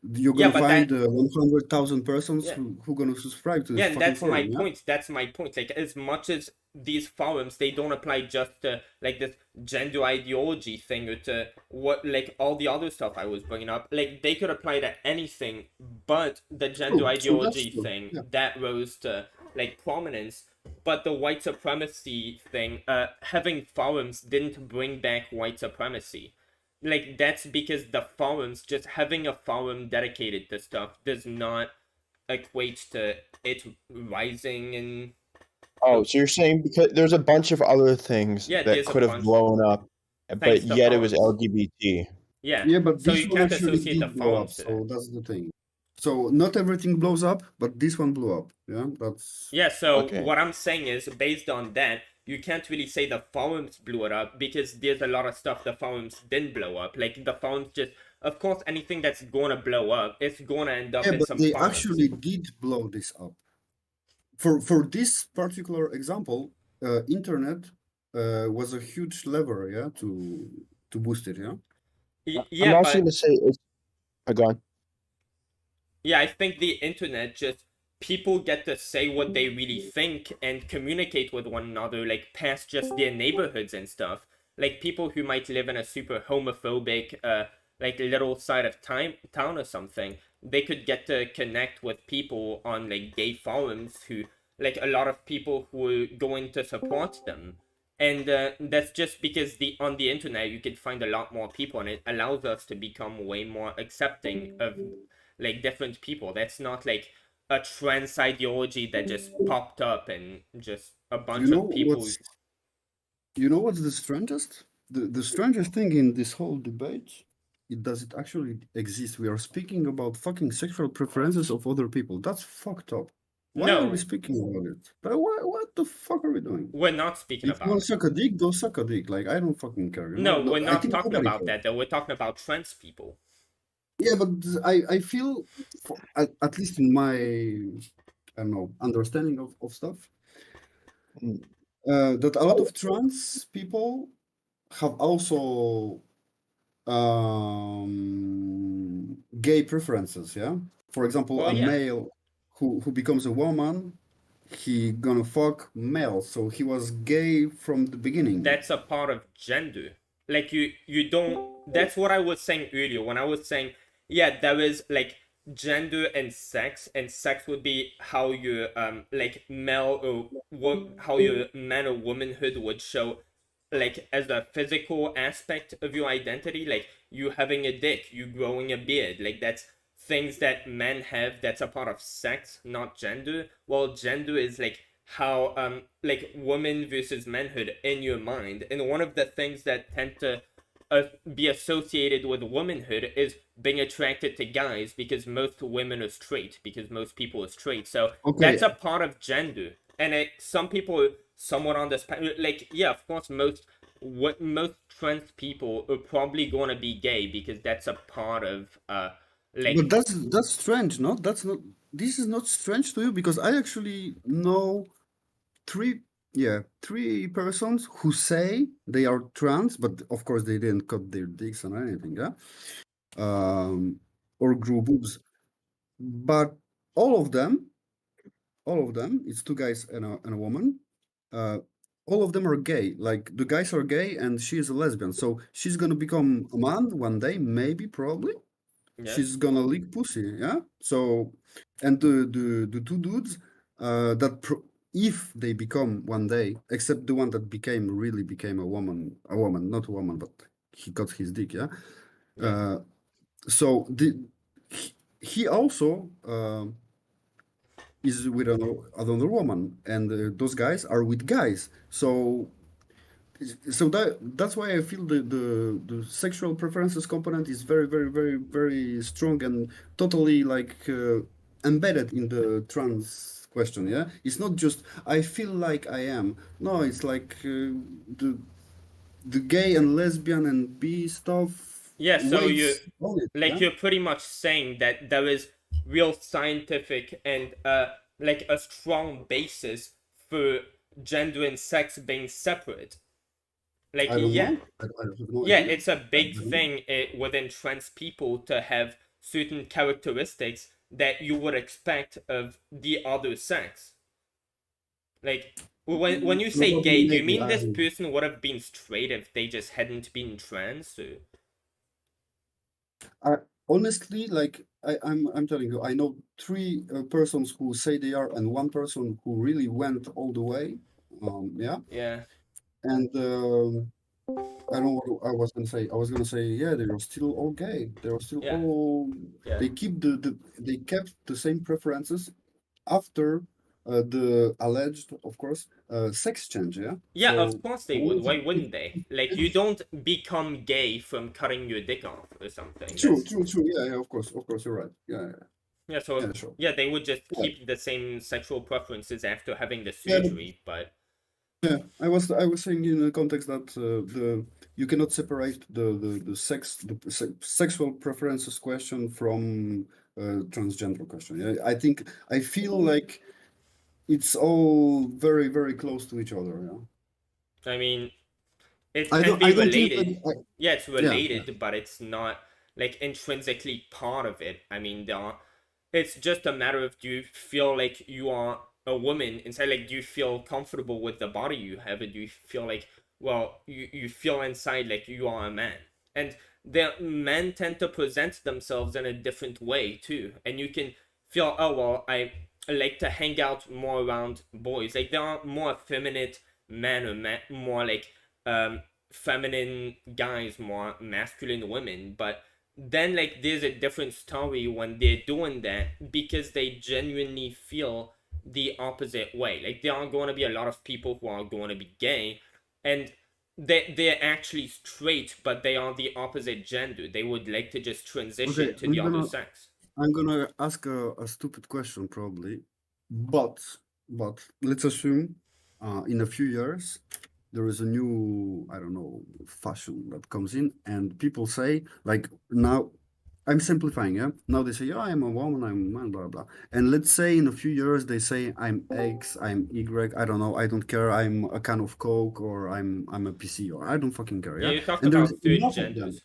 you're Yeah, gonna but find 100,000 persons Yeah. who gonna subscribe to this Yeah, and fucking that's forum. my Yeah? point. That's my point. Like, as much as these forums, they don't apply just to like this gender ideology thing or to what like all the other stuff I was bringing up. Like, they could apply to anything, but the gender ideology thing that rose to like prominence. But the white supremacy thing, having forums didn't bring back white supremacy. Like, that's because the forums, just having a forum dedicated to stuff does not equate to it rising in. Oh, so you're saying because there's a bunch of other things Yeah, that there's a could have bunch. blown up, but Thanks to yet it was forums. LGBT. Yeah, but so this you one can't actually associate the did blow up, forums to so that's the thing. So not everything blows up, but this one blew up. Yeah, that's. Yeah, so Okay. what I'm saying is, based on that, you can't really say the forums blew it up because there's a lot of stuff the forums didn't blow up. Like, the forums just, of course, anything that's gonna blow up, it's gonna end up Yeah, in but some they forums. actually did blow this up. For this particular example, internet was a huge lever, yeah, to boost it, yeah. Yeah, I'm also but going to say it's. Go on. yeah, I think the internet just people get to say what they really think and communicate with one another, like past just their neighborhoods and stuff. Like people who might live in a super homophobic, like little side of town or something, they could get to connect with people on like gay forums who, like a lot of people who are going to support them. And that's just because on the internet you could find a lot more people, and it allows us to become way more accepting of like different people. That's not like a trans ideology that just popped up and just a bunch of people. You know what's the strangest? The strangest thing in this whole debate, does it actually exist? We are speaking about fucking sexual preferences of other people. That's fucked up. Why are we speaking about it? But what the fuck are we doing? We're not speaking If you about want it. to suck a dick, go suck a dick. Like, I don't fucking care. You No, know? we're I not think talking nobody about cares. that though. We're talking about trans people. Yeah, but I feel, at least in my, I don't know, understanding of stuff, that a lot of trans people have also gay preferences. Yeah, for example, Well, a yeah. male who becomes a woman, he gonna fuck male, so he was gay from the beginning. That's a part of gender. Like you don't. That's what I was saying earlier when I was saying, yeah, there is like gender and sex would be how your like male or how your man or womanhood would show, like as a physical aspect of your identity, like you having a dick, you growing a beard, like that's things that men have. That's a part of sex, not gender. Well, gender is like how like woman versus manhood in your mind, and one of the things that tend to be associated with womanhood is being attracted to guys, because most women are straight, because most people are straight, so that's a part of gender. And some people somewhat on this, like, yeah, of course, most trans people are probably going to be gay, because that's a part of like. But that's strange, no? That's not. This is not strange to you, because I actually know three persons who say they are trans, but of course they didn't cut their dicks or anything, yeah, or grew boobs. But all of them, it's two guys and a woman. All of them are gay. Like the guys are gay and she is a lesbian. So she's gonna become a man one day, maybe, probably. Yeah. She's gonna lick pussy, yeah. So, and the two dudes if they become one day, except the one that really became a woman, not a woman, but he got his dick, yeah. So he also is with another woman, and those guys are with guys. So that's why I feel the sexual preferences component is very, very, very, very strong and totally like embedded in the trans question. Yeah, it's not just I feel like I am. No, it's like the gay and lesbian and bi stuff. Yeah, so yeah? you're pretty much saying that there is real scientific and like a strong basis for gender and sex being separate. Like, yeah, it's a big thing within trans people to have certain characteristics that you would expect of the other sex. Like, when you say gay, do you mean this person would have been straight if they just hadn't been trans? Or? Honestly, like I'm telling you, I know three persons who say they are, and one person who really went all the way. Yeah. And I don't know what I was gonna say. I was gonna say, yeah, they are still all gay. They are still all. Yeah. They kept the same preferences after the alleged, of course, sex change. Yeah. Yeah, So, of course they would. Why wouldn't they? Like, you don't become gay from cutting your dick off or something. True. Yeah, of course, you're right. Yeah. Yeah, so yeah, sure. They would just keep the same sexual preferences after having the surgery, but. Yeah, I was saying in the context that you cannot separate the sexual preferences question from transgender question. Yeah, I feel like it's all very, very close to each other. Yeah. I mean, it can be related. Yeah, it's related, yeah. But it's not like intrinsically part of it. I mean, it's just a matter of, do you feel like you are a woman inside? Like, do you feel comfortable with the body you have, or do you feel like, well, you feel inside like you are a man? And the men tend to present themselves in a different way too, and you can feel, oh well, I like to hang out more around boys. Like, there are more effeminate men, or more like feminine guys, more masculine women. But then, like, there's a different story when they're doing that because they genuinely feel the opposite way. Like, there are going to be a lot of people who are going to be gay, and they're actually straight, but they are the opposite gender. They would like to just transition to the other sex. I'm gonna ask a stupid question probably, but let's assume in a few years there is a new, I don't know, fashion that comes in, and people say, like, now, I'm simplifying, yeah? Now they say, oh, I'm a woman, I'm a man, blah, blah. And let's say in a few years they say, I'm X, I'm Y, I don't know, I don't care, I'm a can of Coke, or I'm a PC, or I don't fucking care, yeah? You talk about third genders.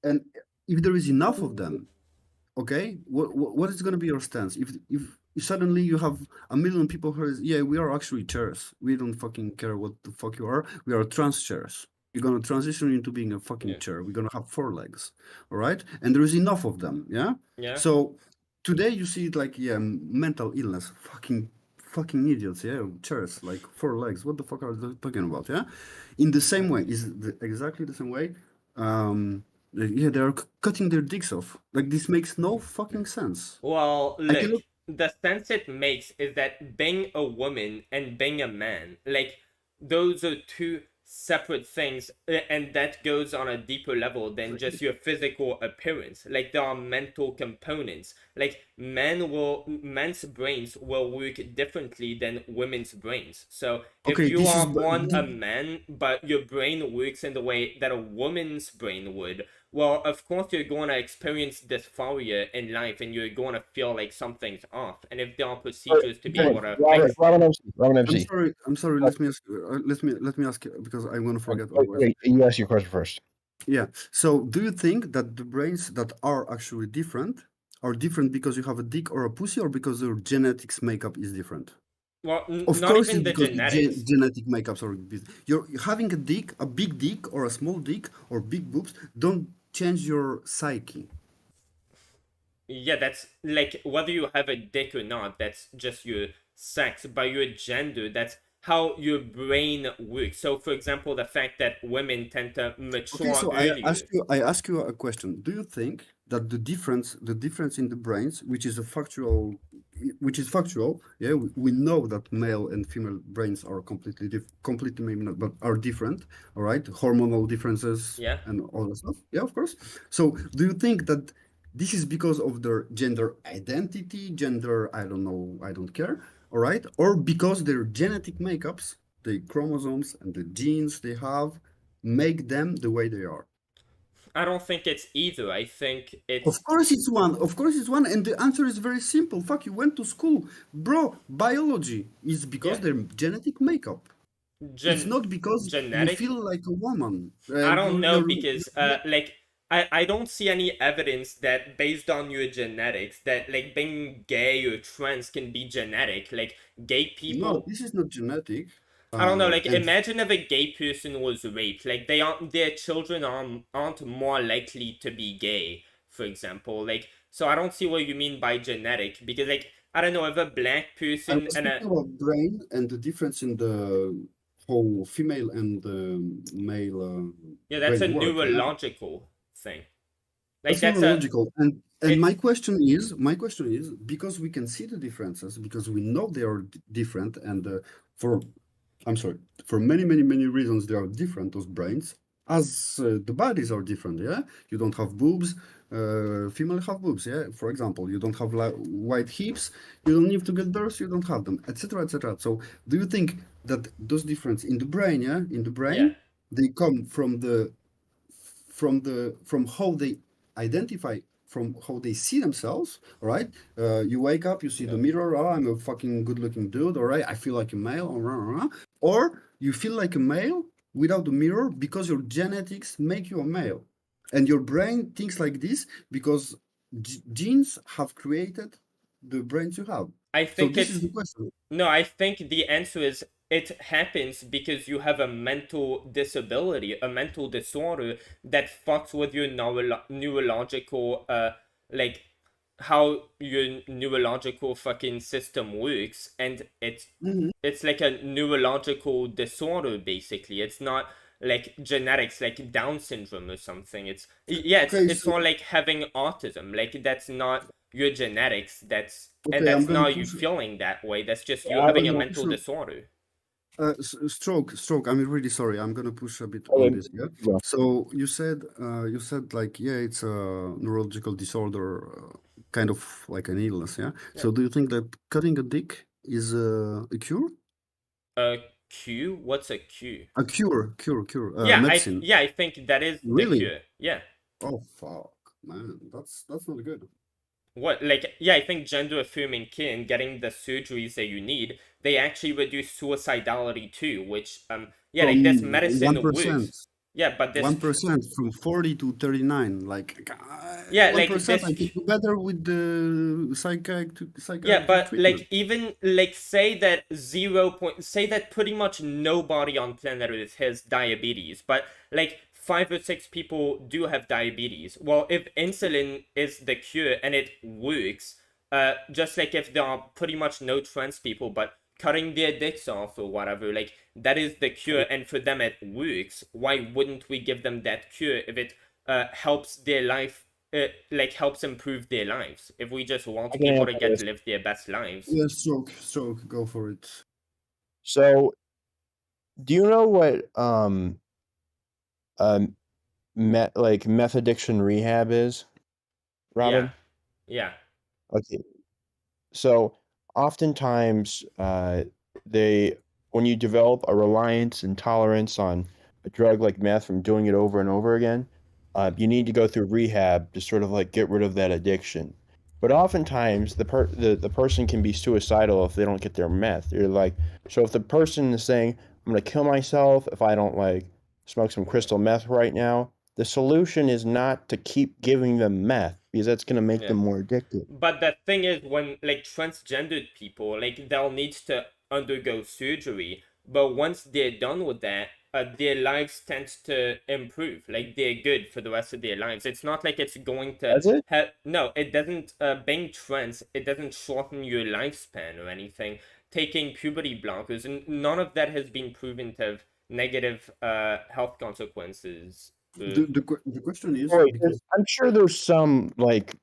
And if there is enough of them, okay, what is going to be your stance if suddenly you have a million people who is, yeah, we are actually chairs, we don't fucking care what the fuck you are, we are trans chairs, you're going to transition into being a fucking chair, we're going to have 4 legs, all right, and there is enough of them, yeah. So today you see it like, yeah, mental illness, fucking idiots, yeah, chairs like 4 legs, what the fuck are they talking about, yeah. In the same way, exactly the same way, yeah, they're cutting their dicks off. Like, this makes no fucking sense. Well, look, the sense it makes is that being a woman and being a man, like, those are 2 separate things, and that goes on a deeper level than just your physical appearance. Like, there are mental components. Like, men's brains will work differently than women's brains. So if you are born a man, but your brain works in the way that a woman's brain would, well, of course you're going to experience dysphoria in life, and you're going to feel like something's off. And if there are procedures to be able to fix... I'm sorry. Let me ask you, because I'm going to forget. Wait, you ask your question first. Yeah. So, do you think that the brains that are actually different are different because you have a dick or a pussy, or because your genetics makeup is different? Well, of not course, even it's the because genetics. Genetic makeups are. You're having a dick, a big dick, or a small dick, or big boobs. Don't change your psyche. Yeah, that's like whether you have a dick or not. That's just your sex. By your gender, that's how your brain works. So, for example, the fact that women tend to mature Okay, so earlier. I ask you a question. Do you think that the difference in the brains, which is factual, yeah, we know that male and female brains are completely maybe not, but are different, all right, hormonal differences, yeah, and all that stuff, yeah, of course. So, do you think that this is because of their gender identity, I don't know, I don't care, all right, or because their genetic makeups, the chromosomes and the genes they have, make them the way they are? I don't think it's either. I think it's... Of course it's one. And the answer is very simple. Fuck, you went to school. Bro, biology is because their genetic makeup. It's not because genetic? you feel like a woman. I don't know, because, like, I don't see any evidence that based on your genetics that, like, being gay or trans can be genetic. Like, gay people... No, this is not genetic. I don't know, like, imagine if a gay person was raped. Like, their children aren't more likely to be gay, for example. Like, so I don't see what you mean by genetic, because, like, I don't know, if a black person and about brain and the difference in the whole female and male. Yeah, that's a neurological thing. Like, that's neurological. And my question is, because we can see the differences, because we know they are different, and for many reasons they are different, those brains, as the bodies are different, yeah? You don't have boobs, female have boobs, yeah? For example, you don't have white hips, you don't need to get birth, you don't have them, etc., etc. So, do you think that those differences in the brain, they come from how they identify, from how they see themselves, all right? You wake up, you see the mirror, oh, I'm a fucking good-looking dude, all right? I feel like a male, or you feel like a male without the mirror because your genetics make you a male. And your brain thinks like this because genes have created the brains you have. I think so this is the question. No, I think the answer is it happens because you have a mental disability, a mental disorder that fucks with your neurological, like, how your neurological fucking system works, and it's like a neurological disorder, basically. It's not like genetics, like Down syndrome or something. It's more like having autism. Like, that's not your genetics, that's not you feeling that way, that's just you having a mental disorder. Stroke, I'm really sorry, I'm gonna push a bit on this, yeah? So you said like, yeah, it's a neurological disorder, kind of like an illness, yeah? So do you think that cutting a dick is a cure? A cure? What's a cure? A cure. Medicine. I think that is really? The cure. Yeah. Oh fuck, man, that's not good. What, like, yeah, I think gender affirming kin getting the surgeries that you need, they actually reduce suicidality too, which like, this medicine 1%. works. Yeah, but this 1% from 40 to 39, like, Yeah, like 1%, this. I could do better with the psychiatric Yeah, but treatment. like even like say that say that pretty much nobody on planet Earth has diabetes, but like 5 or 6 people do have diabetes. Well, if insulin is the cure and it works, just like if there are pretty much no trans people, but cutting their dicks off or whatever, like that is the cure, and for them it works. Why wouldn't we give them that cure if it helps their life? It like helps improve their lives. If we just want people to get to live their best lives. Yeah, stroke, go for it. So, do you know what like meth addiction rehab is, Robin? Yeah. Okay. So, oftentimes, when you develop a reliance and tolerance on a drug like meth from doing it over and over again, you need to go through rehab to sort of like get rid of that addiction. But oftentimes the person can be suicidal if they don't get their meth. You're like, so if the person is saying, I'm gonna kill myself if I don't like smoke some crystal meth right now, the solution is not to keep giving them meth because that's gonna make them more addicted. But the thing is, when like transgendered people, like they'll need to undergo surgery, but once they're done with that, their lives tend to improve. Like they're good for the rest of their lives. It's not like it's going to. Does it? No, it doesn't. Being trans, it doesn't shorten your lifespan or anything. Taking puberty blockers, and none of that has been proven to have negative health consequences. The question is, I'm sure there's some like.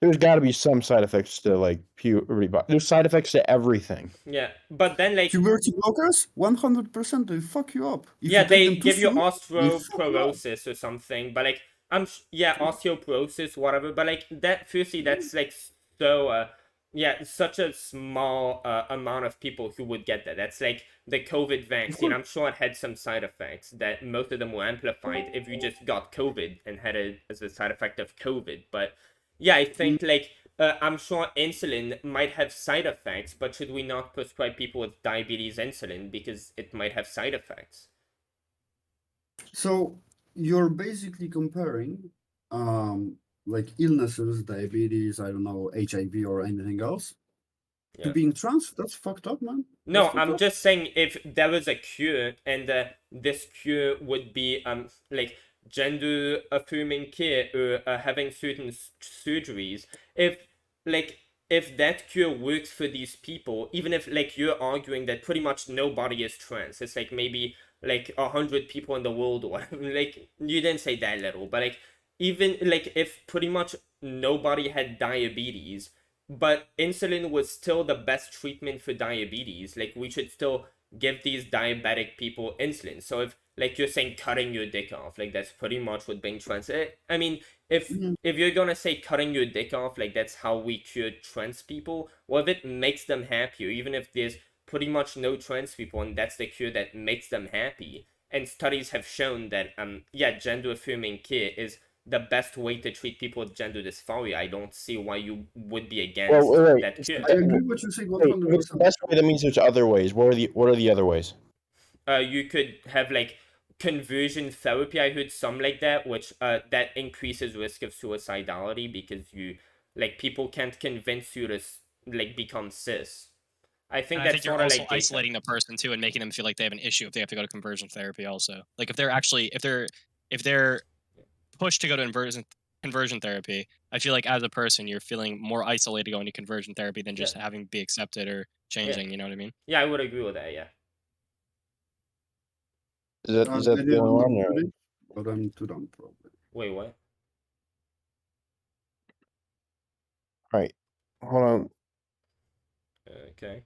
There's got to be some side effects to like puberty. There's side effects to everything. Yeah, but then like puberty blockers, 100% they fuck you up. If yeah, you they take them give too you soon, they fuck you up. osteoporosis or something. But like osteoporosis, whatever. But like that, firstly, that's like so such a small amount of people who would get that. That's like the COVID vaccine. I'm sure it had some side effects that most of them were amplified if you just got COVID and had it as a side effect of COVID. But yeah, I think like I'm sure insulin might have side effects, but should we not prescribe people with diabetes insulin because it might have side effects? So you're basically comparing like illnesses, diabetes, I don't know, HIV or anything else, to being trans. That's fucked up, man. No, I'm just saying if there was a cure and this cure would be like gender affirming care or having certain surgeries, if that cure works for these people, even if like you're arguing that pretty much nobody is trans, it's like maybe like 100 people in the world or like you didn't say that little, but like even like if pretty much nobody had diabetes but insulin was still the best treatment for diabetes, like we should still give these diabetic people insulin. So if like you're saying cutting your dick off, like that's pretty much what being trans. I mean, if you're gonna say cutting your dick off, like that's how we cure trans people, well, if it makes them happier, even if there's pretty much no trans people and that's the cure that makes them happy, and studies have shown that gender affirming care is the best way to treat people with gender dysphoria, I don't see why you would be against that cure. I agree with what you're saying. If it's the best way, that means there's other ways. What are the other ways? You could have like conversion therapy. I heard some like that, which that increases risk of suicidality because you like people can't convince you to like become cis. I think that's you're sort of also like isolating the person too and making them feel like they have an issue if they have to go to conversion therapy. Also, like if they're pushed to go to conversion therapy, I feel like as a person you're feeling more isolated going to conversion therapy than just having be accepted or changing. You know what I mean? Yeah, I would agree with that. Yeah. Is that the only one? Or? But I'm too dumb, probably. Wait, what? All right, hold on. Okay.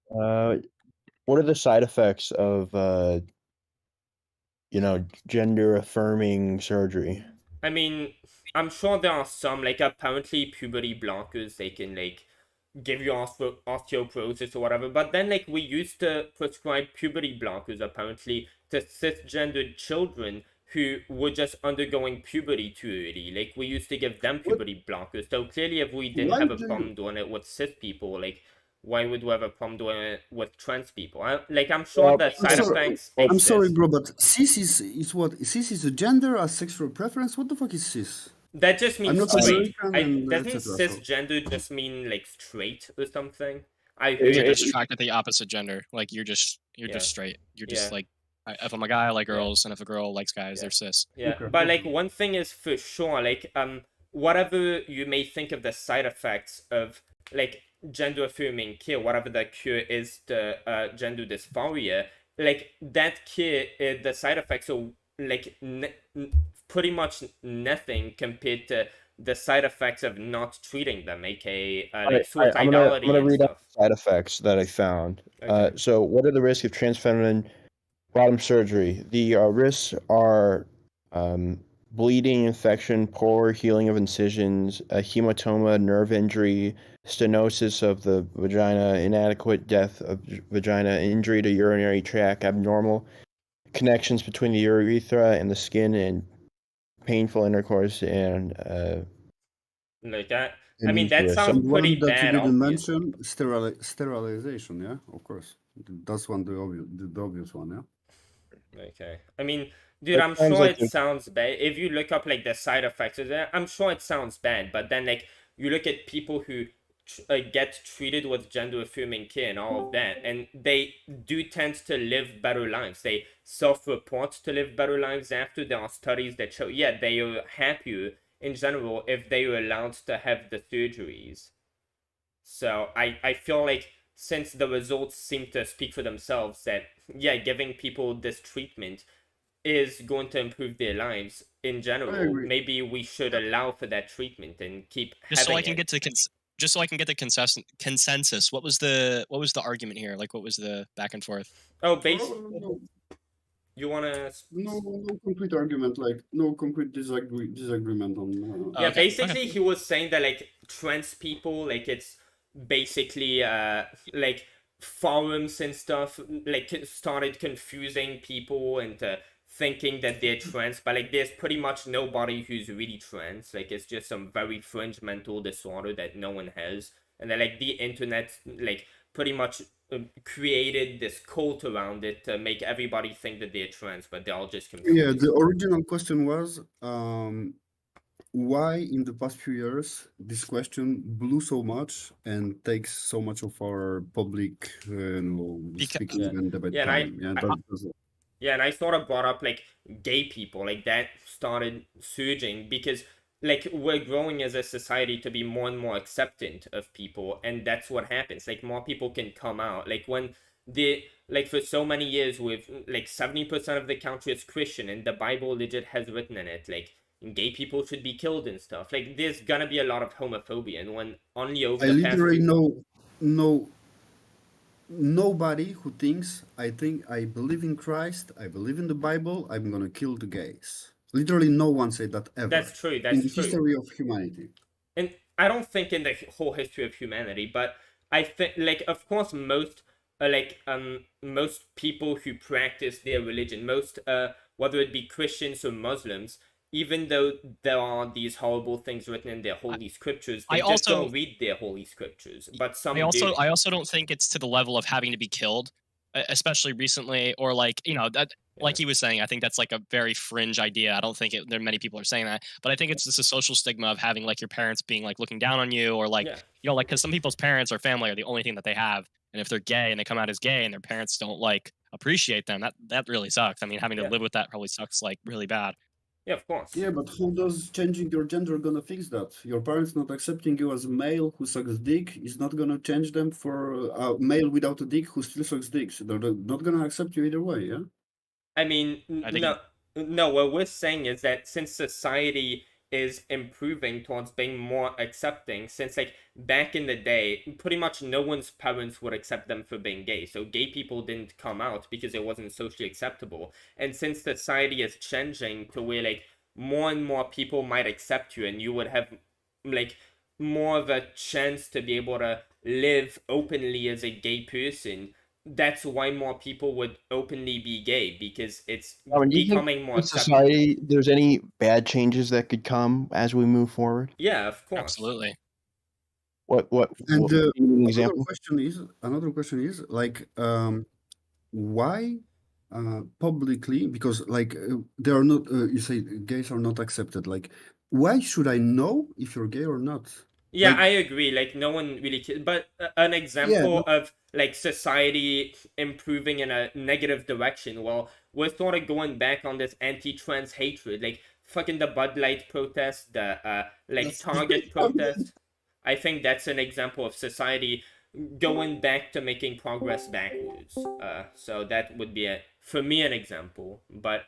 What are the side effects of gender affirming surgery? I mean, I'm sure there are some, like apparently puberty blockers, they can like give you osteoporosis or whatever, but then like we used to prescribe puberty blockers apparently to cisgendered children who were just undergoing puberty too early. Like we used to give them puberty blockers. So clearly if we didn't have a problem doing it with cis people, like why would we have a problem doing it with trans people? I'm sure that side effects I'm sorry, bro, but cis is what? Cis is a gender, a sexual preference? What the fuck is cis? That just means not straight. American and Doesn't etc. cisgender just mean like straight or something? I You're heard just attracted to the opposite gender. Like you're just straight. You're just like, if I'm a guy, I like girls, and if a girl likes guys, they're cis. Yeah, but like one thing is for sure, like whatever you may think of the side effects of like gender affirming care, whatever the cure is to gender dysphoria, like that cure, the side effects are like pretty much nothing compared to the side effects of not treating them, aka like I'm gonna suicidality and read stuff. out the side effects that I found. Okay. So, what are the risks of transfeminine bottom surgery? The risks are bleeding, infection, poor healing of incisions, a hematoma, nerve injury, stenosis of the vagina, inadequate death of vagina, injury to urinary tract, abnormal connections between the urethra and the skin, and painful intercourse, and like that. I mean, that sounds And pretty one that bad. you didn't Obviously. mention, sterilization. Yeah, of course. That's one the obvious one. Yeah. Okay. I mean, dude, It I'm sounds sure like it sounds bad. If you look up like the side effects of that, I'm sure it sounds bad. But then like you look at people who get treated with gender affirming care and all of that, and they do tend to live better lives. They self-report to live better lives after. There are studies that show, yeah, they are happier in general if they are allowed to have the surgeries. So I feel like since the results seem to speak for themselves, that yeah, giving people this treatment is going to improve their lives in general. agree. Maybe we should allow for that treatment and keep Just so having I can it. get to just so I can get the consensus. What was the argument here? Like, what was the back and forth? Oh, basically, you wanna? No concrete argument, like no concrete disagreement on. Yeah, basically he was saying that like trans people, like it's basically like forums and stuff like started confusing people into thinking that they're trans, but like there's pretty much nobody who's really trans. Like it's just some very fringe mental disorder that no one has, and then like the internet like pretty much created this cult around it to make everybody think that they're trans, but they're all just confused. Yeah, the original question was why in the past few years this question blew so much and takes so much of our public speaking and debate time. Yeah, and I sort of brought up like gay people, like that started surging because like we're growing as a society to be more and more acceptant of people, and that's what happens. Like more people can come out. Like when the like for so many years with like 70% of the country is Christian and the Bible legit has written in it like gay people should be killed and stuff. Like there's gonna be a lot of homophobia, and when only over I the past literally know nobody who thinks I believe in Christ, I believe in the Bible, I'm gonna kill the gays. Literally no one said that ever. That's true. in the history of humanity. And I don't think in the whole history of humanity, but I think like of course most most people who practice their religion, most whether it be Christians or Muslims, even though there are these horrible things written in their holy scriptures, they just don't read their holy scriptures. But some do. I also don't think it's to the level of having to be killed, especially recently, or like that. Like he was saying, I think that's like a very fringe idea. I don't think there many people are saying that, but I think it's just a social stigma of having like your parents being like looking down on you, or like like because some people's parents or family are the only thing that they have, and if they're gay and they come out as gay and their parents don't like appreciate them, that really sucks. I mean, having to live with that probably sucks like really bad. Yeah, of course. Yeah, but how does changing your gender gonna fix that? Your parents not accepting you as a male who sucks dick is not gonna change them for a male without a dick who still sucks dick. So they're not gonna accept you either way, yeah? I mean, no, what we're saying is that since society is improving towards being more accepting, since like back in the day, pretty much no one's parents would accept them for being gay. So gay people didn't come out because it wasn't socially acceptable. And since society is changing to where like more and more people might accept you and you would have like more of a chance to be able to live openly as a gay person, that's why more people would openly be gay, because it's becoming more society. There's any bad changes that could come as we move forward? Yeah, of course. Absolutely. What And an example? another question is like why publicly because like they are not. You say gays are not accepted. Like, why should I know if you're gay or not? Yeah, Like, I agree. Like, no one really cares. But an example of like society improving in a negative direction. Well, we're sort of going back on this anti-trans hatred, like fucking the Bud Light protest, the like Target protest. I think that's an example of society going back to making progress backwards. So that would be for me an example. But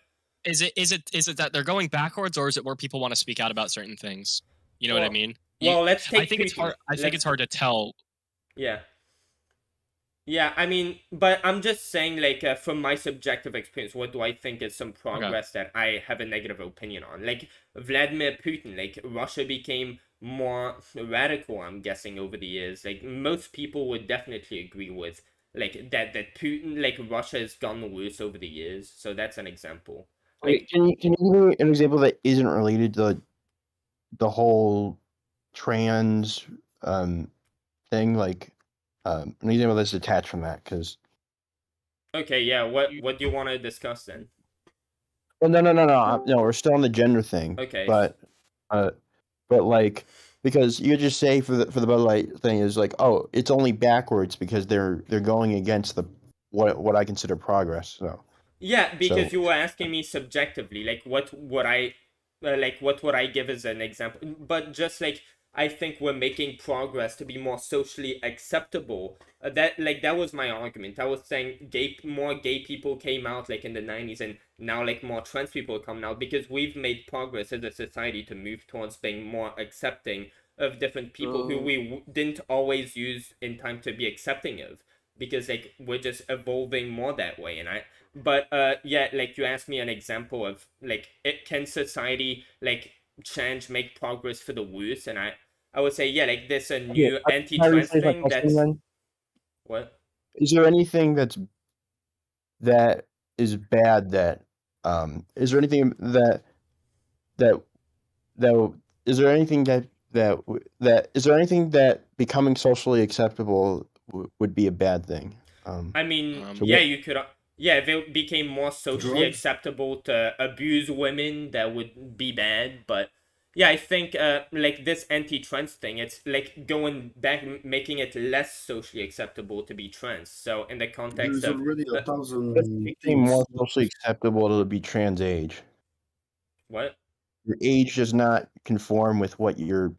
is it that they're going backwards, or is it where people want to speak out about certain things? You know what I mean? Well, let's take. I think it's hard. I think it's hard to tell. Yeah. Yeah, I mean, but I'm just saying, like, from my subjective experience, what do I think is some progress that I have a negative opinion on? Like, Vladimir Putin, like, Russia became more radical, I'm guessing, over the years. Like, most people would definitely agree with, like, that Putin, like, Russia has gone worse over the years. So that's an example. Wait, can you give me an example that isn't related to the whole trans thing? Like, an example that's detached from that, because. Okay, yeah. What do you want to discuss then? Well, no. We're still on the gender thing. Okay. But like, because you just say for the Bud Light thing is like, oh, it's only backwards because they're going against the what I consider progress. So. Yeah, because you were asking me subjectively, like what would I give as an example? But just like I think we're making progress to be more socially acceptable. That was my argument. I was saying more gay people came out like in the 90s, and now like more trans people come out because we've made progress as a society to move towards being more accepting of different people who we didn't always use in time to be accepting of, because like we're just evolving more that way. And yeah, like you asked me an example of like can society like change, make progress for the worse, and I would say yeah, like there's a new anti-trans thing that's what? Is there anything that is bad that is there anything that is there anything that becoming socially acceptable would be a bad thing? I mean, yeah, you could. Yeah, if it became more socially acceptable to abuse women, that would be bad. But yeah, I think like this anti-trans thing, it's like going back, making it less socially acceptable to be trans. So in the context there's of already 1,000 it became more socially acceptable to be trans age. What? Your age does not conform with what you're.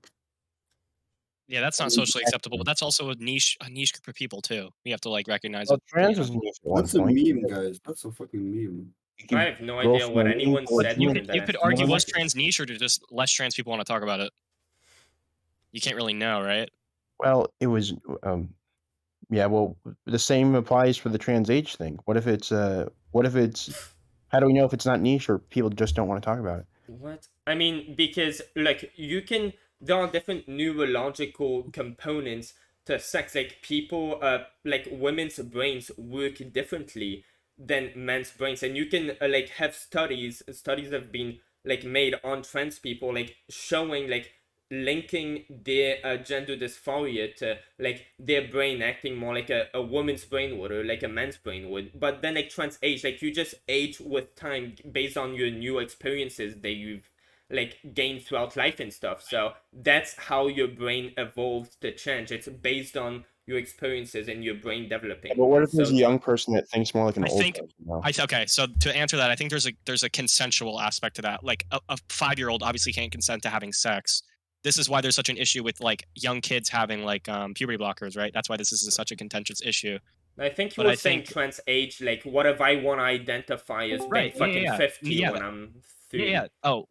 Yeah, that's not socially acceptable, but that's also a niche group of people too. We have to like recognize it. Trans was niche at one That's a point. meme, guys. That's a fucking meme. I have no idea what anyone said. You could argue was trans niche, or do just less trans people want to talk about it? You can't really know, right? Well, it was. Yeah, well, the same applies for the trans age thing. What if it's? How do we know if it's not niche or people just don't want to talk about it? What? I mean, because like there are different neurological components to sex. Like people, like women's brains work differently than men's brains, and you can like have studies have been like made on trans people, like showing like linking their gender dysphoria to like their brain acting more like a woman's brain would, or like a man's brain would. But then like trans age, like you just age with time based on your new experiences that you've like gained throughout life and stuff. So that's how your brain evolves to change. It's based on your experiences and your brain developing. But what if there's a young person that thinks more like an old person? Okay, so to answer that, I think there's a consensual aspect to that. Like a 5-year-old obviously can't consent to having sex. This is why there's such an issue with like young kids having like puberty blockers, right? That's why this is such a contentious issue. I think you were saying trans age, like what if I want to identify as being fucking 50 when I'm 30? Yeah. Oh,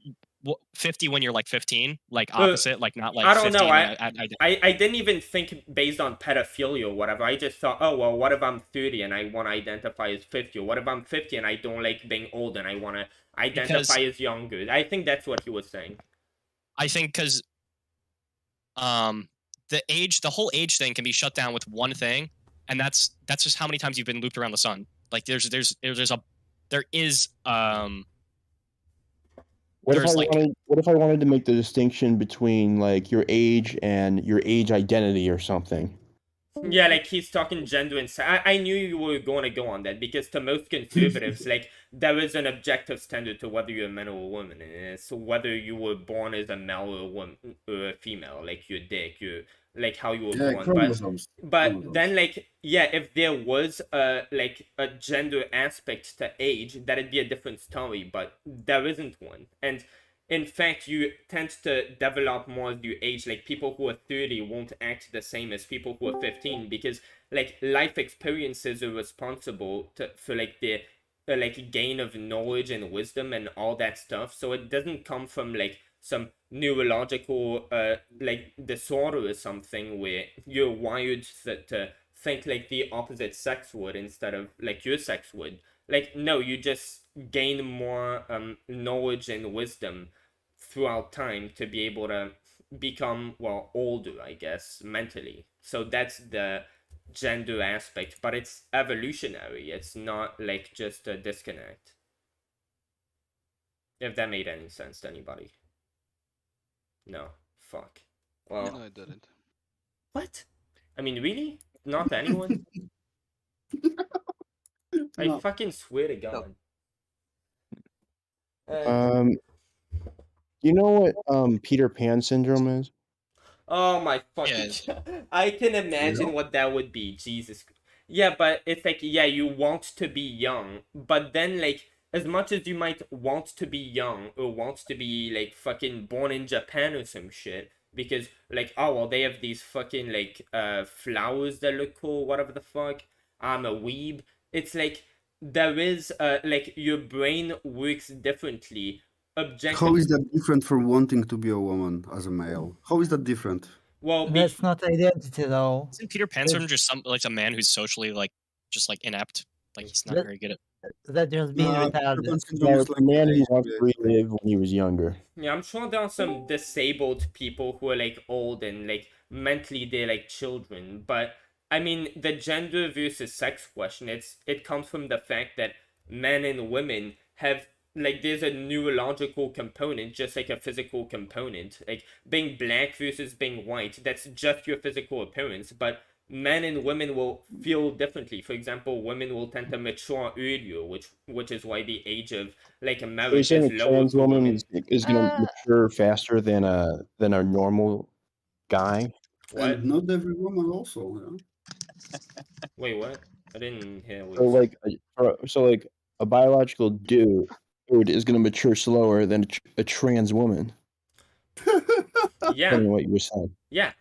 50 when you're like 15, like opposite, like not like. I don't know. I didn't even think based on pedophilia or whatever. I just thought, oh well, what if I'm 30 and I want to identify as 50? Or what if I'm 50 and I don't like being old and I want to identify as younger? I think that's what he was saying. I think because the whole age thing can be shut down with one thing, and that's just how many times you've been looped around the sun. Like there is. What if I wanted to make the distinction between like your age and your age identity or something? Yeah, like he's talking gender and I knew you were going to go on that because to most conservatives, like there is an objective standard to whether you're a man or a woman, and it's whether you were born as a male or a woman or a female, like your dick, your like how you were Yeah, born. chromosomes. But Chromosomes. then like yeah, if there was like a gender aspect to age, that'd be a different story. But there isn't one, and in fact, you tend to develop more as you age. Like people who are 30 won't act the same as people who are 15 because like life experiences are responsible for like the like gain of knowledge and wisdom and all that stuff. So it doesn't come from like some neurological like disorder or something where you're wired to think like the opposite sex would instead of like your sex would. Like no, you just gain more knowledge and wisdom throughout time to be able to become well older, I guess, mentally. So that's the gender aspect, but it's evolutionary. It's not like just a disconnect. If that made any sense to anybody. No. Fuck. Well, No, it didn't. what? I mean, really? Not anyone? I fucking swear to God. You know what Peter Pan syndrome is? Oh my fucking I can imagine what that would be. Jesus. Yeah, but it's like, yeah, you want to be young, but then like as much as you might want to be young or want to be like fucking born in Japan or some shit, because like, oh well, they have these fucking like flowers that look cool, whatever the fuck. I'm a weeb. It's like there is like your brain works differently. How is that different from wanting to be a woman as a male? How is that different? Well, that's not identity though. Isn't Peter Pan syndrome just some like a man who's socially like just like inept? Like he's not very good at. That just being retarded. Yeah, it's a man who wants to relive when he was younger. Yeah, I'm sure there are some disabled people who are like old and like mentally they're like children, but I mean the gender versus sex question, it comes from the fact that men and women have like there's a neurological component just like a physical component. Like being black versus being white, that's just your physical appearance, but men and women will feel differently. For example, women will tend to mature earlier, which is why the age of like a So you're marriage saying is a lower trans for woman women. is going to mature faster than a normal guy? What? And not every woman also. Yeah? Wait, what? I didn't hear what So you said. like a biological dude is going to mature slower than a trans woman. Yeah. Depending on what you were saying. Yeah.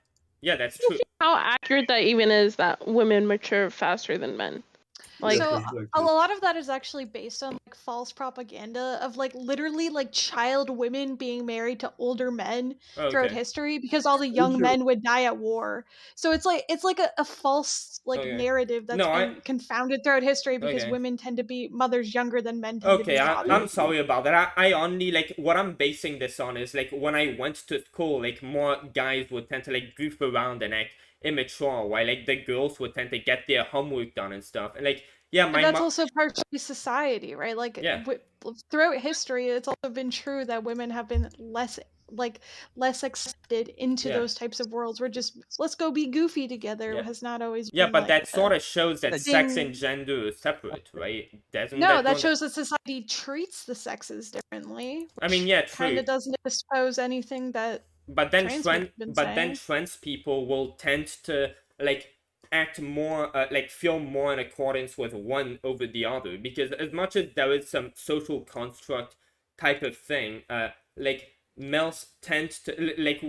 Yeah, that's true. How accurate that even is that women mature faster than men. Like, so a lot of that is actually based on like false propaganda of like literally like child women being married to older men throughout history because all the young men would die at war. So it's like a false like narrative that's been confounded throughout history because women tend to be mothers younger than men tend to be fathers. I'm sorry about that. I only like what I'm basing this on is like when I went to school, like more guys would tend to like goof around and act immature, while like the girls would tend to get their homework done and stuff. And like, yeah, but that's also partially society, right? Like throughout history, it's also been true that women have been less accepted into those types of worlds where just let's go be goofy together has not always been but like that sort of shows that sex and gender are separate, right? That shows that society treats the sexes differently. I mean, yeah, true. Kind of doesn't expose anything that but then trans people will tend to like act more like feel more in accordance with one over the other, because as much as there is some social construct type of thing, like males tend to like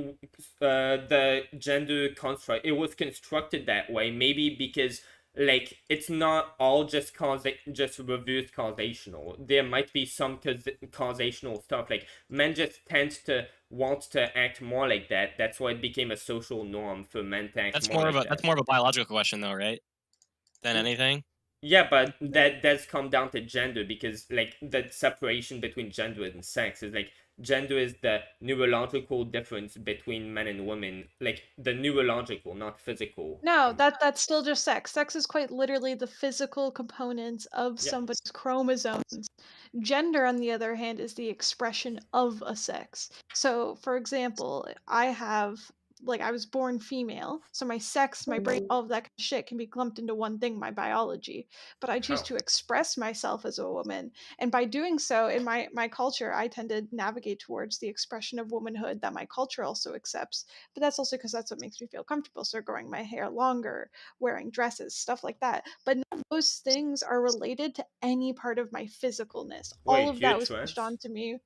the gender construct, it was constructed that way maybe because like it's not all just reverse causational. There might be some causational stuff. Like men just tend to want to act more like that. That's why it became a social norm for men to act That's more more like of a that's more of a biological question though, right? Than anything. Yeah, but that does come down to gender, because like the separation between gender and sex is like gender is the neurological difference between men and women, like the neurological, not physical. No, that's still just sex. Sex is quite literally the physical components of somebody's chromosomes. Gender, on the other hand, is the expression of a sex. So, for example, I have like I was born female, so my sex, my brain, all of that kind of shit can be clumped into one thing, my biology. But I choose How? to express myself as a woman, and by doing so, in my culture, I tend to navigate towards the expression of womanhood that my culture also accepts. But that's also because that's what makes me feel comfortable. So growing my hair longer, wearing dresses, stuff like that. But none of those things are related to any part of my physicalness. All Wait, of you're that was pushed trans? onto me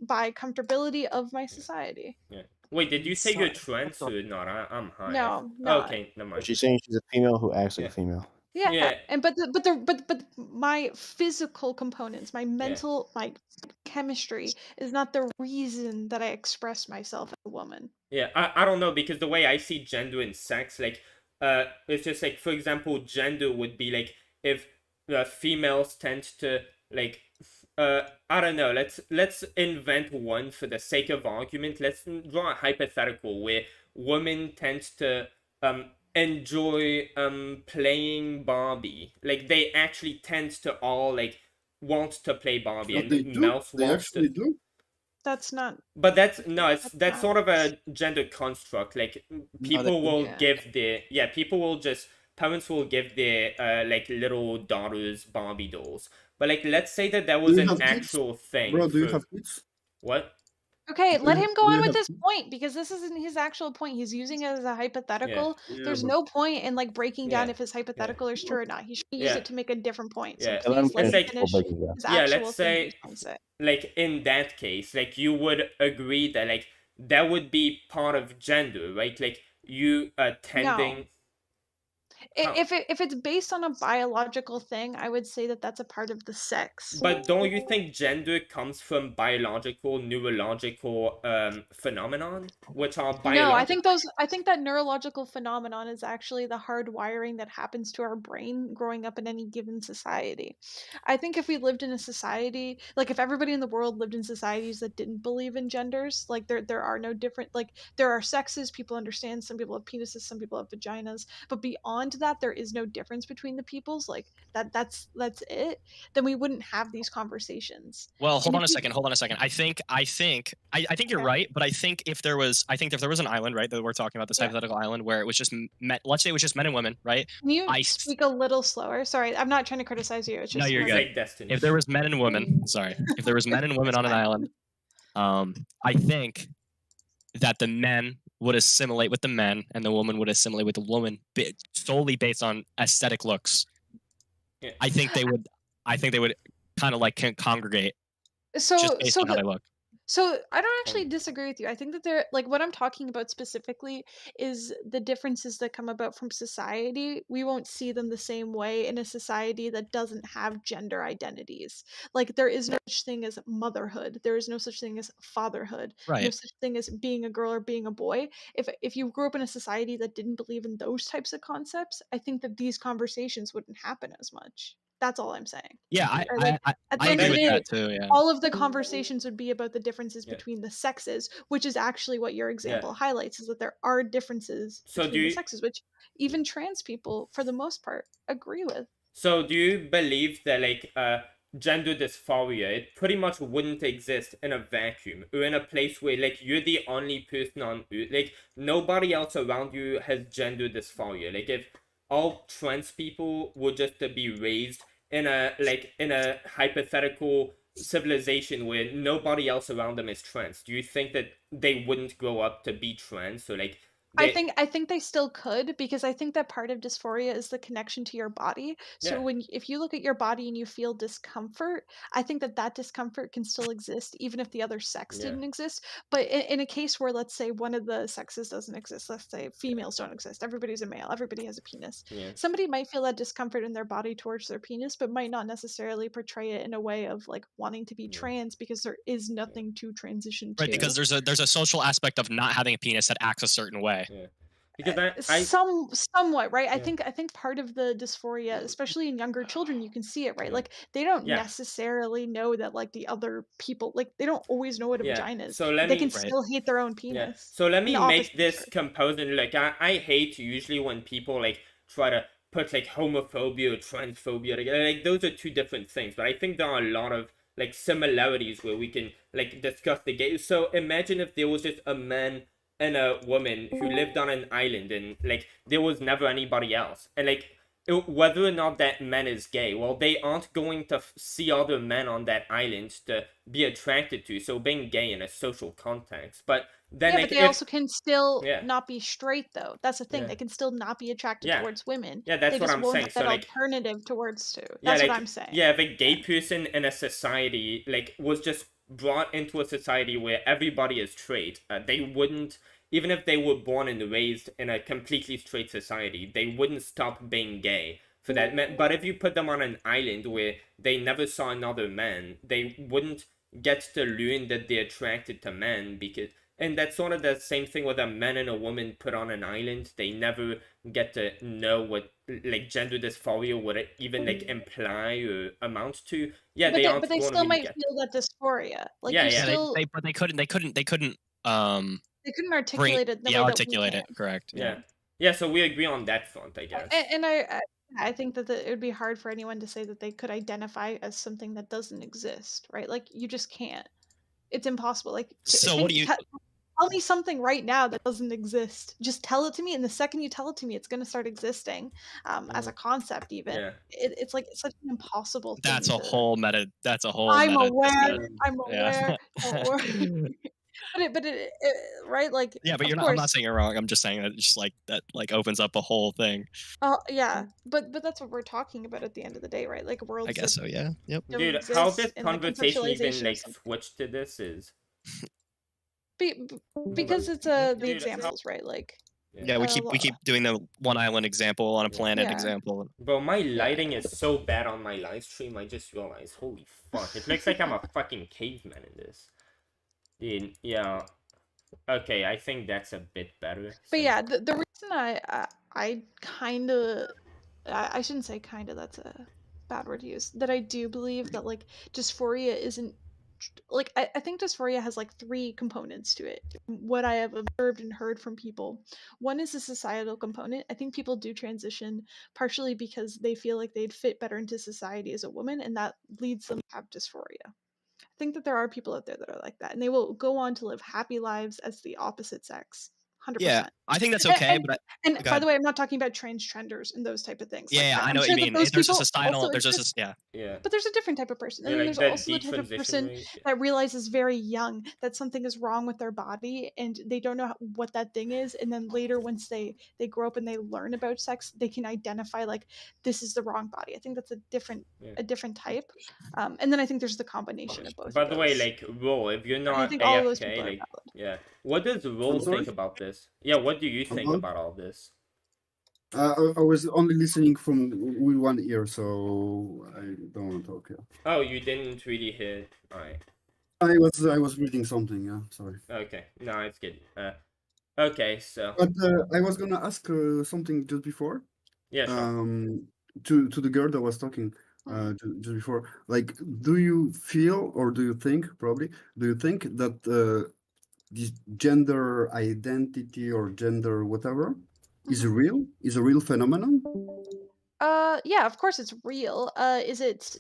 by comfortability of my society. Yeah. Wait, did you say So, you're trans or not? I'm high. No, no. Okay, never mind. She's saying she's a female who acts like Yeah. a female. Yeah, Yeah. and but my physical components, my mental, my chemistry is not the reason that I express myself as a woman. Yeah, I don't know, because the way I see gender and sex, like, it's just like, for example, gender would be like if females tend to like, I don't know. Let's invent one for the sake of argument. Let's draw a hypothetical where women tend to enjoy playing Barbie. Like they actually tend to all like want to play Barbie, But and they do. males They wants to. actually do. That's not. But that's not- sort of a gender construct. Like people will Yeah. give their people will just parents will give their like little daughters Barbie dolls. But like let's say that Do was you an have kids? actual thing. Bro, do you for- have kids? What? Okay, Do let you, him go do on you with have his kids? point because this isn't his actual point. He's using it as a hypothetical. Yeah, There's but no point in like breaking down Yeah. if his hypothetical is true or not. He should use Yeah. it to make a different point. So Yeah. And let him please let It's him finish like finish before breaking down. his yeah. actual Let's thing say he's trying to say. like in that case, like you would agree that like that would be part of gender, right? Like you tending. How? If it's based on a biological thing, I would say that that's a part of the sex. But don't you think gender comes from biological, neurological phenomenon, which are No, biological? I think that neurological phenomenon is actually the hard wiring that happens to our brain growing up in any given society. I think if we lived in a society, like if everybody in the world lived in societies that didn't believe in genders, like there are no different, like there are sexes, people understand, some people have penises, some people have vaginas, but beyond that there is no difference between the peoples, like that's it, then we wouldn't have these conversations. Well, And hold on if a we second. Hold on a second. I think you're Okay. right, but I think if there was an island, right, that we're talking about, this Yeah. hypothetical island where it was just let's say it was just men and women, right? Can you speak a little slower? Sorry, I'm not trying to criticize you. It's just No, you're more good. Destiny. If there was men and women, sorry, if there was men and women on an island, I think that the men would assimilate with the men and the woman would assimilate with the woman solely based on aesthetic looks. Yeah. I think they would kind of like congregate So just based so on how the they look. So I don't actually disagree with you. I think that there, like what I'm talking about specifically is the differences that come about from society. We won't see them the same way in a society that doesn't have gender identities. Like there is no such thing as motherhood. There is no such thing as fatherhood. No Right. such thing as being a girl or being a boy. If you grew up in a society that didn't believe in those types of concepts, I think that these conversations wouldn't happen as much. That's all I'm saying. Yeah, Or like at the I end of agree the with day, that too. Yeah. all of the conversations would be about the differences Yeah. between the sexes, which is actually what your example highlights, is that there are differences So between the sexes, which even trans people, for the most part, agree with. So do you believe that like gender dysphoria, it pretty much wouldn't exist in a vacuum or in a place where like you're the only person on earth, like nobody else around you has gender dysphoria? Like if all trans people were just to be raised in a hypothetical civilization where nobody else around them is trans, do you think that they wouldn't grow up to be trans? So like I think they still could, because I think that part of dysphoria is the connection to your body. So Yeah. if you look at your body and you feel discomfort, I think that discomfort can still exist even if the other sex Yeah. didn't exist. But in a case where, let's say, one of the sexes doesn't exist, let's say females don't exist, everybody's a male, everybody has a penis. Yeah. Somebody might feel that discomfort in their body towards their penis, but might not necessarily portray it in a way of like wanting to be trans, because there is nothing to transition to. Right, because there's a social aspect of not having a penis that acts a certain way. Yeah. Because I somewhat right. I Yeah. think part of the dysphoria, especially in younger children, you can see it, right? Like they don't Yeah. necessarily know that like the other people, like they don't always know what a Yeah. vagina is. So let They me can still hate their own Yeah. penis. So let And me the make opposite is this true. comparison. Like I hate usually when people like try to put like homophobia or transphobia together. Like those are two different things. But I think there are a lot of like similarities where we can like discuss the gay. So imagine if there was just a man and a woman who lived on an island, and like there was never anybody else, and like whether or not that man is gay, well, they aren't going to see other men on that island to be attracted to, so being gay in a social context. But then yeah, like, but they also can still Yeah. not be straight though. That's the thing. Yeah. They can still not be attracted Yeah. towards women. Yeah, that's they what just I'm won't saying. get So that like, alternative towards to. yeah, That's like, what I'm saying. yeah, if a gay person in a society like was just brought into a society where everybody is straight, they wouldn't, even if they were born and raised in a completely straight society, they wouldn't stop being gay for that man. But if you put them on an island where they never saw another man, they wouldn't get to learn that they're attracted to men, because, and that's sort of the same thing with a man and a woman put on an island. They never get to know what like gender dysphoria would even like imply or amount to. Yeah, but they still might feel that dysphoria. Like Yeah, you yeah. still But they couldn't they couldn't articulate it the way that articulate we it. can. Correct. Yeah, so we agree on that front, I guess. And I think that it would be hard for anyone to say that they could identify as something that doesn't exist, right? Like you just can't. It's impossible. Like So what do you? Tell me something right now that doesn't exist. Just tell it to me, and the second you tell it to me, it's going to start existing as a concept. Even Yeah. it's like such an impossible thing. That's a whole meta. That's a whole. I'm meta aware. discussion. I'm Yeah. aware. Don't worry. but it right, like Yeah, but of you're not. course, I'm not saying you're wrong. I'm just saying that just like that like opens up a whole thing. yeah, but that's what we're talking about at the end of the day, right? Like worlds. I guess that so. Yeah. Yep. don't Dude, exist how this and the conversation even conceptualization of like something. switched to this is Because it's the Dude, examples, right? Like Yeah, we keep doing the one island example on a planet Yeah. example. Bro, my lighting is so bad on my live stream, I just realized, holy fuck, it looks like I'm a fucking caveman in this. Dude, yeah. Okay, I think that's a bit better. But yeah, the reason I kind of I shouldn't say kind of, that's a bad word to use, that I do believe that like dysphoria isn't like I think dysphoria has like three components to it. What I have observed and heard from people, one is a societal component. I think people do transition partially because they feel like they'd fit better into society as a woman, and that leads them to have dysphoria. I think that there are people out there that are like that, and they will go on to live happy lives as the opposite sex. 100%. Yeah, I think that's okay. And go by ahead. the way, I'm not talking about transgenders and those type of things. Yeah, like I I'm know what sure you that mean. those There's a people societal. also There's just exist. Yeah. But there's a different type of person, and Yeah, then like there's that also the type of detransition person rate, that realizes very young that something is wrong with their body, and they don't know what that thing is. And then later, once they grow up and they learn about sex, they can identify like this is the wrong body. I think that's a different type. And then I think there's the combination of both. By of the way, those. like, Ro, if you're I not think all of those AFK, people are like, valid. yeah. What does Ro I'm sorry? think about this? Yeah, what do you think Hello? about all this? I was only listening from with one ear, so I don't want to talk. Yeah. Oh, you didn't really hear. Alright. I was reading something. Yeah, sorry. Okay, no, it's good. Okay, so. But I was gonna ask something just before. Yeah, sure. To the girl that was talking just before. Like, do you feel, or do you think, probably, do you think that this gender identity or gender whatever is real? Is a real phenomenon? Yeah, of course it's real. Is it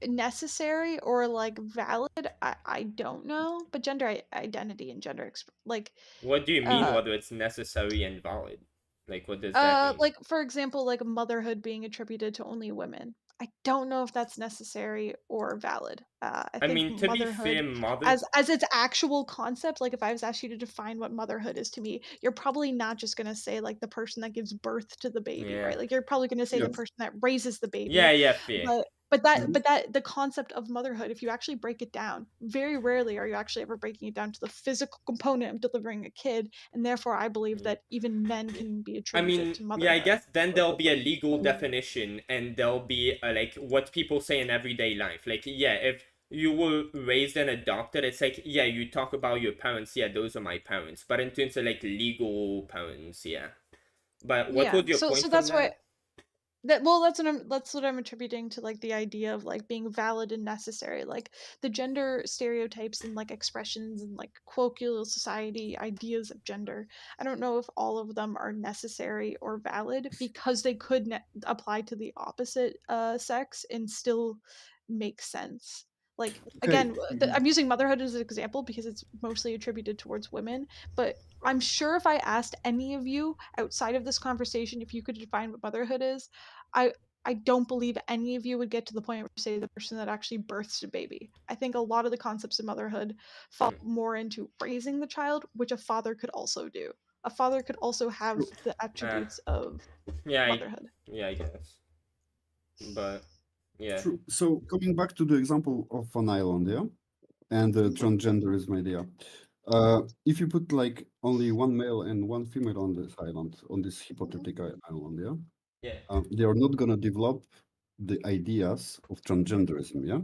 necessary or like valid? I don't know. But gender identity and gender like What do you mean whether it's necessary and valid? Like, what does that mean? like for example, like motherhood being attributed to only women. I don't know if that's necessary or valid. I think mean, to be fair, as its actual concept, like if I was asked you to define what motherhood is to me, you're probably not just gonna say like the person that gives birth to the baby, Yeah. right? Like you're probably gonna say Yeah. the person that raises the baby. Yeah, fair. But that the concept of motherhood, if you actually break it down, very rarely are you actually ever breaking it down to the physical component of delivering a kid, and therefore I believe that even men can be I attributed mean, to motherhood. yeah, I guess then there'll be a legal definition, and there'll be like what people say in everyday life. Like, yeah, if you were raised and adopted, it's like, yeah, you talk about your parents, yeah, those are my parents. But in terms of like legal parents, yeah. But what was your point? So from that's that? why. That's what I'm attributing to like the idea of like being valid and necessary, like the gender stereotypes and like expressions and like colloquial society ideas of gender. I don't know if all of them are necessary or valid because they could apply to the opposite sex and still make sense. Like Okay. again, I'm using motherhood as an example because it's mostly attributed towards women, but I'm sure if I asked any of you outside of this conversation if you could define what motherhood is, I don't believe any of you would get to the point where you say the person that actually births a baby. I think a lot of the concepts of motherhood fall more into raising the child, which a father could also do. A father could also have the attributes of motherhood. I guess. But yeah. True. So coming back to the example of an island, yeah, and transgenderism idea. If you put like only one male and one female on this island, on this hypothetical island, yeah, they are not gonna develop the ideas of transgenderism, yeah.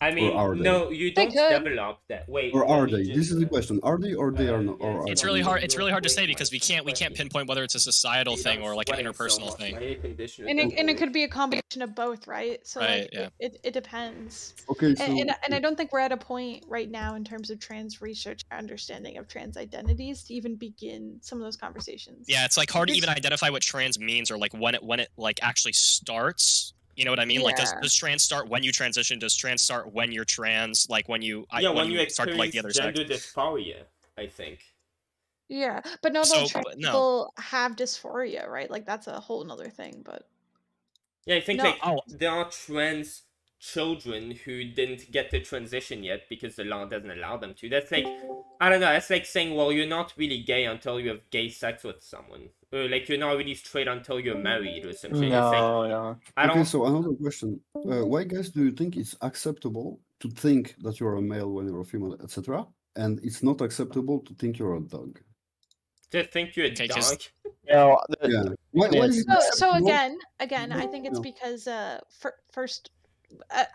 I mean, no, you don't develop that. Wait, Or are let me they? just, This is the question. Are they or they are not? Or It's are really they hard. not? It's really hard to say because we can't pinpoint whether it's a societal thing or like an interpersonal thing. And it could be a combination of both, right? So Right, like yeah. it depends. Okay, so And I don't think we're at a point right now in terms of trans research and understanding of trans identities to even begin some of those conversations. Yeah, it's like hard to even identify what trans means or like when it like actually starts. You know what I mean? Like, does trans start when you transition? Does trans start when you're trans? Like when you when you start to like the other sex? gender dysphoria, I think. Yeah, but not So, all trans no. people have dysphoria, right? Like that's a whole nother thing. But Yeah, I think No. there are trans children who didn't get to transition yet because the law doesn't allow them to. That's like, I don't know, that's like saying, well, you're not really gay until you have gay sex with someone. Or like, you're not really straight until you're married or some shit. It's like, I don't... Okay, so another question. Why, guys, do you think it's acceptable to think that you're a male when you're a female, etc., and it's not acceptable to think you're a dog? To think you're a dog? No, Yeah. Why is it so acceptable? again, I think it's Yeah. because first,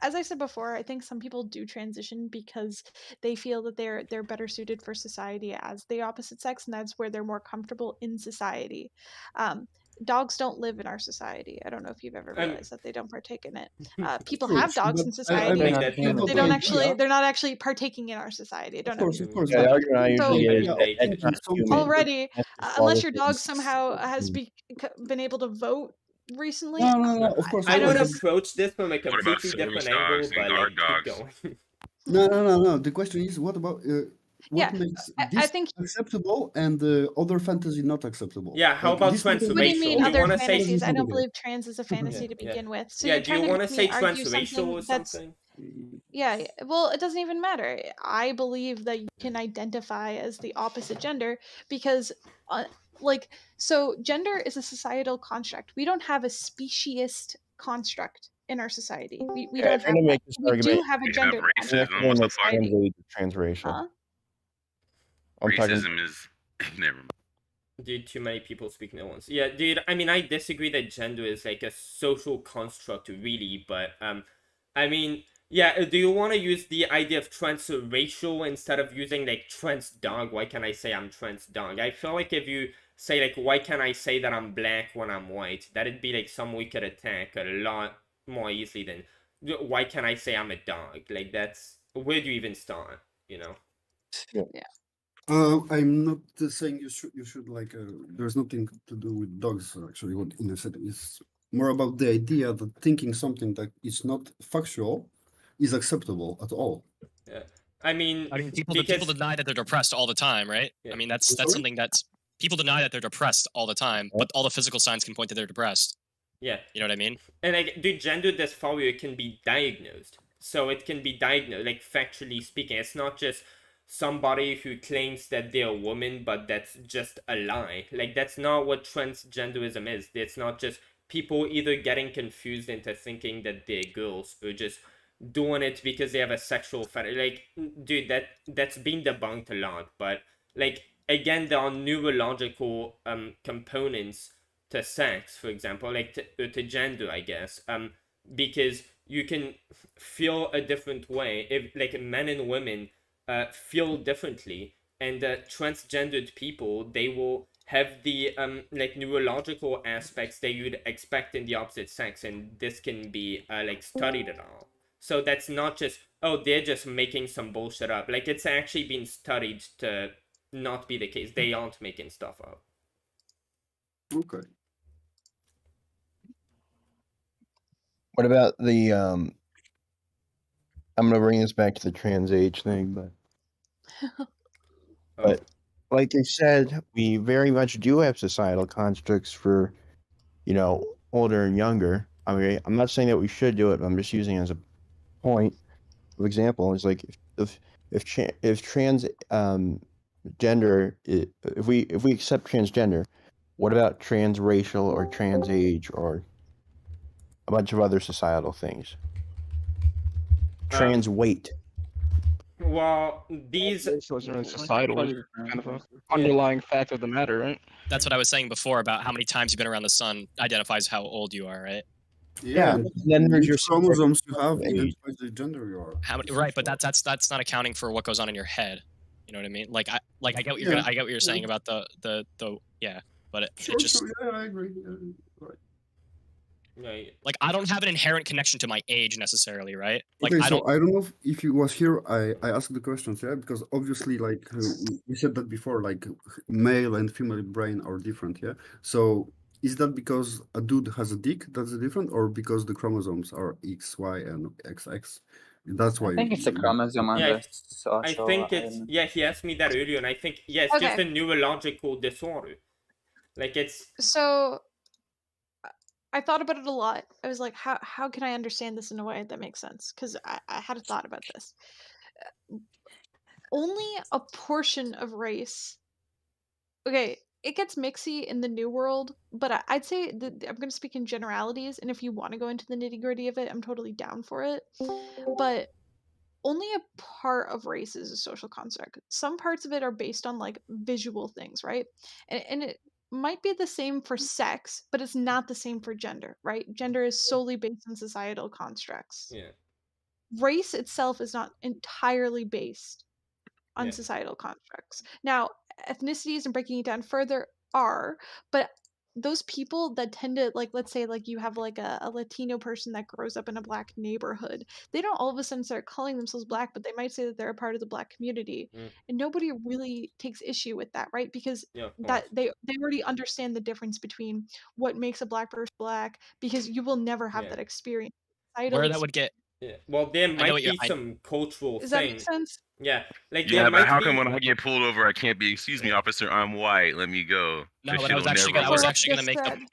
as I said before, I think some people do transition because they feel that they're better suited for society as the opposite sex, and that's where they're more comfortable in society. Dogs don't live in our society. I don't know if you've ever realized that they don't partake in it. People True, have dogs but in society. they Don't actually. They're not actually partaking in our society. I don't know. Of course. Yeah, the argument I So- usually get Yeah, is that Already, unless your dog somehow Mm. has been able to vote recently. No, of course. I of would course. approach this from a completely service different dogs angle, and but guard like, keep dogs? going. No. The question is, what about what Yeah, makes I this think- acceptable and the other fantasy not acceptable? Yeah, how Like, about this transracial? What do you mean Do you other wanna say- fantasies? I don't something believe trans is a fantasy Yeah, to begin with. So yeah, you're do you trying want to to make me say argue transracial or that's something? yeah. Well, it doesn't even matter. I believe that you can identify as the opposite gender because, so gender is a societal construct. We don't have a speciesist construct in our society. We don't if you're have gonna that. make this We do argument, have a We gender have construct racism. in What our the fuck? society. Transracial. Huh? I'm talking. Racism is never mind. Dude, too many people speaking at once. Yeah, dude, I mean, I disagree that gender is like a social construct, really, but, I mean, yeah, do you want to use the idea of transracial instead of using, like, trans dog? Why can't I say I'm trans dog? I feel like if you say, like, why can't I say that I'm black when I'm white? That'd be, like, some we could attack a lot more easily than, why can't I say I'm a dog? Like, that's, where do you even start, you know? Yeah. I'm not saying you should like. There's nothing to do with dogs actually. What Ina said is more about the idea that thinking something that is not factual is acceptable at all. Yeah. I mean, people because... deny that they're depressed all the time, right? Yeah. I mean, that's Sorry? something that's people deny that they're depressed all the time, but all the physical signs can point that they're depressed. Yeah. You know what I mean? And like, the gender dysphoria can be diagnosed. So it can be diagnosed, like factually speaking. It's not just somebody who claims that they're a woman, but that's just a lie. Like, that's not what transgenderism is. It's not just people either getting confused into thinking that they're girls or just doing it because they have a sexual fetish. Like, dude, that's been debunked a lot. But like, again, there are neurological components to sex, for example, like to gender, I guess, because you can feel a different way if, like, men and women feel differently, and transgendered people, they will have the like neurological aspects that you'd expect in the opposite sex, and this can be like studied at all. So that's not just, oh, they're just making some bullshit up. Like, it's actually been studied to not be the case. They aren't making stuff up. Okay. What about the I'm gonna bring this back to the trans age thing, but like I said, we very much do have societal constructs for, older and younger. I mean, I'm not saying that we should do it. But I'm just using it as a point of example. It's like if trans gender, if we accept transgender, what about transracial or trans age or a bunch of other societal things? Trans weight. Well, these wasn't really societal, it's kind of a underlying fact of the matter, right? That's what I was saying before about how many times you've been around the sun identifies how old you are, right? Yeah. Then there's your chromosomes you have identifies the gender you are. How many, right, but that's not accounting for what goes on in your head. You know what I mean? Like I get what I get what you're saying about the yeah, but it just yeah, I agree. Right. Right. Like I don't have an inherent connection to my age necessarily, right? Like Okay, I don't. so I don't know if you was here. I asked the questions, yeah, because obviously, like we said that before, like male and female brain are different, yeah. So is that because a dude has a dick that's different, or because the chromosomes are X, Y, and XX? That's why. I think it's a chromosome on Yeah, the social. I think it's he asked me that earlier, and I think it's just a neurological disorder. Like it's So I thought about it a lot. I was like, how can I understand this in a way that makes sense? Because I had a thought about this. Only a portion of race. Okay, it gets mixy in the new world, but I'd say that I'm going to speak in generalities, and if you want to go into the nitty gritty of it, I'm totally down for it. But only a part of race is a social construct. Some parts of it are based on like visual things, right? And it might be the same for sex, but it's not the same for gender, right? Gender is solely based on societal constructs. Yeah. Race itself is not entirely based on societal constructs. Now, ethnicities and breaking it down further are, but those people that tend to, like, let's say like you have like a Latino person that grows up in a black neighborhood, they don't all of a sudden start calling themselves black, but they might say that they're a part of the black community, and nobody really takes issue with that, right? Because that they already understand the difference between what makes a black person black, because you will never have that experience. Where that would get. Yeah. Well, there know might what you're- be some cultural Does that thing. make sense? Yeah, like Yeah, there but might how be. come when I get pulled over, I can't be? Excuse me, officer, I'm white. Let me go. No, That but shit I was will actually never gonna, I was work. actually gonna make the.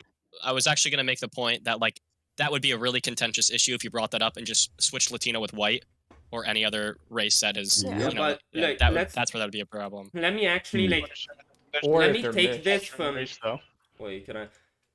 I was actually gonna make the point that like that would be a really contentious issue if you brought that up and just switched Latino with white or any other race that is. Yeah, You know, but, look, that's where that would be a problem. Let me actually like. Or let if me they're take mixed this from. though. Wait, can I?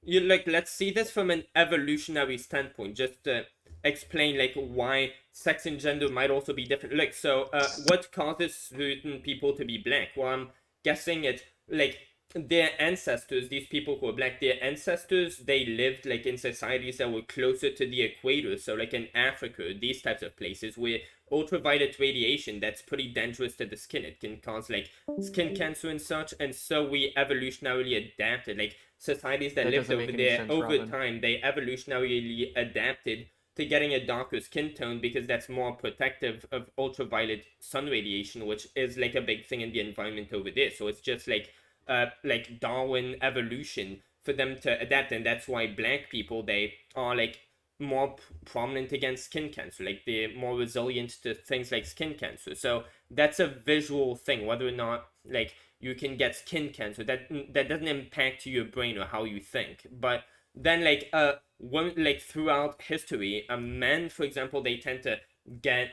You like let's see this from an evolutionary standpoint, just to explain like why sex and gender might also be different. Like so, what causes certain people to be black? Well, I'm guessing it's like their ancestors, these people who are black, their ancestors, they lived like in societies that were closer to the equator. So like in Africa, these types of places where ultraviolet radiation that's pretty dangerous to the skin. It can cause like skin cancer and such. And so we evolutionarily adapted. Like societies that lived doesn't over make any there sense, over Robin. time, they evolutionarily adapted to getting a darker skin tone because that's more protective of ultraviolet sun radiation, which is like a big thing in the environment over there. So it's just like Darwin evolution for them to adapt, and that's why black people, they are like more prominent against skin cancer, like they're more resilient to things like skin cancer. So that's a visual thing, whether or not like you can get skin cancer, that doesn't impact your brain or how you think. But then like like throughout history, men, for example, they tend to get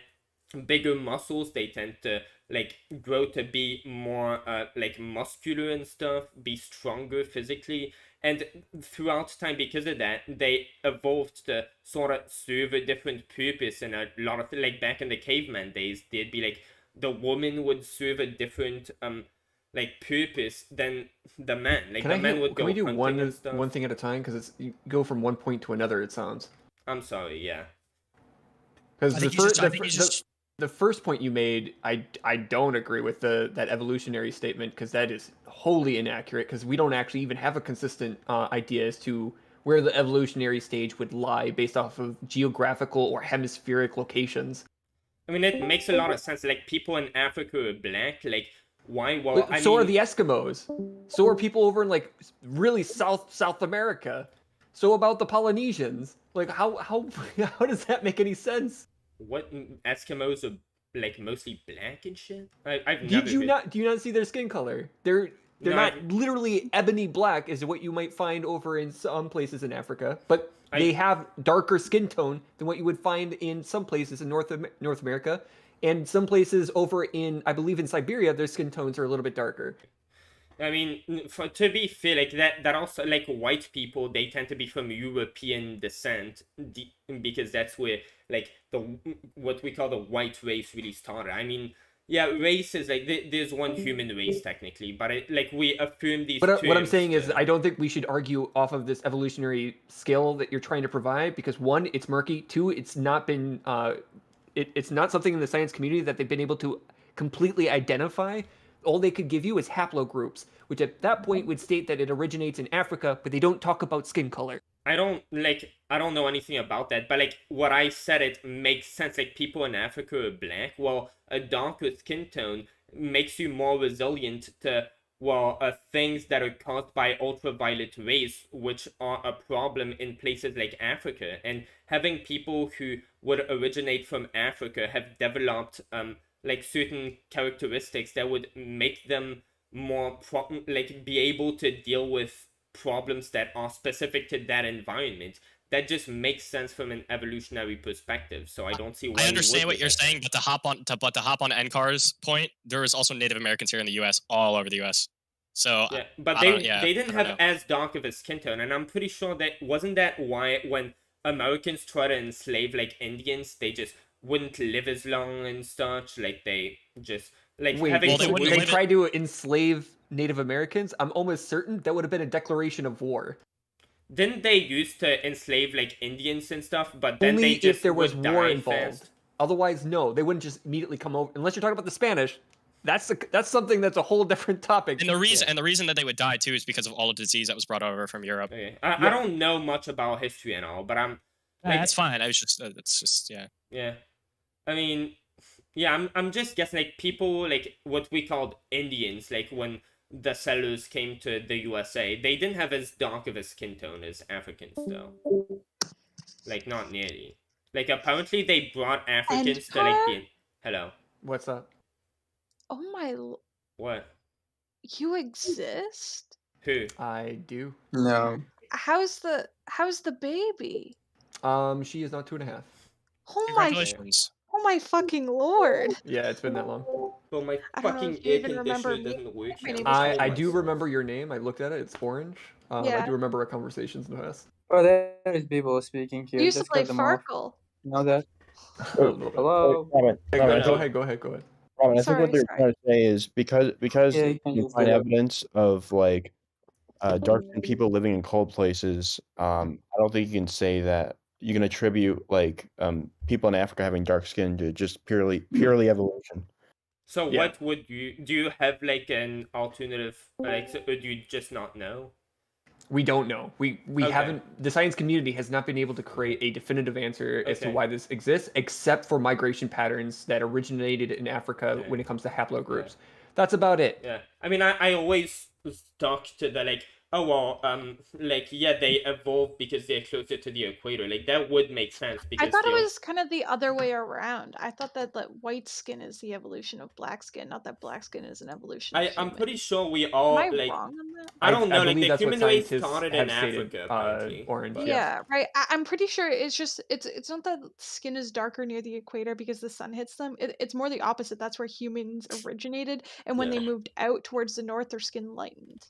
bigger muscles, they tend to like grow to be more like muscular and stuff, be stronger physically, and throughout time, because of that, they evolved to sort of serve a different purpose. And a lot of like back in the caveman days, they'd be like the woman would serve a different like purpose than the man. Like Can the I man hit, would go can we do hunting and stuff. one thing at a time? Because it's you go from one point to another. It sounds. I'm sorry, yeah. Because I the, think you just- I think you the, just- the first point you made, I don't agree with that evolutionary statement, because that is wholly inaccurate. Because we don't actually even have a consistent idea as to where the evolutionary stage would lie based off of geographical or hemispheric locations. I mean, it makes a lot of sense. Like people in Africa are black. Like why? Well, But so are the Eskimos. So are people over in like really South America. So about the Polynesians. Like how how does that make any sense? What Eskimos are like mostly black and shit? I've Did never you heard- not? Do you not see their skin color? They're No, not literally ebony black, is what you might find over in some places in Africa, but they have darker skin tone than what you would find in some places in North America, and some places over in, I believe, in Siberia, their skin tones are a little bit darker. I mean, to be fair, like that also, like, white people, they tend to be from European descent, because that's where, like, what we call the white race really started. I mean, yeah, race is like there's one human race technically, but like we affirm these. But what I'm terms saying to- is, I don't think we should argue off of this evolutionary skill that you're trying to provide, because one, it's murky. Two, it's not been, it's not something in the science community that they've been able to completely identify. All they could give you is haplogroups, which at that point would state that it originates in Africa, but they don't talk about skin color. I don't know anything about that, but like what I said, it makes sense. Like people in Africa are black. Well, a darker skin tone makes you more resilient to things that are caused by ultraviolet rays, which are a problem in places like Africa. And having people who would originate from Africa have developed like certain characteristics that would make them more be able to deal with problems that are specific to that environment. That just makes sense from an evolutionary perspective. So I don't see why. I understand what you're saying, but to hop on NCAR's point, there was also Native Americans here in the U.S. all over the U.S. So yeah, but they didn't have as dark of a skin tone, and I'm pretty sure that wasn't that why when Americans tried to enslave like Indians, they just wouldn't live as long and such. Like they just like Wait, having they tried to enslave Native Americans? I'm almost certain that would have been a declaration of war. Didn't they used to enslave like Indians and stuff? But then Only they just if there was would war die involved. fast. Otherwise, no, they wouldn't just immediately come over. Unless you're talking about the Spanish, that's something that's a whole different topic. And the reason that they would die too is because of all the disease that was brought over from Europe. Okay. I don't know much about history and all, but I'm. Like, That's fine. I was just it's just Yeah, I mean, yeah, I'm just guessing like people like what we called Indians, like when the settlers came to the USA, they didn't have as dark of a skin tone as Africans though. Like not nearly. Like apparently they brought Africans to like the hello. What's up? Oh my! What? You exist? Who? I do. No. How's the baby? She is now 2.5. Oh my! Oh my fucking lord! Yeah, it's been that long. Well, my I don't know fucking if you air even remember conditioner me. doesn't work. My name is I Orange. do remember your name. I looked at it. It's Orange. I Yeah. do remember our conversations in the past. Oh, there is people speaking here. You used to Just play cut them off. Farkle. You know that? Hello. Hello. Hey, go ahead. Go ahead. Robin, I think Sorry, what they're trying to say is because Yeah, you can you just find do it. evidence of like dark-skinned people living in cold places. I don't think you can say that you can attribute like people in Africa having dark skin to just purely evolution. So Yeah. what would you do? You have like an alternative, like, or do you just not know? We don't know. We Okay. haven't. The science community has not been able to create a definitive answer as to Okay. why this exists, except for migration patterns that originated in Africa when it comes to haplogroups. That's about it. Yeah, I mean, I always stuck to the like, oh well, like yeah, they evolved because they're closer to the equator. Like that would make sense because I thought it they're- was kind of the other way around. I thought that white skin is the evolution of black skin, not that black skin is an evolution. Of I'm human. pretty sure we all Am I like. wrong on that? I don't know. Like believe the that's what human race scientists started have in stated, Africa, apparently. Orange. but- Yeah, right. I'm pretty sure it's just it's not that skin is darker near the equator because the sun hits them. It's more the opposite. That's where humans originated, and when they Yeah. moved out towards the north, their skin lightened.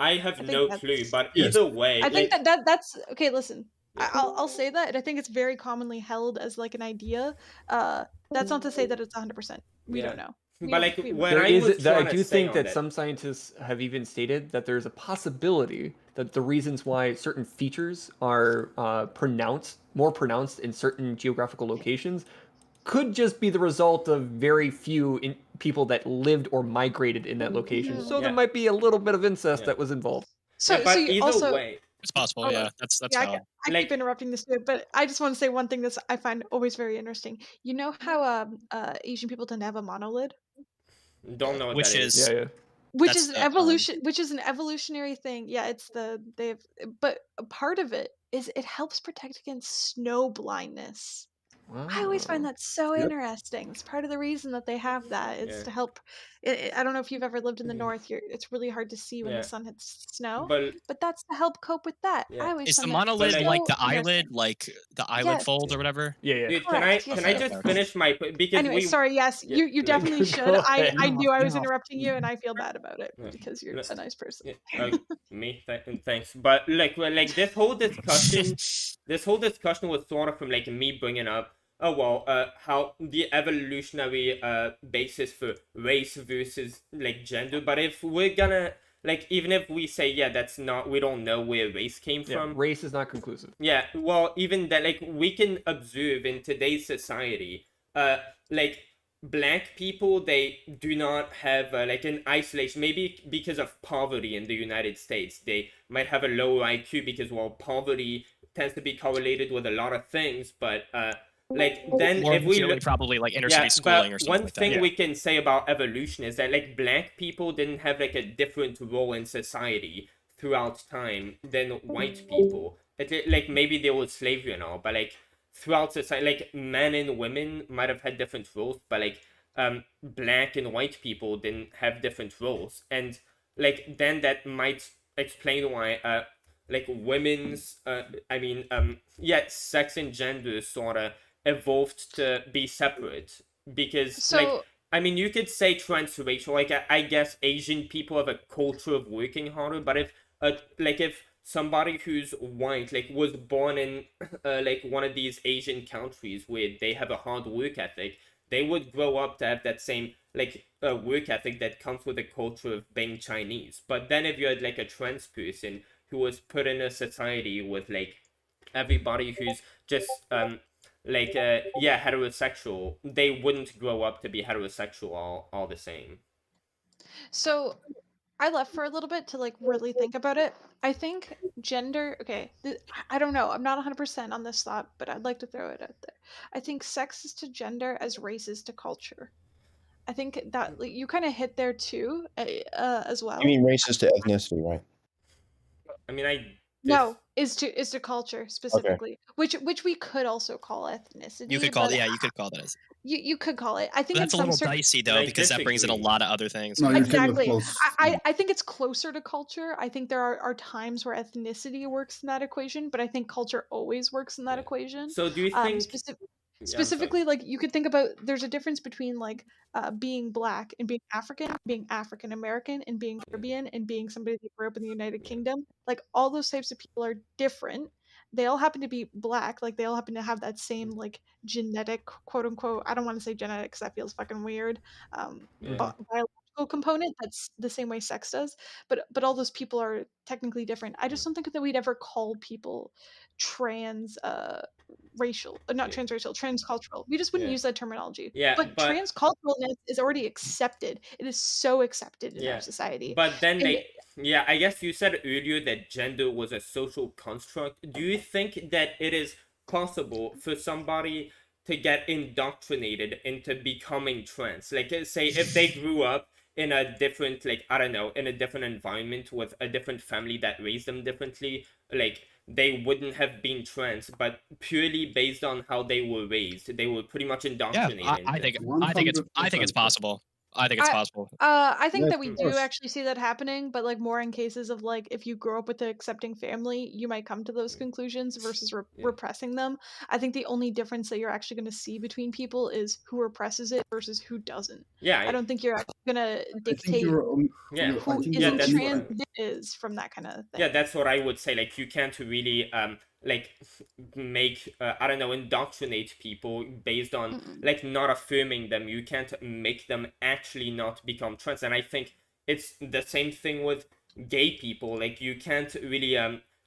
I have think no that's- clue, but Yes. either way, I think like, that's okay. Listen, I'll say that, and I think it's very commonly held as like an idea. That's not to say that it's 100%. We Yeah. don't know. We But don't- like we don't when know. There I is. was I trying to do say think on that some scientists have even stated that there's a possibility that the reasons why certain features are more pronounced in certain geographical locations could just be the result of very few people that lived or migrated in that location. So there Yeah. might be a little bit of incest that was involved. So, yeah, but so you either also, way, It's possible. Oh, Yeah, that's yeah, valid. I Like- keep interrupting this too, but I just want to say one thing that I find always very interesting. You know how Asian people tend to have a monolid, don't know what Which that is which That's is an the, evolution, which is an evolutionary thing. Yeah, it's but a part of it is it helps protect against snow blindness. I always find that so interesting. It's part of the reason that they have that. It's to help. I don't know if you've ever lived in the north. It's really hard to see when the sun hits snow, but that's to help cope with that. I always Is the find that monolid like the so interesting. eyelid, like the eyelid Yes. fold or whatever? Yeah. Dude, Correct, can yes, I yes. just finish my because Anyway, we sorry. Yes, you definitely should. I knew I was No. interrupting you, and I feel bad about it because you're a nice person. Me, thanks. But like this whole discussion was sort of from like me bringing up, oh well, how the evolutionary basis for race versus like gender. But if we're gonna like, even if we say we don't know where race came from. Race is not conclusive. Yeah, well, even that, like, we can observe in today's society, like, black people, they do not have, like, an isolation, maybe because of poverty in the United States. They might have a lower IQ because, well, poverty tends to be correlated with a lot of things, but, like, then Or if we really probably like inner city schooling or something one like that. thing we can say about evolution is that like black people didn't have like a different role in society throughout time than white people. Like maybe there was slavery and all, but like throughout society, like men and women might have had different roles, but like black and white people didn't have different roles, and like then that might explain why like women's sex and gender sort of evolved to be separate because like I mean you could say transracial, like I guess Asian people have a culture of working harder, but if somebody who's white like was born in like one of these Asian countries where they have a hard work ethic, they would grow up to have that same like work ethic that comes with the culture of being Chinese. But then if you had like a trans person who was put in a society with like everybody who's just heterosexual, they wouldn't grow up to be heterosexual all the same. So I left for a little bit to like really think about it. I think gender, I don't know, I'm not 100% on this thought, but I'd like to throw it out there. I think sex is to gender as race is to culture. I think that like, you kind of hit there too, as well. You mean racist to ethnicity, right? I mean, No, is to culture specifically, which we could also call ethnicity. You could call but it, you could call that as. You could call it. I think But that's a in some little dicey though, because that brings in a lot of other things. Exactly. I think it's closer to culture. I think there are times where ethnicity works in that equation, but I think culture always works in that equation. So do you think specifically like you could think about there's a difference between like being black and being African American and being Caribbean and being somebody that grew up in the United Kingdom. Like all those types of people are different. They all happen to be black, like they all happen to have that same like genetic quote unquote, I don't want to say genetic because that feels fucking weird, biological component that's the same way sex does, but all those people are technically different. I just don't think that we'd ever call people transcultural. We just wouldn't use that terminology. But transculturalness is already accepted. It is so accepted in our society. But then I guess you said earlier that gender was a social construct. Do you think that it is possible for somebody to get indoctrinated into becoming trans? Like, say, if they grew up in a different, like, I don't know, in a different environment with a different family that raised them differently, like, they wouldn't have been trans, but purely based on how they were raised, they were pretty much indoctrinated. Yeah, I think it's possible. I think it's possible. I think that we do actually see that happening, but like more in cases of like if you grow up with an accepting family, you might come to those conclusions versus repressing them. I think the only difference that you're actually going to see between people is who represses it versus who doesn't. Yeah, I don't think you're actually going to dictate who is from that kind of thing. Yeah, that's what I would say. Like, you can't really like make I don't know, indoctrinate people based on like not affirming them. You can't make them actually not become trans. And I think it's the same thing with gay people. Like, you can't really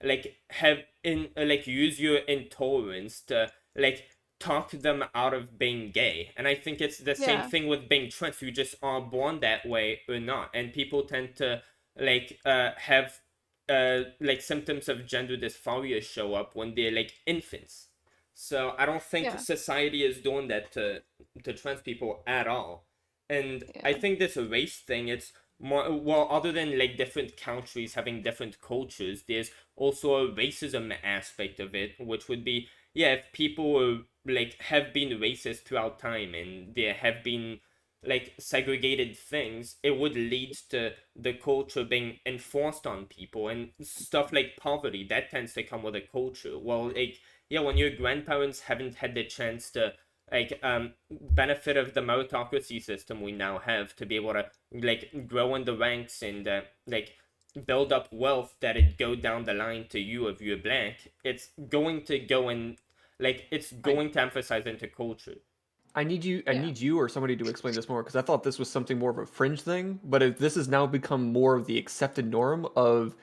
like have like use your intolerance to like talk them out of being gay. And I think it's the same thing with being trans. You just are born that way or not, and people tend to like have like symptoms of gender dysphoria show up when they're like infants. So I don't think society is doing that to trans people at all. And I think this race thing, it's more, well, other than like different countries having different cultures, there's also a racism aspect of it, which would be, if people were like have been racist throughout time, and there have been like segregated things, it would lead to the culture being enforced on people, and stuff like poverty that tends to come with a culture. Well, like, yeah, when your grandparents haven't had the chance to like benefit of the meritocracy system we now have to be able to like grow in the ranks and like build up wealth that it go down the line to you if you're black, it's going to go in, like, it's going to emphasize into culture. I need you or somebody to explain this more, because I thought this was something more of a fringe thing, but if this has now become more of the accepted norm of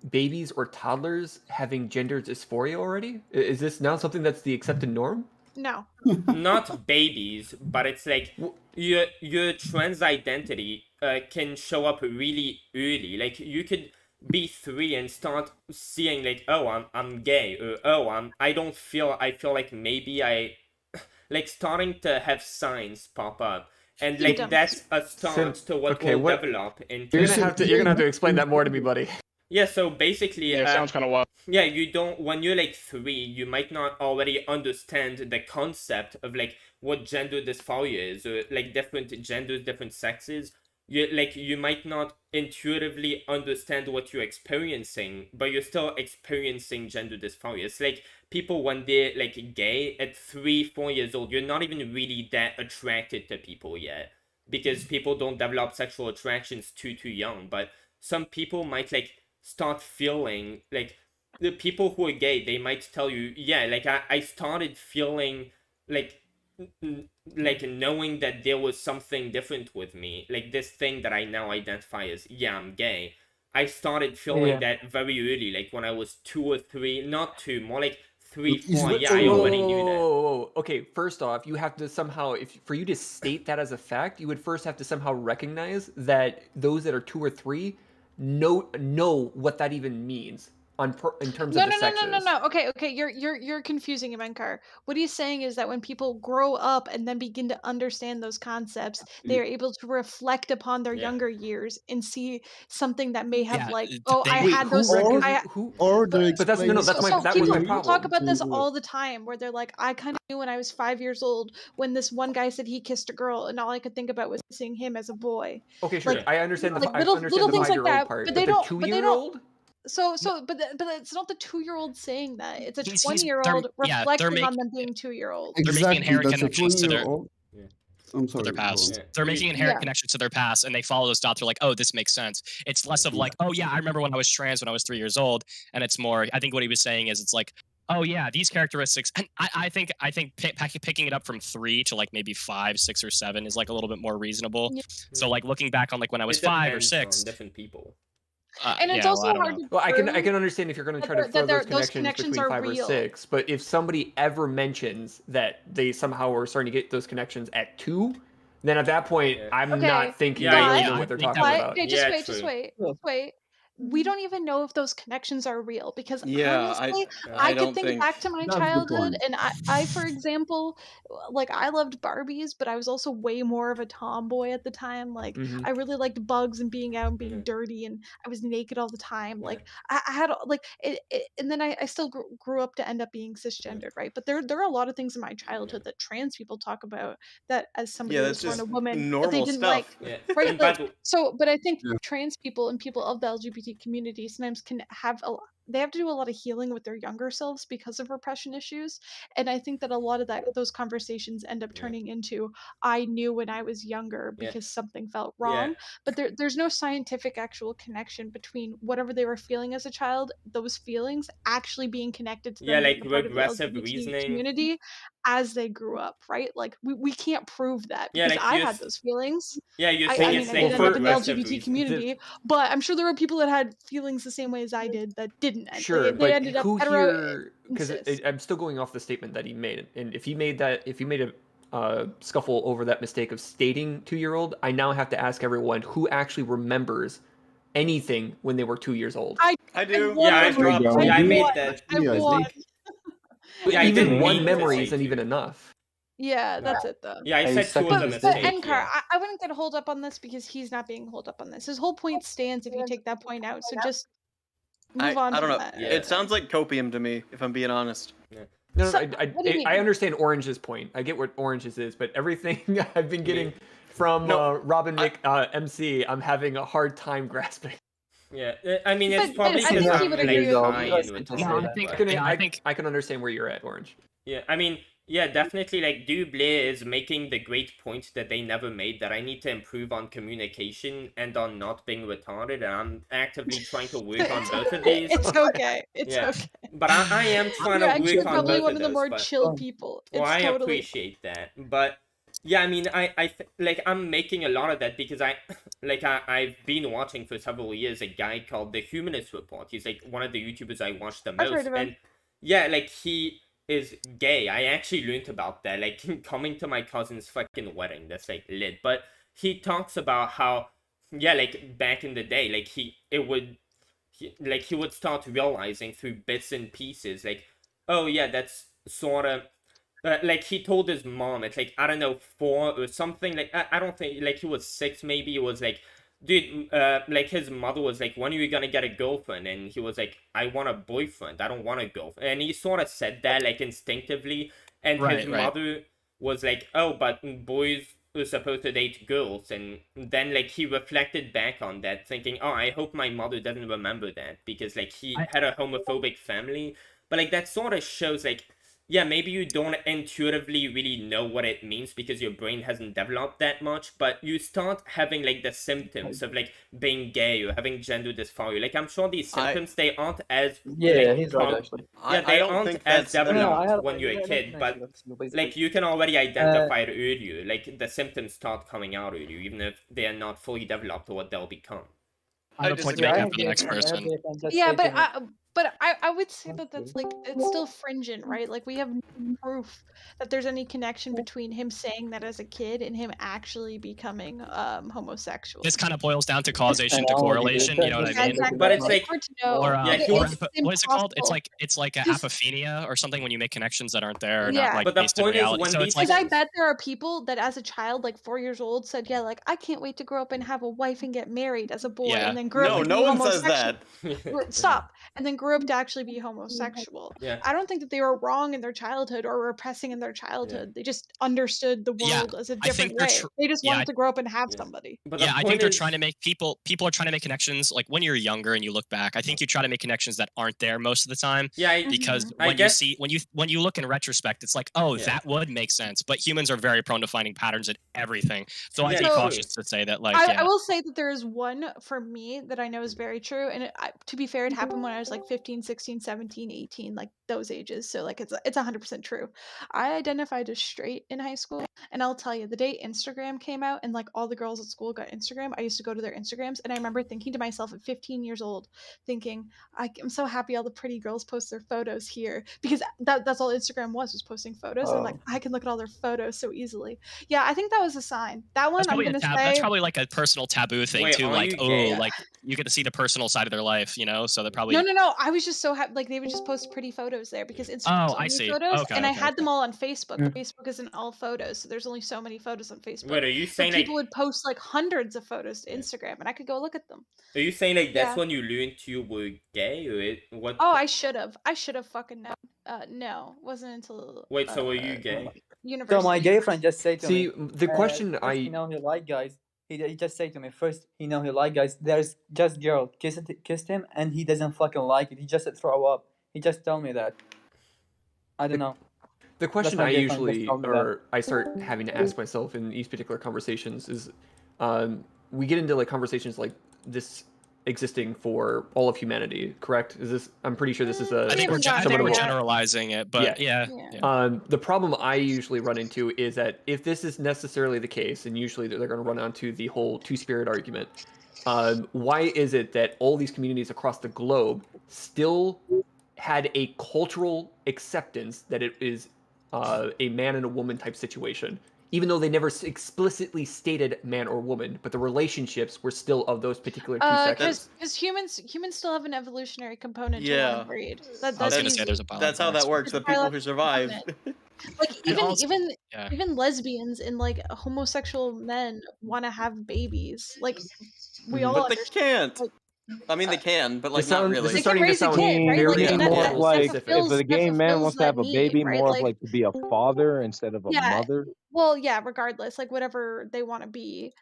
babies or toddlers having gender dysphoria already. Is this now something that's the accepted norm? No. Not babies, but it's like your trans identity can show up really early. Like, you could be 3 and start seeing like, oh, I'm gay, or oh, I feel like maybe I like starting to have signs pop up, and like that's a start to what will develop into. You're gonna have to explain that more to me, buddy. Yeah, so basically, Yeah, sounds kind of wild. Yeah, you don't, when you're like 3, you might not already understand the concept of like what gender dysphoria is, or like different genders, different sexes. You might not intuitively understand what you're experiencing, but you're still experiencing gender dysphoria. It's like people when they're like gay at 3-4 years old, you're not even really that attracted to people yet, because people don't develop sexual attractions too young. But some people might like start feeling like, the people who are gay, they might tell you, yeah, like I started feeling like knowing that there was something different with me, like this thing that I now identify as, yeah, I'm gay. I started feeling that very early, like when I was 2 or 3, not 2, more like 3, 4. Yeah, I already knew that. Okay, first off, you have to somehow, for you to state that as a fact, you would first have to somehow recognize that those that are 2 or 3 know what that even means in terms of the sexes. No. Okay. You're confusing him, Enkar. What he's saying is that when people grow up and then begin to understand those concepts, they are able to reflect upon their younger years and see something that may have but that was my problem. People talk about this all the time, where they're like, I kind of knew when I was 5 years old when this one guy said he kissed a girl, and all I could think about was seeing him as a boy. Okay, sure. Like, I understand the little things like that, part, but they don't. The 2-year-old. But it's not the 2-year-old saying that. It's a 20-year-old reflecting on them being 2-year-olds. They're making inherent connections to their I'm sorry, their past. They're making inherent connections to their past, and they follow those dots. They're like, oh, this makes sense. It's less of like, oh yeah, I remember when I was trans when I was 3 years old, and it's more. I think what he was saying is, it's like, oh yeah, these characteristics. And I think picking it up from 3 to like maybe 5, 6, or 7 is like a little bit more reasonable. Yeah. So like looking back on like when I was 5 or 6, different people. And it's also hard to I can understand if you're going to try to further those connections between 5 or 6, but if somebody ever mentions that they somehow are starting to get those connections at 2, then at that point I'm not thinking they really know what they're talking about. Okay, just wait. We don't even know if those connections are real, because honestly, I could think back to my childhood, and I, for example, like, I loved Barbies, but I was also way more of a tomboy at the time. Like, I really liked bugs and being out and being dirty, and I was naked all the time. Like, I had like and then I still grew up to end up being cisgendered, right? But there are a lot of things in my childhood that trans people talk about that as somebody who's born a woman that they didn't like, right? Like, but I think trans people and people of the LGBT community sometimes can have they have to do a lot of healing with their younger selves because of repression issues, and I think that a lot of those conversations end up turning into, I knew when I was younger because something felt wrong, but there's no scientific actual connection between whatever they were feeling as a child, those feelings actually being connected to them like being a part regressive of the LGBT reasoning community as they grew up, right? Like, we can't prove that, because I had those feelings. You're I saying mean, it's I like didn't end up in the progressive LGBT reasoning. community, but I'm sure there were people that had feelings the same way as I did that didn't. Sure, they ended up who hetero here? Because and cis. I'm still going off the statement that he made, and if he made a scuffle over that mistake of stating 2-year-old, I now have to ask everyone who actually remembers anything when they were 2 years old. I do. I made that. Even one memory isn't even enough. Yeah, that's it though. Yeah, I said 2 of them. But Enkar, I wouldn't get hold up on this because he's not being hold up on this. His whole point stands if you take that point out. So just move on. I don't from know. that. It sounds like copium to me, if I'm being honest. No, So- I what do you mean? understand Orange's point. I get what Orange's is, but everything I've been getting from Robin MC, I'm having a hard time grasping. Yeah, I mean, it's But probably I think because he I'm would like agree with high me. and retarded. I can understand where you're at, Orange. Yeah, I mean, yeah, definitely, like, idubbbz is making the great point that they never made, that I need to improve on communication and on not being retarded, and I'm actively trying to work on both of these. It's okay. It's Yeah. okay. But I am trying You're to actually work on probably both one of of the those, more but... chill people. Well, It's I totally appreciate that, but yeah, I mean, like I'm making a lot of that because I've been watching for several years a guy called The Humanist Report. He's like one of the YouTubers I watch the I've most, heard of him. and yeah, like he is gay. I actually learned about that, like coming to my cousin's fucking wedding. That's like lit. But he talks about how, yeah, like back in the day, like he would start realizing through bits and pieces, like, oh yeah, that's sort of. Like he told his mom at like I don't know 4 or something, like I don't think, like he was 6 maybe. It was like, dude, like his mother was like, when are you gonna get a girlfriend? And he was like, I want a boyfriend, I don't want a girlfriend. And he sort of said that like instinctively, and his mother was like, oh, but boys are supposed to date girls. And then like he reflected back on that, thinking, oh, I hope my mother doesn't remember that, because like he had a homophobic family. But like that sort of shows like, yeah, maybe you don't intuitively really know what it means because your brain hasn't developed that much, but you start having like the symptoms of like being gay or having gender dysphoria. Like I'm sure these symptoms, they aren't as he's right actually. Yeah, they aren't as developed when you're a kid, but like you can already identify it earlier. Like the symptoms start coming out earlier, even if they are not fully developed or what they'll become. I have a point to make up for the next person. Yeah, but I would say that that's like, it's still fringent, right? Like we have no proof that there's any connection between him saying that as a kid and him actually becoming homosexual. This kind of boils down to causation to correlation. You know what I mean? Exactly. But it's like, hard to know. Or, It's what is it called? It's impossible. like a apophenia or something when you make connections that aren't there, or Yeah. not like But the based in point is reality. when So these it's like Because I bet there are people that as a child, like 4 years old, said, yeah, like, I can't wait to grow up and have a wife and get married as a boy, Yeah. and then grew up No, to no be one says homosexual. Stop. And then grew up to actually be homosexual. Yeah. I don't think that they were wrong in their childhood or repressing in their childhood. They just understood the Yeah, world as a I think different they're way. They just yeah, wanted to grow up and have somebody. But yeah, the I think point they're is- trying to make people are trying to make connections. Like when you're younger and you look back, I think you try to make connections that aren't there most of the time. Yeah, because I when guess- when you look in retrospect, it's like, oh, Yeah. that would make sense. But humans are very prone to finding patterns in everything. So I'd Yeah, be So- cautious to say that, like, I will say that there is one for me that I know is very true. And to be fair, it happened when I was like 15, 16, 17, 18, like those ages. So like it's 100% true. I identified as straight in high school. And I'll tell you, the day Instagram came out and like all the girls at school got Instagram, I used to go to their Instagrams. And I remember thinking to myself at 15 years old, thinking, I'm so happy all the pretty girls post their photos here. Because that's all Instagram was posting photos. And like, I can look at all their photos so easily. Yeah, I think that was a sign. That one, that's I'm probably, going to say. that's probably like a personal taboo thing Wait, too. are Like, you oh, gay? like you get to see the personal side of their life, you know. So they're probably No. I was just so happy. Like they would just post pretty photos there because Instagram's Oh, I only see. photos, Okay, and I okay, had okay. them all on Facebook. Facebook isn't all photos, so there's only so many photos on Facebook. Wait, are you So saying like people would post like hundreds of photos to Instagram, and I could go look at them. Are you saying like that's Yeah. when you learned you were gay, or what? Oh, I should have. I should have fucking known. No, wasn't until. Wait, so were you gay? University. So my gay friend just said to See, me. the question first I- he know he like guys. He just said to me first. He know he like guys. There's just girl kissed him and he doesn't fucking like it. He just throw up. He just told me that. I don't know. The question my I gay friend just usually, told me that. or I start having to ask myself in these particular conversations is, we get into like conversations like this existing for all of humanity, correct? Is this? I'm pretty sure this is a. I think we're somewhat of a- generalizing it, but yeah. The problem I usually run into is that if this is necessarily the case, and usually they're going to run onto the whole two-spirit argument, why is it that all these communities across the globe still had a cultural acceptance that it is a man and a woman type situation, even though they never explicitly stated man or woman, but the relationships were still of those particular two sexes? Because humans still have an evolutionary component to Yeah. one breed. I was gonna say there's a That's how that works. The people who survive. Like even Yeah. even lesbians and like homosexual men want to have babies. Like we all But they understand. can't. Like, I mean, they can, but like This not sounds- really. this is They can starting to raise a sound kid, right? very Like, and cultural that like if fulfills the gay man fulfills wants to have that a baby, need, right? more of Like, like to be a father instead of a yeah, mother. well, yeah, regardless, like whatever they want to be,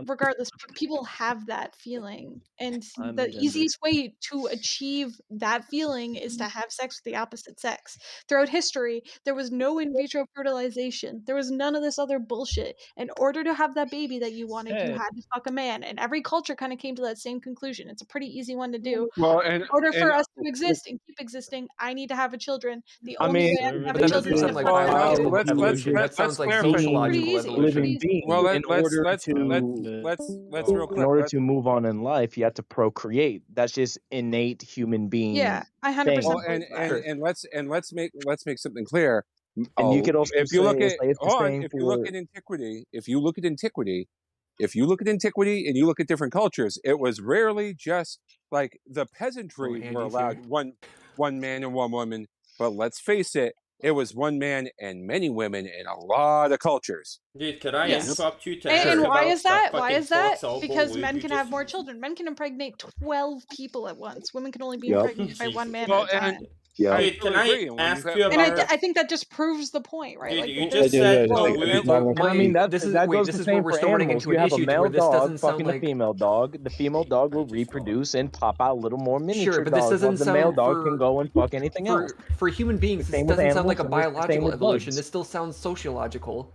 regardless, people have that feeling, and I'm the gender. easiest way to achieve that feeling is to have sex with the opposite sex. Throughout history, there was no in vitro fertilization. There was none of this other bullshit. In order to have that baby that you wanted, you Hey. had to fuck a man, and every culture kind of came to that same conclusion. It's a pretty easy one to do. Well, In order for us to exist and keep existing, I need to have a children. The I only mean, way I can have But a that children doesn't is sound to like fuck a biological dude. evolution. That sounds like sociological Pretty evolution. living being. Well, in order let's to real quick. in order to move on in life, you have to procreate. That's just innate human being. Yeah, I 100% thing. Well, believe that. and let's make something clear. And you could also if you look say at it's the hold on, same if you look for at antiquity, if you look at antiquity and you look at different cultures, it was rarely just like the peasantry were Andy's allowed one man and one woman. But let's face it, it was one man and many women in a lot of cultures. Dude, could I Yes. interrupt you to And ask why about is that? the Why fucking is that? fox elbow Because lube men you can just have more children. Men can impregnate 12 people at once. Women can only be Yep. impregnated by one man Well, at a time. yeah. Dude, can I ask you And about... I think that just proves the point, right? Dude, Like, you there's- just said yeah, a yeah. lube... I mean, that this is that wait, goes this the is where same we're for still running animals. into You an have a issue to male where this dog doesn't sound fucking like a female dog. The female dog will reproduce and pop out little more miniature but this dogs. While doesn't the male sound dog for can go and fuck anything else. for human beings. This Same with doesn't sound like a animals, and it's the same biological with evolution. bugs. This still sounds sociological.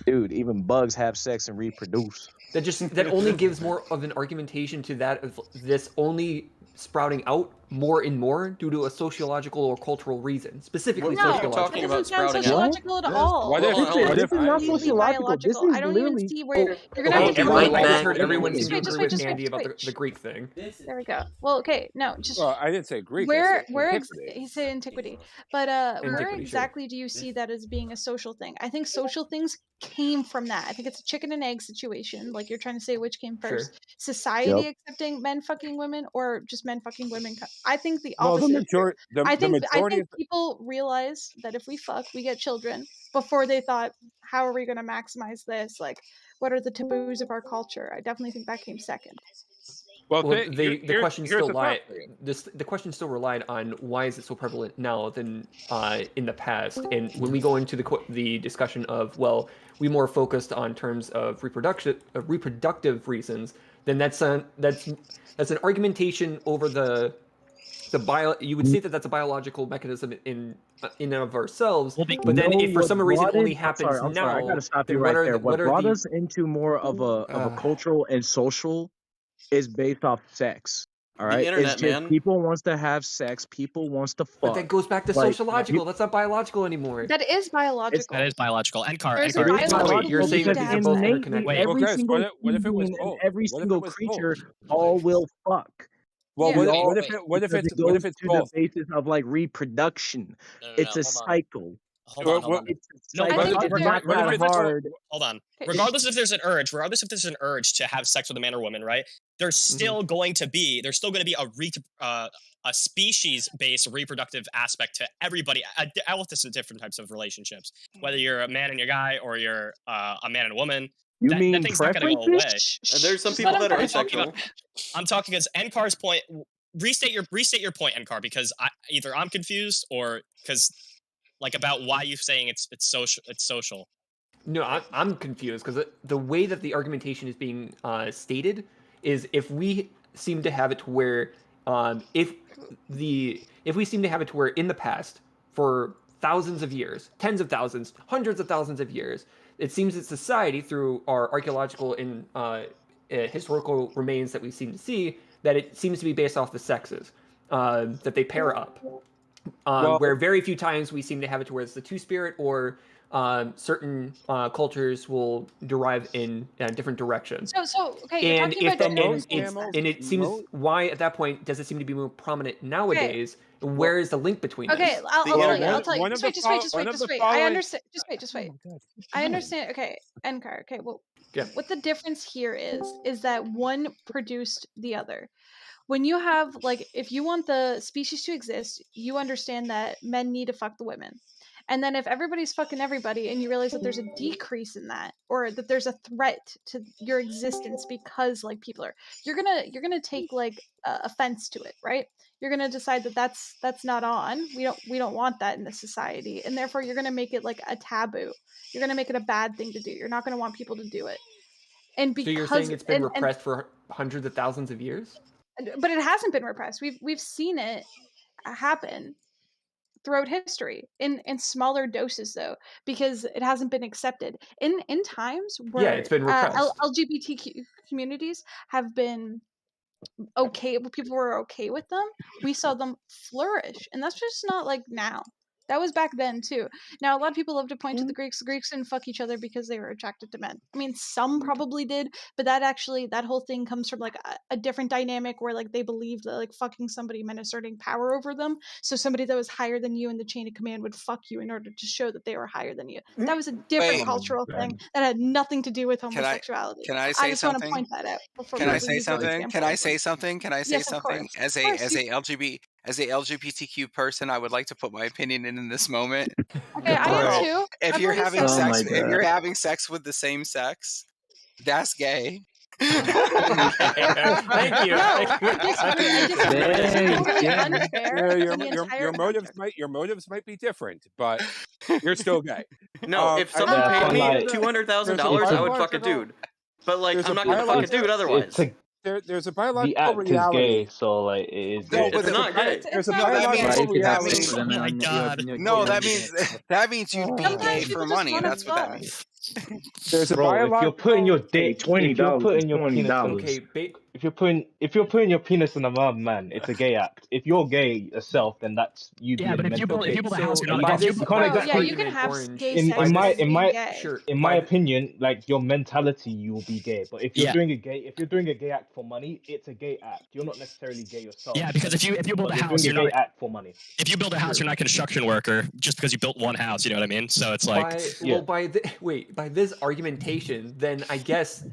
Dude, even bugs have sex and reproduce. That only gives more of an argumentation to that of this only sprouting out more and more due to a sociological or cultural reason, specifically No, sociological. it doesn't sound sociological at all. What if- This is not Completely sociological. This biological. is I don't even literally. see where you're gonna Okay, have to do everyone, like I just heard everyone Just seem to wait, agree with just Andy about wait. the Greek thing. There we go. Well, okay, no, just Well, I didn't say Greek. I where said antiquity. he said antiquity, but where Antiquity, sure. exactly do you see that as being a social thing? I think social things came from that. I think it's a chicken and egg situation. Like you're trying to say which came first, Sure. society accepting men fucking women or just men fucking women. I think the Well, opposite. I think majority of people realize that if we fuck, we get children. Before they thought, how are we going to maximize this? Like, what are the taboos of our culture? I definitely think that came second. Well, the question here's still the lied. thought for you. The question still relied on why is it so prevalent now than in the past. And when we go into the discussion of we more focused on terms of reproductive reasons, then that's an argumentation over the you would say that that's a biological mechanism in and of ourselves. But then if for some reason it only happens I'm now, sorry, I gotta stop you then right what are there. the, What what are brought the us into more of a cultural and social is based off sex. All right, internet, it's just man. people wants to have sex. People wants to fuck. But that goes back to Like, sociological. That's not biological anymore. That is biological. That is biological. NCAR. There's a NCAR. biological Wait, you're saying need that to these are have both sex. interconnected? Wait, every Well, guys, single what if it was human and both? every What if single it was creature both? all will fuck. Well, Yeah. what, We all what if it? What if because it's? it What goes if it's to both? the basis of like reproduction. No, It's a hold on. cycle. Hold on, hold What- on. It's a No, cycle. I think It's that not what if that it's- hard. Hold on. Okay. Regardless if there's an urge to have sex with a man or woman, right? There's still going to be a species-based reproductive aspect to everybody. I look at different types of relationships, whether you're a man and your guy or you're a man and a woman. You that mean thing's not going to go away. preferences? There's some Just people let him that are finish. asexual. I'm talking as NCAR's point. Restate your point, NCAR, because either I'm confused or because about why you're saying it's social. It's social. No, I'm confused because the way that the argumentation is being stated is if we seem to have it to where if we seem to have it to where in the past for thousands of years, tens of thousands, hundreds of thousands of years, it seems that society through our archaeological and historical remains that we seem to see that it seems to be based off the sexes that they pair up. Where very few times we seem to have it to where it's the two-spirit or certain cultures will derive in different directions. So okay, you're And talking if about that, and it seems why at that point does it seem to be more prominent nowadays? Where is the link between Okay, this? I'll tell you. one of Just the wait. fol- one of the I following- understand. Just wait. I understand. Okay, NCAR. Okay, well, Yeah. what the difference here is that one produced the other. When you have if you want the species to exist, you understand that men need to fuck the women. And then if everybody's fucking everybody and you realize that there's a decrease in that, or that there's a threat to your existence because like people are, you're gonna take like offense to it, right? You're gonna decide that that's not on. We don't want that in this society, and therefore you're gonna make it like a taboo. You're gonna make it a bad thing to do. You're not gonna want people to do it. And because so you're saying it's been repressed for hundreds of thousands of years? But it hasn't been repressed. We've seen it happen throughout history in smaller doses though, because it hasn't been accepted in times where it's been repressed. LGBTQ communities have been okay, people were okay with them. We saw them flourish, and that's just not like now. That was back then too. Now a lot of people love to point to the Greeks. The Greeks didn't fuck each other because they were attracted to men. I mean, some probably did, but that whole thing comes from like a different dynamic where like they believed that like fucking somebody meant asserting power over them. So somebody that was higher than you in the chain of command would fuck you in order to show that they were higher than you. That was a different cultural thing that had nothing to do with homosexuality. Can I say just something? want to point that out. Can I say something? Can I say something? Can I say Yes, of something? course. As a LGBTQ person, I would like to put my opinion in this moment. Okay, I am too. If you're having sex with the same sex, that's gay. Thank you. Your motives might be different, but you're still gay. No, if someone paid me $200,000, I would fuck a dude. But like, I'm not gonna fuck a dude otherwise. There's a biological the act reality. is gay, so like it is. No, gay. but It's not gay. There's a biological reality. Oh my god. No, that means you'd be gay for money. That's what that means. There's a Bro, if you're putting your dick, $20, if you're putting your penis, Okay, if you're putting your penis in a man, it's a gay act. If you're gay yourself, then that's you. Yeah, but if you build a house, you're not by gay. this Oh, yeah, you can have gay sex in my opinion, like your mentality, you will be gay. But if you're doing a gay act for money, it's a gay act. You're not necessarily gay yourself. Yeah, because if you build a house, you're you're doing a not gay act for money. If you build a house, you're not a construction worker just because you built one house. You know what I mean? So it's like, by this argumentation, then I guess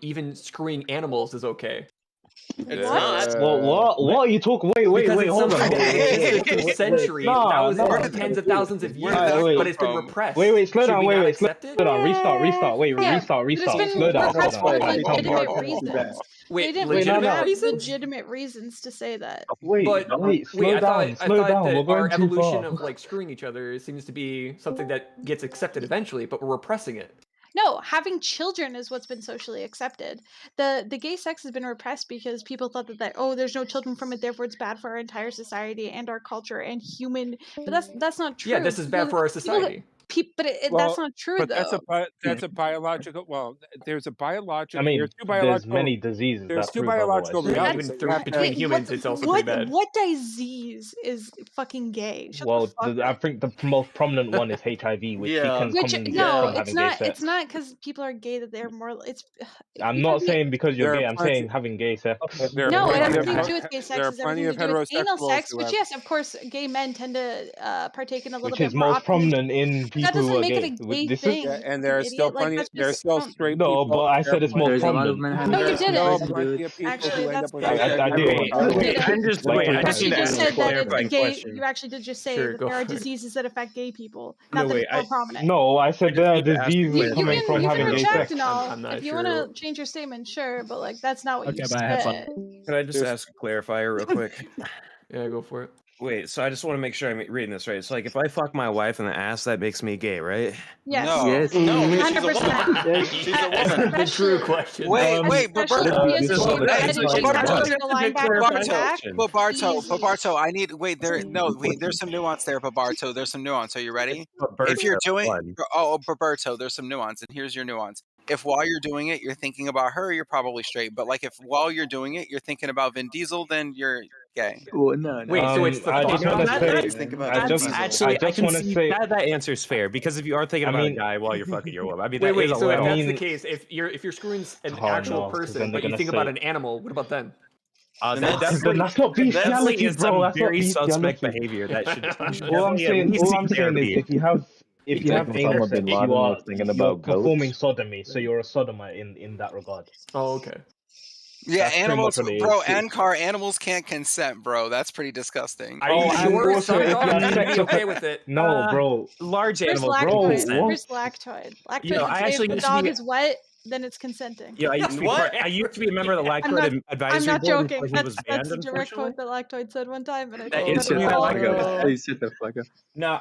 even screwing animals is okay. It's not. What are you talking? Wait, hold on. Century. That was for tens of thousands of years, but it's been repressed. Wait, slow down. Restart. Slow down. Legitimate reasons to say that. I thought that our evolution of like screwing each other seems to be something that gets accepted eventually, but we're repressing it. No, having children is what's been socially accepted. The gay sex has been repressed because people thought that there's no children from it, therefore it's bad for our entire society and our culture and human. But that's not true. Yeah, this is bad for our society. That's not true but though. That's a biological. Well, there's a biological. I mean, there's two biological. There's many diseases. There's that two prove biological otherwise. realities. Even between humans, it's also pretty bad. What disease is fucking gay? I think the most prominent one is HIV, which you can commonly get from having gay sex. It's not because people are gay that they're more. I'm not saying because you're gay. I'm saying having gay sex. No, it has nothing to do with gay sex. There are plenty of Anal sex, heterosexuals. which yes, of course, gay men tend to partake in a little Which bit is more. most prominent in people who are gay. And there are still plenty. There's still straight people. No, but I said it's more prominent. No, you didn't. Actually, that's I did. You actually did just say that there are diseases that affect gay people. Not that it's more prominent. No, I said there are diseases coming from having gay sex. If you want to change your statement, sure, but like that's not what you said. Can I just ask a clarifier real quick? Yeah, go for it. Wait, so I just want to make sure I'm reading this right. So, like, if I fuck my wife in the ass, that makes me gay, right? Yes. No. Yes. No, 100%. she's a woman. The true question. Wait, but Barto, I need there's some nuance there, Barto. There's some nuance. Are you ready? If you're doing Roberto, there's some nuance, and here's your nuance. If while you're doing it, you're thinking about her, you're probably straight. But like if while you're doing it, you're thinking about Vin Diesel, then you're gay. Well, no. Wait, so it's the I just want to say. I just want to say that answer's fair because if you are thinking about a guy while you're fucking your woman, I mean, wait. That is So if allowed. that's the case, if you're screwing an actual person, but you think about an animal, what about then? That's not bestiality, is bro. some That's very not suspect bestiality. behavior. That should. All I'm saying is if you have anal sex, you are performing sodomy, so you're a sodomite in that regard. Oh, okay. Yeah, That's pretty animals, much what it bro. is, too. NCAR animals can't consent, bro. That's pretty disgusting. Are you sure? also, Some if dogs you may be took okay a- with it. No, bro. Large Where's animals. lactoid? Bro, Where's lactoid? Lactoid Yo, would I say actually if the used to dog be- is wet, then it's consenting. Yeah, I used to be I used to be a member of the I'm not, Lactoid I'm Advisory not Board joking. until he was That's banned, a direct quote unfortunately. that Lactoid said one time, and I That think is that the it's all fuck Please shut the fuck up. No,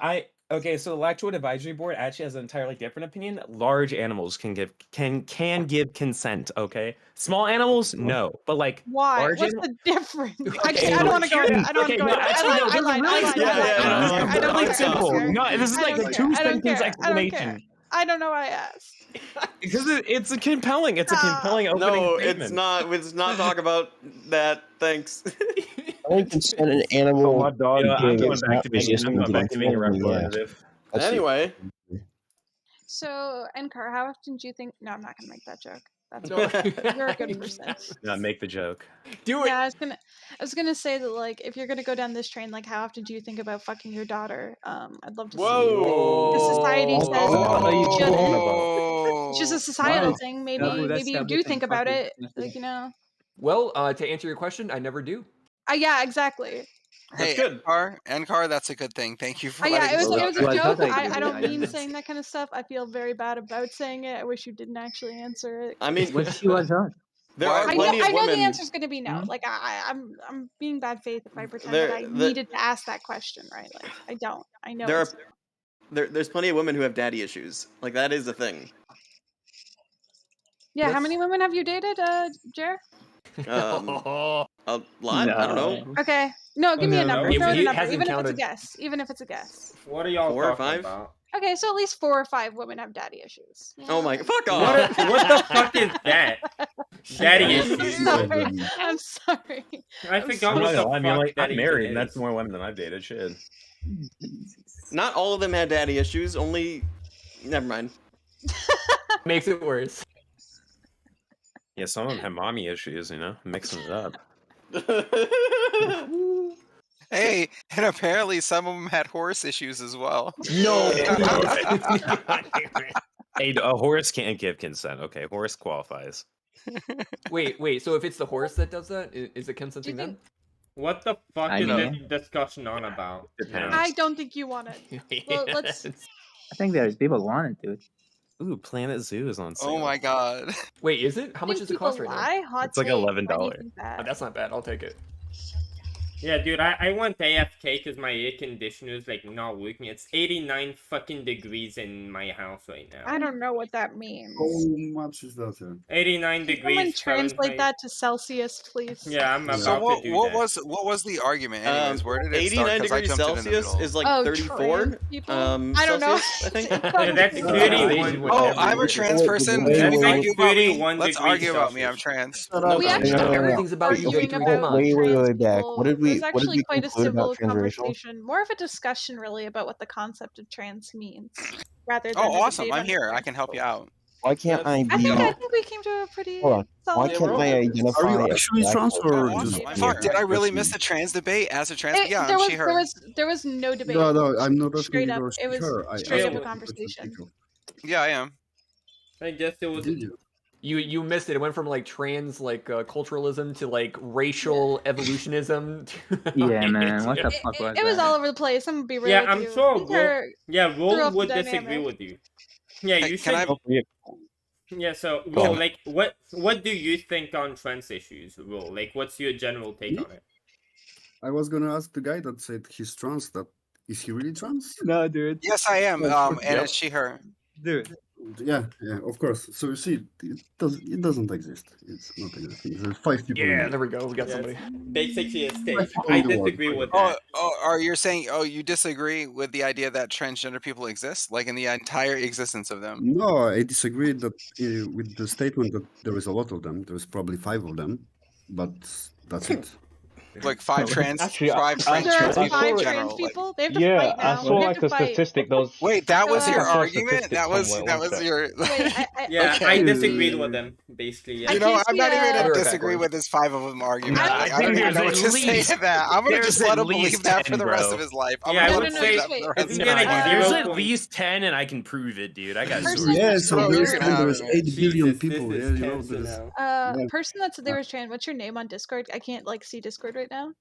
okay, so the Lactoid Advisory Board actually has an entirely different opinion. Large animals can give consent, okay? Small animals, no. But like Why? large What's animals. the difference? Okay, I don't want to go into it. I don't want okay, to go no, into it. actually, no, this is really simple. I don't really care. simple. No, this is I like don't a care. I don't two-sentence care. I don't care. explanation. I don't know why I asked. Because it's a compelling opening No, statement. it's not. Let's not talk about that. Thanks. Only consent an animal. my dog I'm going back to being a Yeah. representative. That's it. Anyway. So, Enkar, how often do you think? No, I'm not gonna make that joke. That's No. you're a good person. No, make the joke. Do it. Yeah, I was gonna say that like if you're gonna go down this train, like how often do you think about fucking your daughter? I'd love to see. Whoa. The society says What are you you talking shouldn't. about? It's just a societal Wow. thing. Maybe No, that's maybe you do everything. think about Fuck it. it. Like Well, to answer your question, I never do. Yeah, exactly. Hey, NCAR, that's a good thing. Thank you for Yeah, letting it was us a know. joke. I don't mean saying that kind of stuff. I feel very bad about saying it. I wish you didn't actually answer it. I mean, What she was on? there are plenty of I know women. the answer's going to be no. Hmm? Like I'm being bad faith if I pretend There- that I the- needed to ask that question, right? Like I don't. I know. There it's- are there's plenty of women who have daddy issues. Like that is a thing. Yeah, how many women have you dated, Jer? A lot. I don't know. Okay. No, give me a number. He Throw out a number, hasn't even if it's a counted. guess. Even if it's a guess. What are y'all 4 or talking 5? about? Okay, so at least 4 or 5 women have daddy issues. Oh my! Fuck off! What the fuck is that? Daddy I'm issues. sorry. I'm sorry. I I'm forgot sorry. what the I mean, fuck like, daddy I'm married, is. and that's more women than I've dated. Shit. Not all of them had daddy issues. Only. Never mind. Makes it worse. Yeah, some of them have mommy issues. You know, mixing it up. Hey, and apparently some of them had horse issues as well. No. Hey, a horse can't give consent. Okay, horse qualifies. Wait. So if it's the horse that does that, is it consenting then? What the fuck I is mean- this discussion on about? Depends. I don't think you want it. Well, let's. I think there's people want it, dude. Ooh, Planet Zoo is on sale. Oh my god. Wait, is it? How much Think does it cost right people now? lie? Hot It's like take. $11. Why do you think that? Oh, that's not bad. I'll take it. Yeah, dude, I went AFK because my air conditioner is like not working. It's 89 fucking degrees in my house right now. I don't know what that means. How much is that? 89 Can someone degrees translate Fahrenheit. that to Celsius, please? Yeah, I'm about So to do that. what was the argument anyways? Where did it start? 89 'Cause I degrees jumped in the Celsius middle. is like Oh, 34. trans people? I don't know. Celsius, I think. Yeah, that's 31. Oh, I'm a trans person. Can we argue about me? 31 Let's degrees argue about me. I'm Celsius. trans. We actually Everything's about you, arguing Victory. Come about on. Way back. people. What did we? It was What did actually we quite a conclude civil about transracial? conversation, more of a discussion really about what the concept of trans means, rather than Oh, a awesome! debate I'm on here. it. I can help you out. Why can't I I be? think we came to a pretty Hold on. Why solid. can't I identify? Are you as actually black trans or person? just? Awesome. Fuck! Did I really miss the trans debate as a trans? Yeah, there I'm was she her. there was no debate. No, no, I'm not asking Straight you up, to it was her. I straight up asked a you to conversation. speak. Yeah, I am. I guess it was. Did you? You missed it. It went from like trans culturalism to like racial evolutionism. To, Yeah, man. What the fuck was It was that? all over the place. I'm gonna be real Yeah, with I'm you. sure. These are Yeah, threw Will off the would disagree dynamic. with you. Yeah, Hey, you can said. I? Yeah, so Will, like, what do you think on trans issues, Will? Like, what's your general take on it? I was gonna ask the guy that said he's trans. That is he really trans? No, dude. Yes, I am. And it's she her. Dude. Yeah, of course. So you see, it doesn't exist. It's not existing. There's 5 people. in yeah, there. there we go. We got Yes. somebody. Basically, a state. Like, I on the disagree wall. with Oh, that. are you saying? Oh, you disagree with the idea that transgender people exist, like in the entire existence of them? No, I disagree that with the statement that there is a lot of them. There's probably 5 of them, but that's it. Like five trans Actually, I trans There saw are people five in it. trans general. Like, people. They have to Yeah, fight I now. saw They have like to a fight. statistic. wait, that Go was your I ahead. saw a argument? statistic That was somewhere. that One was sec. your Wait, Yeah, okay. I disagreed with them, basically. I You know, can't I'm see not even a. gonna Work disagree backwards. with this 5 of them argument. Nah, Like, I I don't think even there's know at what to say least to that. I'm gonna there's just at let him believe least that 10, for the rest bro. of his life. I'm Yeah, I gonna No, let would him no, no. believe say Just that for wait. the rest isn't of there his like life. There's 0. at least 10, and I can prove it, dude. I got Person sources. Yeah, that's so Bro, you're there's gonna 10, have there's it. 8 billion Jesus, people. this Yeah, is you know, cancer there's. now. Yeah. Person there is trans. What's your name on Discord? I can't like see Discord right now.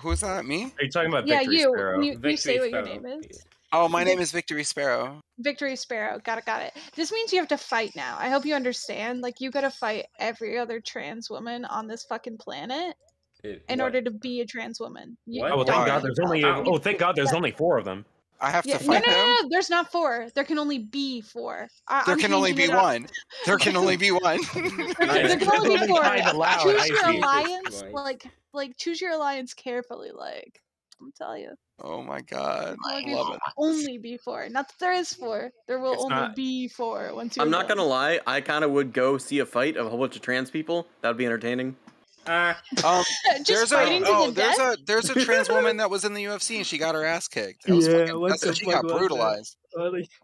Who's that? Me? Are you talking about Yeah, Victory you. Sparrow? You Victory say what your Sparrow. name is. Oh, my name Vic- is Victory Sparrow. Victory Sparrow. Got it. Got it. This means you have to fight now. I hope you understand. Like you gotta fight every other trans woman on this fucking planet in What? order to be a trans woman. You What? Oh, well, thank don't. God there's only. How? Oh, thank God there's only 4 of them. I have Yeah, to no, fight no, no, them. no, there's not 4. There can only be 4. There I'm can only changing be it up. one. There can only be one. There can only be 4. allowed. Choose your Jesus alliance, Christ. like choose your alliance carefully. Like I'm telling you, Oh my god, like I love it. only be 4. Not that there is 4. There will It's only not- be 4 once you're I'm not done. gonna lie. I kind of would go see a fight of a whole bunch of trans people. That would be entertaining. Just fighting to the death. There's a trans woman that was in the UFC and she got her ass kicked. She got brutalized.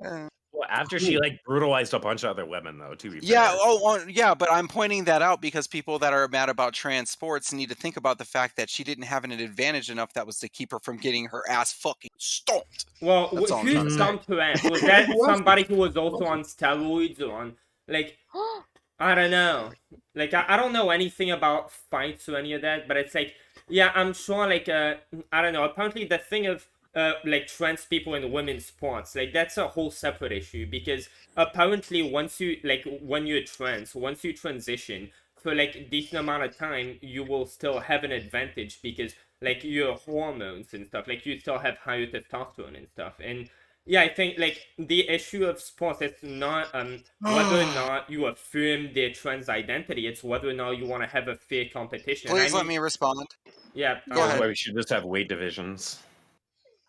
Yeah. Well, after she like brutalized a bunch of other women, though, to be Yeah, fair. yeah, but I'm pointing that out because people that are mad about trans sports need to think about the fact that she didn't have an advantage enough that was to keep her from getting her ass fucking stomped. Well, That's all I'm trying to who say. stomped her ass? Was that somebody who was also on steroids or on, like, I don't know. Like, I don't know anything about fights or any of that, but it's like, yeah, I'm sure, like, I don't know, apparently the thing of, like, trans people in women's sports, like, that's a whole separate issue, because apparently once you, like, when you're trans, once you transition, for, like, a decent amount of time, you will still have an advantage, because, like, your hormones and stuff, like, you still have higher testosterone and stuff, and yeah, I think, like, the issue of sports is not whether or not you affirm their trans identity, it's whether or not you want to have a fair competition. Please let me respond. Yeah. Go ahead. That's why we should just have weight divisions.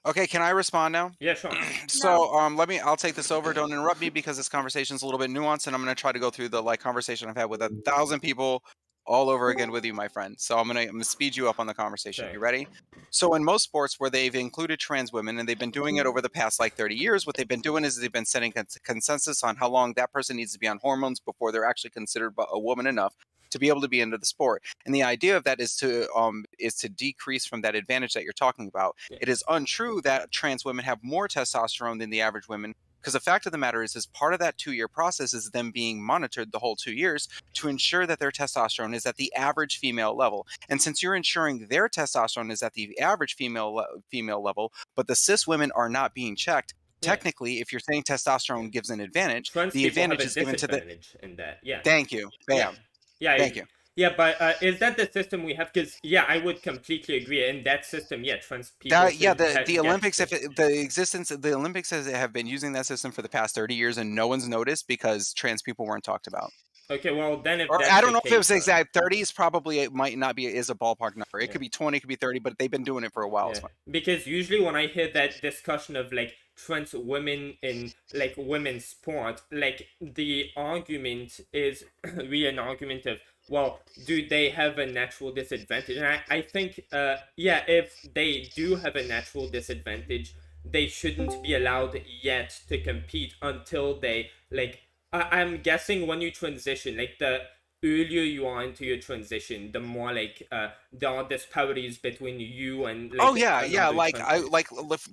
Okay, can I respond now? Yeah, sure. So, I'll take this over. Don't interrupt me because this conversation's a little bit nuanced, and I'm gonna try to go through the conversation I've had with 1,000 people all over again with you, my friend. So I'm gonna speed you up on the conversation. Okay. You ready? So in most sports where they've included trans women and they've been doing it over the past 30 years, what they've been doing is they've been setting consensus on how long that person needs to be on hormones before they're actually considered a woman enough to be able to be into the sport. And the idea of that is to decrease from that advantage that you're talking about. Yeah. It is untrue that trans women have more testosterone than the average women, because the fact of the matter is part of that 2-year process is them being monitored the whole 2 years to ensure that their testosterone is at the average female level. And since you're ensuring their testosterone is at the average female level, but the cis women are not being checked, technically, if you're saying testosterone gives an advantage, Trans the people have advantage a is given to the. disadvantage in that. Yeah. Thank you. Bam. Yeah. Thank you. Yeah, but is that the system we have? Because yeah, I would completely agree. In that system, yeah, trans people. The Olympics, the Olympics have been using that system for the past 30 years, and no one's noticed because trans people weren't talked about. Okay, well then if Or that's I don't the know if it was case, exact 30 is probably, it might not be, is a ballpark number. It could be 20, it could be 30, but they've been doing it for a while. Yeah. Because usually when I hear that discussion of like trans women in like women's sport, like the argument is really an argument of, well, do they have a natural disadvantage? And I think, yeah, if they do have a natural disadvantage, they shouldn't be allowed yet to compete until they, like, I'm guessing when you transition, like, the earlier you are into your transition, the more, like, there are disparities between you and, like, Oh yeah, another like trans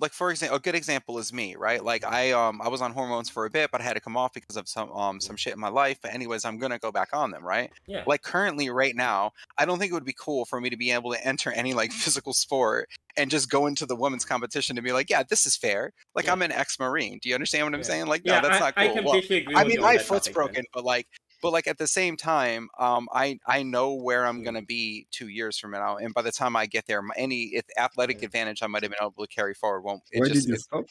like for example, a good example is me, right? Like I was on hormones for a bit, but I had to come off because of some shit in my life. But anyways, I'm gonna go back on them, right? Yeah. Like currently, right now, I don't think it would be cool for me to be able to enter any like physical sport and just go into the women's competition and be like, yeah, this is fair. Like I'm an ex-Marine. Do you understand what I'm saying? Like, no, Yeah, that's not I cool. completely agree I with mean, you on my that foot's topic, broken, but like at the same time, I know where I'm gonna be 2 years from now, and by the time I get there, any athletic advantage I might have been able to carry forward won't. Why did you stop?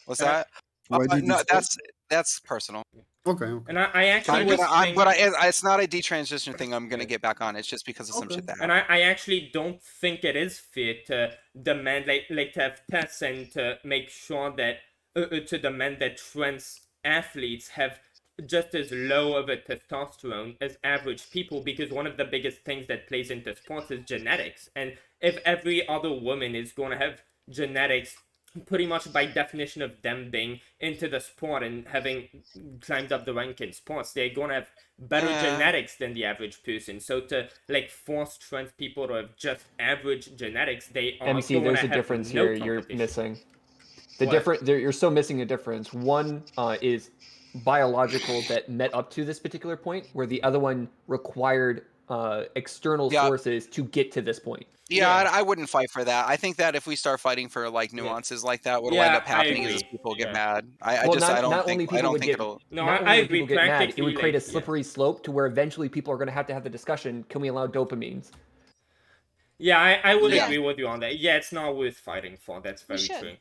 What's that? Why did you no, stop? that's personal. Okay. And I actually was it's not a detransition thing. I'm gonna get back on. It's just because of some shit that And happened. I actually don't think it is fair to demand, like to have tests and to make sure that, to demand that trans athletes have just as low of a testosterone as average people, because one of the biggest things that plays into sports is genetics. And if every other woman is going to have genetics pretty much by definition of them being into the sport and having climbed up the rank in sports, they're going to have better genetics than the average person. So to like force trans people to have just average genetics, they are MC, going there's to a have difference no here you're competition. missing. The What? you're still missing a difference. One is biological that met up to this particular point, where the other one required external sources to get to this point. Yeah, I wouldn't fight for that. I think that if we start fighting for like nuances like that, what'll end up happening is people get mad. I don't think it'll. Not only people get mad, it would create a slippery slope to where eventually people are going to have the discussion: can we allow dopamines? Yeah, I would agree with you on that. Yeah, it's not worth fighting for. That's very true.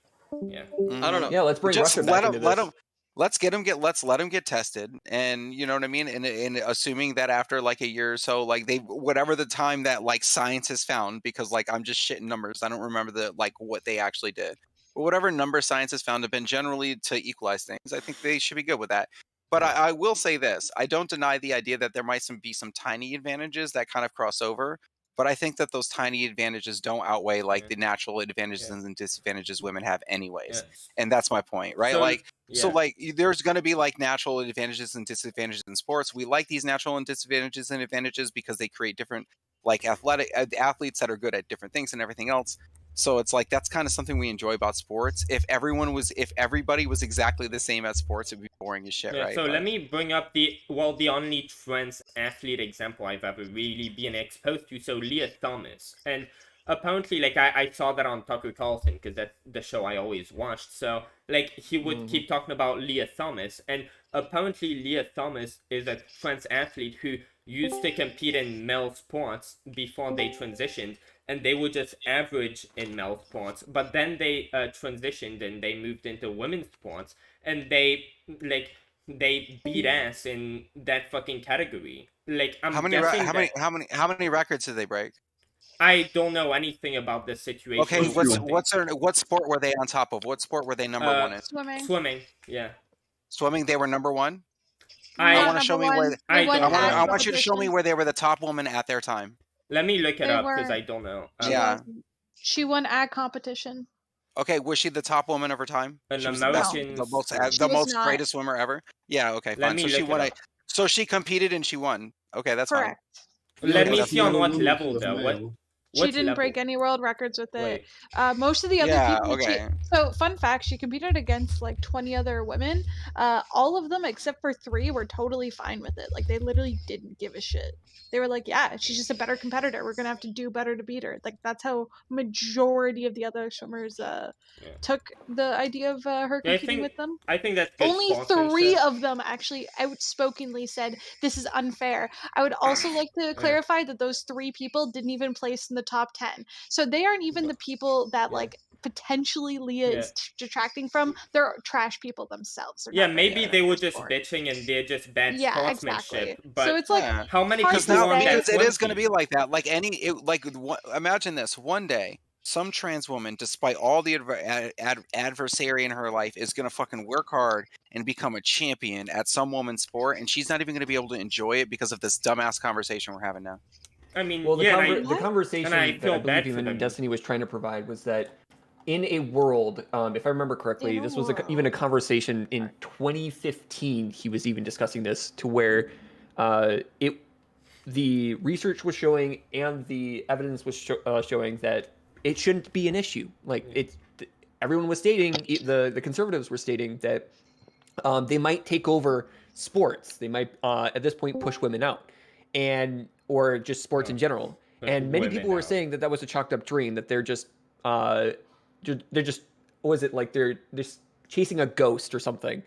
Yeah. I don't know. Yeah, let's bring Russia back into this. Let's let them get tested, and you know what I mean. And assuming that after like a year or so, like whatever the time that like science has found, because like I'm just shitting numbers. I don't remember what they actually did, but whatever number science has found have been generally to equalize things. I think they should be good with that. But I will say this: I don't deny the idea that there might be some tiny advantages that kind of cross over. But I think that those tiny advantages don't outweigh like the natural advantages and disadvantages women have anyways. And that's my point, right? So there's going to be like natural advantages and disadvantages in sports. We like these natural and disadvantages and advantages because they create different like athletes that are good at different things and everything else. So it's like that's kind of something we enjoy about sports. If everybody was exactly the same at sports, it'd be boring as shit, right? So let me bring up the only trans athlete example I've ever really been exposed to. So Leah Thomas, and apparently like I saw that on Tucker Carlson because that's the show I always watched. So like he would keep talking about Leah Thomas, and apparently Leah Thomas is a trans athlete who used to compete in male sports before they transitioned. And they were just average in male sports, but then they transitioned and they moved into women's sports, and they beat ass in that fucking category. Like how many records did they break? I don't know anything about this situation. Okay, what sport were they on top of? What sport were they number one in? Swimming. Yeah. Swimming, they were number one. I want to show me where. I want you to show me where they were the top woman at their time. Let me look it up because I don't know. She won ag competition. Okay, was she the top woman of her time? She was the most greatest swimmer ever. Yeah. Okay. Fine. So she won. So she competed and she won. Okay, that's correct. Fine. Let me see on what level though. She didn't break any world records with it. Most of the other people. So, fun fact: she competed against like 20 other women. All of them except for 3 were totally fine with it. Like they literally didn't give a shit. They were like, "Yeah, she's just a better competitor. We're gonna have to do better to beat her." Like that's how majority of the other swimmers took the idea of her competing with them. I think that's only 3 of them actually outspokenly said this is unfair. I would also like to clarify that those 3 people didn't even place in the top 10, so they aren't even the people that like potentially Leah is detracting from. They're trash people themselves. Maybe they were just bitching and they're just bad sportsmanship. Exactly. But so it's like how many because it is going to be like that. Like imagine this: one day, some trans woman, despite all the adversary in her life, is going to fucking work hard and become a champion at some woman's sport, and she's not even going to be able to enjoy it because of this dumbass conversation we're having now. I mean, well, the conversation that I believe even Destiny was trying to provide was that in a world, if I remember correctly, this was even a conversation in 2015. He was even discussing this to where the research was showing and the evidence was showing that it shouldn't be an issue. Like everyone was stating, the conservatives were stating that they might take over sports. They might at this point push women out, or just sports in general. And many people were saying that was a chalked up dream, that they're just what was it, like they're just chasing a ghost or something.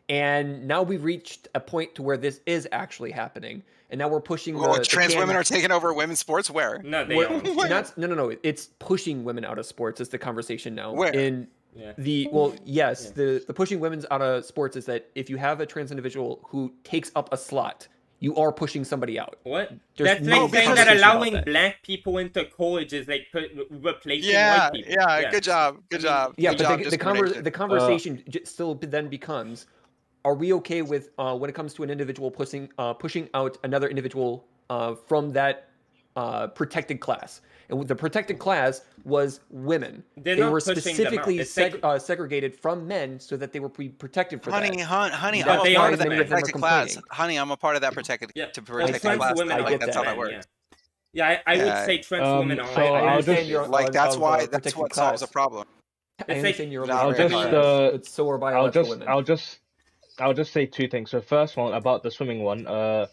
And now we've reached a point to where this is actually happening, and now we're pushing. Trans women are taking over women's sports. Where? No, they aren't. No. It's pushing women out of sports. Is the conversation now? Where? The pushing women's out of sports is that if you have a trans individual who takes up a slot, you are pushing somebody out. What? That's like saying that allowing black people into college is like replacing white people. Yeah. Good job. Yeah, but the conversation still then becomes: are we okay with when it comes to an individual pushing out another individual from that protected class? And the protected class was women. They're they not were pushing them specifically out. segregated from men so that they were protected for Honey, that. honey, That's I'm a why part of that many of them are protected class. complaining. Honey, I'm a part of that protected Trans class. women Like are that's how that men, works. Yeah, I would say trans women are. I understand you're like that's of, why that's protected what class. solves a problem. I understand you're I'll just but so are biological women. I'll just say two things. So first one about the swimming one.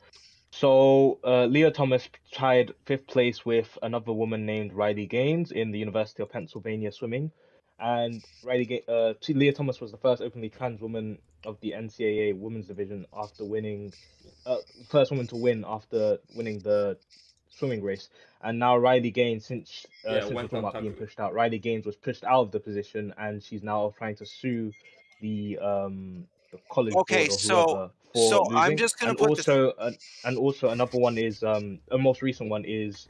So Leah Thomas tied 5th place with another woman named Riley Gaines in the University of Pennsylvania swimming, and Leah Thomas was the first openly trans woman of the NCAA women's division after winning, first woman to win after winning the swimming race. And now Riley Gaines, since we're talking about being pushed out, Riley Gaines was pushed out of the position, and she's now trying to sue the college board or whoever for losing. I'm just gonna put And also another one is a most recent one is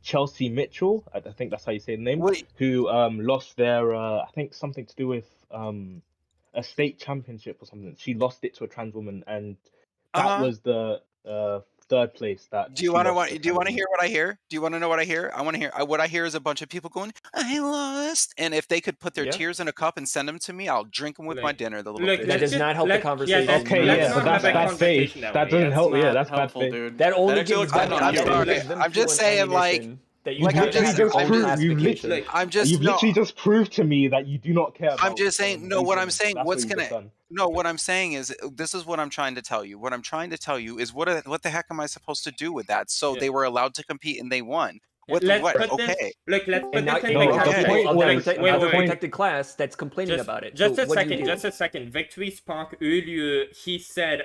Chelsea Mitchell, I think that's how you say the name, who lost their I think something to do with a state championship or something. She lost it to a trans woman, and that was the 3rd place. That Do you want to hear what I hear? Do you want to know what I hear? I want to hear what I hear is a bunch of people going, "I lost," and if they could put their tears in a cup and send them to me, I'll drink them with my dinner. The little bitch. That does not help the conversation. but that's bad faith. That doesn't help. Yeah, that's bad faith. Dude. That only gives them I'm just saying, like. You've literally just proved to me that you do not care about. I'm just saying, no, what I'm saying, what I'm saying is, this is what I'm trying to tell you. What I'm trying to tell you is what the heck am I supposed to do with that? So they were allowed to compete and they won. Okay. Look, let's put now this you in have people of the wait. protected class that's complaining about it. Just a second. Victory Spark earlier, he said,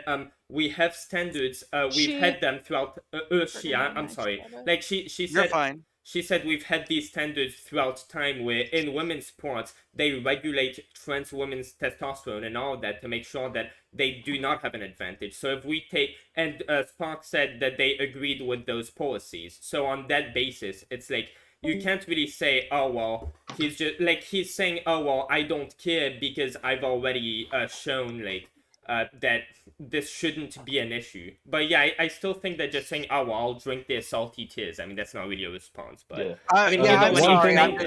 we have standards, we've had them throughout, I'm sorry. Like, she said... You're fine. She said we've had these standards throughout time where in women's sports, they regulate trans women's testosterone and all that to make sure that they do not have an advantage. So if we take, and Spark said that they agreed with those policies. So on that basis, it's like, you can't really say, oh, well, he's just, like, he's saying, oh, well, I don't care because I've already shown, like, that this shouldn't be an issue. But yeah, I still think that just saying, oh, well, I'll drink their salty tears, I mean, that's not really a response. But yeah. I mean, I'm sorry. I'm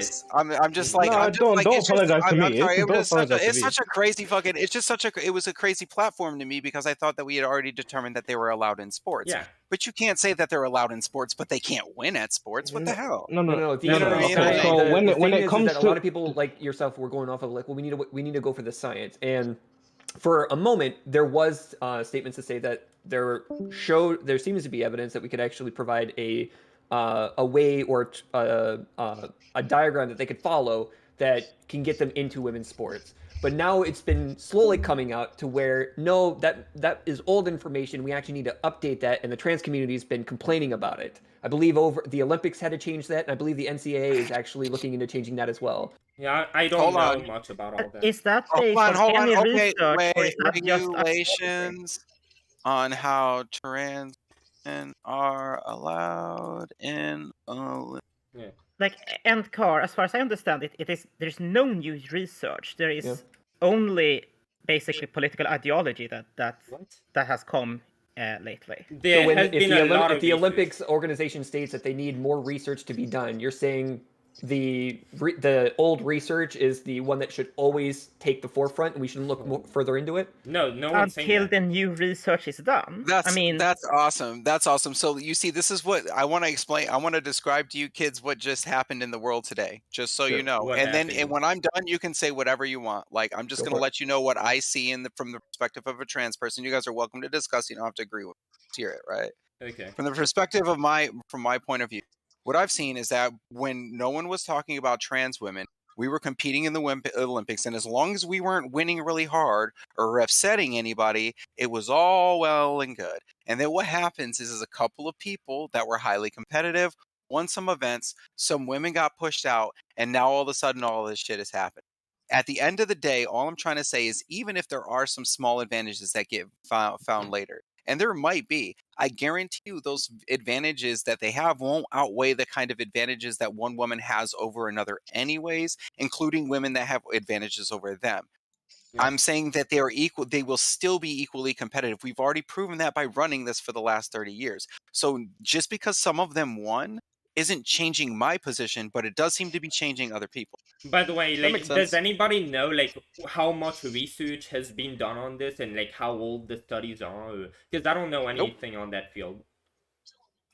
just like, don't apologize to me. It's such a crazy fucking. It's just such a. It was a crazy platform to me because I thought that we had already determined that they were allowed in sports. Yeah. But you can't say that they're allowed in sports, but they can't win at sports. What the hell? No. So when it comes to a lot of people like yourself, were going off of like, well, we need to go for the science. And for a moment, there was statements to say that there seems to be evidence that we could actually provide a way or a diagram that they could follow that can get them into women's sports. But now it's been slowly coming out to where, no, that is old information. We actually need to update that, and the trans community has been complaining about it. I believe the Olympics had to change that, and I believe the NCAA is actually looking into changing that as well. Yeah, I don't know much about all that. Is that hold on. Okay, wait, regulations on how trans men are allowed in Olympics. Yeah. Like, and Car, as far as I understand it, there's no new research. There is only basically political ideology that has come lately. If the Olympics organization states that they need more research to be done, you're saying the old research is the one that should always take the forefront, and we shouldn't look further into it? No one's saying until the new research is done. That's awesome. That's awesome. So you see, this is what I want to explain. I want to describe to you kids what just happened in the world today, just so you know. And when I'm done, you can say whatever you want. Like, I'm just going to let you know what I see from the perspective of a trans person. You guys are welcome to discuss. You don't have to agree with it. Let's hear it, right? Okay. From the perspective of from my point of view, what I've seen is that when no one was talking about trans women, we were competing in the Olympics, and as long as we weren't winning really hard or upsetting anybody, it was all well and good. And then what happens is a couple of people that were highly competitive won some events, some women got pushed out, and now all of a sudden all this shit has happened. At the end of the day, all I'm trying to say is, even if there are some small advantages that get found later, and there might be, I guarantee you those advantages that they have won't outweigh the kind of advantages that one woman has over another anyways, including women that have advantages over them. I'm saying that they are equal. They will still be equally competitive. We've already proven that by running this for the last 30 years. So just because some of them won isn't changing my position, but it does seem to be changing other people. By the way, That like, makes does sense. anybody know like how much research has been done on this and like how old the studies are? Because I don't know anything on that field.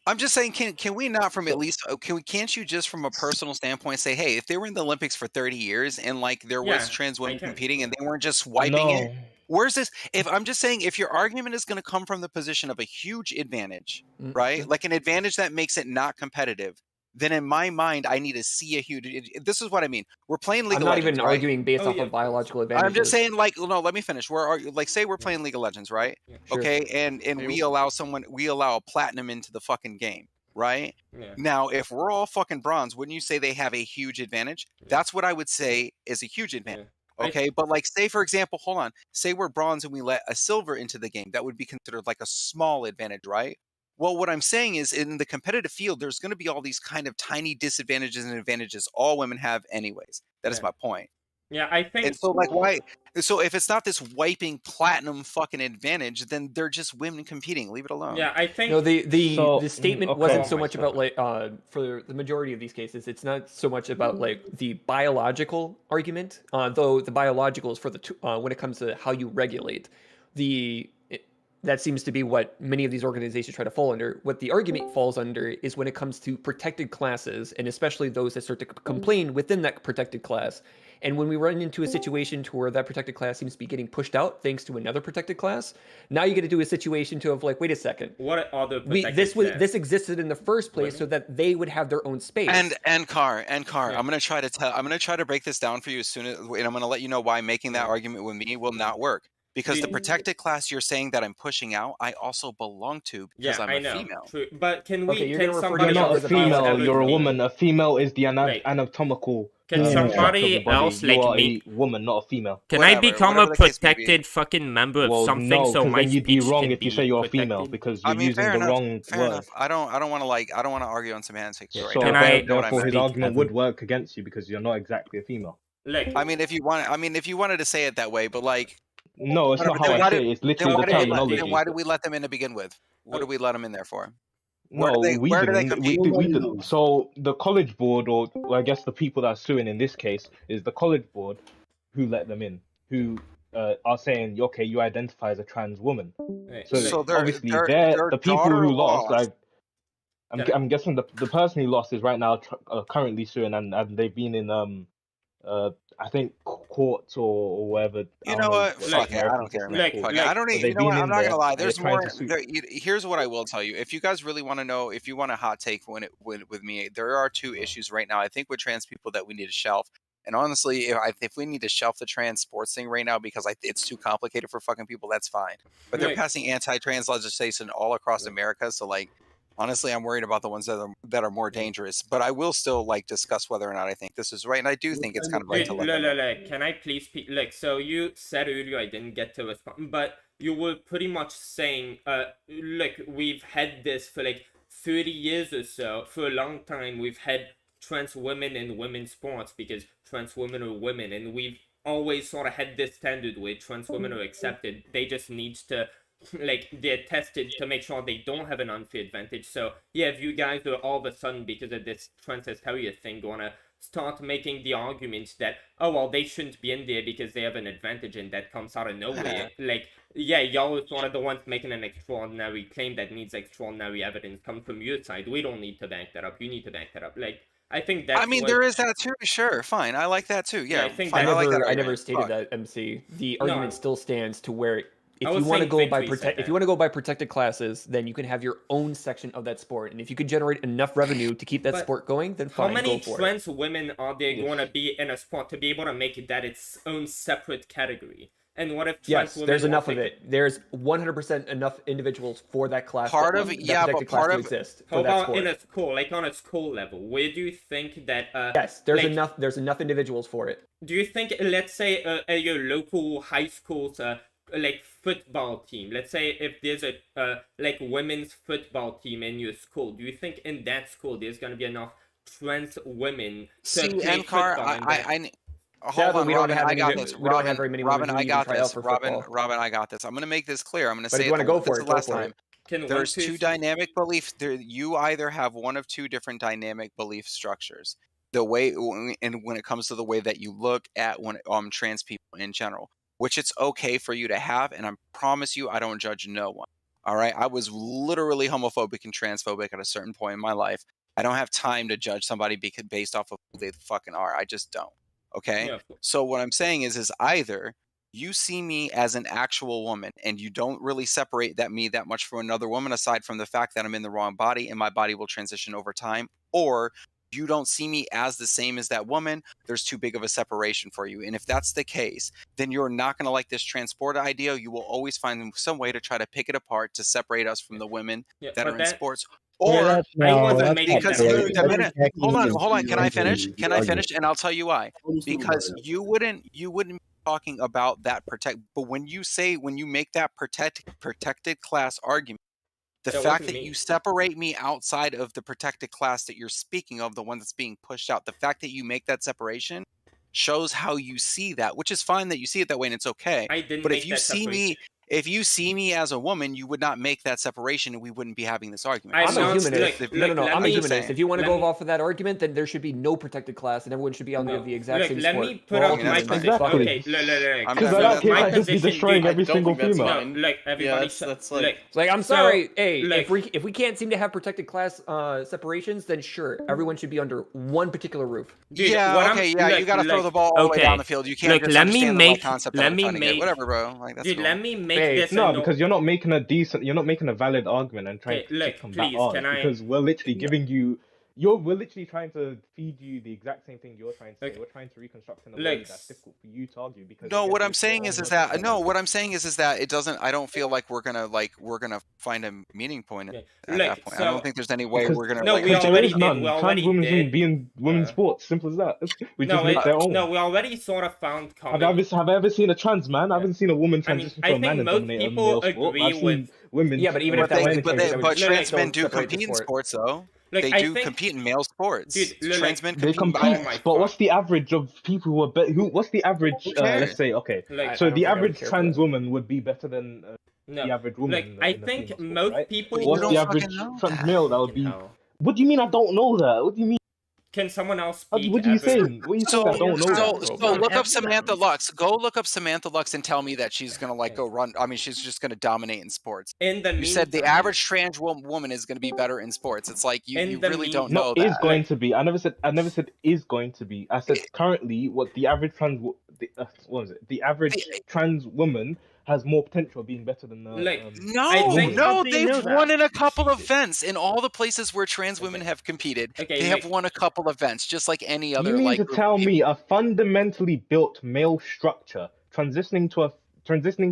I'm just saying, can we not from at least can't you just from a personal standpoint say, hey, if they were in the Olympics for 30 years and like there was trans women competing and they weren't just wiping it, where's this? If I'm just saying, if your argument is going to come from the position of a huge advantage, right, like an advantage that makes it not competitive, then in my mind, I need to see a huge. This is what I mean. We're playing League I'm of not Legends, even right? arguing based off of biological advantages. I'm just saying, like, no, let me finish. We're like, say we're playing League of Legends, right? Sure. Okay, and we allow a platinum into the fucking game, right? Yeah. Now, if we're all fucking bronze, wouldn't you say they have a huge advantage? That's what I would say is a huge advantage. Okay, but like, say for example, hold on, say we're bronze and we let a silver into the game, that would be considered like a small advantage, right? Well, what I'm saying is in the competitive field, there's going to be all these kind of tiny disadvantages and advantages all women have anyways. That is my point. Yeah, I think. And so, like, why? So, if it's not this wiping platinum fucking advantage, then they're just women competing. Leave it alone. Yeah, I think. No, the statement wasn't so much about like for the majority of these cases, it's not so much about like the biological argument, though the biological is for the when it comes to how you regulate that seems to be what many of these organizations try to fall under. What the argument falls under is when it comes to protected classes, and especially those that start to complain within that protected class. And when we run into a situation to where that protected class seems to be getting pushed out thanks to another protected class, now you get to do a situation to of like, wait a second, what other this existed in the first place so that they would have their own space. And Car, I'm gonna try to break this down for you as soon as, and I'm gonna let you know why making that argument with me will not work. Because the protected class you're saying that I'm pushing out, I also belong to because I'm a female. True. But can we? Okay, can somebody You're not else a female. tell You're a me- woman. A female is the anatomical. Can somebody structure of the body. else, You like are me- a woman, not a female. Can I become a protected fucking member of Well, something no, so 'cause my then you'd be speech wrong can if you be say you're a protected? female because I you're mean, using fair the enough. wrong Fair word. enough. I don't want to argue on semantics right So now. therefore, his argument would work against you because you're not exactly a female. I mean, if you wanted to say it that way, but like. No, it's not how I say it. It's literally the terminology. Then why did we let them in to begin with? What did we let them in there for? No, where do they compete? we didn't. So the college board, or I guess the people that are suing in this case, is the college board who let them in, who are saying, okay, you identify as a trans woman. So obviously, they're the people who lost. Like, I'm guessing the person who lost is right now currently suing, and they've been in I think courts or whatever. You know what? Fuck it. I don't care, man. Fuck it. I don't even. You know what? I'm not gonna lie. There's more. Here's what I will tell you. If you guys really want to know, if you want a hot take with me, there are two issues right now. I think with trans people that we need to shelf. And honestly, if we need to shelf the trans sports thing right now because it's too complicated for fucking people, that's fine. But they're passing anti-trans legislation all across America, so like. Honestly, I'm worried about the ones that are more dangerous, but I will still like discuss whether or not I think this is right, and I do think it's kind of right to let them in. Can I please speak? Like, so you said earlier I didn't get to respond, but you were pretty much saying, look, we've had this for like 30 years or so. For a long time, we've had trans women in women's sports because trans women are women, and we've always sort of had this standard where trans women are accepted. They just need to. Like, they're tested to make sure they don't have an unfair advantage. So yeah, if you guys are all of a sudden, because of this trans hysteria thing, gonna start making the argument that, oh well, they shouldn't be in there because they have an advantage, and that comes out of nowhere. Like, yeah, y'all are sort of the ones making an extraordinary claim that needs extraordinary evidence come from your side. We don't need to back that up. You need to back that up. Like, I think that's. I mean, there is that too. Sure, fine. I like that too. Yeah, I think fine. I never stated that, MC. The argument still stands to where. If you want to go by protected classes, then you can have your own section of that sport, and if you can generate enough revenue to keep that sport going, then fine, how many go for trans women are there going to be in a sport to be able to make that its own separate category? And what if trans women there's enough of it. There's 100% enough individuals for that class. Part of it, yeah, but part of exist. How about in a school, like on a school level? Where do you think that? Yes, there's enough. There's enough individuals for it. Do you think, let's say, at your local high schools, like football team, let's say if there's a like women's football team in your school, do you think in that school there's gonna be enough trans women to play football? Hold on, we don't Robin, have I any. got this. We don't have very many women Robin, who I even got try out this. for Robin, football. Robin, I got this. I'm gonna make this clear. I'm gonna But say if you want to go this for is it, the go last for time. it. There's two dynamic beliefs. You either have one of two different dynamic belief structures. The way, and when it comes to the way that you look at trans people in general, which it's okay for you to have, and I promise you, I don't judge no one. All right, I was literally homophobic and transphobic at a certain point in my life. I don't have time to judge somebody based off of who they fucking are. I just don't. Okay. Yeah. So what I'm saying is either you see me as an actual woman and you don't really separate me that much from another woman, aside from the fact that I'm in the wrong body and my body will transition over time, or you don't see me as the same as that woman. There's too big of a separation for you. And if that's the case, then you're not going to like this transport idea. You will always find some way to try to pick it apart to separate us from the women that are in sports. Or because the minute, hold on, can I finish? Can I finish? And I'll tell you why. Because you wouldn't be talking about that but when you make that protected class argument, the fact that you separate me outside of the protected class that you're speaking of, the one that's being pushed out, the fact that you make that separation shows how you see that, which is fine that you see it that way and it's okay. But if you see me as a woman, you would not make that separation and we wouldn't be having this argument. I'm a humanist. No, I'm a humanist. saying. If you want to go off of that argument, then there should be no protected class, and everyone should be under the exact same let sport. me put up my position. Okay, Because that case might just be destroying every single female. No, like everybody. Like I'm sorry. Hey, if we can't seem to have protected class separations, then sure, everyone should be under one particular roof. Dude, you gotta throw the ball all the way down the field. You can't just understand the concept of whatever, bro. Like, that's cool. Let me make this. No, because you're not making a valid argument and trying to combat ours. Because we're literally giving you. We're literally trying to feed you the exact same thing you're trying to say. We're trying to reconstruct in a way that's difficult for you to argue. Because what I'm saying is that it doesn't. I don't feel like we're gonna find a meeting point at that point. I don't think there's any way we're gonna. No, we already did. Trans women shouldn't be in women's sports. Simple as that. We just make their own. No, we already sort of found. Have I ever seen a trans man? I haven't seen a woman transition to a man and dominate a male sport. I've seen women. Yeah, but even if but trans men do compete in sports though. They do compete in male sports. Dude, trans men they compete, but what's the average of people who are what's the average? Let's say so the average trans woman would be better than the average woman. I think most people. What's the average trans male that would be? What do you mean I don't know that? What do you mean? Can someone else speak? What are you saying? What are you saying? I don't know. So look up Samantha Lux. Go look up Samantha Lux and tell me that she's gonna go run. I mean, she's just gonna dominate in sports. You said the average trans woman is gonna be better in sports. It's like you really don't know that. Is going to be. I never said is going to be. I said currently what the average trans. What was it? The average trans woman has more potential of being better than the. They've won in a couple of events in all the places where trans women have competed. They have won a couple of events, just like any other. You mean to tell me a fundamentally built male structure transitioning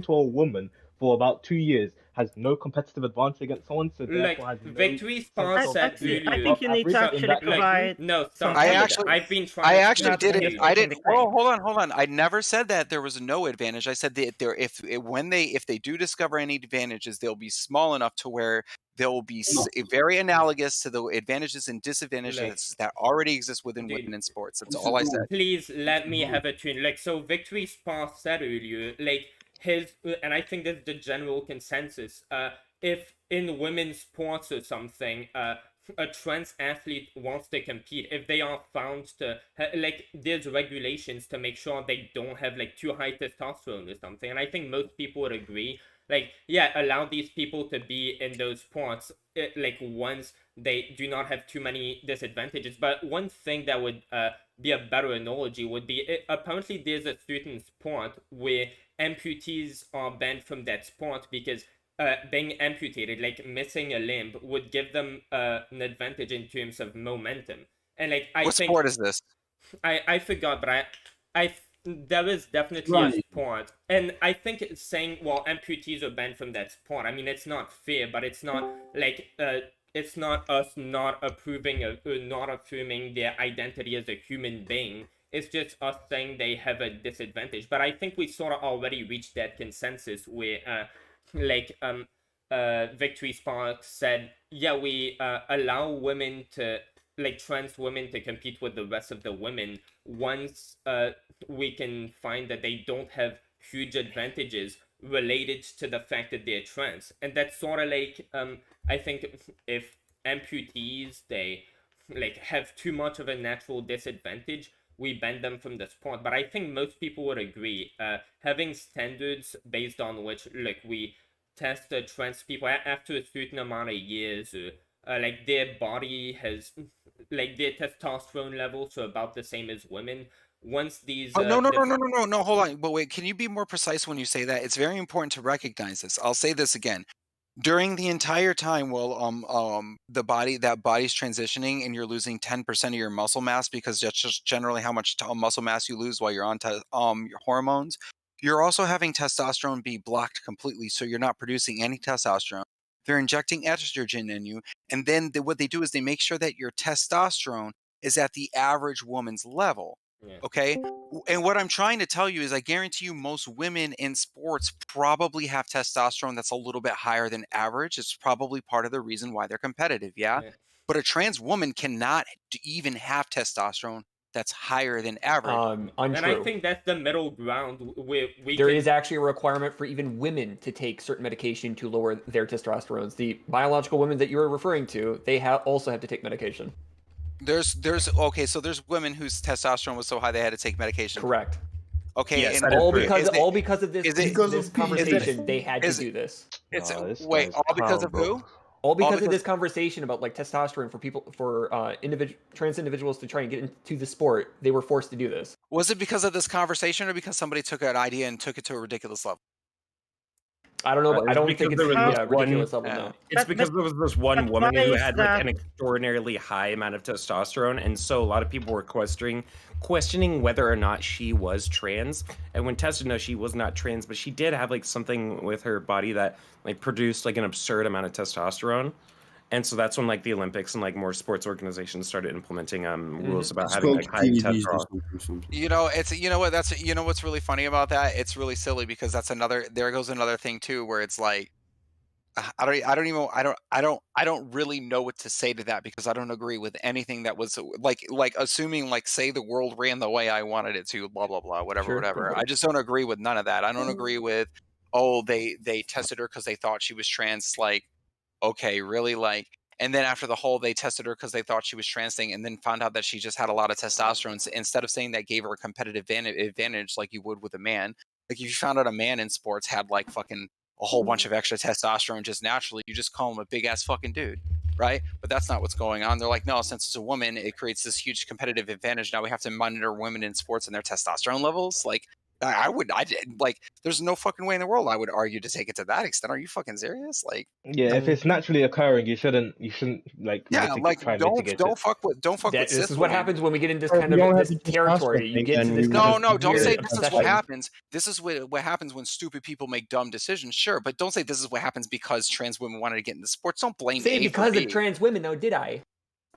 to a woman for about 2 years has no competitive advantage against someone? So therefore has no Victory Spa said I think you need to actually provide. No, I've been trying. I actually did it. I didn't. Oh, hold on. I never said that there was no advantage. I said that if they do discover any advantages, they'll be small enough to where they'll be very analogous to the advantages and disadvantages that already exist within women in sports. That's all I said. Please let me have a tune. So Victory Spa said earlier, and I think that's the general consensus. If in women's sports or something, a trans athlete wants to compete, if they are found to there's regulations to make sure they don't have too high testosterone or something, and I think most people would agree. Allow these people to be in those sports, once they do not have too many disadvantages. But one thing that would be a better analogy would be, apparently there's a certain sport where amputees are banned from that sport because being amputated, missing a limb, would give them an advantage in terms of momentum. And what sport is this? I forgot, but there is definitely a sport, and I think it's saying, well, amputees are banned from that sport. I mean, it's not fair, but it's not it's not us not approving or not affirming their identity as a human being. It's just us saying they have a disadvantage. But I think we sort of already reached that consensus where, Victory Sparks said, we allow women to like trans women to compete with the rest of the women once we can find that they don't have huge advantages related to the fact that they're trans. And that's sort of like I think if amputees they like have too much of a natural disadvantage, we ban them from the sport. But I think most people would agree having standards based on which like we test trans people after a certain amount of years, like their body has like their testosterone levels are about the same as women. Once these no, hold on. But wait, can you be more precise when you say that? It's very important to recognize this. I'll say this again. During the entire time while that body's transitioning and you're losing 10% of your muscle mass, because that's just generally how much muscle mass you lose while you're on your hormones, you're also having testosterone be blocked completely, so you're not producing any testosterone. They're injecting estrogen in you, and then what they do is they make sure that your testosterone is at the average woman's level. Yeah. Okay? And what I'm trying to tell you is I guarantee you most women in sports probably have testosterone that's a little bit higher than average. It's probably part of the reason why they're competitive, yeah? But a trans woman cannot even have testosterone that's higher than average. Untrue. And I think that's the middle ground where There is actually a requirement for even women to take certain medication to lower their testosterone. The biological women that you were referring to, they also have to take medication. There's women whose testosterone was so high they had to take medication. Correct. Okay, Yes, and all because of this conversation, they had to do this. Wait, all because of who? All because of this conversation about like testosterone for trans individuals to try and get into the sport, they were forced to do this. Was it because of this conversation or because somebody took an idea and took it to a ridiculous level? I don't know. But I don't think it's ridiculous level. No. It's because there was this one woman who had like an extraordinarily high amount of testosterone, and so a lot of people were questioning whether or not she was trans. And when tested, no, she was not trans, but she did have like something with her body that like produced like an absurd amount of testosterone. And so that's when like the Olympics and like more sports organizations started implementing rules about having like high testosterone. You know what's really funny about that? It's really silly because there goes another thing too, where it's like I don't really know what to say to that because I don't agree with anything that was like assuming like say the world ran the way I wanted it to, blah blah blah, whatever. I just don't agree with none of that. I don't agree with they tested her because they thought she was trans, like okay, really, like, and then after the whole they tested her because they thought she was trans thing and then found out that she just had a lot of testosterone. So instead of saying that gave her a competitive advantage like you would with a man, like if you found out a man in sports had like fucking a whole bunch of extra testosterone just naturally, you just call him a big ass fucking dude, right? But that's not what's going on. They're like, no, since it's a woman, it creates this huge competitive advantage. Now we have to monitor women in sports and their testosterone levels. Like there's no fucking way in the world I would argue to take it to that extent. Are you fucking serious? Like, yeah, if it's naturally occurring, you shouldn't like don't fuck with this is what happens when we get into this kind of this territory. You get to this don't say this is what happens. This is what happens when stupid people make dumb decisions. Sure, but don't say this is what happens because trans women wanted to get into sports. Don't blame me because of trans women. No, did I?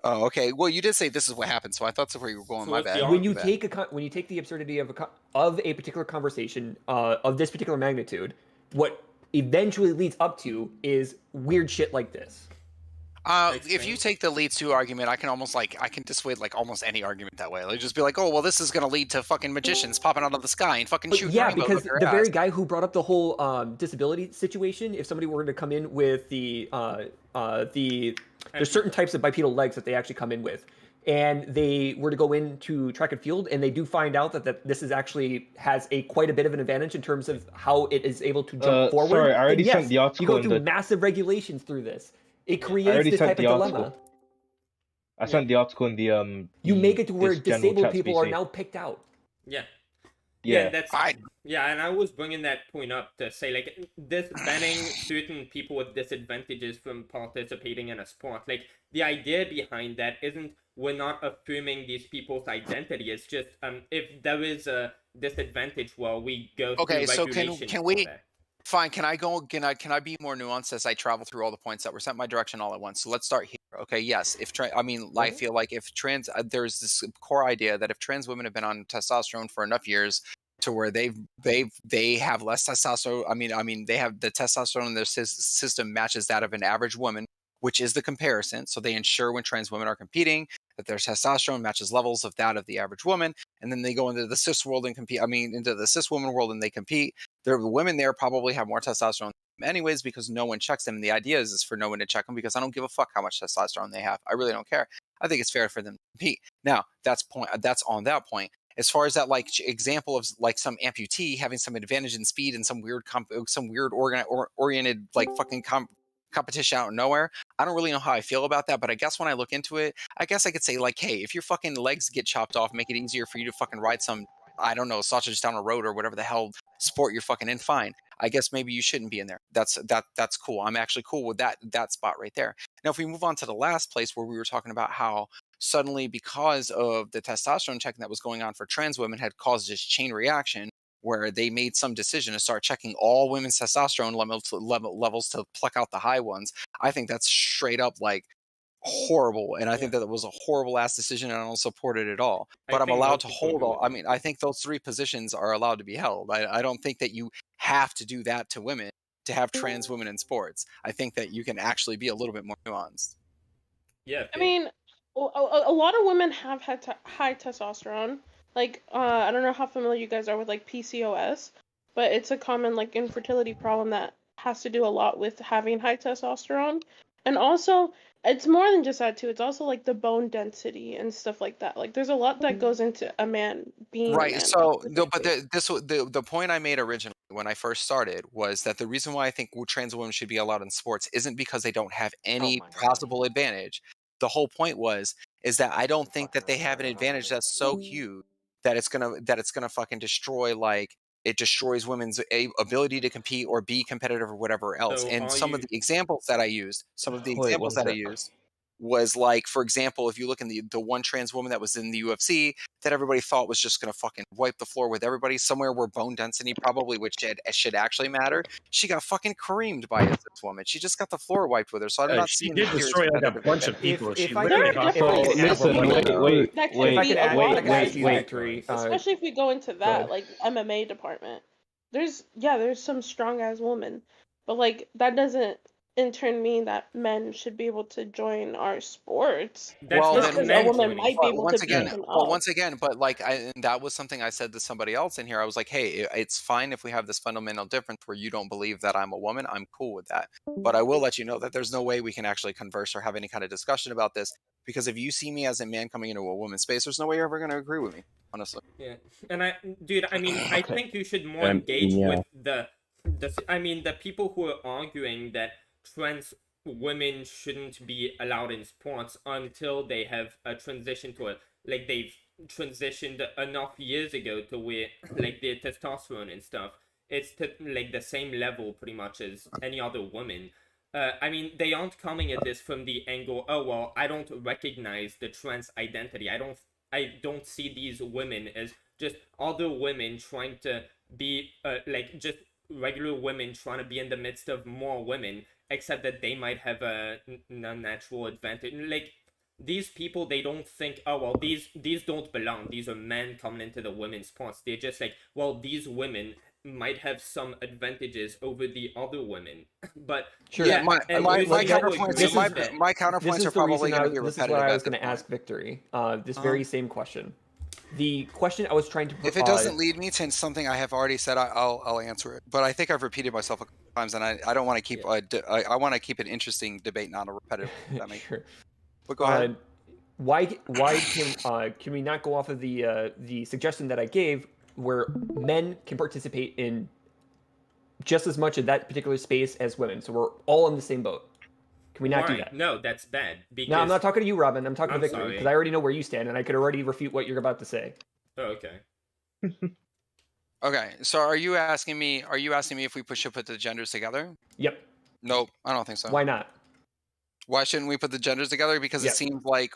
Oh, okay. Well, you did say this is what happened, so I thought that's where you were going. My bad. When you take the absurdity of a particular conversation of this particular magnitude, what eventually leads up to is weird shit like this. If you take the leads to argument, I can dissuade like almost any argument that way. Like just be like, oh well, this is gonna lead to fucking magicians popping out of the sky and fucking shooting. Yeah, because the very guy who brought up the whole disability situation, if somebody were to come in with there's certain types of bipedal legs that they actually come in with, and they were to go into track and field, and they do find out that this is actually has quite a bit of an advantage in terms of how it is able to jump forward. Sorry, I already sent the article. You go through massive regulations through this. It creates this type of dilemma. I sent the article in the You make it to where disabled people are now picked out. Yeah, that's and I was bringing that point up to say like this banning certain people with disadvantages from participating in a sport. Like the idea behind that isn't we're not affirming these people's identity. It's just if there is a disadvantage, well, we go through regulation. So can we? Fine. Can I go? Can I be more nuanced as I travel through all the points that were sent my direction all at once? So let's start here. Okay. Yes. I feel like if trans, there's this core idea that if trans women have been on testosterone for enough years to where they have less testosterone. I mean, they have the testosterone in their system matches that of an average woman. which is the comparison. So they ensure when trans women are competing that their testosterone matches levels of that of the average woman. And then they go into the cis world and compete. I mean, into the cis woman world and they compete. The women there probably have more testosterone anyways because no one checks them. And the idea is for no one to check them because I don't give a fuck how much testosterone they have. I really don't care. I think it's fair for them to compete. Now, that's on that point. As far as that like example of like some amputee having some advantage in speed and some weird oriented like fucking competition out of nowhere, I don't really know how I feel about that, but I guess when I look into it, I guess I could say like, hey, if your fucking legs get chopped off, make it easier for you to fucking ride some, I don't know, sausage down a road or whatever the hell sport you're fucking in, fine. I guess maybe you shouldn't be in there. That's cool. I'm actually cool with that spot right there. Now, if we move on to the last place where we were talking about how suddenly because of the testosterone checking that was going on for trans women had caused this chain reaction where they made some decision to start checking all women's testosterone levels to pluck out the high ones. I think that's straight up like horrible. And I think that it was a horrible ass decision and I don't support it at all. But I'm allowed to hold all. I mean, I think those three positions are allowed to be held. I don't think that you have to do that to women to have trans women in sports. I think that you can actually be a little bit more nuanced. Yeah. I mean, a lot of women have had high testosterone. Like, I don't know how familiar you guys are with like PCOS, but it's a common like infertility problem that has to do a lot with having high testosterone. And also, it's more than just that too. It's also like the bone density and stuff like that. Like, there's a lot that goes into a man being right. A man. So, no, but the point I made originally when I first started was that the reason why I think trans women should be allowed in sports isn't because they don't have any possible advantage. The whole point is that I don't think that they have an advantage that's so huge that it's gonna fucking destroy, like it destroys women's ability to compete or be competitive or whatever else. So And some of the examples that I used, Wait, was like, for example, if you look in the one trans woman that was in the UFC that everybody thought was just going to fucking wipe the floor with everybody somewhere where bone density probably should actually matter, she got fucking creamed by this woman. She just got the floor wiped with her. So I'm not she seeing did the serious destroy like a competitive bunch of advantage. people. If She I literally could- got if I fucking could ass add- whooped. If I could ask you, Victory, especially if we go into that ahead. like MMA department. There's some strong ass women, but like that doesn't in turn mean that men should be able to join our sports. Well, Just then because a woman might be able once to again, beat them but up. once again, but like, and that was something I said to somebody else in here. I was like, hey, it's fine if we have this fundamental difference where you don't believe that I'm a woman. I'm cool with that. But I will let you know that there's no way we can actually converse or have any kind of discussion about this because if you see me as a man coming into a woman's space, there's no way you're ever going to agree with me, honestly. Yeah, and I mean, I think you should more engage with the people who are arguing that trans women shouldn't be allowed in sports until they have a transition to like they've transitioned enough years ago to where like their testosterone and stuff it's to like the same level pretty much as any other woman. I mean, they aren't coming at this from the angle, oh well, I don't recognize the trans identity. I don't see these women as just other women trying to be like just regular women trying to be in the midst of more women, except that they might have a natural advantage. Like these people, they don't think, oh well, these don't belong. These are men coming into the women's sports. They're just like, well, these women might have some advantages over the other women. But sure, yeah, my counterpoints are probably going to be repetitive. This is what I was going to ask Victory. This very same question. The question I was trying to if it doesn't lead me to something I have already said, I'll answer it. But I think I've repeated myself a couple times, and I don't want to keep I want to keep an interesting debate, not a repetitive. Sure. But go ahead. Why can we not go off of the suggestion that I gave, where men can participate in just as much of that particular space as women, so we're all in the same boat? Can we not do that? No, that's bad. Because... No, I'm not talking to you, Robin. I'm talking to Victory, because I already know where you stand, and I could already refute what you're about to say. Oh, okay. Okay, so are you asking me if we should put the genders together? Yep. Nope, I don't think so. Why not? Why shouldn't we put the genders together? Because it seems like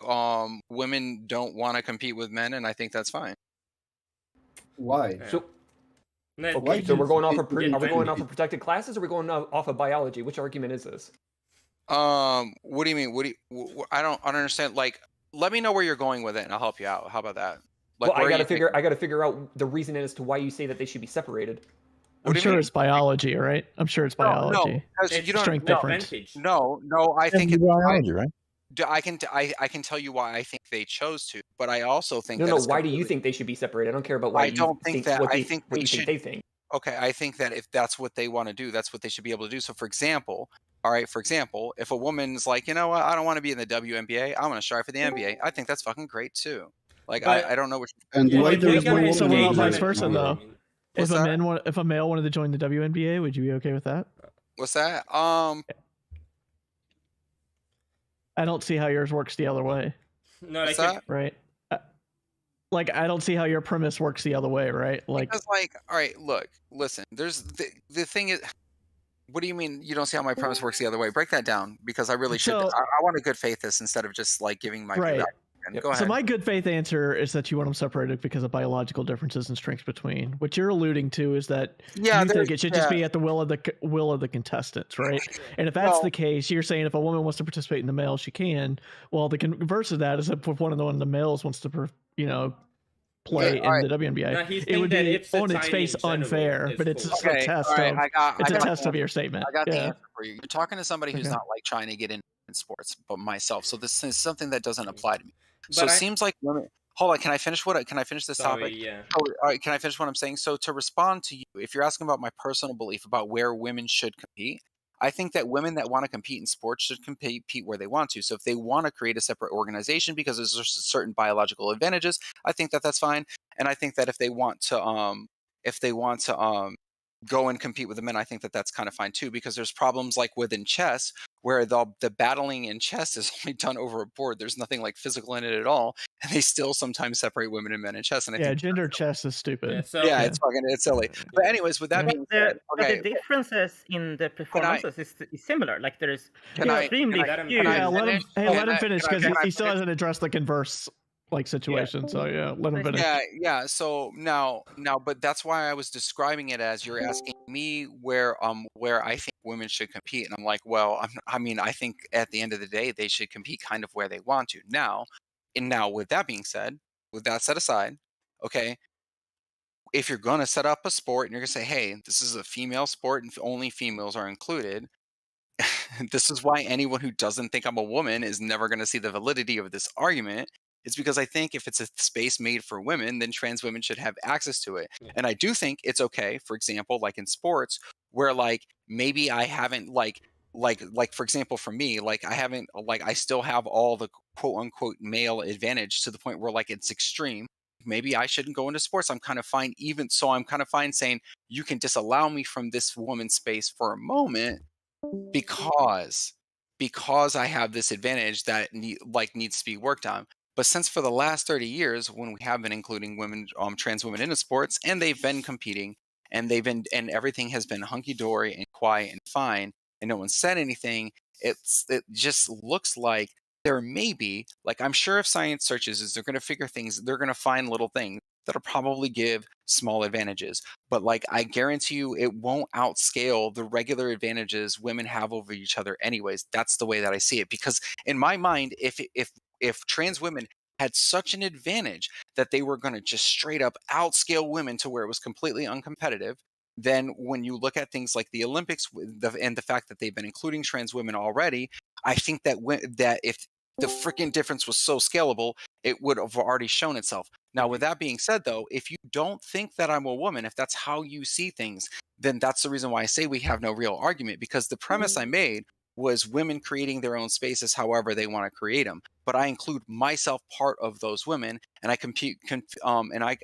women don't want to compete with men, and I think that's fine. Why? So, okay, so we're going off of are we going off of protected classes, or are we going off of biology? Which argument is this? What do you mean? I don't understand. Like, let me know where you're going with it, and I'll help you out. How about that? Like, well, I gotta figure out the reason as to why you say that they should be separated. I'm sure it's biology, right? I'm sure it's biology. Because you don't Strength difference. No, I It's think it's biology, right? I can tell you why I think they chose to, but I also think No, that no. it's Why do you think they should be separated? I don't care about why I don't think that. what I they, think what they you should. think they think. Okay, I think that if that's what they want to do, that's what they should be able to do. So, for example, all right, for example, if a woman's like, you know what, I don't want to be in the WNBA, I'm going to strive for the NBA. I think that's fucking great too. Like, But- I don't know what. And Yeah, why like, there we is gotta no hit So some what about age vice limit. versa though? What's If that? if a male wanted to join the WNBA, would you be okay with that? What's that? I don't see how yours works the other way. No, What's like that? Right. Like I don't see how your premise works the other way, right? Like Because, like, all right, look, listen. There's the thing is. What do you mean you don't see how my premise works the other way? Break that down because I really should. So- I want to good faith this instead of just like giving my right. Go ahead. So my good faith answer is that you want them separated because of biological differences and strengths between. What you're alluding to is that Yeah, you there's- think it should just be at the will of the contestants, right? And if that's Well- the case, you're saying if a woman wants to participate in the male, she can. Well, the converse of that is if one of the males wants to, play all right. in the WNBA, No, he's it would saying that be if on its society face in general unfair, is but it's full- a test all right, of I got it's a the test of answer. your statement. I got the Yeah. answer for you. You're talking to somebody who's Okay. not like trying to get in sports, but myself. So this is something that doesn't apply to me. So But it I- seems like women. Hold on, can I finish this Sorry, topic? yeah. Oh, all right, can I finish what I'm saying? So to respond to you, if you're asking about my personal belief about where women should compete, I think that women that want to compete in sports should compete where they want to. So if they want to create a separate organization because there's certain biological advantages, I think that that's fine. And I think that if they want to go and compete with the men, I think that that's kind of fine too, because there's problems like within chess where the battling in chess is only done over a board. There's nothing like physical in it at all, and they still sometimes separate women and men in chess. And I Yeah, think gender chess is stupid. Yeah, it's silly. But anyways, with that being said, But okay, the differences in the performances is similar. Like there is Can I- extremely can I- few. can I Yeah, let him. finish? Hey, Can let him I- finish can I- because can I he still finish? hasn't addressed the converse situation. So yeah, let him finish. Yeah. So now, but that's why I was describing it as you're asking me where I think women should compete, and I'm like, well, I think at the end of the day they should compete kind of where they want to. Now, with that being said, with that set aside, okay, if you're gonna set up a sport and you're gonna say, hey, this is a female sport and only females are included. This is why anyone who doesn't think I'm a woman is never going to see the validity of this argument. It's because I think if it's a space made for women, then trans women should have access to it. And I do think it's okay, for example, like in sports, where like maybe I haven't like for example, for me, like I haven't I still have all the quote unquote male advantage to the point where like it's extreme. Maybe I shouldn't go into sports. I'm kind of fine. Even so, I'm kind of fine saying you can disallow me from this woman's space for a moment because I have this advantage that needs to be worked on. But since for the last 30 years, when we have been including women, trans women into sports, and they've been competing, and everything has been hunky dory and quiet and fine, and no one said anything, it just looks like there may be, like I'm sure if science searches, is they're going to figure things, they're going to find little things that'll probably give small advantages. But like I guarantee you, it won't outscale the regular advantages women have over each other anyways. That's the way that I see it. Because in my mind, if trans women had such an advantage that they were going to just straight up outscale women to where it was completely uncompetitive, then when you look at things like the Olympics and the fact that they've been including trans women already, I think that if the freaking difference was so scalable, it would have already shown itself. Now, with that being said, though, if you don't think that I'm a woman, if that's how you see things, then that's the reason why I say we have no real argument, because the premise I made was women creating their own spaces however they want to create them. But I include myself part of those women, and I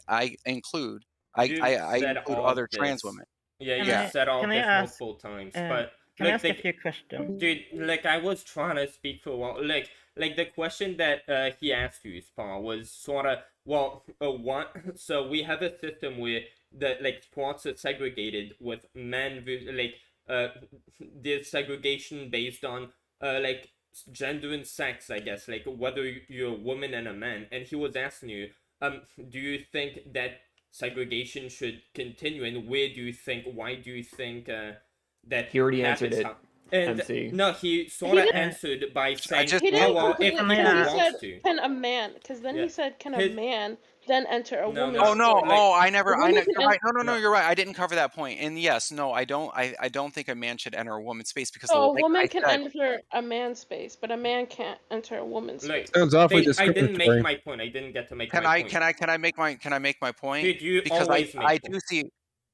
I include other trans women. Yeah, you Yeah. said all Can I this ask- multiple times, but Can I like ask a few questions? dude, like I was trying to speak for a while. Like the question that he asked you, Spa, was sort of one. So we have a system where the sports are segregated with men there's segregation based on gender and sex, I guess, like whether you're a woman and a man. And he was asking you, do you think that segregation should continue, and why do you think that He already answered happens? it. And MC. no, he sort of didn't- answered by saying, He didn't "Oh well, if completely. he He said, wants to." "Can a man?" Because then Yeah. he said, "Can a His- man then enter a No, woman's?" no. Oh no! sport?" Oh, I A never. I woman know. can You're right. enter- No, you're right. I didn't cover that point. And yes, no, I don't. I don't think a man should enter a woman's space because, So a like woman I can said, enter a man's space, but a man can't enter a woman's Like, space. Sounds awfully I didn't make discriminatory. my point. I didn't get to make can my I point. can I make my point? Dude, you because always make I points. do see.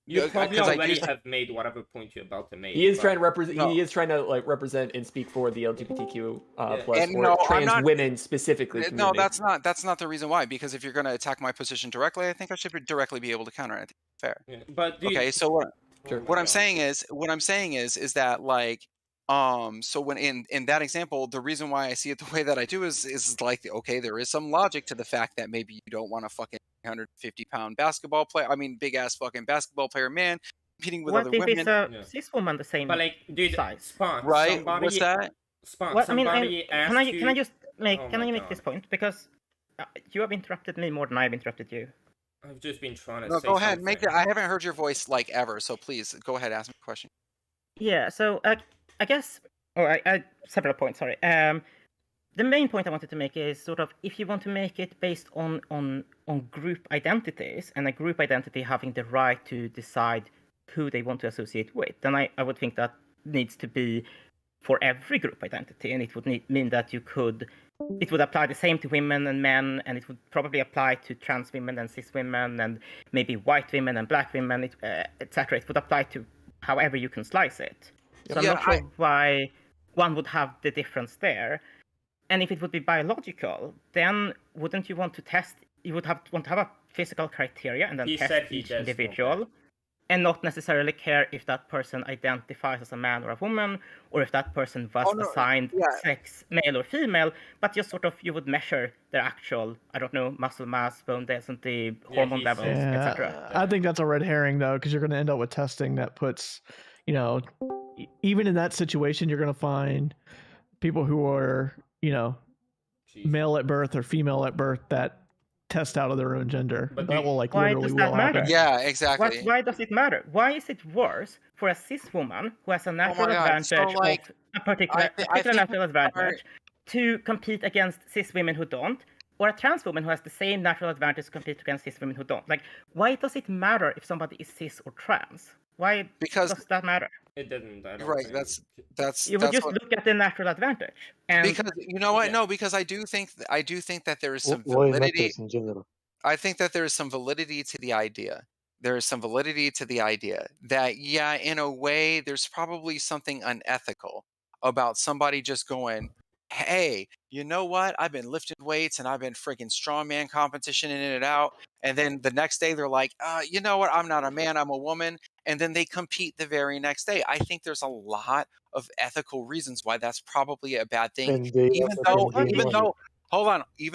You probably because I do already see- have made whatever point you're about to make. He is but- trying to represent. No. He is trying to like represent and speak for the LGBTQ Yeah. plus And or no, I'm trans not- women specifically. No, community. that's not the reason why. Because if you're going to attack my position directly, I think I should directly be able to counter it. I think it's fair. Yeah, but dude, Okay, so what? Sure. What I'm saying is that like so when in that example, the reason why I see it the way that I do is like, okay, there is some logic to the fact that maybe you don't want a fucking 150-pound basketball player, big ass fucking basketball player man competing with What other if women. it's a Yeah. cis woman the same but like, dude, size? Spark, Right? somebody, What's that? Spark, Well, I mean, somebody asked can I you... just make Oh can my I make God. this point because you have interrupted me more than I've interrupted you. I've just been trying to No, say go ahead. something. Make it. I haven't heard your voice like ever, so please go ahead. Ask me a question. Yeah, so I guess, or I several points. Sorry. The main point I wanted to make is sort of if you want to make it based on group identities and a group identity having the right to decide who they want to associate with, then I would think that needs to be for every group identity, and it would mean that it would apply the same to women and men, and it would probably apply to trans women and cis women, and maybe white women and black women, etc. It would apply to however you can slice it. So I'm not sure why one would have the difference there. And if it would be biological, then wouldn't you want to test? You would want to have a physical criteria and then He test said he each does want individual, and not necessarily care if that person identifies as a man or a woman, or if that person was assigned sex, male or female, but just sort of you would measure their actual, I don't know, muscle mass, bone density, hormone levels, etc. I think that's a red herring though, because you're going to end up with testing that puts, even in that situation, you're going to find people who are, male at birth or female at birth that test out of their own gender. But that will why does that matter? Yeah, exactly. Why does it matter? Why is it worse for a cis woman who has a natural advantage of a particular natural advantage to compete against cis women who don't, or a trans woman who has the same natural advantage to compete against cis women who don't? Like, why does it matter if somebody is cis or trans? Why does that matter? It doesn't. Right. That's. You would just look at the natural advantage. And because you know what? No, because I do think that there is some validity. in general. I think that there is some validity to the idea. There is some validity to the idea that, yeah, in a way, there's probably something unethical about somebody just going, hey, you know what? I've been lifting weights and I've been freaking strongman competitioning it out. And then the next day they're like, you know what? I'm not a man, I'm a woman. And then they compete the very next day. I think there's a lot of ethical reasons why that's probably a bad thing. Even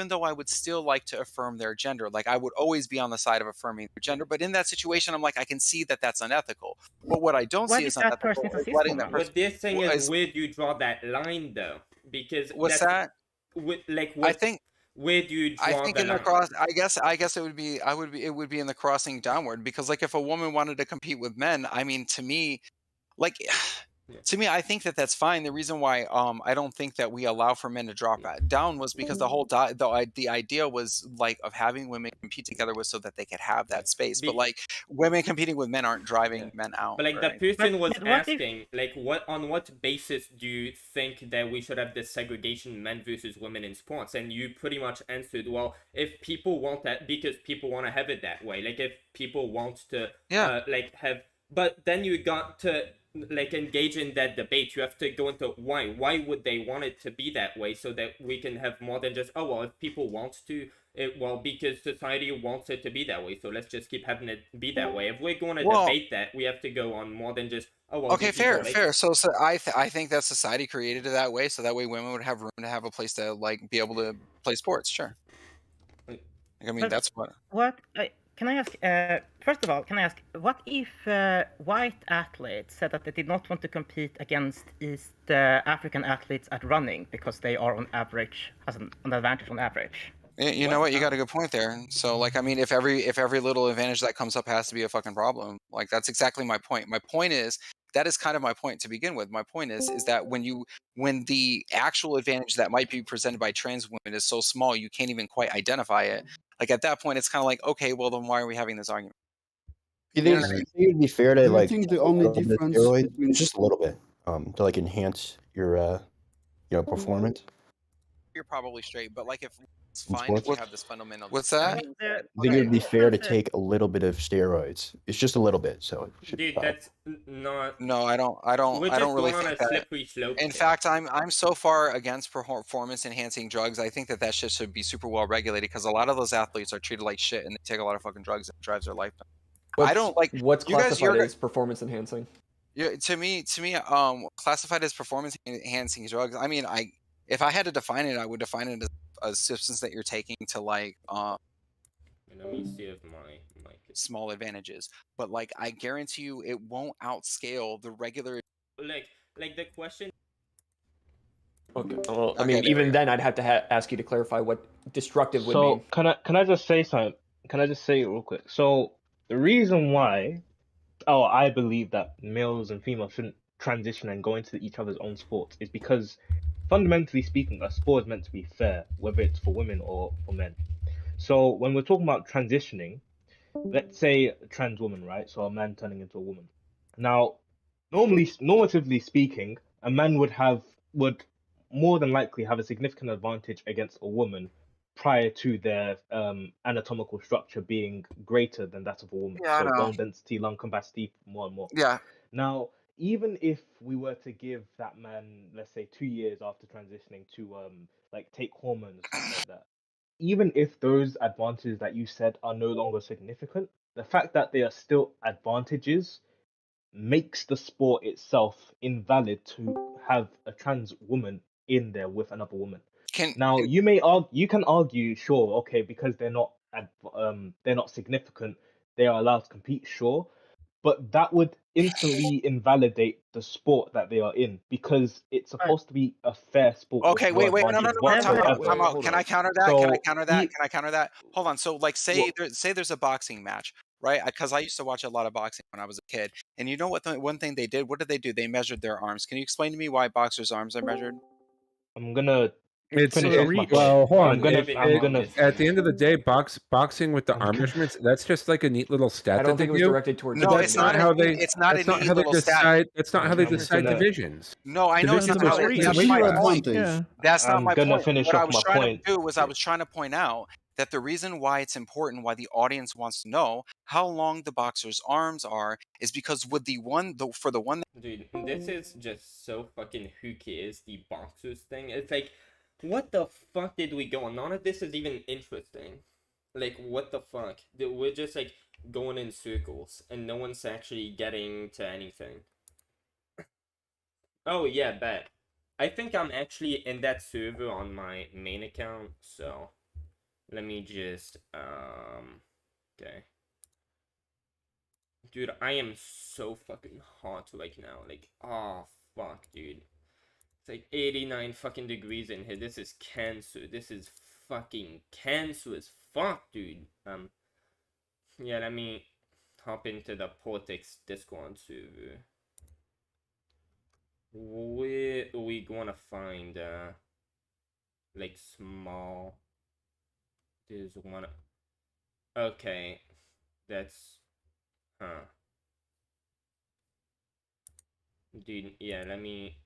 though I would still like to affirm their gender, like I would always be on the side of affirming their gender. But in that situation, I'm like, I can see that that's unethical. But what I don't see is unethical is letting that person. But this thing is where do you draw that line, though? Because what's that? I think where do you draw I think the in the line? cross. I guess it would be. It would be in the crossing downward because, like, if a woman wanted to compete with men, I mean, to me, like. To me, I think that that's fine. The reason why I don't think that we allow for men to drop down was because the idea was like of having women compete together was so that they could have that space. But like women competing with men aren't driving men out. But like right? the person was asking, like, on what basis do you think that we should have this segregation, men versus women in sports? And you pretty much answered, well, if people want that, because people want to have it that way. Like if people want to, but then you got to like engage in that debate. You have to go into why would they want it to be that way, so that we can have more than just, oh well, if people want to, because society wants it to be that way, so let's just keep having it be that way. If we're going to debate that, we have to go on more than just, oh well. Okay, fair. So I think that society created it that way, so that way women would have room to have a place to like be able to play sports. Sure. Like, I mean, that's what. Can I ask, first of all, what if white athletes said that they did not want to compete against East African athletes at running because they are on average, has an advantage on average? You know what? You got a good point there. So, like, I mean, if every little advantage that comes up has to be a fucking problem, like, that's exactly my point. My point is that is kind of my point to begin with. My point is that when the actual advantage that might be presented by trans women is so small, you can't even quite identify it. Like at that point, it's kind of like, okay, well then why are we having this argument? You think it'd be fair to Do you like think take the a only little bit of difference steroids, between just a little bit, to like enhance your performance? You're probably straight, but like if it's In fine if we sports? have this fundamental. What's that? I think it'd be fair to take a little bit of steroids. It's just a little bit, so it should Dude, be fine. that's not. No, I don't We're just really going on think a that. slippery slope. In fact, I'm so far against performance enhancing drugs. I think that shit should be super well regulated because a lot of those athletes are treated like shit and they take a lot of fucking drugs that drives their life down. I don't like what's you guys. classified as performance enhancing. Yeah, to me, classified as performance enhancing drugs. I mean, if I had to define it, I would define it as a substance that you're taking to like Let me see if my mic is... small advantages, but like I guarantee you, it won't outscale the regular. Like the question. Okay. Well, I mean, even then, I'd have to ask you to clarify what destructive would mean. So can I just say something? Can I just say it real quick? So the reason why, I believe that males and females shouldn't transition and go into each other's own sports is because, fundamentally speaking, a sport is meant to be fair, whether it's for women or for men. So when we're talking about transitioning, let's say a trans woman, right? So a man turning into a woman. Now, normatively speaking, a man would more than likely have a significant advantage against a woman prior to their anatomical structure being greater than that of a woman. Yeah, I so know. bone density, lung capacity, more and more. Yeah. Now, even if we were to give that man, let's say, 2 years after transitioning to like take hormones and stuff like that, even if those advantages that you said are no longer significant, the fact that they are still advantages makes the sport itself invalid to have a trans woman in there with another woman. You can argue, sure, okay, because they're not significant, they are allowed to compete, sure, but that would instantly invalidate the sport that they are in because it's supposed to be a fair sport. Okay, wait, no, time out. Can I counter that? Can I counter that? Hold on. So, like, say there's a boxing match, right? Because I used to watch a lot of boxing when I was a kid, and you know what? One thing they did. What did they do? They measured their arms. Can you explain to me why boxers' arms are measured? I'm gonna. Well, hold on. At the end of the day, boxing with the arm measurements, that's just like a neat little stat. I don't think it was directed towards. No, it's not how they. It's not a neat little stat. That's not how they decide divisions. No, I know it's not how they. That's my point. That's not my point. What I was trying to do was I was trying to point out that the reason why it's important, why the audience wants to know how long the boxer's arms are, is because with for the one. Dude, this is just so fucking who cares, the boxers thing. It's like, what the fuck did we go on? None of this is even interesting. Like, what the fuck? We're just like going in circles and no one's actually getting to anything. Oh yeah, bet. I think I'm actually in that server on my main account, so let me just okay. Dude, I am so fucking hot right now. Like, oh fuck, dude. It's like 89 fucking degrees in here. This is cancer. This is fucking cancer as fuck, dude. Yeah, let me hop into the Portix Discord server. Where are we gonna find, like, small? There's one. Okay. That's, huh. Dude, yeah, let me.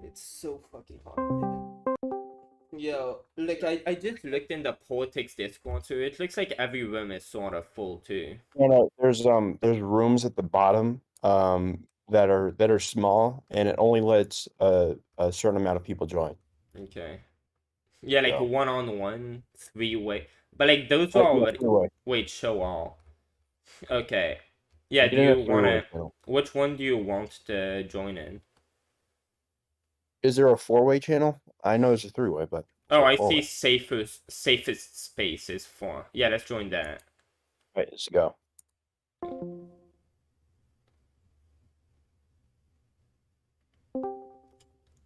It's so fucking hot. Yo, like I just looked in the Portix Discord, so it looks like every room is sort of full too. No, there's rooms at the bottom that are small, and it only lets a certain amount of people join. Okay. Yeah, like So. 1-on-1, 3-way, but like those are Yeah, already. 3-way. Wait, show all. Okay. Yeah, do Yeah, you 3-way wanna? channel. Which one do you want to join in? Is there a 4-way channel? I know there's a 3-way, but Oh, I four-way. see. Safest space is 4. Yeah, let's join that. Right, let's go.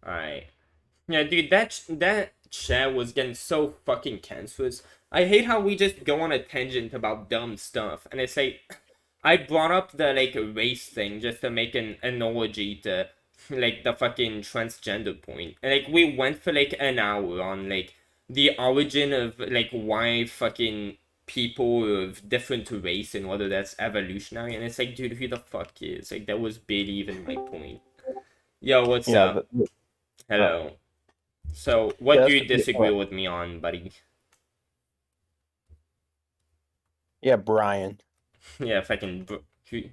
Alright. Yeah, dude, that chat was getting so fucking cancerous. I hate how we just go on a tangent about dumb stuff, and it's like, I brought up the, like, race thing just to make an analogy to, like, the fucking transgender point. And, like, we went for, like, an hour on, like, the origin of, like, why fucking people of different race and whether that's evolutionary. And it's like, dude, who the fuck is? Like, that was barely even my point. Yo, what's up? Hello. So, what do you disagree with me on, buddy? Yeah, Brian. Yeah, fucking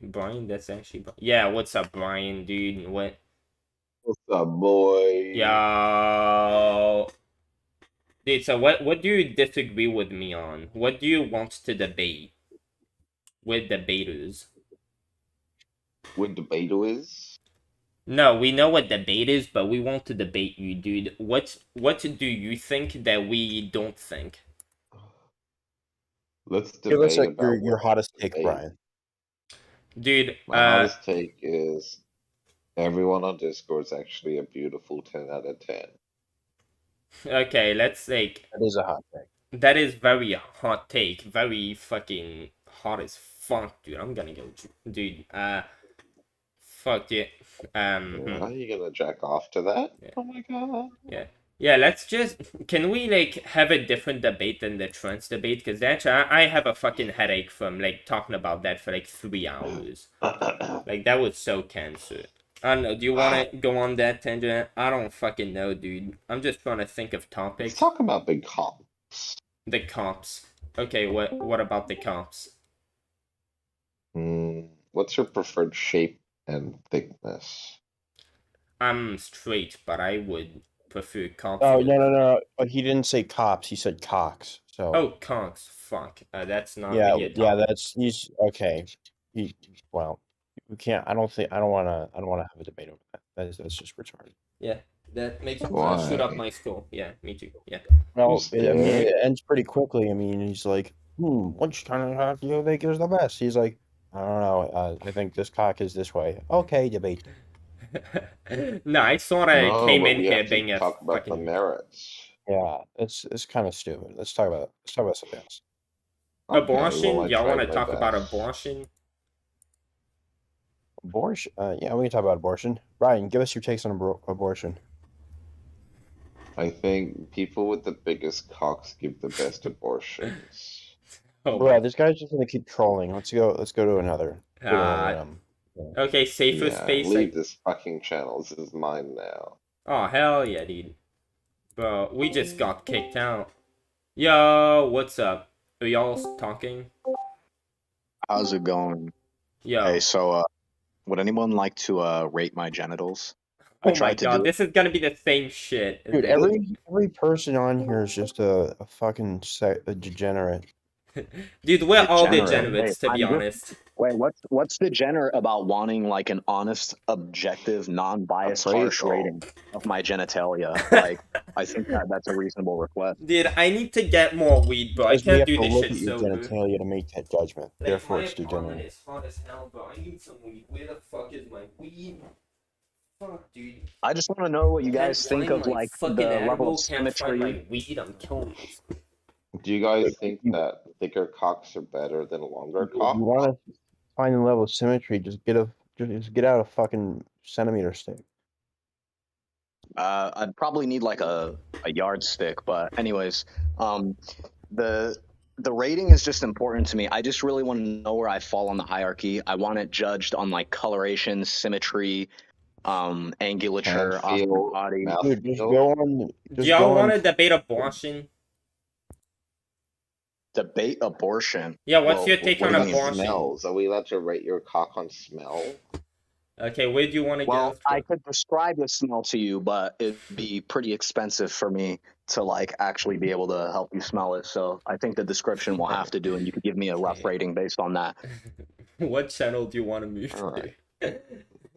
Brian, that's actually... Yeah, what's up, Brian, dude? What? What's up, boy? Yo. Dude, so what do you disagree with me on? What do you want to debate with debaters? With debaters? No, we know what debate is, but we want to debate you, dude. What do you think that we don't think? Let's Give debate us about your hottest take, debate. Brian. Dude, My hottest take is everyone on Discord is actually a beautiful 10 out of 10. Okay, let's like... That is a hot take. That is very hot take. Very fucking hot as fuck, dude. I'm gonna go... Dude, fuck it. Are you gonna jack off to that? Yeah. Oh my god. Yeah. Yeah, let's just... Can we, like, have a different debate than the trans debate? Because actually, I have a fucking headache from, like, talking about that for, like, 3 hours. Like, that was so cancer. I don't know, do you want to go on that tangent? I don't fucking know, dude. I'm just trying to think of topics. Let's talk about the cops. The cops. Okay, what about the cops? What's your preferred shape and thickness? I'm straight, but I would prefer cops. Oh, no. He didn't say cops. He said cocks. So. Oh, cocks. Fuck. That's not Yeah, really a topic. he's okay. Well, we can't. I don't want to have a debate over that. That's just retarded. Yeah, that makes me want to shoot up my school. Yeah, me too. Yeah. Well, it ends pretty quickly. I mean, he's like, which kind of cock do you think is the best? He's like, I don't know. I think this cock is this way. Okay, debate. No, I sort of came in here being a talk about the merits. Yeah, it's kind of stupid. Let's talk about something else. Abortion? well, Y'all want to my talk about best. abortion? Abortion? Yeah, we can talk about abortion. Ryan, give us your takes on abortion. I think people with the biggest cocks give the best abortions. Oh, Bro, this guy's just gonna keep trolling. Let's go to another. Okay, safer space. Leave this fucking channel. This is mine now. Oh, hell yeah, dude. Bro, we just got kicked out. Yo, what's up? Are y'all talking? How's it going? Yo. Hey, so, would anyone like to rate my genitals? Oh my god, this is gonna be the same shit. Dude, every person on here is just a fucking a degenerate. Dude, we're all degenerates, to be I'm honest. Wait, what's degenerate about wanting like an honest, objective, non-biased, harsh rating of my genitalia? Like, I think that's a reasonable request. Dude, I need to get more weed, bro. I Because we can't have do to this look shit at your sober. genitalia to make that judgment. Like, Therefore, my it's apartment degenerate. is hot as hell, bro. I need some weed. Where the fuck is my weed? Fuck, dude. I just want to know what you guys Can't think find of my like fucking the level edible, of can't find my symmetry. weed. I'm killing myself. Do you guys think that thicker cocks are better than longer If you cocks? want to find the level of symmetry, just get out a fucking centimeter stick. I'd probably need like a yardstick, but anyways, the rating is just important to me. I just really want to know where I fall on the hierarchy. I want it judged on like coloration, symmetry, angulature, off my body. Dude, just go on. Do y'all want to debate abortion? Debate abortion. Yeah, what's your take on abortion? Smells? Are we allowed to rate your cock on smell? Okay, where do you want to Well, go? I could describe the smell to you, but it'd be pretty expensive for me to like actually be able to help you smell it. So I think the description will have to do, and you could give me a rough rating based on that. What channel do you want to move to?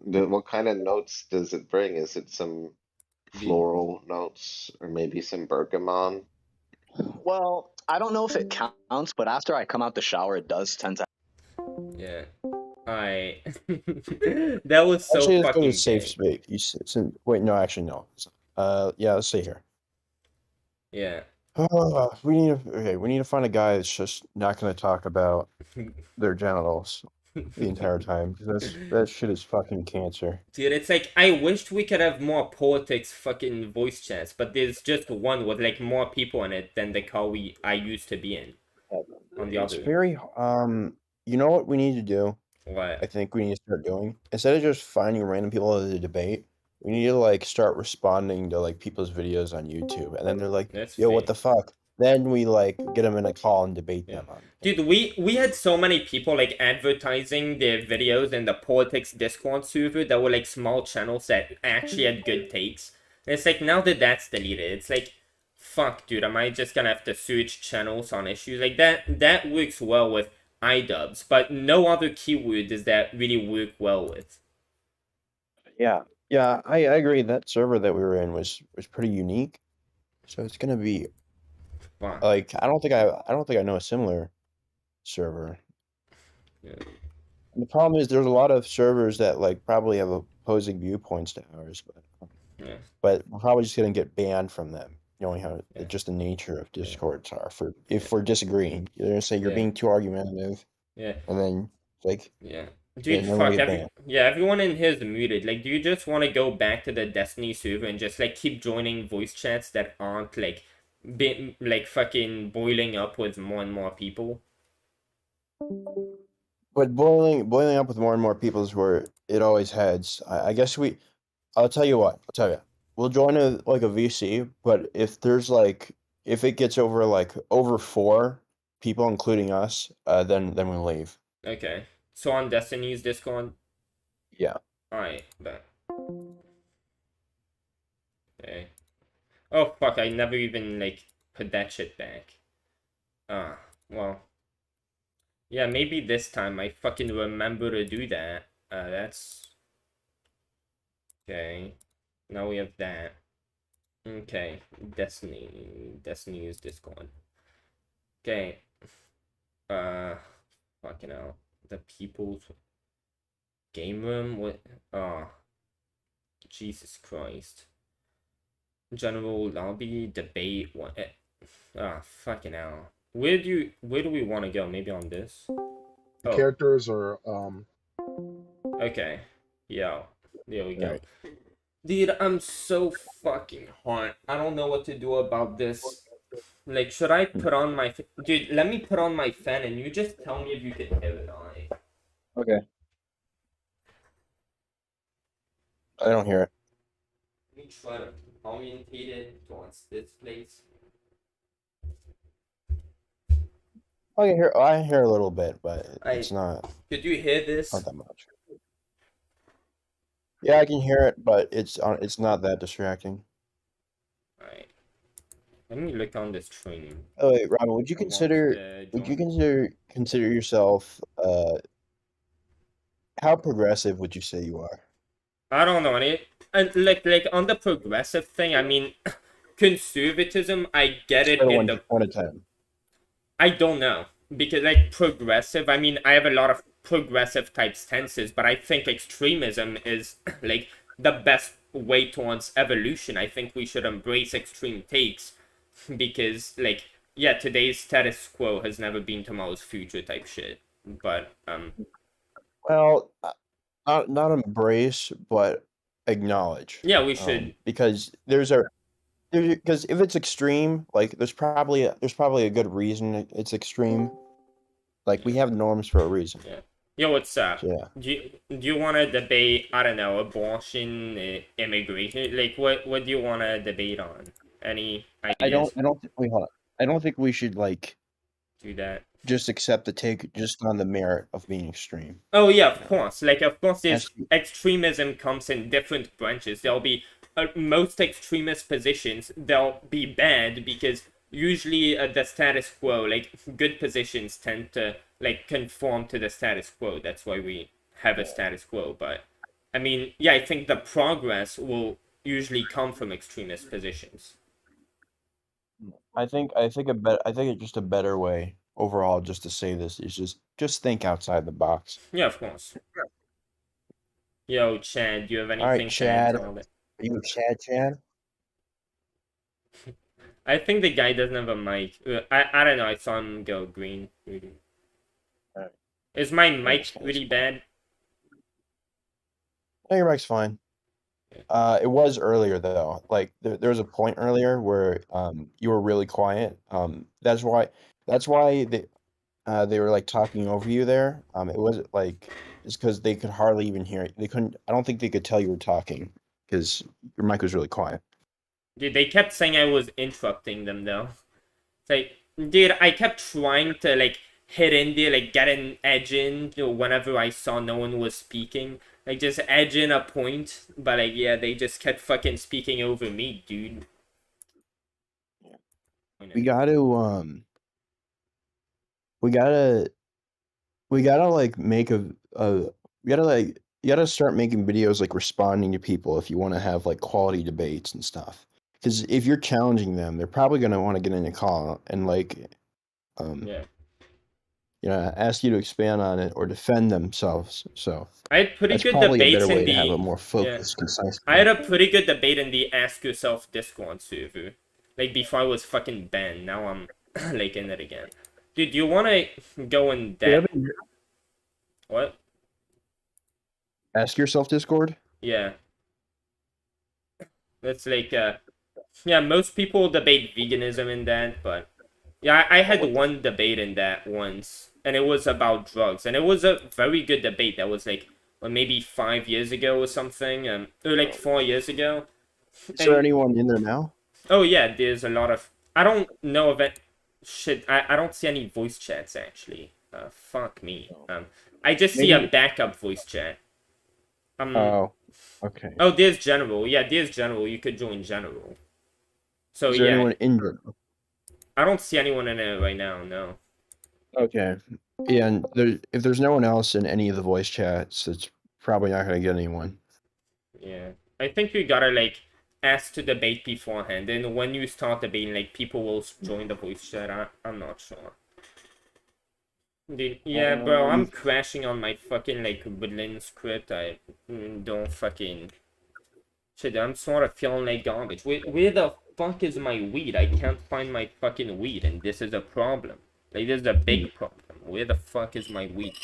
What kind of notes does it bring? Is it some floral notes or maybe some bergamot? Well, I don't know if it counts, but after I come out the shower, it does tend to. Yeah. That was so Actually, let's go fucking to safe space. Wait, no, actually, no. Yeah, let's see here. Yeah. We need to find a guy that's just not going to talk about their genitals the entire time, because that shit is fucking cancer. Dude, it's like, I wished we could have more politics fucking voice chats, but there's just one with like more people in it than the call I used to be in. On the It's other. very you know what we need to do? What? I think we need to start doing, instead of just finding random people to debate, we need to like start responding to like people's videos on YouTube, and then they're like, "Yo, what the fuck?" Then we like get them in a call and debate them on. Dude, we had so many people like advertising their videos in the politics Discord server that were like small channels that actually had good takes. And it's like, now that that's deleted, it's like, fuck, dude, am I just gonna have to search channels on issues like that? That works well with idubbbz, but no other keyword does that really work well with. Yeah, I agree. That server that we were in was pretty unique. So it's gonna be like, I don't think I know a similar server. Yeah. And the problem is there's a lot of servers that like probably have opposing viewpoints to ours, but we're probably just gonna get banned from them, knowing how just the nature of Discords are. If we're disagreeing, they're gonna say you're being too argumentative. Yeah. And then like Dude, fuck, everyone in here is muted. Like, do you just want to go back to the Destiny server and just like keep joining voice chats that aren't like fucking boiling up with more and more people? But boiling up with more and more people is where it always heads. I guess I'll tell you, we'll join a VC, but if it gets over 4 people, including us, then we'll leave. Okay. So on Destiny's Discord? Yeah. Alright, bet. Okay. Oh fuck, I never even like put that shit back. Well. Yeah, maybe this time I fucking remember to do that. That's... Okay. Now we have that. Okay. Destiny's Discord. Okay. Fucking hell. The people's game room? What? Jesus Christ. General lobby, debate, what? Fucking hell. Where do we want to go? Maybe on this? The characters are, Okay. Yo. There we go. Dude, I'm so fucking hot. I don't know what to do about this. Like, should I put on my... Dude, let me put on my fan and you just tell me if you can hear it, alright? Okay. I don't hear it. Let me try to orientate it towards this place. I hear a little bit, but it's not... Could you hear this? Not that much. Yeah, I can hear it, but it's not that distracting. Alright. Let me look on this training. Oh wait, Robin, would you consider yourself how progressive would you say you are? I don't know, like on the progressive thing, I mean, conservatism, I get it in the... 1 to 10. I don't know, because like progressive, I mean, I have a lot of progressive type stances, but I think extremism is like the best way towards evolution. I think we should embrace extreme takes, because like, yeah, today's status quo has never been tomorrow's future type shit. But well, not embrace, but acknowledge. Yeah, we should, because because if it's extreme, like there's probably a good reason it's extreme. Like we have norms for a reason. Yeah. Yo, what's up? Yeah. Do you want to debate, I don't know, abortion, immigration? Like, what do you want to debate on? Any ideas? Wait, hold on. I don't think we should like do that. Just accept the take just on the merit of being extreme. Oh yeah, of course. Like, of course, there's extremism comes in different branches. There'll be most extremist positions. They'll be bad because usually the status quo, like good positions, tend to like conform to the status quo. That's why we have a status quo. But I mean, yeah, I think the progress will usually come from extremist positions. I think it's just a better way overall just to say this is just think outside the box. Yeah, of course. Yo, Chad, do you have anything All right, Chad. to add? Are you Chad? I think the guy doesn't have a mic. I don't know. I saw him go green. Is my mic really bad? No, your mic's fine. It was earlier though. Like there was a point earlier where you were really quiet. That's why they were like talking over you there. It wasn't like it's because they could hardly even hear it. They couldn't. I don't think they could tell you were talking because your mic was really quiet. Dude, they kept saying I was interrupting them though. It's like, dude, I kept trying to like hit in there, like get an edge in, whenever I saw no one was speaking. Like just edge in a point, but like yeah, they just kept fucking speaking over me, dude. We gotta we gotta like make we gotta like you gotta start making videos like responding to people if you want to have like quality debates and stuff. Because if you're challenging them, they're probably gonna want to get in a call and like yeah. Ask you to expand on it or defend themselves. So I had pretty that's good probably debates a better way in to the have a more focused, concise. I had a pretty good debate in the Ask Yourself Discord server. Like before I was fucking banned. Now I'm like in it again. Dude, you wanna go in depth? What? Ask Yourself Discord? Yeah. That's like yeah, most people debate veganism in that, but yeah, I had one debate in that once, and it was about drugs, and it was a very good debate. That was like maybe 5 years ago or something, or like 4 years ago. Is there anyone in there now? Oh yeah, there's a lot of. I don't know of it. Shit, I don't see any voice chats actually. Fuck me. I just see a backup voice chat. Oh, okay. Oh, there's general. Yeah, there's general. You could join general. So Is there yeah. anyone in general? I don't see anyone in it right now. No. Okay. Yeah, and if there's no one else in any of the voice chats, it's probably not gonna get anyone. Yeah, I think you gotta like ask to debate beforehand, and when you start debating, like people will join the voice chat. I'm not sure. Dude, yeah, bro, I'm crashing on my fucking like woodland script. I don't fucking shit. I'm sort of feeling like garbage. Where the fuck is my weed? I can't find my fucking weed, and this is a problem. Like this is a big problem. Where the fuck is my weed?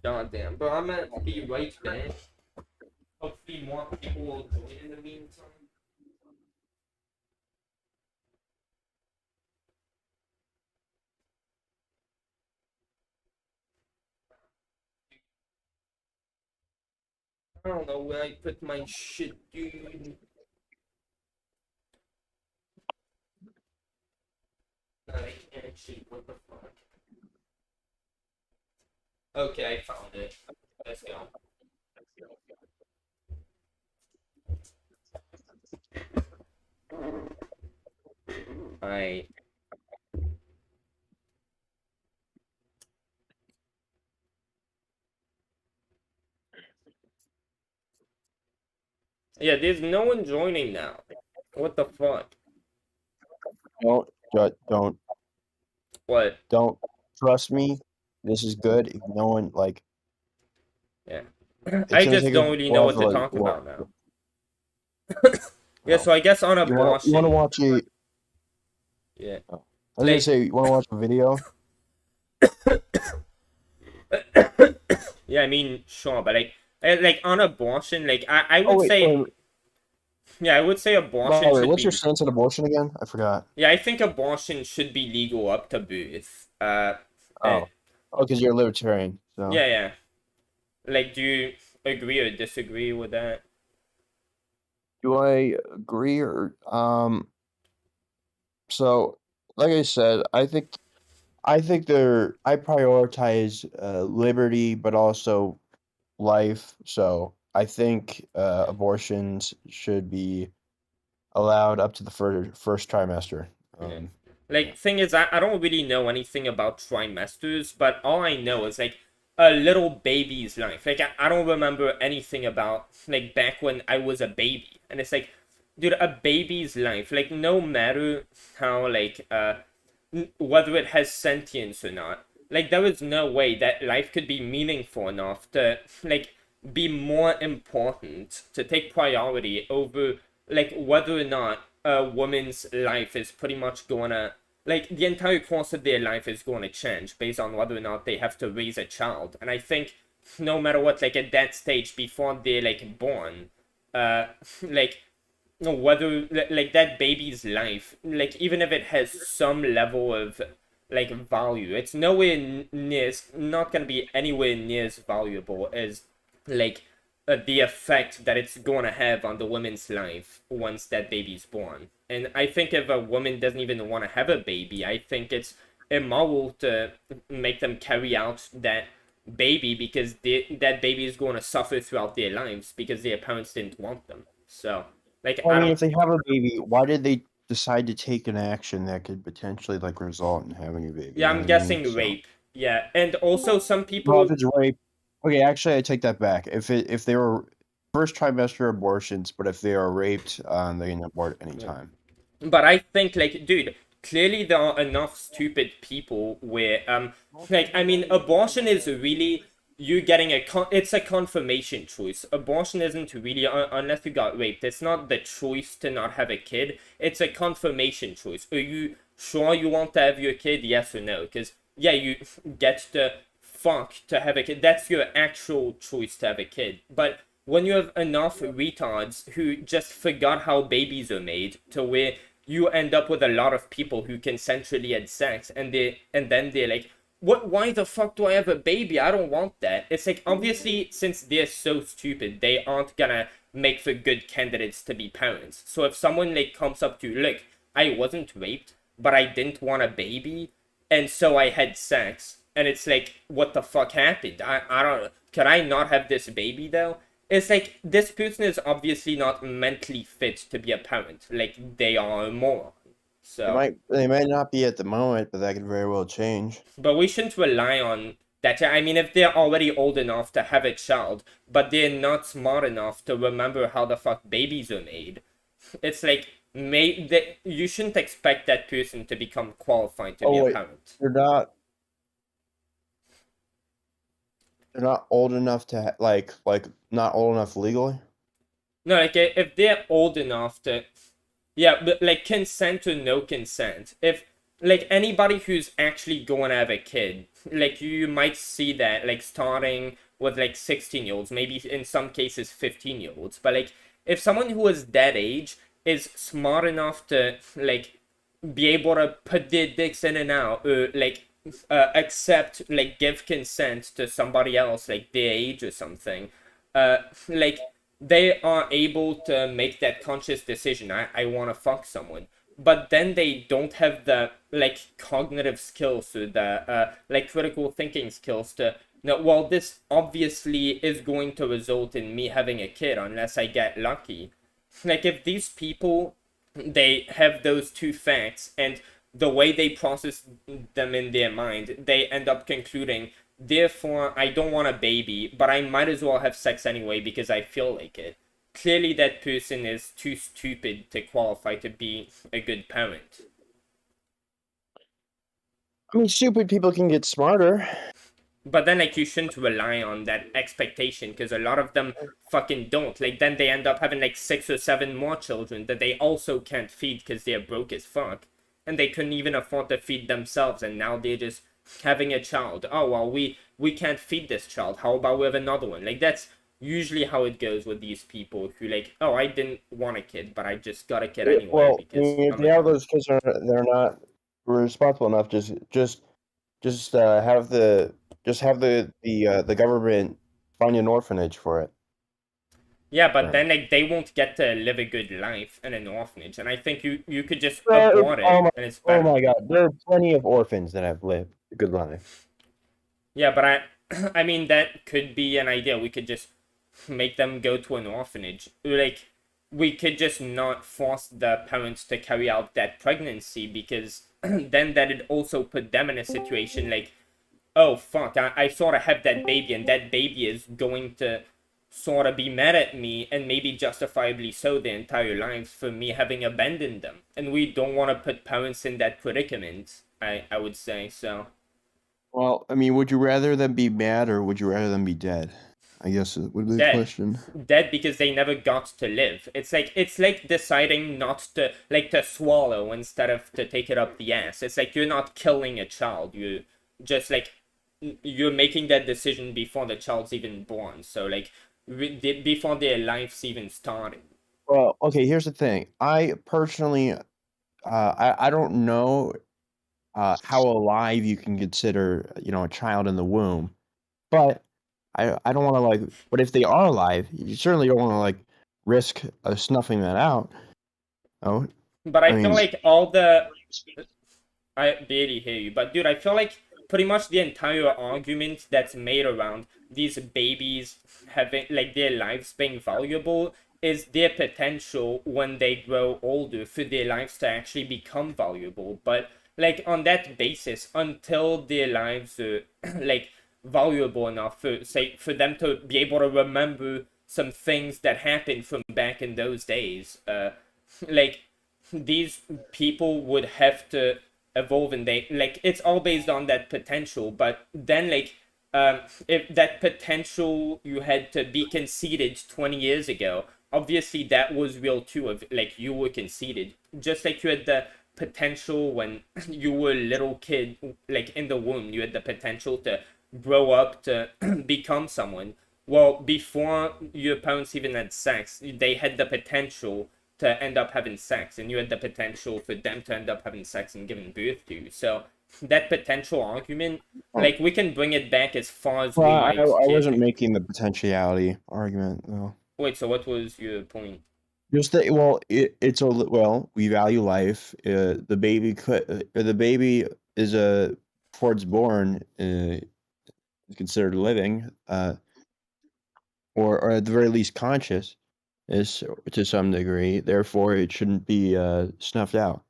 Goddamn, bro, I'm gonna be right back. Hopefully more people will join in the meantime. I don't know where I put my shit, dude. Actually, what the fuck? Okay, I found it. Let's go. Alright. Yeah, there's no one joining now. What the fuck? Don't. What? Don't trust me. This is good. If no one like. Yeah. I just don't really know what to talk about now. Yeah, so I guess on a You want to watch a? Yeah. I was gonna say, you want to watch a video? Yeah, I mean, sure, but like on abortion, like I would say. Yeah, I would say abortion. What's your stance on abortion again? I forgot. Yeah, I think abortion should be legal up to birth. Because you're a libertarian. So. Yeah. Like, do you agree or disagree with that? Do I agree or So, like I said, I think I prioritize liberty, but also life. So I think abortions should be allowed up to the first trimester. Like, thing is, I don't really know anything about trimesters, but all I know is like a little baby's life. Like, I don't remember anything about like back when I was a baby, and it's like, dude, a baby's life. Like, no matter how like whether it has sentience or not, like there is no way that life could be meaningful enough to like be more important to take priority over like whether or not a woman's life is pretty much gonna, like the entire course of their life is going to change based on whether or not they have to raise a child. And I think no matter what, like at that stage before they're like born, like whether like that baby's life, like even if it has some level of like value, it's nowhere near, it's not gonna be anywhere near as valuable as like the effect that it's going to have on the woman's life once that baby's born. And I think if a woman doesn't even want to have a baby, I think it's immoral to make them carry out that baby because that baby is going to suffer throughout their lives because their parents didn't want them. So, like, I mean, if they have a baby, why did they decide to take an action that could potentially like result in having a baby? Yeah, I'm guessing rape. Yeah, and also some people. Well, if it's rape, okay. Actually, I take that back. If they were first trimester abortions, but if they are raped, they can abort anytime. But I think, like, dude, clearly there are enough stupid people where, like, I mean, abortion is really you getting it's a confirmation choice. Abortion isn't really, unless you got raped, it's not the choice to not have a kid. It's a confirmation choice. Are you sure you want to have your kid? Yes or no? Because, yeah, you get to fuck to have a kid. That's your actual choice to have a kid. But when you have enough retards who just forgot how babies are made to where you end up with a lot of people who consensually had sex and then they're like, why the fuck do I have a baby? I don't want that. It's like, obviously, since they're so stupid, they aren't gonna make for good candidates to be parents. So if someone like comes up to you, look, I wasn't raped, but I didn't want a baby, and so I had sex, and it's like, what the fuck happened? I don't, could I not have this baby though? It's like, this person is obviously not mentally fit to be a parent. Like, they are a moron. So they might not be at the moment, but that could very well change. But we shouldn't rely on that. I mean, if they're already old enough to have a child, but they're not smart enough to remember how the fuck babies are made, it's like, you shouldn't expect that person to become qualified to be a parent. They're not old enough to like not old enough legally. No, like if they're old enough to, yeah, but like consent or no consent. If like anybody who's actually going to have a kid, like you might see that like starting with like 16-year-olds, maybe in some cases 15-year-olds. But like if someone who is that age is smart enough to like be able to put their dicks in and out, or like accept, like give consent to somebody else like their age or something, like they are able to make that conscious decision. I want to fuck someone, but then they don't have the like cognitive skills or the like critical thinking skills to know, well, this obviously is going to result in me having a kid unless I get lucky. Like if these people, they have those two facts and the way they process them in their mind, they end up concluding, therefore, I don't want a baby, but I might as well have sex anyway because I feel like it. Clearly, that person is too stupid to qualify to be a good parent. I mean, stupid people can get smarter. But then, like, you shouldn't rely on that expectation because a lot of them fucking don't. Like, then they end up having, like, 6 or 7 more children that they also can't feed because they're broke as fuck. And they couldn't even afford to feed themselves, and now they're just having a child. Oh, well, we can't feed this child. How about we have another one? Like, that's usually how it goes with these people who, like, oh, I didn't want a kid, but I just got a kid anyway. Well, because if they have those kids, they're not responsible enough. Just have the government find an orphanage for it. Yeah, but then like they won't get to live a good life in an orphanage, and I think you could just abort it, and it's better. Oh my god, there are plenty of orphans that have lived a good life. Yeah, but I mean that could be an idea. We could just make them go to an orphanage. Like we could just not force the parents to carry out that pregnancy because then that'd also put them in a situation like, oh fuck, I sort of have that baby, and that baby is going to sort of be mad at me, and maybe justifiably so, their entire lives for me having abandoned them. And we don't want to put parents in that predicament, I would say, so. Well, I mean, would you rather them be mad or would you rather them be dead? I guess would be the Dead. question. Dead because they never got to live. It's like deciding not to swallow instead of to take it up the ass. It's like you're not killing a child. You just you're making that decision before the child's even born. So before their lives even started. Well, okay. Here's the thing. I personally, I don't know how alive you can consider, a child in the womb, but I don't want to but if they are alive, you certainly don't want to risk snuffing that out. Oh, but I feel like I barely hear you, but dude, I feel like pretty much the entire argument that's made around these babies having their lives being valuable is their potential when they grow older for their lives to actually become valuable. But on that basis, until their lives are valuable enough for them to be able to remember some things that happened from back in those days, these people would have to evolve, and it's all based on that potential. But then if that potential you had to be conceded 20 years ago, obviously that was real too, of you were conceded, just like you had the potential when you were a little kid, in the womb, you had the potential to grow up to become someone. Well, before your parents even had sex, they had the potential to end up having sex, and you had the potential for them to end up having sex and giving birth to you. So that potential argument, we can bring it back as far as we like. I wasn't making the potentiality argument though. Wait, so what was your point? Just that, we value life. The baby is before it's born, is considered living, or at the very least conscious, is to some degree. Therefore, it shouldn't be snuffed out.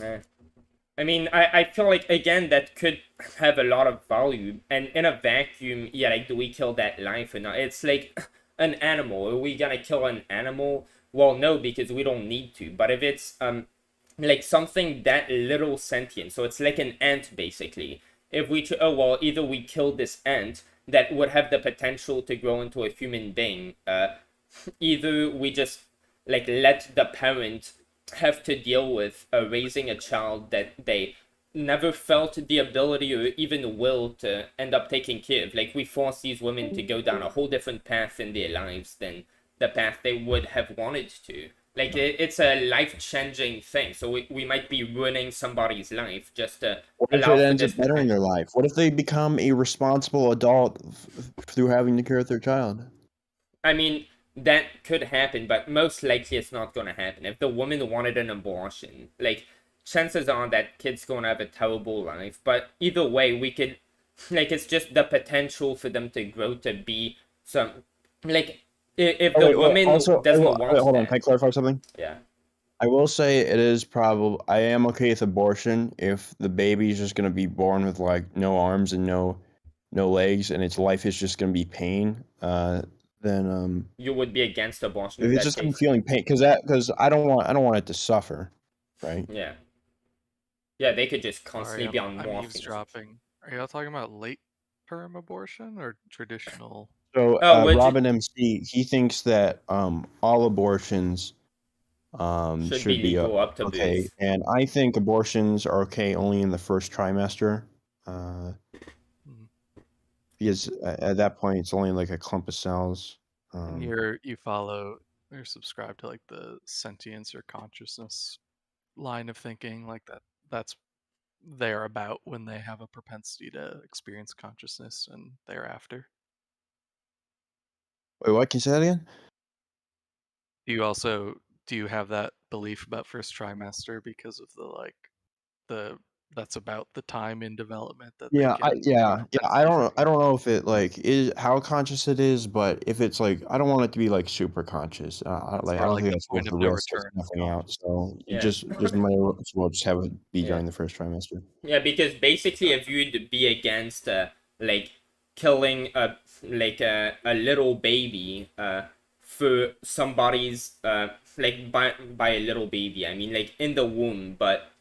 I mean, I feel again that could have a lot of value, and in a vacuum, yeah, do we kill that life or not? It's an animal. Are we gonna kill an animal? Well, no, because we don't need to. But if it's something that little sentient, so it's like an ant basically. If we either we kill this ant that would have the potential to grow into a human being, either we just let the parent have to deal with raising a child that they never felt the ability or even will to end up taking care of. We force these women to go down a whole different path in their lives than the path they would have wanted to. It's a life-changing thing, so we might be ruining somebody's life just to what if it ends up bettering their life? What if they become a responsible adult through having to care for their child? I mean, that could happen, but most likely it's not going to happen. If the woman wanted an abortion, chances are that kid's going to have a terrible life. But either way, we could, it's just the potential for them to grow to be some, if the woman doesn't want hold on, can I clarify something? Yeah. I will say it is probable. I am okay with abortion if the baby's just going to be born with no arms and no legs, and its life is just going to be pain. Then you would be against abortion if it's just feeling pain, because I don't want it to suffer, right? Yeah. Yeah, they could just constantly be on morphine. I'm eavesdropping. Are y'all talking about late term abortion or traditional? So Robin MC, he thinks that all abortions should be up to okay, birth. and I think abortions are okay only in the first trimester. Because at that point it's only a clump of cells. And you're subscribed to the sentience or consciousness line of thinking, that's they're about when they have a propensity to experience consciousness and thereafter. Wait, what? Can you say that again? Do you have that belief about first trimester because of that's about the time in development that I don't know if it is how conscious it is, but if it's I don't want it to be super conscious. I don't think that's point of the no risk of return. nothing out. So Yeah. just might as well just have it be during the first trimester. Yeah, because basically if you'd be against killing a little baby for somebody's by a little baby, I mean in the womb, but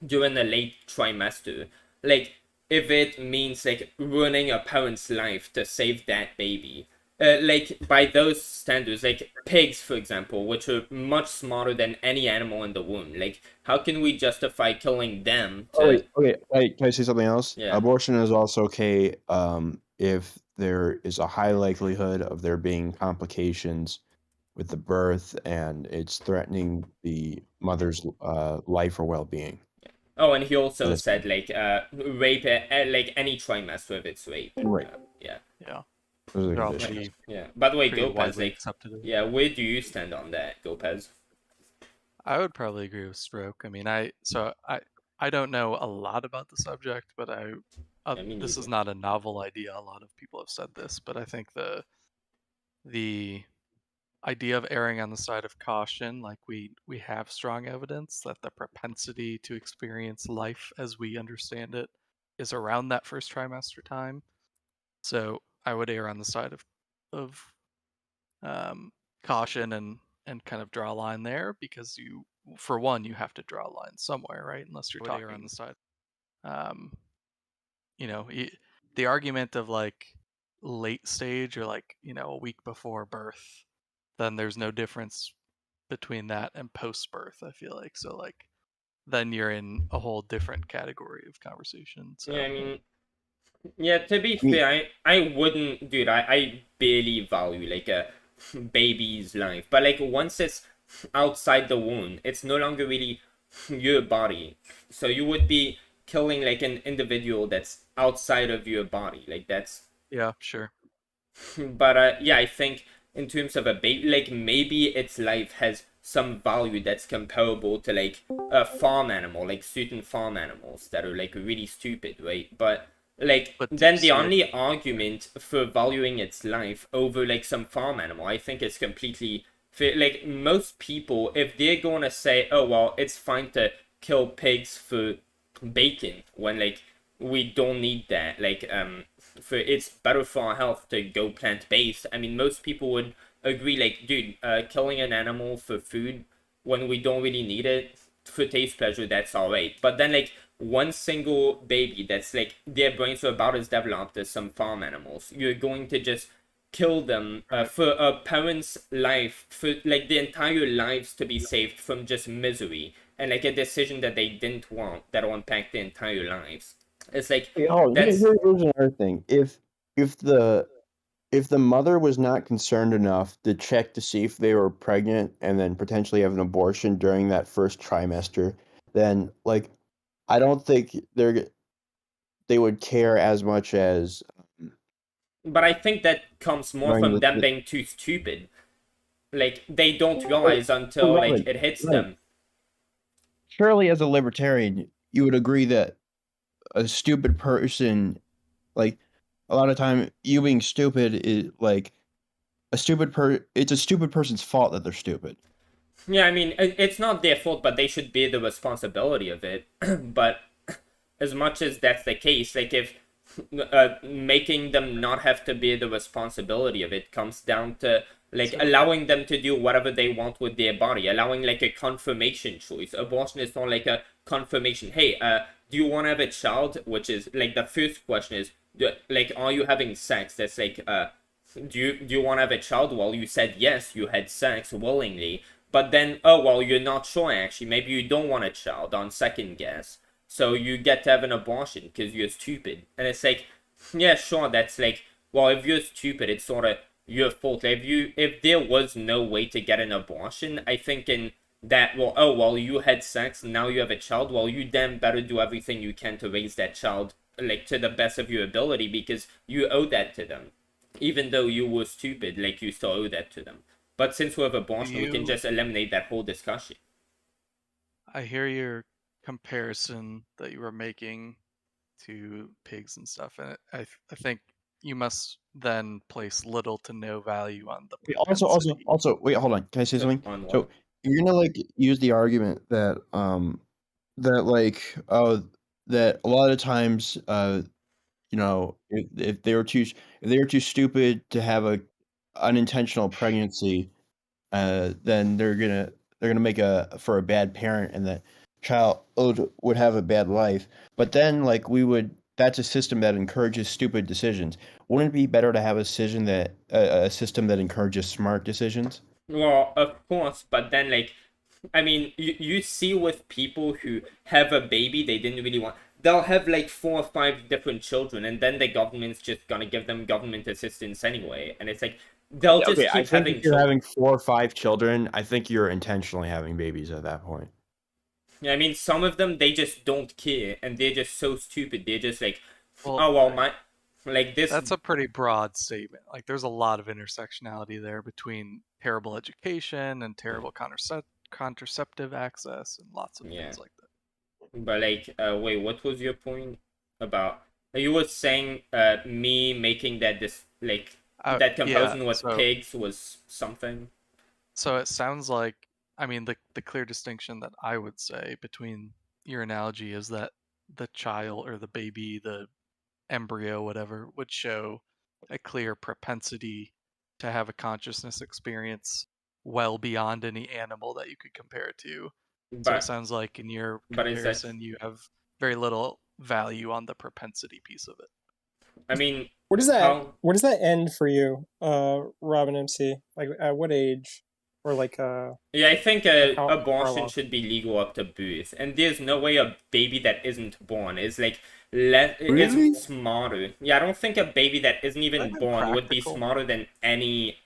during the late trimester, if it means ruining a parent's life to save that baby, like by those standards, like pigs, for example, which are much smarter than any animal in the womb. Like, how can we justify killing them? Wait, can I say something else? Yeah. Abortion is also okay if there is a high likelihood of there being complications with the birth and it's threatening the mother's life or well-being. Oh, and he also said like rape, like any trimester if it's rape. Right. Yeah. Yeah. Yeah. By the way, pretty Gopez, widely like, accepted. yeah, where do you stand on that, Gopez? I would probably agree with Stroke. I mean, I don't know a lot about the subject, but this is not a novel idea. A lot of people have said this, but I think the idea of erring on the side of caution, like we have strong evidence that the propensity to experience life as we understand it is around that first trimester time. So I would err on the side of caution and kind of draw a line there, because for one, you have to draw a line somewhere, right? Unless you're talking on the side. The argument of like late stage or like, a week before birth, then there's no difference between that and post birth, I feel like. So like then you're in a whole different category of conversation. So yeah, I mean, yeah, to be fair, I wouldn't, dude, I barely value like a baby's life, but like once it's outside the womb, it's no longer really your body. So you would be killing like an individual that's outside of your body. Like that's yeah, sure. But yeah, I think in terms of a baby, like maybe its life has some value that's comparable to like a farm animal, like certain farm animals that are like really stupid, right? But then the only argument for valuing its life over like some farm animal, I think is completely fair. Like most people, if they're gonna say, oh well, it's fine to kill pigs for bacon when like we don't need that, like for it's better for our health to go plant-based. I mean, most people would agree, like, dude, killing an animal for food when we don't really need it for taste pleasure, that's alright. But then like one single baby that's like their brains are about as developed as some farm animals, you're going to just kill them for a parent's life, for like the entire lives to be saved from just misery and like a decision that they didn't want that will impact their entire lives. It's like here's another thing. If the mother was not concerned enough to check to see if they were pregnant and then potentially have an abortion during that first trimester, then like I don't think they would care as much as. But I think that comes more from them being too stupid. Like they don't realize until like it hits them. Surely, as a libertarian, you would agree that a stupid person, like a lot of time, you being stupid is like it's a stupid person's fault that they're stupid. Yeah, I mean, it's not their fault, but they should bear the responsibility of it. But as much as that's the case, like if making them not have to bear the responsibility of it comes down to like allowing them to do whatever they want with their body, allowing like a confirmation choice. Abortion is not like a confirmation. Hey, do you want to have a child? Which is like the first question is like, are you having sex? That's like, do you want to have a child? Well, you said yes, you had sex willingly. But then, oh, well, you're not sure actually. Maybe you don't want a child on second guess. So you get to have an abortion because you're stupid. And it's like, yeah, sure, that's like, well, if you're stupid, it's sort of your fault. If there was no way to get an abortion, I think in that, well, oh, well, you had sex, now you have a child, well, you then better do everything you can to raise that child, like, to the best of your ability because you owe that to them. Even though you were stupid, like, you still owe that to them. But since we have abortion, we can just eliminate that whole discussion. I hear your comparison that you were making to pigs and stuff, and I think you must then place little to no value on the Also, wait, hold on. Can I say something? So you're gonna like use the argument that that like that a lot of times you know if they were too stupid to have a unintentional pregnancy, then they're gonna make for a bad parent, and the child would have a bad life. But then like that's a system that encourages stupid decisions. wouldn't it be better to have a system that encourages smart decisions? Well, of course, but then like, I mean, you see with people who have a baby they didn't really want, they'll have like 4 or 5 different children, and then the government's just gonna give them government assistance anyway, and it's like they'll just keep I think having. if you're having 4 or 5 children, I think you're intentionally having babies at that point. Yeah, I mean, some of them they just don't care, and they're just so stupid. They're just like, Well, oh well, my like this. That's a pretty broad statement. Like, there's a lot of intersectionality there between terrible education and terrible contraceptive access and lots of things like that. But like, wait, what was your point about? You were saying, me making that this like that composing with pigs was something. So it sounds like, I mean, the clear distinction that I would say between your analogy is that the child or the baby, the embryo, whatever, would show a clear propensity to have a consciousness experience well beyond any animal that you could compare it to. So it sounds like in your comparison, you have very little value on the propensity piece of it. I mean, where does that end for you, Robin MC? Like, at what age? Or like yeah, I think abortion should be legal up to birth, and there's no way a baby that isn't born is like isn't smarter. Yeah, I don't think a baby that isn't even born would be smarter than any.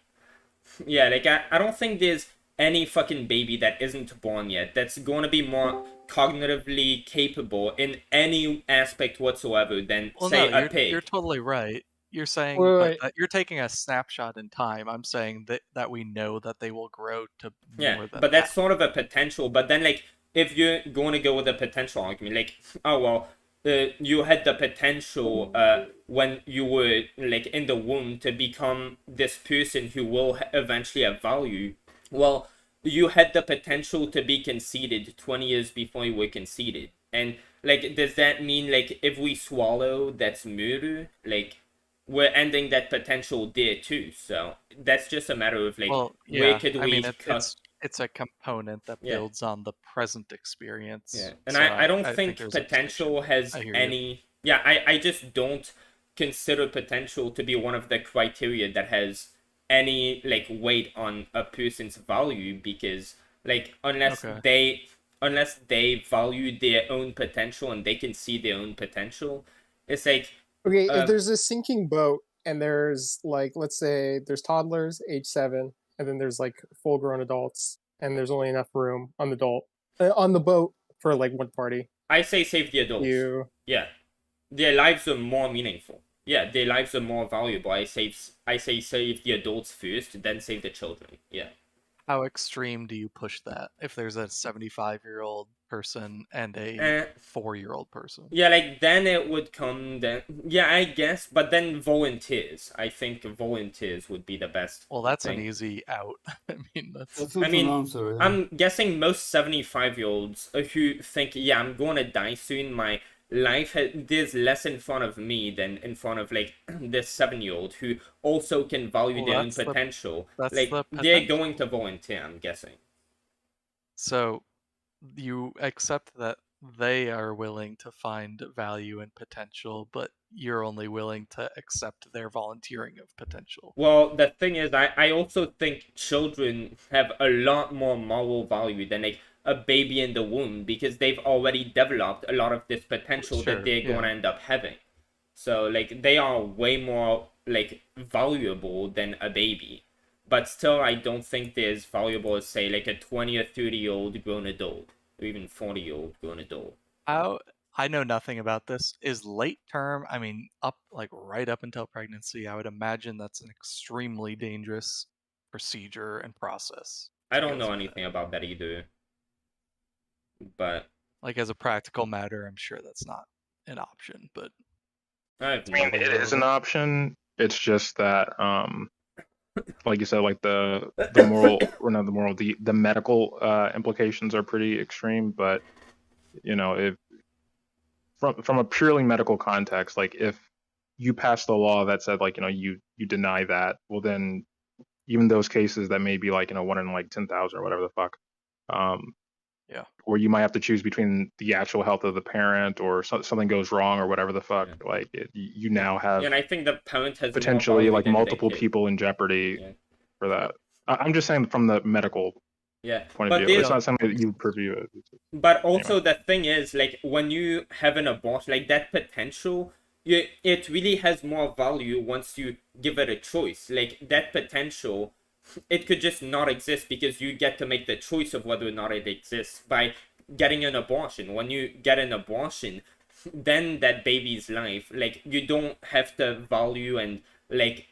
Yeah, like I don't think there's any fucking baby that isn't born yet that's going to be more cognitively capable in any aspect whatsoever than say a pig. You're totally right. You're saying you're taking a snapshot in time. I'm saying that we know that they will grow to more than but that's sort of a potential. But then, like, if you're going to go with a potential argument, like, oh well, you had the potential when you were like in the womb to become this person who will eventually have value. Well, you had the potential to be conceded 20 years before you were conceded, and like, does that mean like if we swallow, that's murder? Like, we're ending that potential there too. So that's just a matter of like, where could we cut? It's a component that builds on the present experience. Yeah, and so I don't think potential has any. Yeah, I just don't consider potential to be one of the criteria that has any like weight on a person's value, because like unless they value their own potential and they can see their own potential, it's like. Okay, if there's a sinking boat and there's like, let's say there's toddlers age 7, and then there's like full-grown adults, and there's only enough room on the boat for like one party. I say save the adults. Yeah, their lives are more meaningful. Yeah, their lives are more valuable. I say save the adults first, then save the children. Yeah. How extreme do you push that? If there's a 75-year-old person and a 4-year-old person. Yeah, like then it would come then. Yeah, I guess, but then volunteers. I think volunteers would be the best. Well, that's an easy out. I mean, answer, yeah. I'm guessing most 75-year-olds who think, yeah, I'm going to die soon. My life there's less in front of me than in front of like this 7-year-old who also can value their own potential. Like they're going to volunteer, I'm guessing. So you accept that they are willing to find value and potential, but you're only willing to accept their volunteering of potential. Well, the thing is, I also think children have a lot more moral value than like a baby in the womb, because they've already developed a lot of this potential that they're going to end up having. So like they are way more like valuable than a baby. But still, I don't think they're as valuable as say like a 20 or 30-year-old grown adult, or even 40-year-old grown adult. I know nothing about this. Is late term, I mean, right up until pregnancy, I would imagine that's an extremely dangerous procedure and process. I don't know anything about that either. But like as a practical matter, I'm sure that's not an option, but I mean, it is an option. It's just that like you said, like the moral, or not the moral, the medical implications are pretty extreme. But you know, if from a purely medical context, like if you pass the law that said like, you know, you deny that, well then even those cases that may be like, you know, 1 in like 10,000 or whatever the fuck, Or you might have to choose between the actual health of the parent or something goes wrong or whatever the fuck. Like you now have and I think the parent has potentially more like value than the multiple kid. people in jeopardy for that. I'm just saying from the medical point of view. It's not something that you preview it. But also the thing is, like, when you have an abortion, like that potential, it really has more value once you give it a choice. Like that potential, it could just not exist because you get to make the choice of whether or not it exists by getting an abortion. When you get an abortion, then that baby's life, like, you don't have to value and like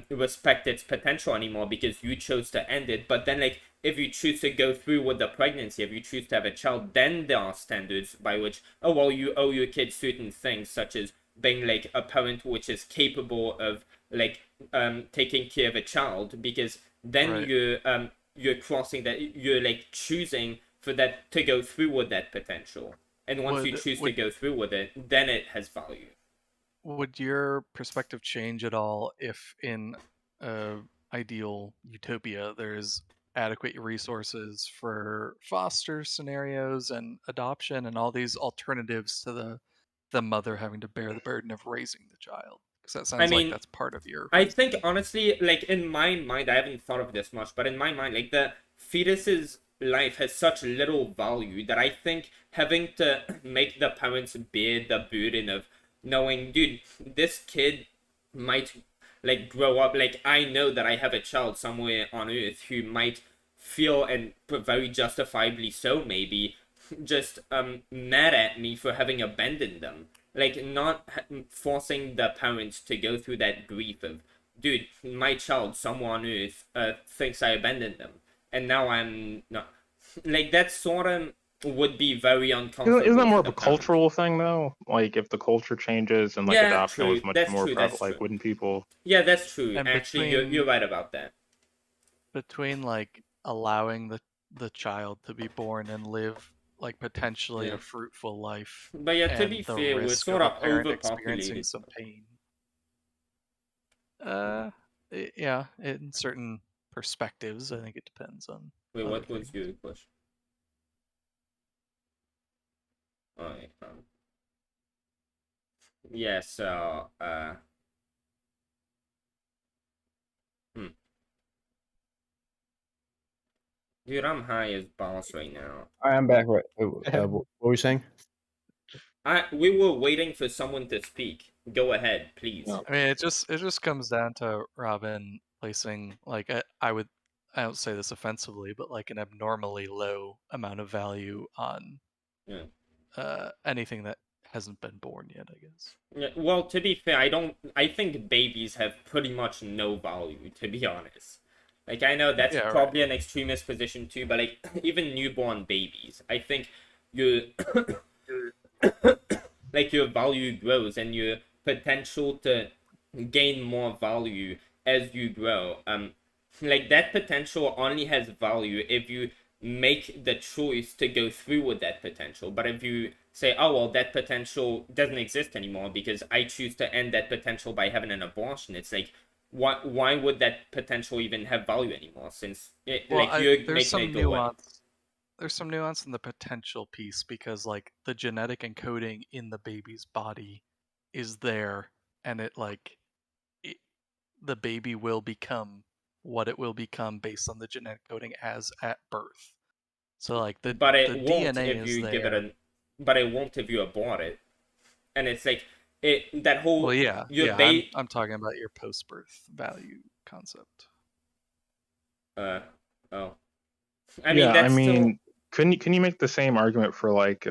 respect its potential anymore because you chose to end it. But then, like, if you choose to go through with the pregnancy, if you choose to have a child, then there are standards by which, oh well, you owe your kid certain things, such as being like a parent which is capable of like taking care of a child, because then you're crossing that, you're like choosing for that to go through with that potential, and once you choose to go through with it, then it has value. Would your perspective change at all if in ideal utopia there's adequate resources for foster scenarios and adoption and all these alternatives to the mother having to bear the burden of raising the child? Because that sounds like that's part of your... I think, honestly, like, in my mind, I haven't thought of this much, but in my mind, like, the fetus's life has such little value that I think having to make the parents bear the burden of knowing, dude, this kid might like grow up, like, I know that I have a child somewhere on earth who might feel, and very justifiably so maybe, just mad at me for having abandoned them. Like, not forcing the parents to go through that grief of, dude, my child somewhere on earth thinks I abandoned them, and now I'm not. Like, that sort of would be very uncomfortable. Isn't that more of a cultural thing, though? Like, if the culture changes and like adoption was much more prevalent, like, wouldn't people? Yeah, that's true. And actually, between- you're right about that. Between like allowing the child to be born and live like potentially a fruitful life, but yeah, to and be the fair, we're risk sort of of a parent experiencing overpopulated. some pain. Yeah, in certain perspectives, I think it depends on. Wait, other what was things. your question? Oh, yeah, so, Dude, I'm high as balls right now. I'm back. Right. What were you saying? We were waiting for someone to speak. Go ahead, please. I mean, it just comes down to Robin placing like I don't say this offensively, but like an abnormally low amount of value on anything that hasn't been born yet, I guess. Yeah, well, to be fair, I think babies have pretty much no value, to be honest. Like, I know that's probably an extremist position too, but like, even newborn babies, I think like, your value grows and your potential to gain more value as you grow. Like, that potential only has value if you make the choice to go through with that potential. But if you say, oh well, that potential doesn't exist anymore because I choose to end that potential by having an abortion, it's like, why would that potential even have value anymore, since you're making it go away? There's some nuance in the potential piece, because like the genetic encoding in the baby's body is there, and the baby will become what it will become based on the genetic coding as at birth. So like the DNA is there. But it won't if you abort it, and it's like that whole. Well, yeah. I'm talking about your post-birth value concept. Oh. Can you make the same argument for like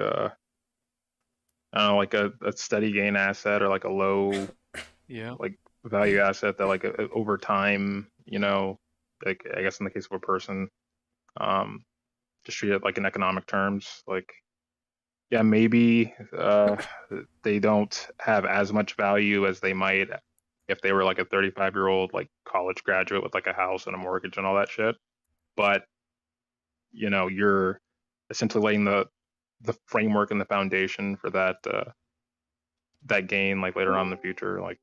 like a steady gain asset or like a low like value asset that like over time, like I guess in the case of a person, just treat it like in economic terms, like maybe they don't have as much value as they might if they were like a 35-year-old like college graduate with like a house and a mortgage and all that shit, but you're essentially laying the framework and the foundation for that gain like later on in the future, like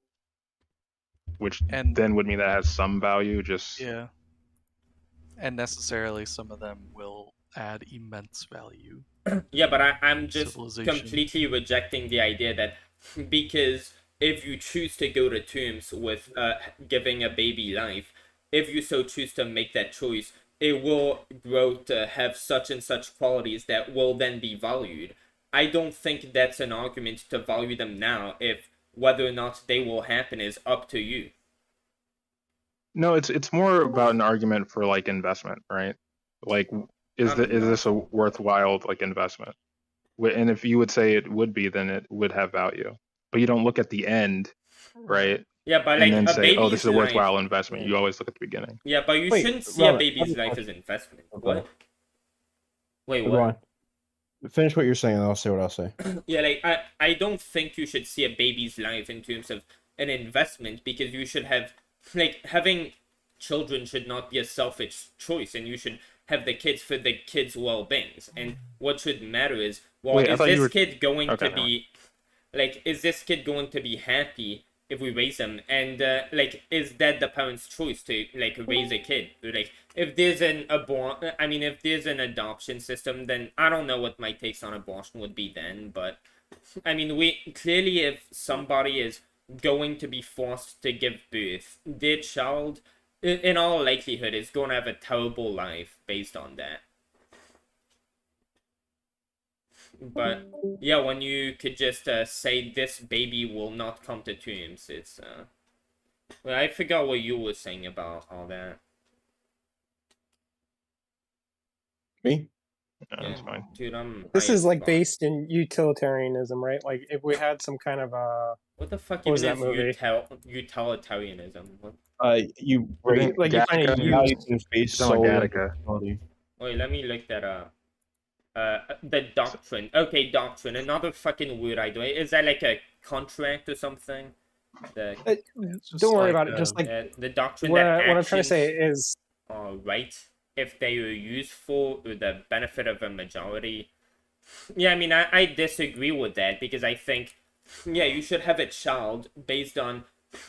which then would mean that has some value. And necessarily some of them will add immense value. Yeah, but I'm just Civilization. completely rejecting the idea that because if you choose to go to terms with giving a baby life, if you so choose to make that choice, it will grow to have such and such qualities that will then be valued. I don't think that's an argument to value them now if whether or not they will happen is up to you. No, it's more about an argument for like investment, right? Like, is this a worthwhile like investment? And if you would say it would be, then it would have value. But you don't look at the end, right? Yeah, but and like then a say, oh, this is a baby's worthwhile life. investment. You always look at the beginning. Yeah, but you Wait, shouldn't see a Robert, baby's I have a life as question. investment. Okay. What? Wait, Go what? on. Finish what you're saying, and I'll say what I'll say. Yeah, like I don't think you should see a baby's life in terms of an investment, because you should have, like, having children should not be a selfish choice, and you should have the kids for the kids' well-beings. And what should matter is, well, Wait, I is thought you this were- kid going Okay, to be, like, is this kid going to be happy if we raise them? And like, is that the parent's choice to like raise a kid? Like, if there's if there's an adoption system, then I don't know what my takes on abortion would be then. But I mean, we clearly, if somebody is going to be forced to give birth, their child, in all likelihood, is going to have a terrible life based on that. But yeah, when you could just say this baby will not come to terms, it's well, I forgot what you were saying about all that. Me? Yeah, that's fine. Dude, This is like based in utilitarianism, right? Like if we had some kind of what the fuck what was even that is movie? utilitarianism? What? You Like you find Gattaca, use- values in space, Sound like soul, and Gattaca. quality. Wait, let me look that up. The doctrine. Okay, doctrine. Another fucking word I do. Is that like a contract or something? The don't worry about it. Just like the doctrine what, that what I'm trying to say actions is are right if they are used for the benefit of a majority. Yeah, I mean, I disagree with that, because I think, yeah, you should have a child based on,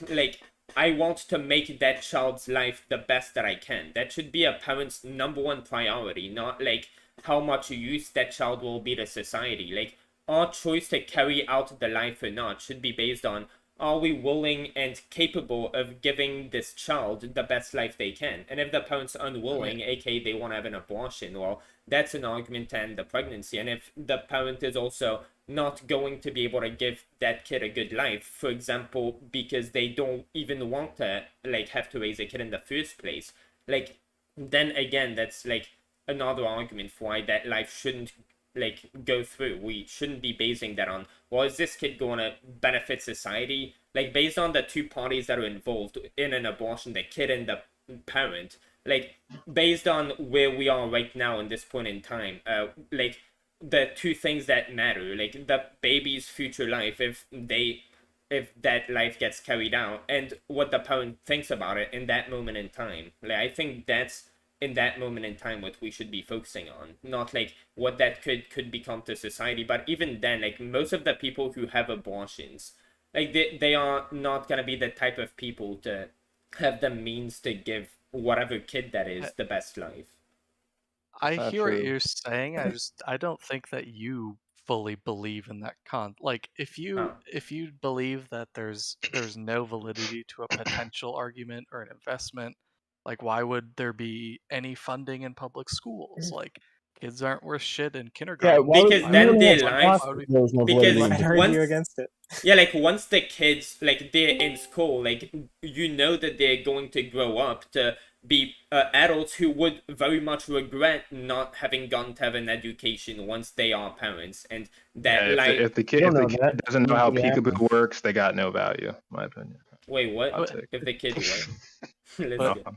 like, I want to make that child's life the best that I can. That should be a parent's number one priority, not like how much use that child will be to society. Like, our choice to carry out the life or not should be based on, are we willing and capable of giving this child the best life they can? And if the parent's unwilling, aka they want to have an abortion, well, that's an argument to end the pregnancy. And if the parent is also not going to be able to give that kid a good life, for example, because they don't even want to, like, have to raise a kid in the first place, like, then again, that's, like, another argument for why that life shouldn't, like, go through. We shouldn't be basing that on, well, is this kid going to benefit society? Like, based on the two parties that are involved in an abortion, the kid and the parent, like, based on where we are right now in this point in time, like, the two things that matter, like, the baby's future life, if that life gets carried out, and what the parent thinks about it in that moment in time. Like, I think that's, in that moment in time, what we should be focusing on, not like what that could become to society. But even then, like, most of the people who have abortions, like, they are not gonna be the type of people to have the means to give whatever kid that is the best life. I hear what you're saying. I don't think that you fully believe in that like if you believe that there's no validity to a potential argument or an investment, like, why would there be any funding in public schools? Like, kids aren't worth shit in kindergarten. Because then their life, because once against it. Yeah, like, once the kids, like, they're in school, like, you know that they're going to grow up to be adults who would very much regret not having gone to have an education once they are parents, and that, Yeah, like, if the kid doesn't know how peekaboo works, they got no value, in my opinion. Wait, what? If the kid what? Let's go.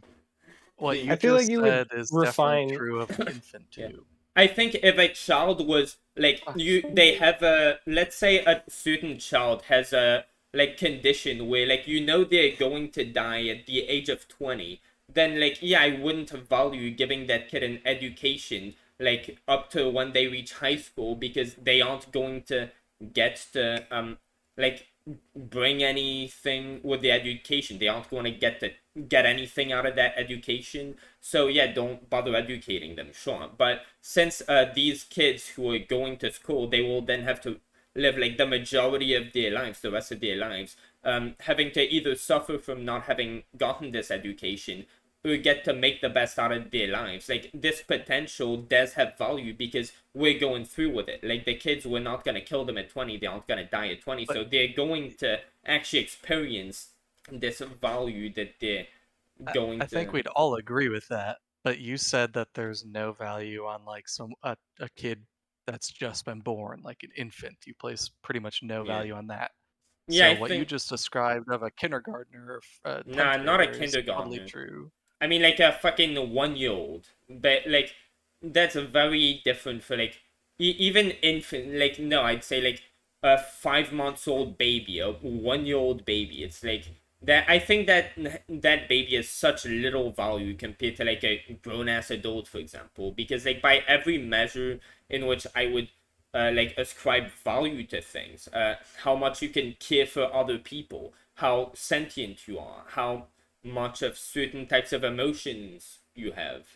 What you I feel just like you would said is refine- definitely true of infant too. I think if a child was, like, they have a, let's say a certain child has a, like, condition where, like, you know they're going to die at the age of 20, then, like, yeah, I wouldn't value giving that kid an education, like, up to when they reach high school, because they aren't going to get to, like, bring anything with the education. They aren't going to get to get anything out of that education. So yeah, don't bother educating them, sure. But since these kids who are going to school, they will then have to live like the majority of their lives, the rest of their lives, having to either suffer from not having gotten this education or get to make the best out of their lives. Like, this potential does have value because we're going through with it. Like, the kids, we're not going to kill them at 20, they aren't going to die at 20, so they're going to actually experience this value that they're going I think we'd all agree with that, but you said that there's no value on like a kid that's just been born, like an infant. You place pretty much no value on that. Yeah, so what you just described of a kindergartner, nah, not a is probably kindergartner. true. I mean, like a fucking 1-year-old, but like that's very different for like even infant. Like, no, I'd say like a 5-month-old baby, a 1-year-old baby. It's like that. I think that that baby has such little value compared to like a grown-ass adult, for example, because like by every measure in which I would like ascribe value to things, how much you can care for other people, how sentient you are, how much of certain types of emotions you have,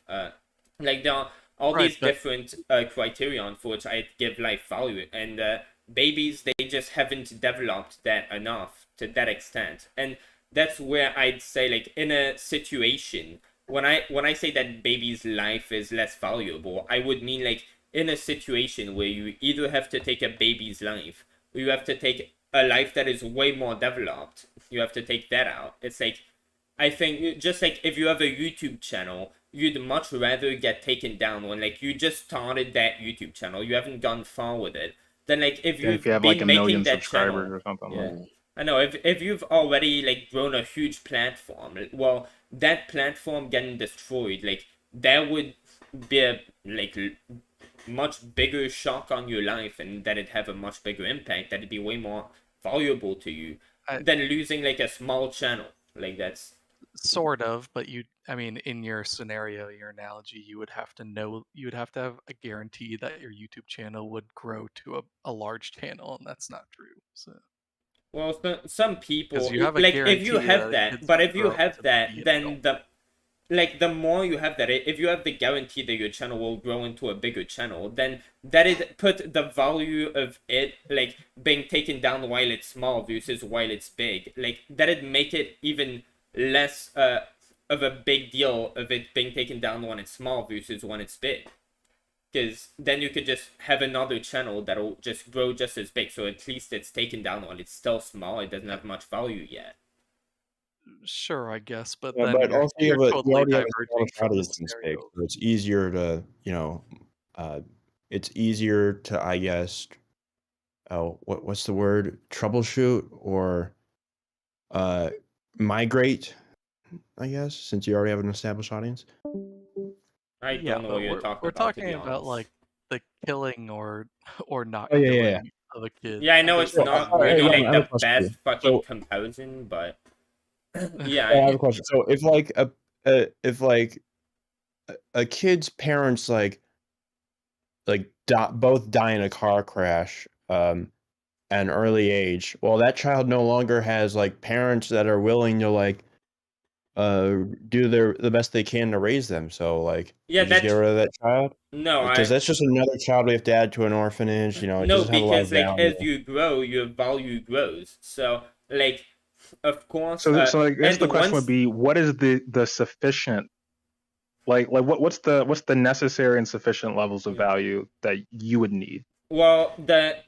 like there are all these different criterion for which I give life value, and babies, they just haven't developed that enough to that extent. And that's where I'd say, like, in a situation when I say that baby's life is less valuable, I would mean like in a situation where you either have to take a baby's life or you have to take a life that is way more developed. You have to take that out. It's like, I think, just like if you have a YouTube channel, you'd much rather get taken down when like you just started that YouTube channel, you haven't gone far with it, than like if you've have been like a making million that subscribers channel. or something. Yeah. Like. I know, if you've already like grown a huge platform, well, that platform getting destroyed, like that would be a like much bigger shock on your life, and that it'd have a much bigger impact, that'd be way more valuable to you than losing like a small channel. Like, that's Sort of, but I mean, in your scenario, your analogy, you would have to have a guarantee that your YouTube channel would grow to a large channel, and that's not true. So, well, some people, you have a like, if you guarantee have that that, it's but if you grown have to that, be an then the more you have that, if you have the guarantee that your channel will grow into a bigger channel, then that it put the value of it, like, being taken down while it's small versus while it's big, like, that'd make it even less of a big deal of it being taken down when it's small versus when it's big. Because then you could just have another channel that'll just grow just as big, so at least it's taken down while it's still small, it doesn't have much value yet. Sure, I guess, but Yeah, then but you're, also you totally already have diverging a from the audience in space, scenario. so it's easier to, it's easier to, I guess, what's the word? Troubleshoot or migrate, I guess, since you already have an established audience. I don't know what you're talking about. We're talking about like the killing or not Oh, yeah, killing yeah. of a kid. Yeah, I know it's not really I like have a the question for best you. fucking comparison, but yeah, I have a question. So if like a kid's parents both die in a car crash at an early age, well, that child no longer has like parents that are willing to like do the best they can to raise them. So like, yeah, you just get rid of that child. No, because that's just another child we have to add to an orphanage. You know, it no, doesn't have a lot of because like value. as you grow, your value grows. So like, of course. So I guess the question would be, what is the sufficient, like what's the necessary and sufficient levels of value that you would need? Well,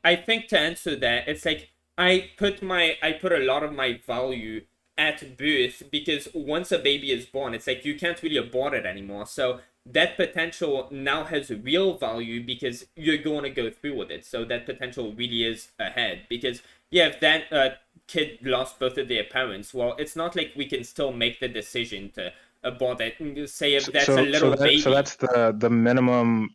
I think to answer that, it's like I put a lot of my value at birth, because once a baby is born, it's like you can't really abort it anymore. So that potential now has real value because you're going to go through with it. So that potential really is ahead. Because yeah, if that kid lost both of their parents, well, it's not like we can still make the decision to abort it. Say if that's a little baby. So that's the minimum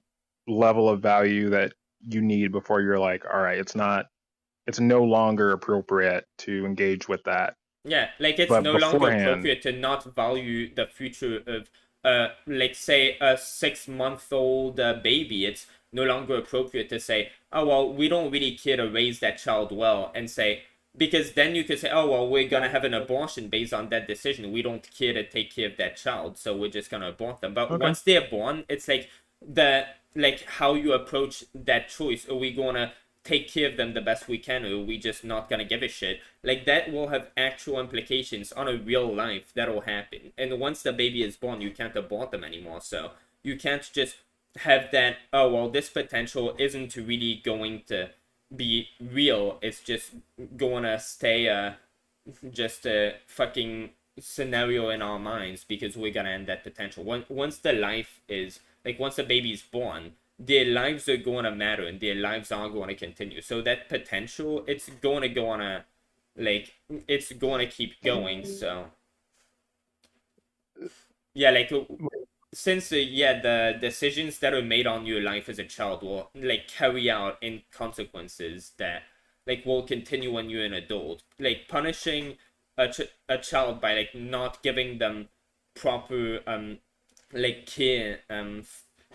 level of value that you need before you're like, all right, it's no longer appropriate to engage with that. Yeah, like it's But no longer beforehand- appropriate to not value the future of like say a 6-month-old baby. It's no longer appropriate to say, oh well, we don't really care to raise that child well, and say because then you could say, oh, well, we're gonna have an abortion based on that decision. We don't care to take care of that child, so we're just gonna abort them. But once they're born, it's like how you approach that choice. Are we gonna take care of them the best we can, or are we just not gonna give a shit? Like, that will have actual implications on a real life that'll happen. And once the baby is born, you can't abort them anymore. So you can't just have that, oh, well, this potential isn't really going to be real. It's just gonna stay just a fucking scenario in our minds because we're gonna end that potential. Once the life is, like, once the baby's born, their lives are going to matter and their lives are going to continue. So that potential, it's going to go on a, like, it's going to keep going. So yeah, like, since the decisions that are made on your life as a child will, like, carry out in consequences that, like, will continue when you're an adult. Like, punishing a child by, like, not giving them proper like, care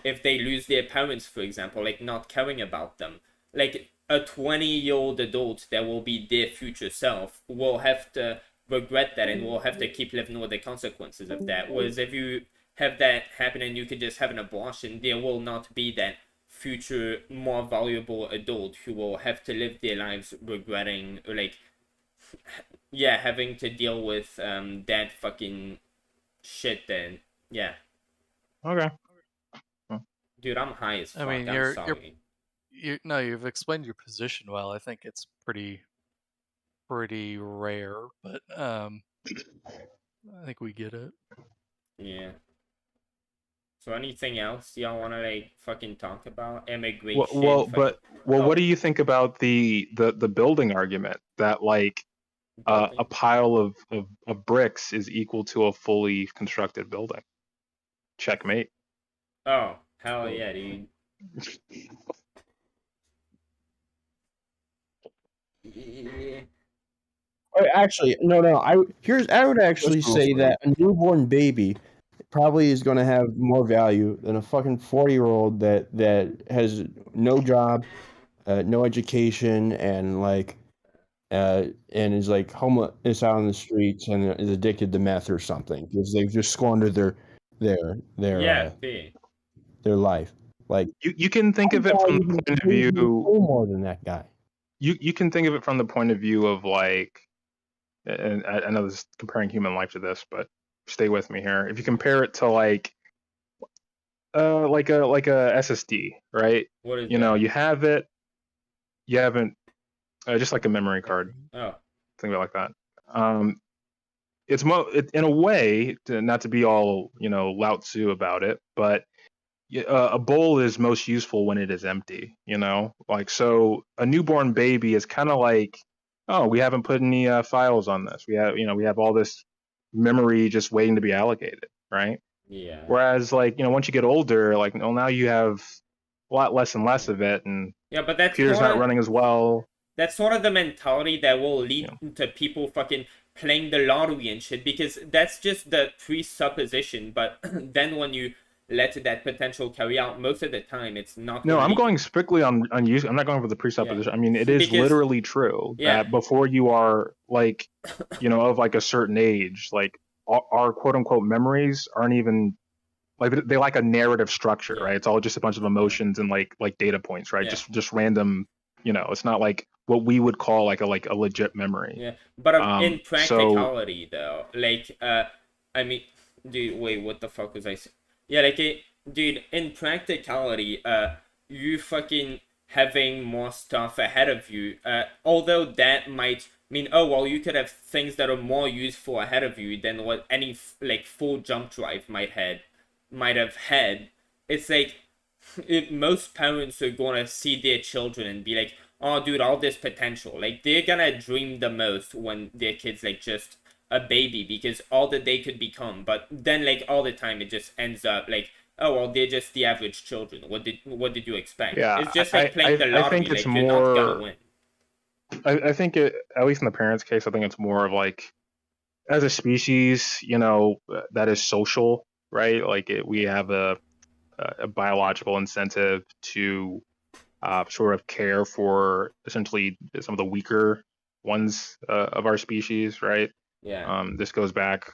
if they lose their parents, for example, like, not caring about them. Like, a 20-year-old adult that will be their future self will have to regret that and will have to keep living with the consequences of that. Whereas if you have that happen and you could just have an abortion, there will not be that future, more valuable adult who will have to live their lives regretting, or, like, yeah, having to deal with that fucking shit then. Yeah. Okay. Dude, I'm high as fuck. I mean, I'm sorry. you've explained your position well. I think it's pretty rare, but I think we get it. Yeah. So anything else y'all want to, like, fucking talk about? Immigration. What do you think about the building argument that, like, a pile of bricks is equal to a fully constructed building? Checkmate. Oh, hell yeah, dude. Yeah. Actually, no. I would actually say that a newborn baby probably is going to have more value than a fucking 40-year-old that has no job, no education, and and is, like, homeless out on the streets and is addicted to meth or something because they've just squandered their life. Like, you can think of it from the point of view more than that guy. You can think of it from the point of view of, like, and I know this is comparing human life to this, but stay with me here. If you compare it to, like a SSD, right? What is you know, you have it, you haven't, just like a memory card. Oh. Think about it like that. It's in a way, not to be all, Lao Tzu about it, but a bowl is most useful when it is empty, like, so a newborn baby is kind of like, oh, we haven't put any files on this. We have all this memory just waiting to be allocated, right? Yeah. Whereas, like, once you get older, like, well, now you have a lot less and less of it, and yeah, but that's computer's not running as well. That's sort of the mentality that will lead to people fucking playing the lottery and shit, because that's just the presupposition. But then when you let that potential carry out, most of the time it's not. No, I'm going strictly on use. I'm not going for the presupposition. Yeah. I mean, it is literally true that before you are, like, of, like, a certain age, like, our quote unquote memories aren't even, like, they like a narrative structure, right? It's all just a bunch of emotions and like data points, right? Just random. It's not like what we would call like a legit memory. Yeah, but in practicality, though, like, I mean, dude, wait, what the fuck was I saying? Yeah, like, dude, in practicality, you fucking having more stuff ahead of you, although that might mean, oh, well, you could have things that are more useful ahead of you than what any, like, full jump drive might have had. It's like, most parents are gonna see their children and be like, oh, dude, all this potential. Like, they're gonna dream the most when their kid's, like, just a baby, because all that they could become. But then, like, all the time it just ends up like, oh, well, they're just the average children. What did you expect? Yeah, it's just like playing the lottery. I think it's like, more, you're not gonna win. I think it, at least in the parents' case, I think it's more of, like, as a species, that is social, right? Like, we have a biological incentive to sort of care for essentially some of the weaker ones of our species, right? Yeah. This goes back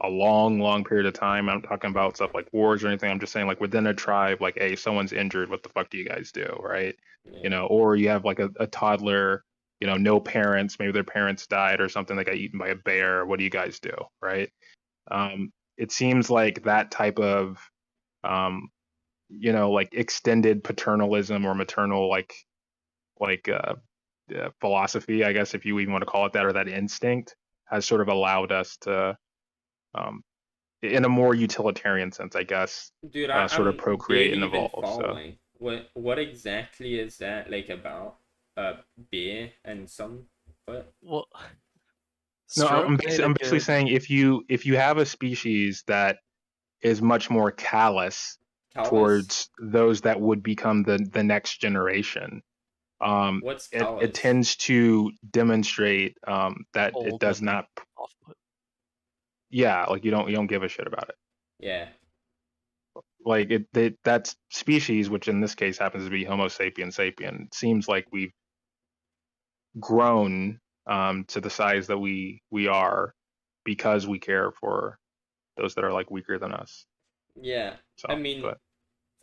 a long period of time. I'm talking about stuff like wars or anything. I'm just saying like within a tribe, like, hey, someone's injured. What the fuck do you guys do, right? Yeah. Or you have like a toddler, no parents. Maybe their parents died or something. They got eaten by a bear. What do you guys do, right? It seems like that type of, like extended paternalism or maternal philosophy, I guess, if you even want to call it that, or that instinct, has sort of allowed us to, in a more utilitarian sense, I guess, Dude, sort of I'm procreate and barely even evolve. So. following. What exactly is that like about? Beer and some what? Well, No, I'm basically saying if you have a species that is much more callous towards those that would become the next generation, What's it tends to demonstrate that it does not. Yeah, like you don't give a shit about it. Yeah. Like that species, which in this case happens to be Homo sapiens sapien, seems like we've grown to the size that we are because we care for those that are like weaker than us. Yeah. So, I mean, so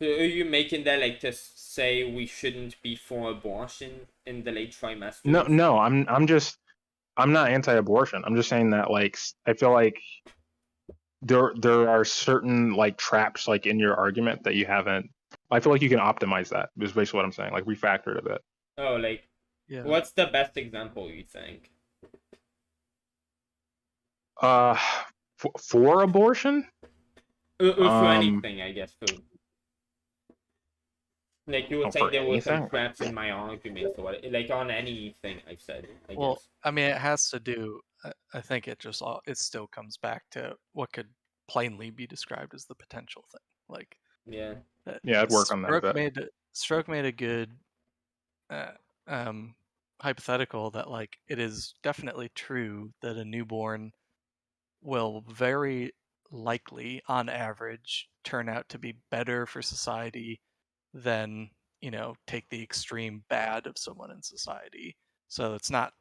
are you making that like to say we shouldn't be for abortion in the late trimester? No, I'm not anti-abortion. I'm just saying that like I feel like there are certain like traps like in your argument that you haven't. I feel like you can optimize that. Is basically what I'm saying. Like refactor it a bit. Oh, like what's the best example you think? For abortion? Or for anything, I guess. For like you would say there were some traps in my argument, or like on anything I've said. I guess. I mean, it has to do. I think it still comes back to what could plainly be described as the potential thing. Like yeah, I'd work on that. Stroke made a good hypothetical that like it is definitely true that a newborn will very likely, on average, turn out to be better for society than take the extreme bad of someone in society. So it's not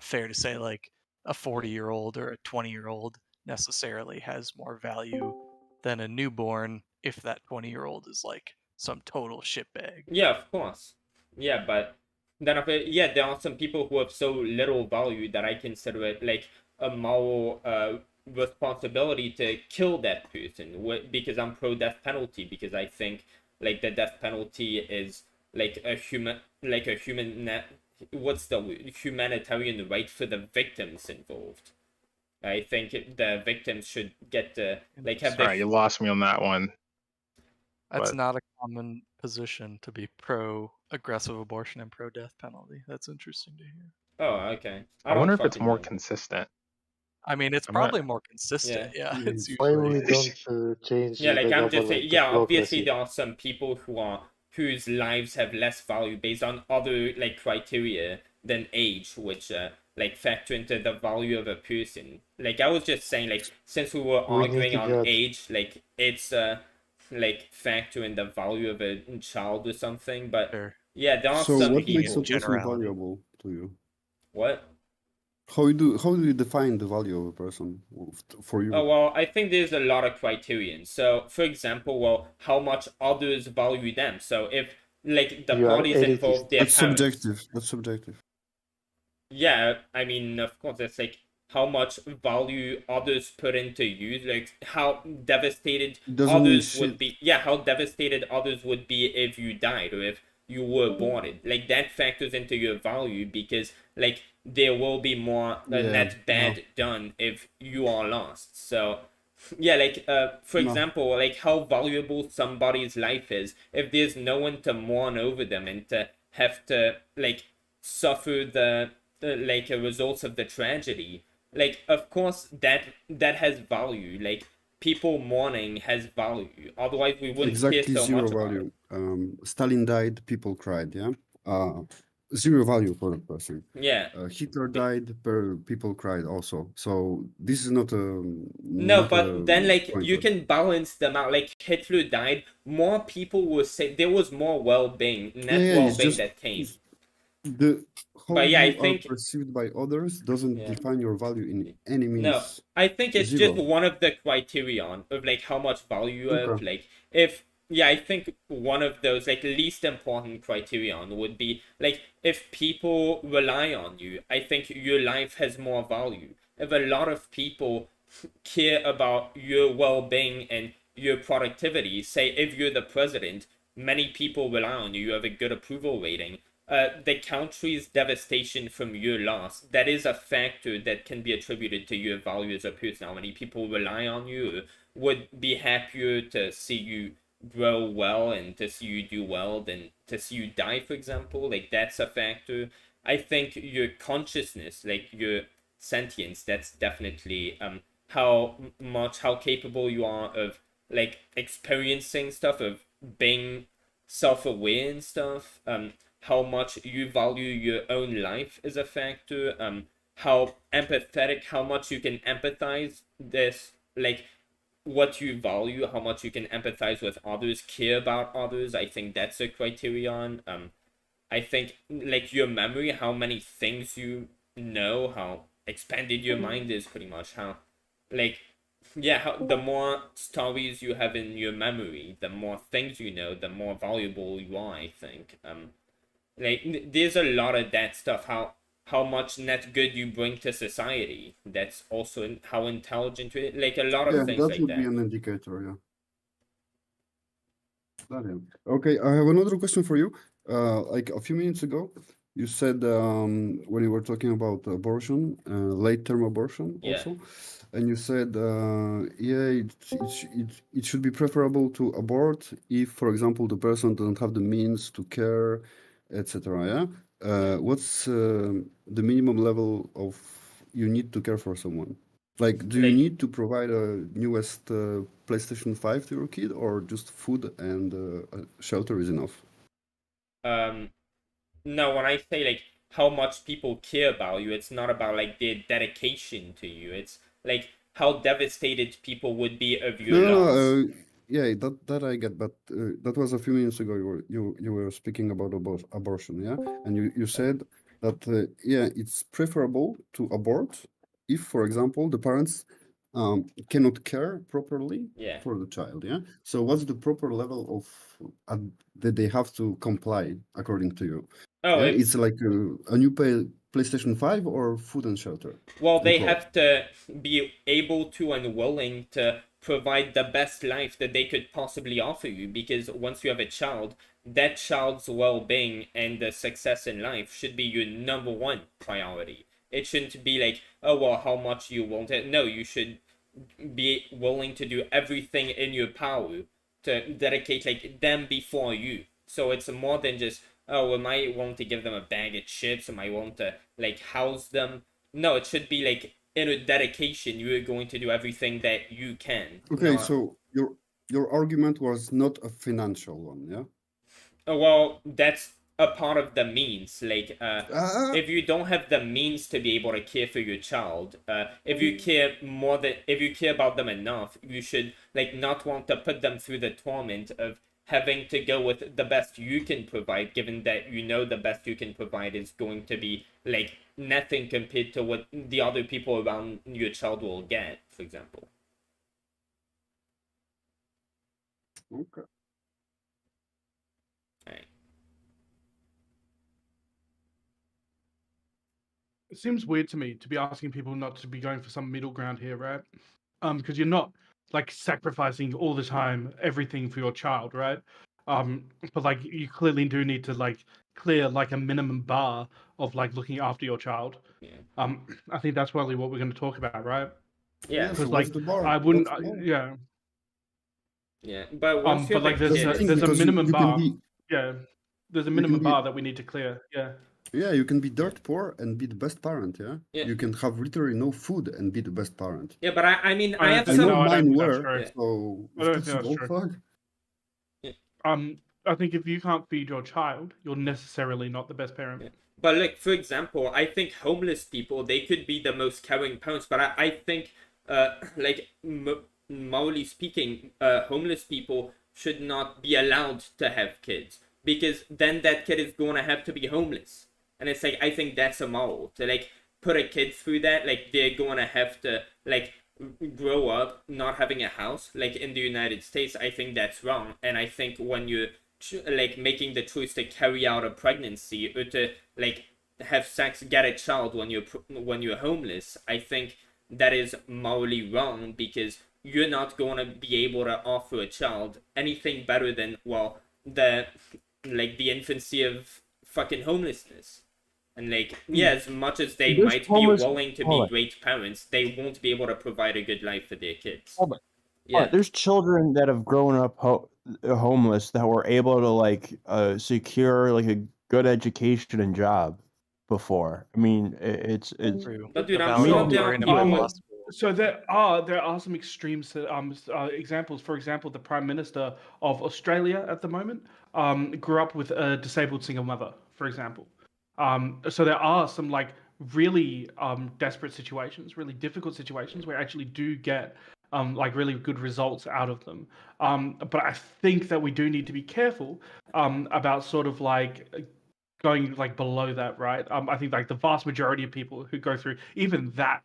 fair to say like a 40-year-old or a 20-year-old necessarily has more value than a newborn if that 20-year-old is like some total shitbag. Yeah, of course. Yeah, but then there are some people who have so little value that I consider it like a moral responsibility to kill that person because I'm pro death penalty, because I think like the death penalty is like a humanitarian right for the victims involved. I think the victims should get to like have. Sorry, you lost me on that one. That's not a common position to be pro aggressive abortion and pro death penalty. That's interesting to hear. Oh, okay. I wonder if it's more consistent. I mean, it's probably more consistent. Yeah, it's Why usually. we don't change? Yeah, like the I'm just saying. Yeah, obviously democracy? there are some people whose lives have less value based on other like criteria than age, which like factor into the value of a person. Like I was just saying, like since we were arguing on age, like it's like factor in the value of a child or something. But yeah, there are So some what people. makes a person valuable to you? What? How do you define the value of a person for you? Oh, well, I think there's a lot of criterion. So, for example, well, how much others value them. So, if like the parties involved, their That's parents. subjective. That's subjective. Yeah, I mean, of course, it's like how much value others put into you, like how devastated others would be. Yeah, how devastated others would be if you died or if you were aborted. Like that factors into your value because like there will be more net bad done if you are lost. So yeah, like for example, like how valuable somebody's life is if there's no one to mourn over them and to have to like suffer the like results of the tragedy. Like of course that has value. Like people mourning has value. Otherwise we wouldn't Exactly care so zero much value. Stalin died, people cried. Yeah. Zero value for the person. Yeah. Hitler died, people cried also. So this is not a. No, but then like you can balance them out. Like Hitler died, more people will say there was more well-being, net well-being that came. The how but yeah, I you think are perceived by others doesn't yeah. define your value in any means. No, I think it's Zero. just one of the criterion of like how much value you have. Okay. Like if yeah, I think one of those like least important criterion would be like if people rely on you, I think your life has more value. If a lot of people care about your well-being and your productivity, say if you're the president, many people rely on you, you have a good approval rating. The country's devastation from your loss, that is a factor that can be attributed to your value as a person. How many people rely on you would be happier to see you grow well and to see you do well than to see you die, for example. Like, that's a factor. I think your consciousness, like your sentience, that's definitely how capable you are of like experiencing stuff, of being self-aware and stuff. How much you value your own life is a factor. How empathetic, how much you can empathize, this like what you value, how much you can empathize with others, care about others. I think that's a criterion. I think like your memory, how many things you know, how expanded your mind is, pretty much. How like yeah, the more stories you have in your memory, the more things you know, the more valuable you are, I think. Like there's a lot of that stuff. How much net good you bring to society. That's also how intelligent you are. Like a lot of things that like would that. be an indicator. Yeah. Okay, I have another question for you. Like a few minutes ago, you said when you were talking about abortion, late-term abortion also, and you said, it should be preferable to abort if, for example, the person doesn't have the means to care, etc. Yeah. What's the minimum level of you need to care for someone? Like, do you need to provide a newest PlayStation 5 to your kid, or just food and shelter is enough? No, when I say like how much people care about you, it's not about like their dedication to you. It's like how devastated people would be of your loss. Yeah, that I get, but that was a few minutes ago. You were speaking about abortion, yeah, and you said that it's preferable to abort if, for example, the parents cannot care properly for the child. Yeah. So what's the proper level of that they have to comply according to you? It's like a new PlayStation 5 or food and shelter. Well, they have to be able to and willing to provide the best life that they could possibly offer you, because once you have a child, that child's well-being and the success in life should be your number one priority. It shouldn't be like, oh, well, how much you want it. No, you should be willing to do everything in your power to dedicate like them before you. So it's more than just, oh, am I want to give them a bag of chips? Am I want to like house them? No, it should be like in a dedication. You are going to do everything that you can. Okay, so your argument was not a financial one, yeah? Well, that's a part of the means. Like, if you don't have the means to be able to care for your child, if you care about them enough, you should like not want to put them through the torment of having to go with the best you can provide, given that you know the best you can provide is going to be like nothing compared to what the other people around your child will get, for example. Okay. Alright. It seems weird to me to be asking people not to be going for some middle ground here, right? Because you're not like sacrificing all the time everything for your child, right? But like you clearly do need to like clear like a minimum bar of like looking after your child. I think that's probably what we're going to talk about, right? Yeah, because like I wouldn't, yeah. Yeah, but once you but like there's a minimum bar. Yeah, there's a minimum bar that we need to clear. Yeah. Yeah, you can be dirt poor and be the best parent, yeah? You can have literally no food and be the best parent. Yeah, but I mean, I have I some... know mine were, so... I don't think that's true. I think if you can't feed your child, you're necessarily not the best parent. But like, for example, I think homeless people, they could be the most caring parents, but I think, like, morally speaking, homeless people should not be allowed to have kids, because then that kid is going to have to be homeless. and it's like, I think that's immoral to like put a kid through that. Like they're gonna have to like grow up not having a house like in the United States. I think that's wrong, and I think when you're like making the choice to carry out a pregnancy or to like have sex, get a child when you're homeless, I think that is morally wrong, because you're not going to be able to offer a child anything better than, well, the infancy of fucking homelessness. And like, yeah, as much as they might be willing to be great parents, they won't be able to provide a good life for their kids. Yeah, there's children that have grown up homeless that were able to like secure like a good education and job before. I mean, it's. But dude, I'm sure there so there are some extreme examples. For example, the Prime Minister of Australia at the moment grew up with a disabled single mother, for example. So there are some like really desperate situations, really difficult situations where I actually do get like really good results out of them. But I think that we do need to be careful about sort of like going like below that, right? I think like the vast majority of people who go through even that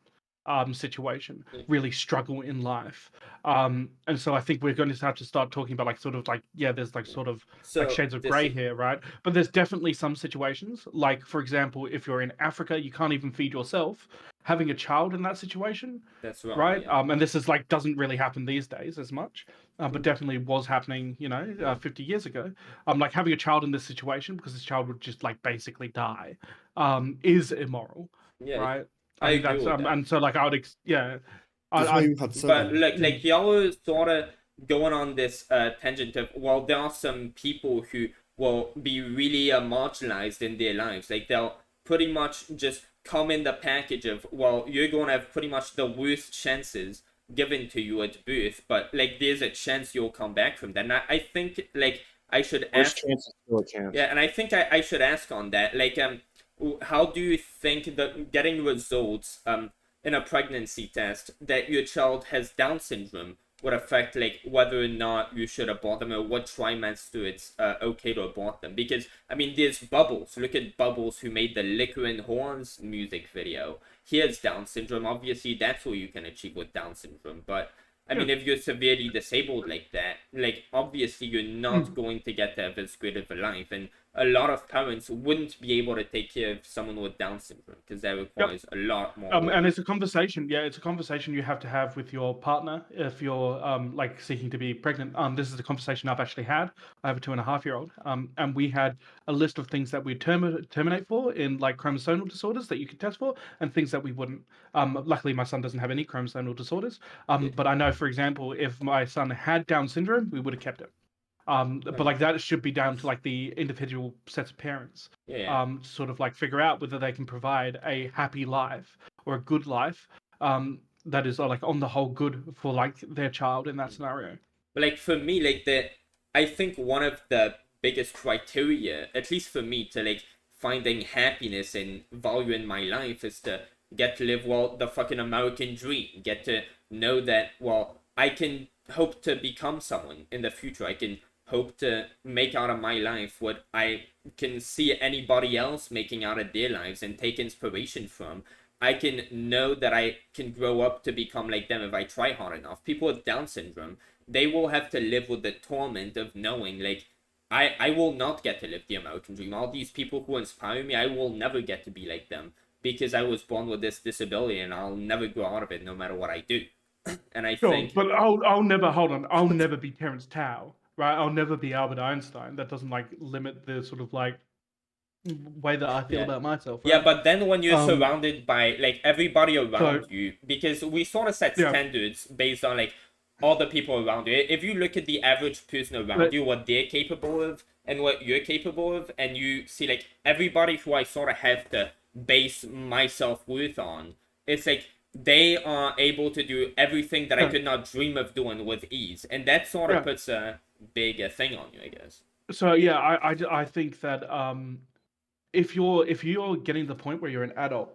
situation really struggle in life. And so I think we're going to have to start talking about like sort of like, yeah, there's like sort of like shades of gray here, right? But there's definitely some situations, like for example, if you're in Africa, you can't even feed yourself. Having a child in that situation, that's wrong, right? Yeah. And this is like doesn't really happen these days as much, but definitely was happening, 50 years ago. Like having a child in this situation because this child would just like basically die, is immoral, right? I think agree that's with that. and so like I would but like y'all are sort of going on this tangent of, well, there are some people who will be really marginalized in their lives. Like they'll pretty much just come in the package of, well, you're going to have pretty much the worst chances given to you at birth, but like there's a chance you'll come back from that. And I think like I should ask. Chance is still a chance. Yeah, and I think I should ask on that. Like how do you think that getting results in a pregnancy test that your child has Down syndrome would affect like whether or not you should abort them, or what trimester it's okay to abort them? Because I mean, there's Bubbles. Look at Bubbles, who made the Liquor and Horns music video. He has Down syndrome. Obviously, that's what you can achieve with Down syndrome. But I mean, if you're severely disabled like that, like obviously you're not going to get to have as great of a life, and a lot of parents wouldn't be able to take care of someone with Down syndrome because that requires a lot more. And it's a conversation. Yeah, it's a conversation you have to have with your partner if you're like seeking to be pregnant. This is a conversation I've actually had. I have a 2.5-year-old, and we had a list of things that we terminate for in like chromosomal disorders that you could test for, and things that we wouldn't. Luckily, my son doesn't have any chromosomal disorders. But I know, for example, if my son had Down syndrome, we would have kept it. But like that should be down to like the individual sets of parents. Sort of like figure out whether they can provide a happy life or a good life that is like on the whole good for like their child in that scenario. But like for me, like I think one of the biggest criteria, at least for me, to like finding happiness and value in my life is to get to live, well, the fucking American dream. Get to know that, well, I can hope to become someone in the future. I can hope to make out of my life what I can see anybody else making out of their lives and take inspiration from. I can know that I can grow up to become like them if I try hard enough. People with Down syndrome, they will have to live with the torment of knowing, like, I will not get to live the American dream. All these people who inspire me, I will never get to be like them because I was born with this disability and I'll never grow out of it no matter what I do. And I think... But I'll never be Terence Tao. Right, I'll never be Albert Einstein. That doesn't like limit the sort of like way that I feel about myself. Right? Yeah, but then when you're surrounded by like everybody around you, because we sort of set standards based on like all the people around you. If you look at the average person around you, what they're capable of and what you're capable of, and you see like everybody who I sort of have to base my self-worth on, it's like they are able to do everything that I could not dream of doing with ease, and that sort of puts a big thing on you, I guess. So yeah, I think that if you're getting to the point where you're an adult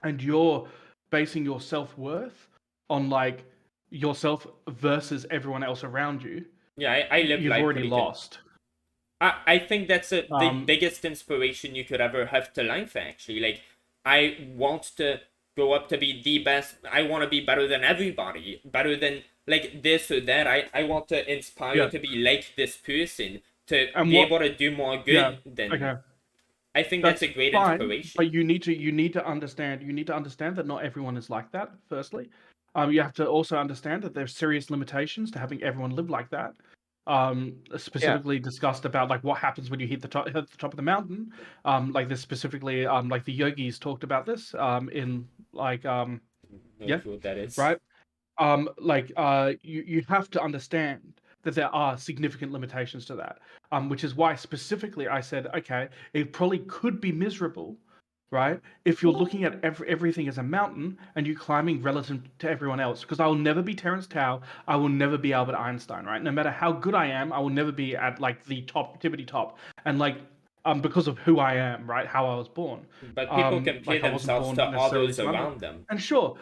and you're basing your self-worth on like yourself versus everyone else around you, I live you've life already lost. I think that's the biggest inspiration you could ever have to life, actually. Like, I want to grow up to be the best. I want to be better than everybody, better than, like, this or that. I want to inspire to be like this person, to be able to do more good than... Okay. I think that's a great inspiration. But you need to understand that not everyone is like that, firstly. You have to also understand that there's serious limitations to having everyone live like that. Specifically discussed about like what happens when you hit the top of the mountain. Like this specifically, like the yogis talked about this in like Not sure what that is. right. You have to understand that there are significant limitations to that. Which is why specifically I said, okay, it probably could be miserable, right? If you're looking at everything as a mountain and you're climbing relative to everyone else. Because I will never be Terence Tao, I will never be Albert Einstein, right? No matter how good I am, I will never be at like the tippity top. And like because of who I am, right? How I was born. But people compare themselves to others around them. And sure,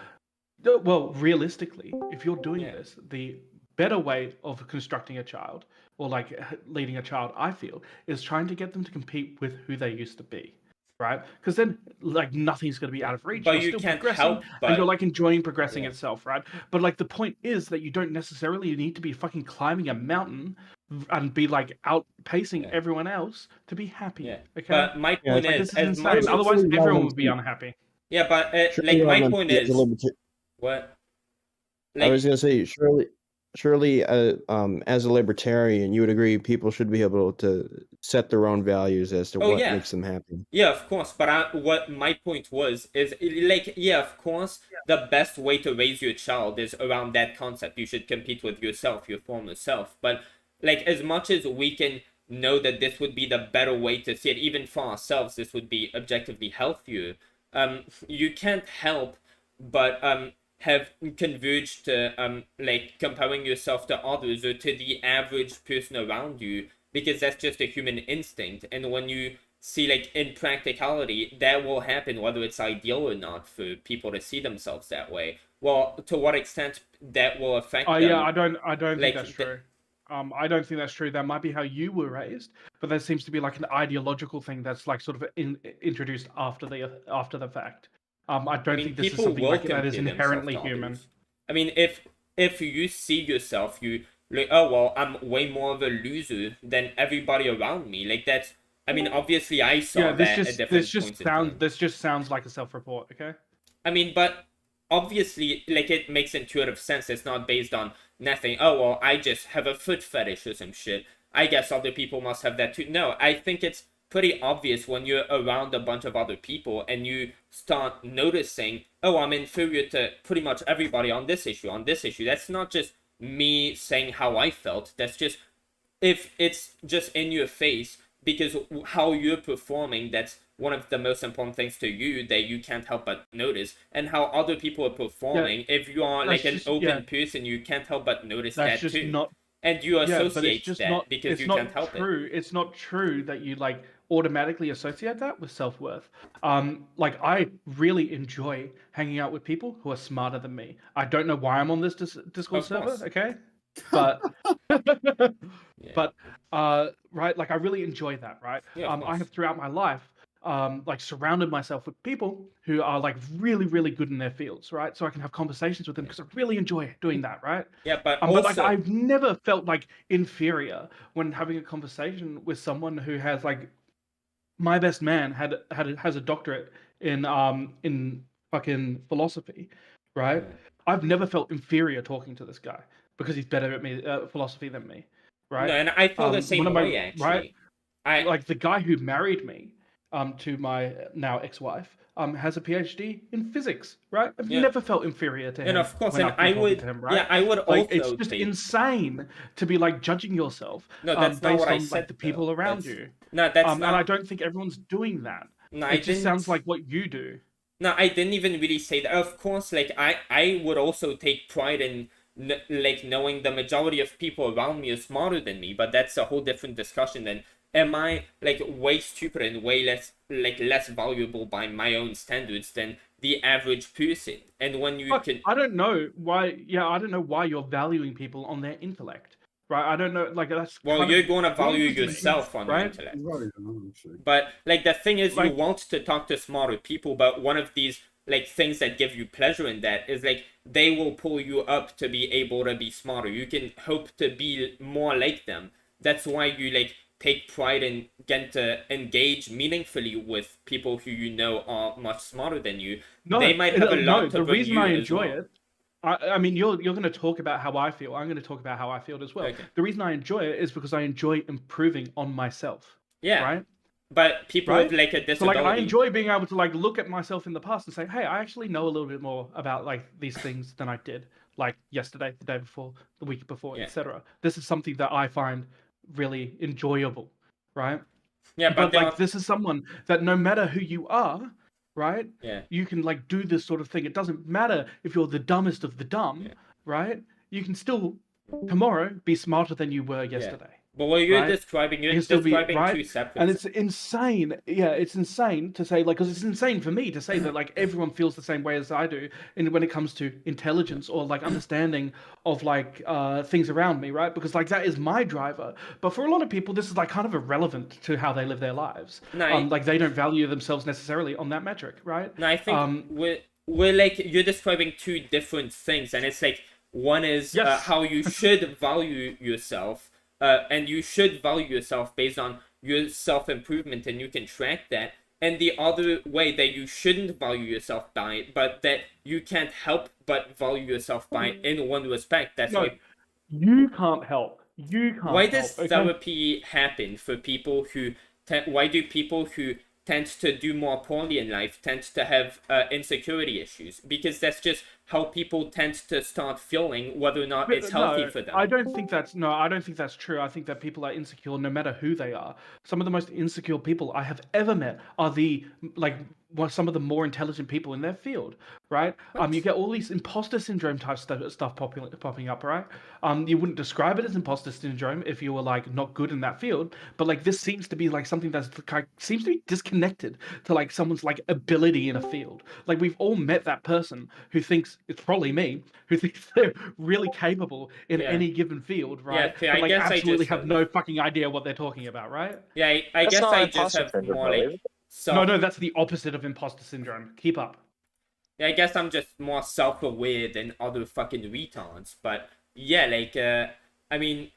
well, realistically, if you're doing this, the better way of constructing a child or like leading a child, I feel, is trying to get them to compete with who they used to be, right? Because then like nothing's going to be out of reach. But you're you still can't progressing, help but... and you're like enjoying progressing itself, right? But like the point is that you don't necessarily need to be fucking climbing a mountain and be like outpacing everyone else to be happy. Okay. But my point like, is, this is insane. Otherwise everyone would be unhappy. Yeah, but like my point is, what? Like, I was gonna say, surely, as a libertarian, you would agree people should be able to set their own values as to what makes them happy. Yeah, of course. But what my point was is, like, yeah, of course, the best way to raise your child is around that concept. You should compete with yourself, your former self. But like, as much as we can know that this would be the better way to see it, even for ourselves, this would be objectively healthier. You can't help but have converged to like comparing yourself to others or to the average person around you, because that's just a human instinct. And when you see, like, in practicality, that will happen whether it's ideal or not for people to see themselves that way. Well, to what extent that will affect them? Yeah, I don't think that's true. I don't think that's true. That might be how you were raised, but that seems to be like an ideological thing that's like sort of introduced after the fact. I don't think this is something like that is inherently human. I mean, if you see yourself, you like, oh well, I'm way more of a loser than everybody around me. Like that's, I mean, obviously I saw that at different points in time. This just sounds like a self-report, okay? I mean, but obviously, like, it makes intuitive sense. It's not based on nothing. Oh well, I just have a foot fetish or some shit. I guess other people must have that too. No, I think it's pretty obvious when you're around a bunch of other people and you start noticing, oh, I'm inferior to pretty much everybody on this issue, That's not just me saying how I felt. That's just, if it's just in your face, because how you're performing, that's one of the most important things to you that you can't help but notice. And how other people are performing, if you are like an open person, you can't help but notice that too. And you associate that because you can't help it. It's not true that you like automatically associate that with self-worth. Like, I really enjoy hanging out with people who are smarter than me. I don't know why I'm on this Discord server, okay? But but right, like, I really enjoy that, right? I have throughout my life like surrounded myself with people who are like really, really good in their fields, right? So I can have conversations with them because I really enjoy doing that, right? Yeah, but like, I've never felt like inferior when having a conversation with someone who has like, my best man has a doctorate in fucking philosophy, right? I've never felt inferior talking to this guy because he's better at philosophy than me, right? No, and I feel the same way, actually. Right? Like, the guy who married me to my now ex-wife has a PhD in physics, right? I've never felt inferior to him. And of course, and I would, I would like, also it's just insane to be like judging yourself based on like the people around you. No, that's not... And I don't think everyone's doing that. No, it just sounds like what you do. No, I didn't even really say that. Of course, like, I would also take pride in like knowing the majority of people around me are smarter than me, but that's a whole different discussion than, am I like way stupider and way less valuable by my own standards than the average person? And when you I don't know why. Yeah, I don't know why you're valuing people on their intellect, right? I don't know, like that's. Well, you're going to value weird to me, yourself on your right? intellect. Right. But like the thing is, you Like- want to talk to smarter people, but one of these like things that give you pleasure in that is like they will pull you up to be able to be smarter. You can hope to be more like them. That's why you like take pride in getting to engage meaningfully with people who you know are much smarter than you. No, They might have a lot to the bring reason you I as enjoy well. it. I mean, you're going to talk about how I feel. I'm going to talk about how I feel as well. Okay. The reason I enjoy it is because I enjoy improving on myself. Yeah. Right. But people Right? with like a So disability. like I enjoy being able to like look at myself in the past and say, hey, I actually know a little bit more about like these things than I did like yesterday, the day before, the week before, Yeah. etc. This is something that I find really enjoyable, right? Yeah, but there like are- this is someone that no matter who you are, right? Yeah. You can like do this sort of thing. It doesn't matter if you're the dumbest of the dumb, right? You can still tomorrow be smarter than you were yesterday. But what you're right? describing, you're You can still be- describing right? two separate And it's insane. Yeah, it's insane to say like, because it's insane for me to say that like everyone feels the same way as I do, and when it comes to intelligence or like understanding of like things around me, right? Because like that is my driver. But for a lot of people, this is like kind of irrelevant to how they live their lives. No, I- like they don't value themselves necessarily on that metric, right? No, I think we're like you're describing two different things, and it's like one is how you should value yourself, and you should value yourself based on your self improvement, and you can track that. And the other way that you shouldn't value yourself by, but that you can't help but value yourself by in one respect. That's No, like you can't help. You can't. why does help, okay? therapy happen for people who why do people who tend to do more poorly in life tend to have insecurity issues? Because that's just how people tend to start feeling whether or not it's healthy No, for them. I don't think that's true. I think that people are insecure no matter who they are. Some of the most insecure people I have ever met are some of the more intelligent people in their field, right? You get all these imposter syndrome type stuff popping up, right? You wouldn't describe it as imposter syndrome if you were like not good in that field, but like this seems to be like something that's seems to be disconnected to like someone's like ability in a field. Like we've all met that person who thinks it's probably me, who thinks they're really capable in Yeah. any given field, right? Yeah, but I like guess I absolutely just have no fucking idea what they're talking about, right? Yeah, I guess I just have more like No, that's the opposite of imposter syndrome. Keep up. Yeah, I guess I'm just more self-aware than other fucking retards. But yeah, like, I mean,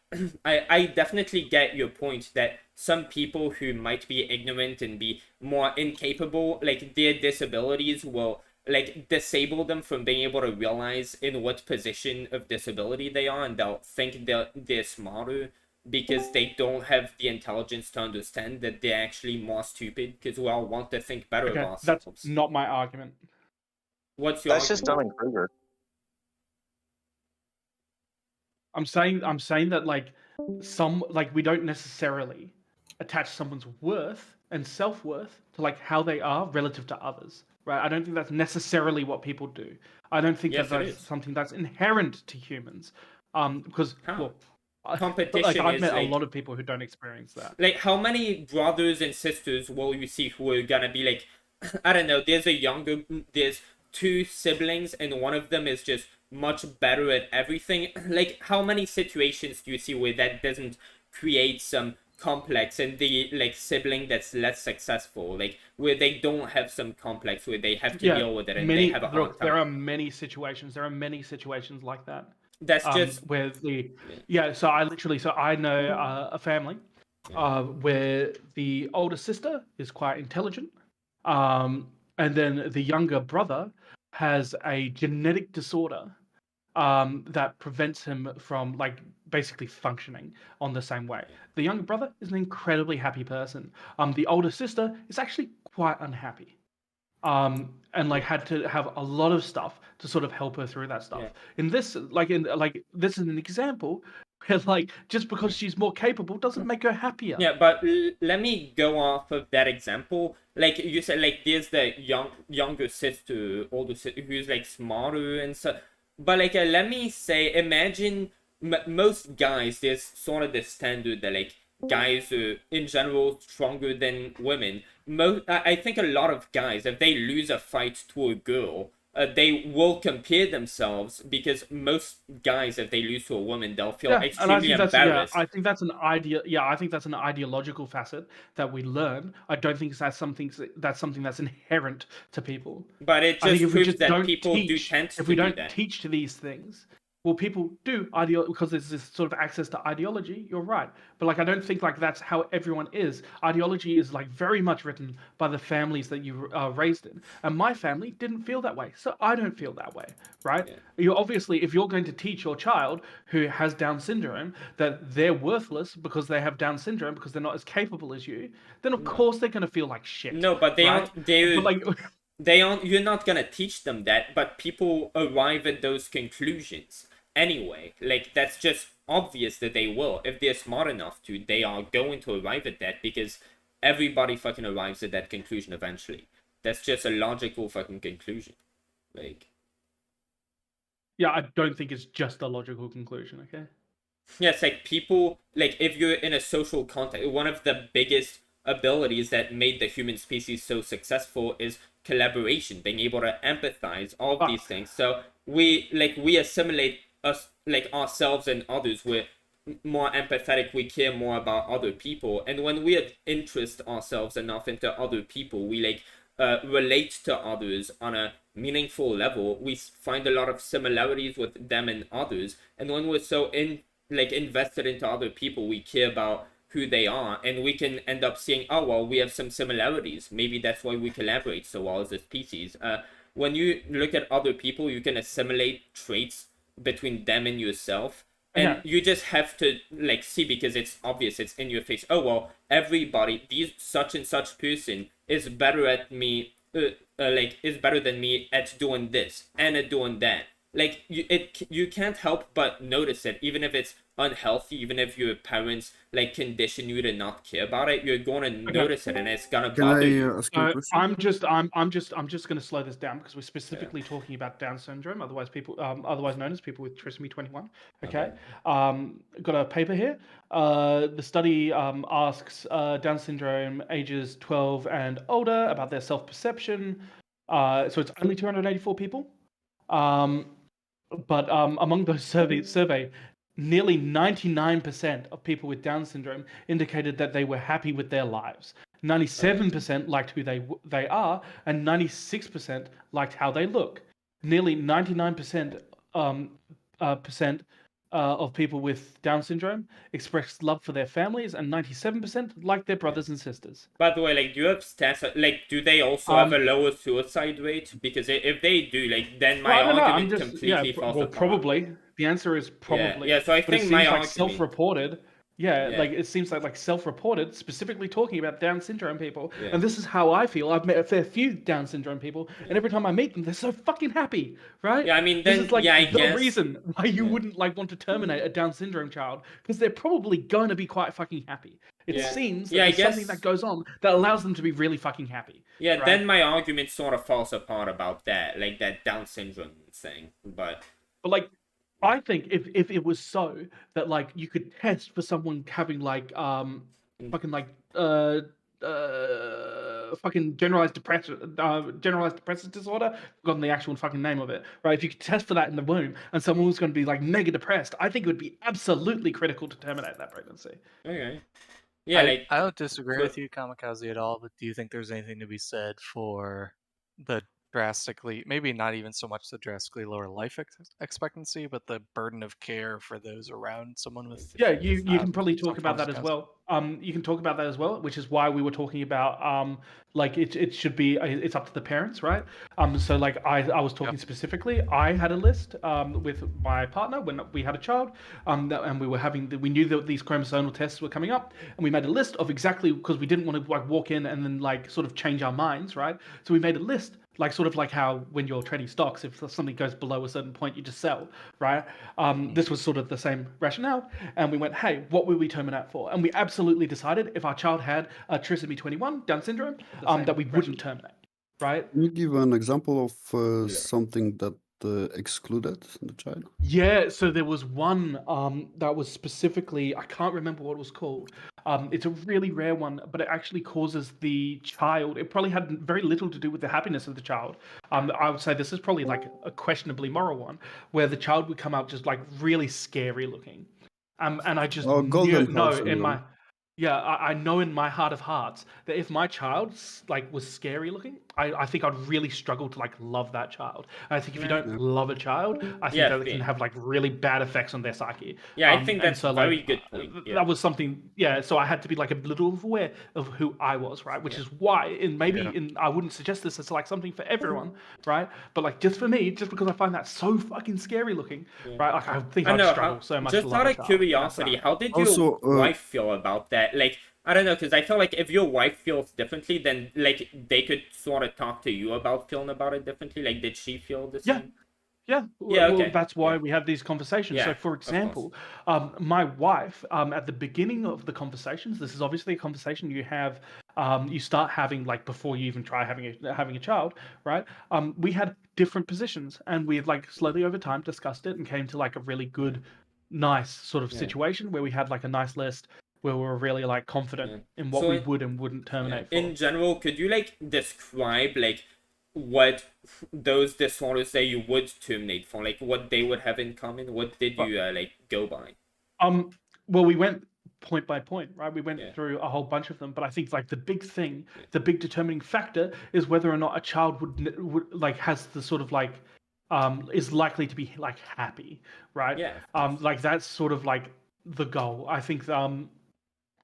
I definitely get your point that some people who might be ignorant and be more incapable, like their disabilities will like disable them from being able to realize in what position of disability they are, and they'll think they're smarter because they don't have the intelligence to understand that they're actually more stupid, because we all want to think better of Okay, ourselves. that's not my argument. What's your That's just argument? Dunning-Kruger. I'm saying that like we don't necessarily attach someone's worth and self-worth to like how they are relative to others, right? I don't think that's necessarily what people do. I don't think Yes, that it that's is. something that's inherent to humans. Because well, Competition like I've is met like, a lot of people who don't experience that. like how many brothers and sisters will you see who are gonna be like, I don't know, there's two siblings and one of them is just much better at everything. Like how many situations do you see where that doesn't create some complex and the like sibling that's less successful, like where they don't have some complex where they have to deal with it and they have a hard time? There are many situations. There are many situations like that. That's just where the So I know a family where the older sister is quite intelligent, and then the younger brother has a genetic disorder that prevents him from like basically functioning on the same way. The younger brother is an incredibly happy person. The older sister is actually quite unhappy. And like had to have a lot of stuff to sort of help her through that stuff. In this, this is an example where like just because she's more capable doesn't make her happier. Yeah, but let me go off of that example. Like you said, like there's the younger sister, older sister who's like smarter and so. But like let me say, imagine most guys. There's sort of the standard that like guys are in general stronger than women. I think a lot of guys, if they lose a fight to a girl, they will compare themselves, because most guys, if they lose to a woman, they'll feel extremely embarrassed. I think that's an ideological facet that we learn. I don't think that's something that's inherent to people. But it just proves that people do tend to do that. If we don't teach these things, well, people do because there's this sort of access to ideology. You're right, but like I don't think like that's how everyone is. Ideology is like very much written by the families that you are raised in, and my family didn't feel that way, so I don't feel that way, right? Yeah. You obviously, if you're going to teach your child who has Down syndrome that they're worthless because they have Down syndrome because they're not as capable as you, then of course they're going to feel like shit. No, but they right? aren't. You're not gonna teach them that, but people arrive at those conclusions anyway. Like, that's just obvious that they will. If they're smart enough to, they are going to arrive at that, because everybody fucking arrives at that conclusion eventually. That's just a logical fucking conclusion. Like, yeah, I don't think it's just a logical conclusion, okay? Yeah, it's like people, like, if you're in a social context, one of the biggest abilities that made the human species so successful is collaboration, being able to empathize, all of these things. So we assimilate us, like, ourselves and others. We're more empathetic, we care more about other people, and when we interest ourselves enough into other people, we relate to others on a meaningful level. We find a lot of similarities with them and others, and when we're so invested into other people, we care about who they are, and we can end up seeing, oh well, we have some similarities, maybe that's why we collaborate so well as a species. When you look at other people, you can assimilate traits between them and yourself, and you just have to see, because it's obvious, it's in your face. Oh well, everybody, such and such person is better at me, is better than me at doing this and at doing that. Like, you can't help but notice it, even if it's unhealthy, even if your parents condition you to not care about it, you're going to notice it, and it's gonna bother you. I'm just going to slow this down, because we're specifically talking about Down syndrome, otherwise known as people with trisomy 21. Okay. Got a paper here. The study asks Down syndrome ages 12 and older about their self-perception. So it's only 284 people. But among those surveyed, nearly 99% of people with Down syndrome indicated that they were happy with their lives. 97% liked who they are, and 96% liked how they look. Nearly 99% of people with Down syndrome expressed love for their families, and 97% liked their brothers and sisters. By the way, do you have stats? Do they also have a lower suicide rate? Because if they do, then my argument completely falls apart. Probably. The answer is probably. Yeah. So I think my argument, self-reported. It seems like self-reported, specifically talking about Down syndrome people. Yeah. And this is how I feel. I've met a fair few Down syndrome people, and every time I meet them, they're so fucking happy, right? Yeah, I mean, then, this is the reason why you wouldn't want to terminate a Down syndrome child, because they're probably going to be quite fucking happy. It seems that there's something that goes on that allows them to be really fucking happy. Yeah, right? Then my argument sort of falls apart about that, that Down syndrome thing. But I think if it was so that you could test for someone having fucking generalized depressive disorder, forgotten the actual fucking name of it, right? If you could test for that in the womb and someone was going to be mega depressed, I think it would be absolutely critical to terminate that pregnancy. Okay. Yeah, I don't disagree with you, Kamikaze, at all, but do you think there's anything to be said for the drastically, maybe not even so much the drastically lower life expectancy, but the burden of care for those around someone with... Yeah, you can probably talk about that as well. You can talk about that as well, which is why we were talking about it should be, it's up to the parents, right? So I was talking specifically, I had a list with my partner when we had a child, and we knew that these chromosomal tests were coming up, and we made a list of exactly, because we didn't want to walk in and then sort of change our minds, right? So we made a list, sort of like how when you're trading stocks, if something goes below a certain point, you just sell, right? This was sort of the same rationale, and we went, hey, what would we terminate for? And we absolutely decided if our child had trisomy 21, Down syndrome, that we wouldn't terminate, right? Can you give an example of something that excluded the child? Yeah, so there was one that was specifically, I can't remember what it was called. It's a really rare one, but it actually causes the child. It probably had very little to do with the happiness of the child. I would say this is probably like a questionably moral one, where the child would come out just like really scary looking. And I just Golden know House, in my I know in my heart of hearts that if my child like was scary looking, I think I'd really struggle to like love that child. And I think if you don't love a child, I think that it can have like really bad effects on their psyche. Yeah, I think that's so, a very like, good point. That was something. Yeah, so I had to be like a little aware of who I was, right? Which is why, I wouldn't suggest this as like something for everyone, right? But like just for me, just because I find that so fucking scary looking, right? Like I think I'd struggle so much. Just to love out a of child. curiosity, how did your wife feel about that? Like, I don't know, because I feel like if your wife feels differently, then like they could sort of talk to you about feeling about it differently. Like, did she feel the same? Yeah, Yeah, well, okay. that's why we have these conversations. Yeah, So, for of course. example, my wife, at the beginning of the conversations, this is obviously a conversation you have, you start having like before you even try having a child, right? We had different positions, and we had like slowly over time discussed it and came to like a really good, nice sort of situation where we had like a nice list where we were really like confident in what So we would and wouldn't terminate for. In general, could you like describe like what those disorders that you would terminate for, like what they would have in common? What did you like go by? Well, we went point by point, right? We went through a whole bunch of them, but I think like the big thing, the big determining factor is whether or not a child would like has the sort of like is likely to be like happy, right? Like that's sort of like the goal. I think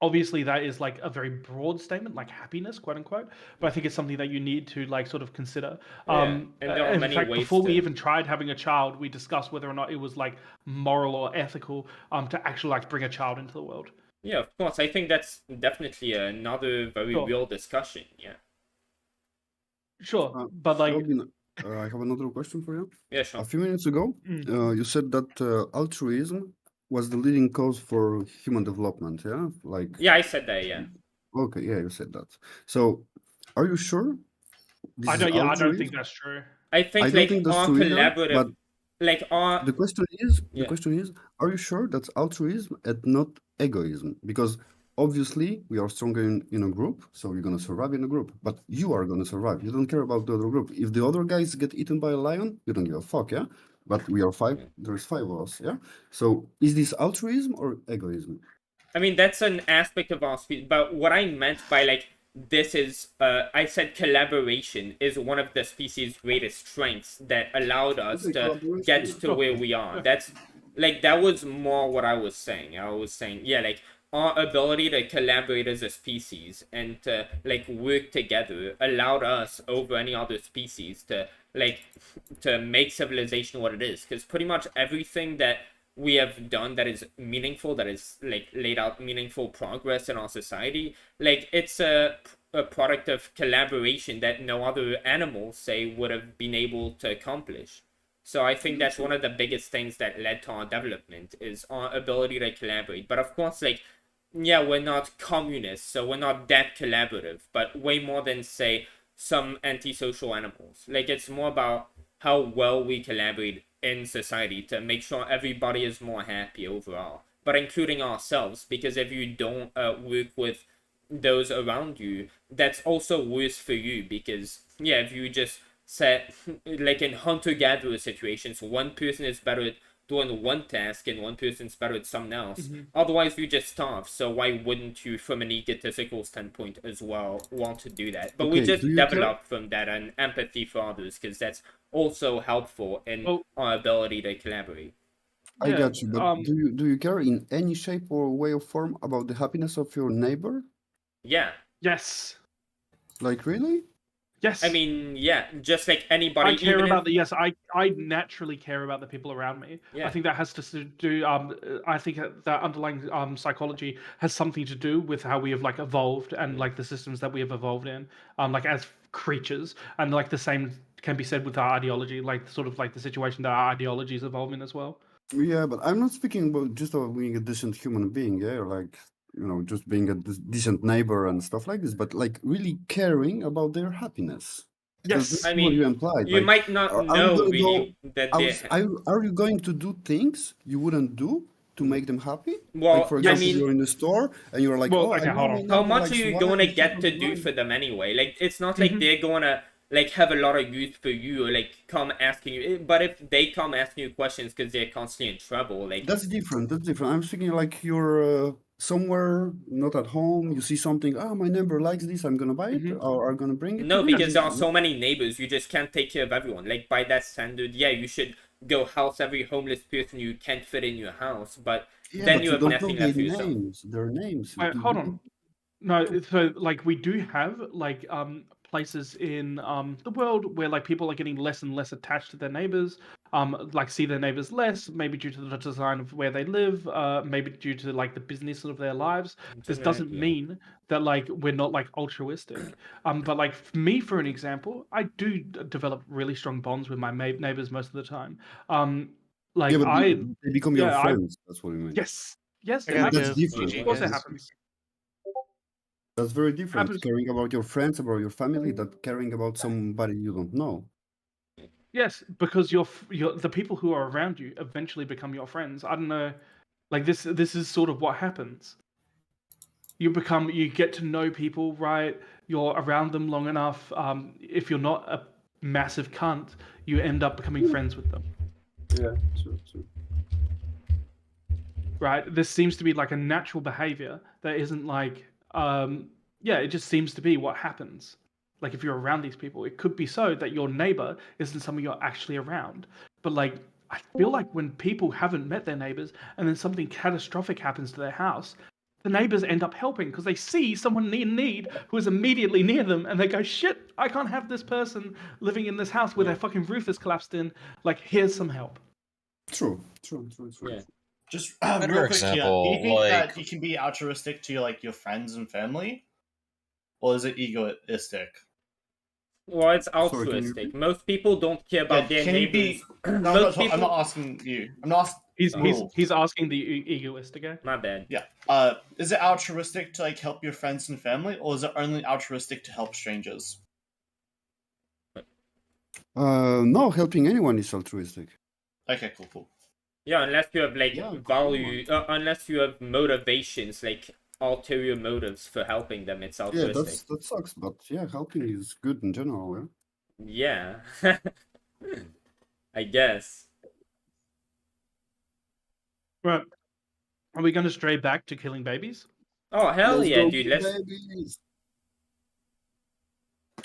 obviously that is like a very broad statement, like happiness, quote unquote, but I think it's something that you need to like sort of consider. And there are many ways before we to- even tried having a child, we discussed whether or not it was like moral or ethical to actually like bring a child into the world. Yeah, of course. I think that's definitely another very real discussion. Yeah. Sure, but like, Robin, I have another question for you. Yeah, sure. A few minutes ago, you said that altruism was the leading cause for human development. Yeah, like. Yeah, I said that. Yeah. Okay, yeah, you said that. So, are you sure? I don't think that's true. I think don't like think that's our true either, collaborative, but like our. the question is, are you sure that's altruism and not egoism? Because obviously we are stronger in a group, so we're gonna survive in a group. But you are gonna survive. You don't care about the other group. If the other guys get eaten by a lion, you don't give a fuck, yeah? But we are five. There's five of us, yeah. So is this altruism or egoism? I mean, that's an aspect of our speech, but what I meant by like this is, I said collaboration is one of the species' greatest strengths that allowed us to get to where we are. That's like that was more what I was saying. I was saying, yeah, like our ability to collaborate as a species and to like work together allowed us over any other species to like to make civilization what it is. Because pretty much everything that we have done that is meaningful, that is like laid out meaningful progress in our society, like it's a product of collaboration that no other animal, say, would have been able to accomplish. So I think that's one of the biggest things that led to our development is our ability to collaborate. But of course, like, yeah, we're not communists, so we're not that collaborative, but way more than, say, some antisocial animals. Like, it's more about how well we collaborate in society to make sure everybody is more happy overall, but including ourselves, because if you don't work with those around you, that's also worse for you, because yeah, if you just set like in hunter-gatherer situations, one person is better at doing one task and one person's better at something else, otherwise you just starve. So why wouldn't you, from an egotistical standpoint as well, want to do that? But we just develop from that and empathy for others, because that's also helpful in our ability to collaborate. I got you, but do you care in any shape or way or form about the happiness of your neighbor? Yeah. Yes. Like really? Yes. I mean, yeah, just like anybody. I care about I naturally care about the people around me. Yeah. I think that has to do. I think that underlying psychology has something to do with how we have like evolved and like the systems that we have evolved in, like as creatures, and like the same can be said with our ideology, like sort of like the situation that our ideology is evolving as well. Yeah, but I'm not speaking about just about being a decent human being, yeah, like just being a decent neighbor and stuff like this, but like really caring about their happiness. Yes, I mean, what you implied. You might not know really that they. Are you going to do things you wouldn't do to make them happy? Well, like for example, I mean, you're in the store and you're like, well, oh, okay, I know hold my on. How neighbor much likes are you wine going to and get stuff to like do that." for them anyway? Like, it's not like they're gonna like have a lot of use for you, or like come asking you. But if they come asking you questions because they're constantly in trouble, like That's different. That's different. I'm thinking like you're somewhere, not at home. You see something. Oh, my neighbor likes this. I'm gonna buy it, or I'm gonna bring it. no, to because them. there are so many neighbors, you just can't take care of everyone. Like by that standard, yeah, you should go house every homeless person you can't fit in your house, but Yeah, then but you you have don't know nothing their left for yourself. names. Their names. Wait, Do hold you- on. No, so like we do have like places in the world where like people are getting less and less attached to their neighbors, like see their neighbors less, maybe due to the design of where they live, maybe due to like the business of their lives. This doesn't mean that like we're not like altruistic. But like me, for an example, I do develop really strong bonds with my neighbors most of the time. Like Yeah, but I, they become your yeah, friends. That's what you mean. yes, yes, it Yeah, that's happens. different. Of course, it happens. That's very different. Happens. Caring about your friends, about your family, that caring about somebody you don't know. Yes, because you're the people who are around you eventually become your friends. I don't know, like this is sort of what happens. You get to know people, right? You're around them long enough. If you're not a massive cunt, you end up becoming friends with them. Yeah, true. Right? This seems to be like a natural behavior that isn't like, yeah, it just seems to be what happens. Like if you're around these people, it could be so that your neighbor isn't someone you're actually around. But like, I feel like when people haven't met their neighbors and then something catastrophic happens to their house, the neighbors end up helping because they see someone in need who is immediately near them and they go, shit, I can't have this person living in this house where their fucking roof is collapsed in. Like, here's some help. True. Yeah. Just Better real quick, example, do you think like- that you can be altruistic to like your friends and family, or is it egoistic? Well, it's altruistic. Most people don't care about their can you neighbors. be? No, Most I'm not asking you. I'm not asking. He's asking the egoist again. My bad. Yeah. Is it altruistic to like help your friends and family, or is it only altruistic to help strangers? No, helping anyone is altruistic. Okay, cool. Yeah, unless you have like value, unless you have motivations, like ulterior motives for helping them, it's Yeah, altruistic. that sucks, but yeah, helping is good in general. Yeah. I guess. Right. Are we going to stray back to killing babies? Oh hell Let's yeah, go dude! kill Let's. babies.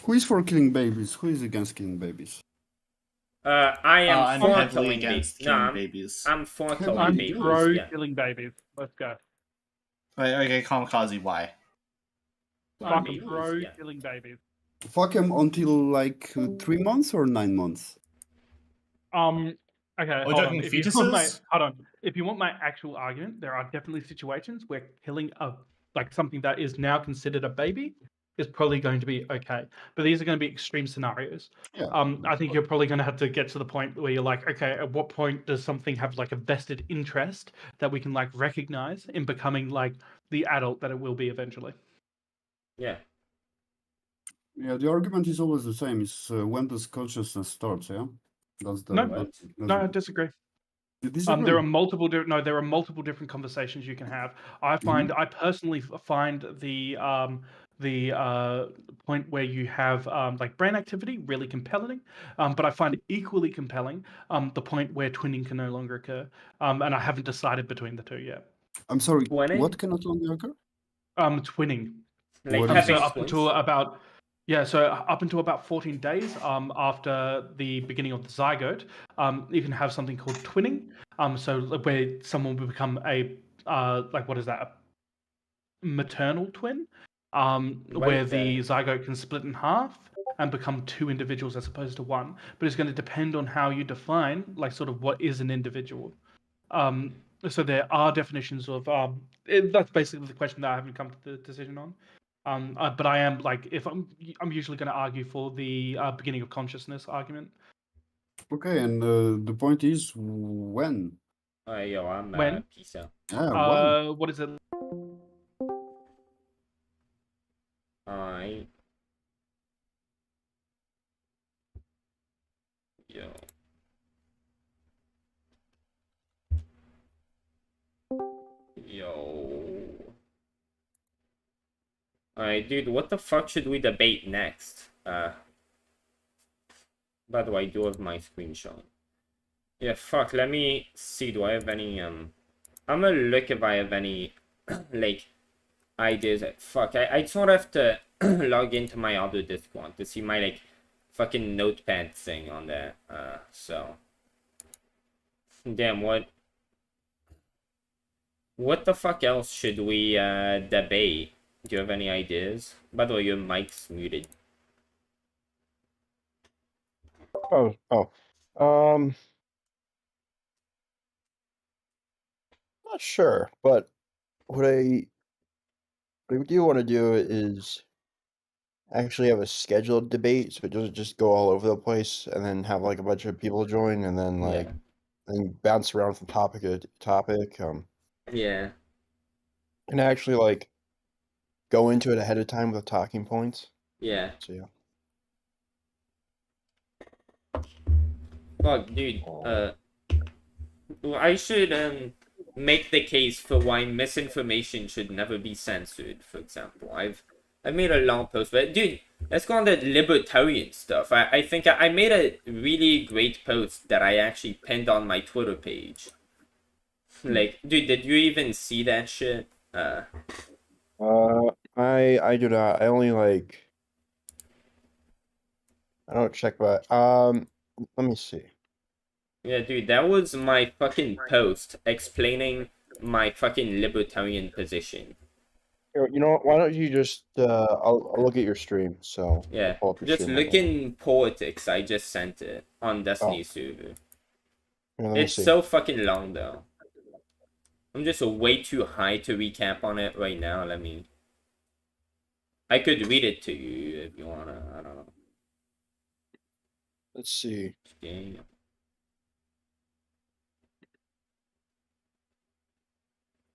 Who is for killing babies? Who is against killing babies? I am I'm for heavily killing against babies. killing No, babies. I'm for killing I'm babies. pro Yeah. killing babies. Let's go. Wait, okay, Kamikaze, why? Fucking pro killing babies. Fuck him until like 3 months or 9 months. Okay, Are we hold talking on. If you want fetuses? hold on. If you want my actual argument, there are definitely situations where killing like something that is now considered a baby is probably going to be okay. But these are going to be extreme scenarios. Yeah. I think you're probably going to have to get to the point where you're like, okay, at what point does something have like a vested interest that we can like recognize in becoming like the adult that it will be eventually? Yeah. Yeah, the argument is always the same. It's when does consciousness start? Yeah, that's the. No, I disagree. You disagree? There are multiple different conversations you can have. I personally find the point where you have like brain activity really compelling, but I find it equally compelling the point where twinning can no longer occur, and I haven't decided between the two yet. I'm sorry. Twinning? What cannot longer occur? Twinning. Like What is having it? Up until about so up until about 14 days after the beginning of the zygote, you can have something called twinning. So where someone will become a like what is that? A maternal twin, where is the zygote can split in half and become two individuals as opposed to one. But it's going to depend on how you define like sort of what is an individual. So there are definitions of that's basically the question that I haven't come to the decision on. But I am like, if I'm usually going to argue for the beginning of consciousness argument. Okay, and the point is when? Yo, I'm When? peace out. Yeah, What is it? Alright, dude, what the fuck should we debate next? By the way, I do have my screenshot. Yeah, fuck, let me see, do I have any, I'm gonna look if I have any, like, ideas. Fuck, I sort of have to log into my other Discord to see my, like, fucking notepad thing on there, so. Damn, what the fuck else should we, debate? Do you have any ideas? By the way, your mic's muted. Not sure, but what I do want to do is actually have a scheduled debate, so it doesn't just go all over the place, and then have like a bunch of people join, and then like and bounce around from topic to topic. Yeah. And actually like go into it ahead of time with talking points. Yeah. So yeah. Fuck, dude. I should make the case for why misinformation should never be censored. For example, I've made a long post, but dude, let's go on the libertarian stuff. I think I made a really great post that I actually pinned on my Twitter page. Like, dude, did you even see that shit? I do not. I only like. I don't check, but let me see. Yeah, dude, that was my fucking post explaining my fucking libertarian position. You know what? Why don't you just I'll look at your stream. So yeah, I'll pull up your just stream look in politics. I just sent it on Destiny server. Yeah, It's so fucking long though. I'm just way too high to recap on it right now. I could read it to you if you wanna. I don't know. Let's see. Yeah.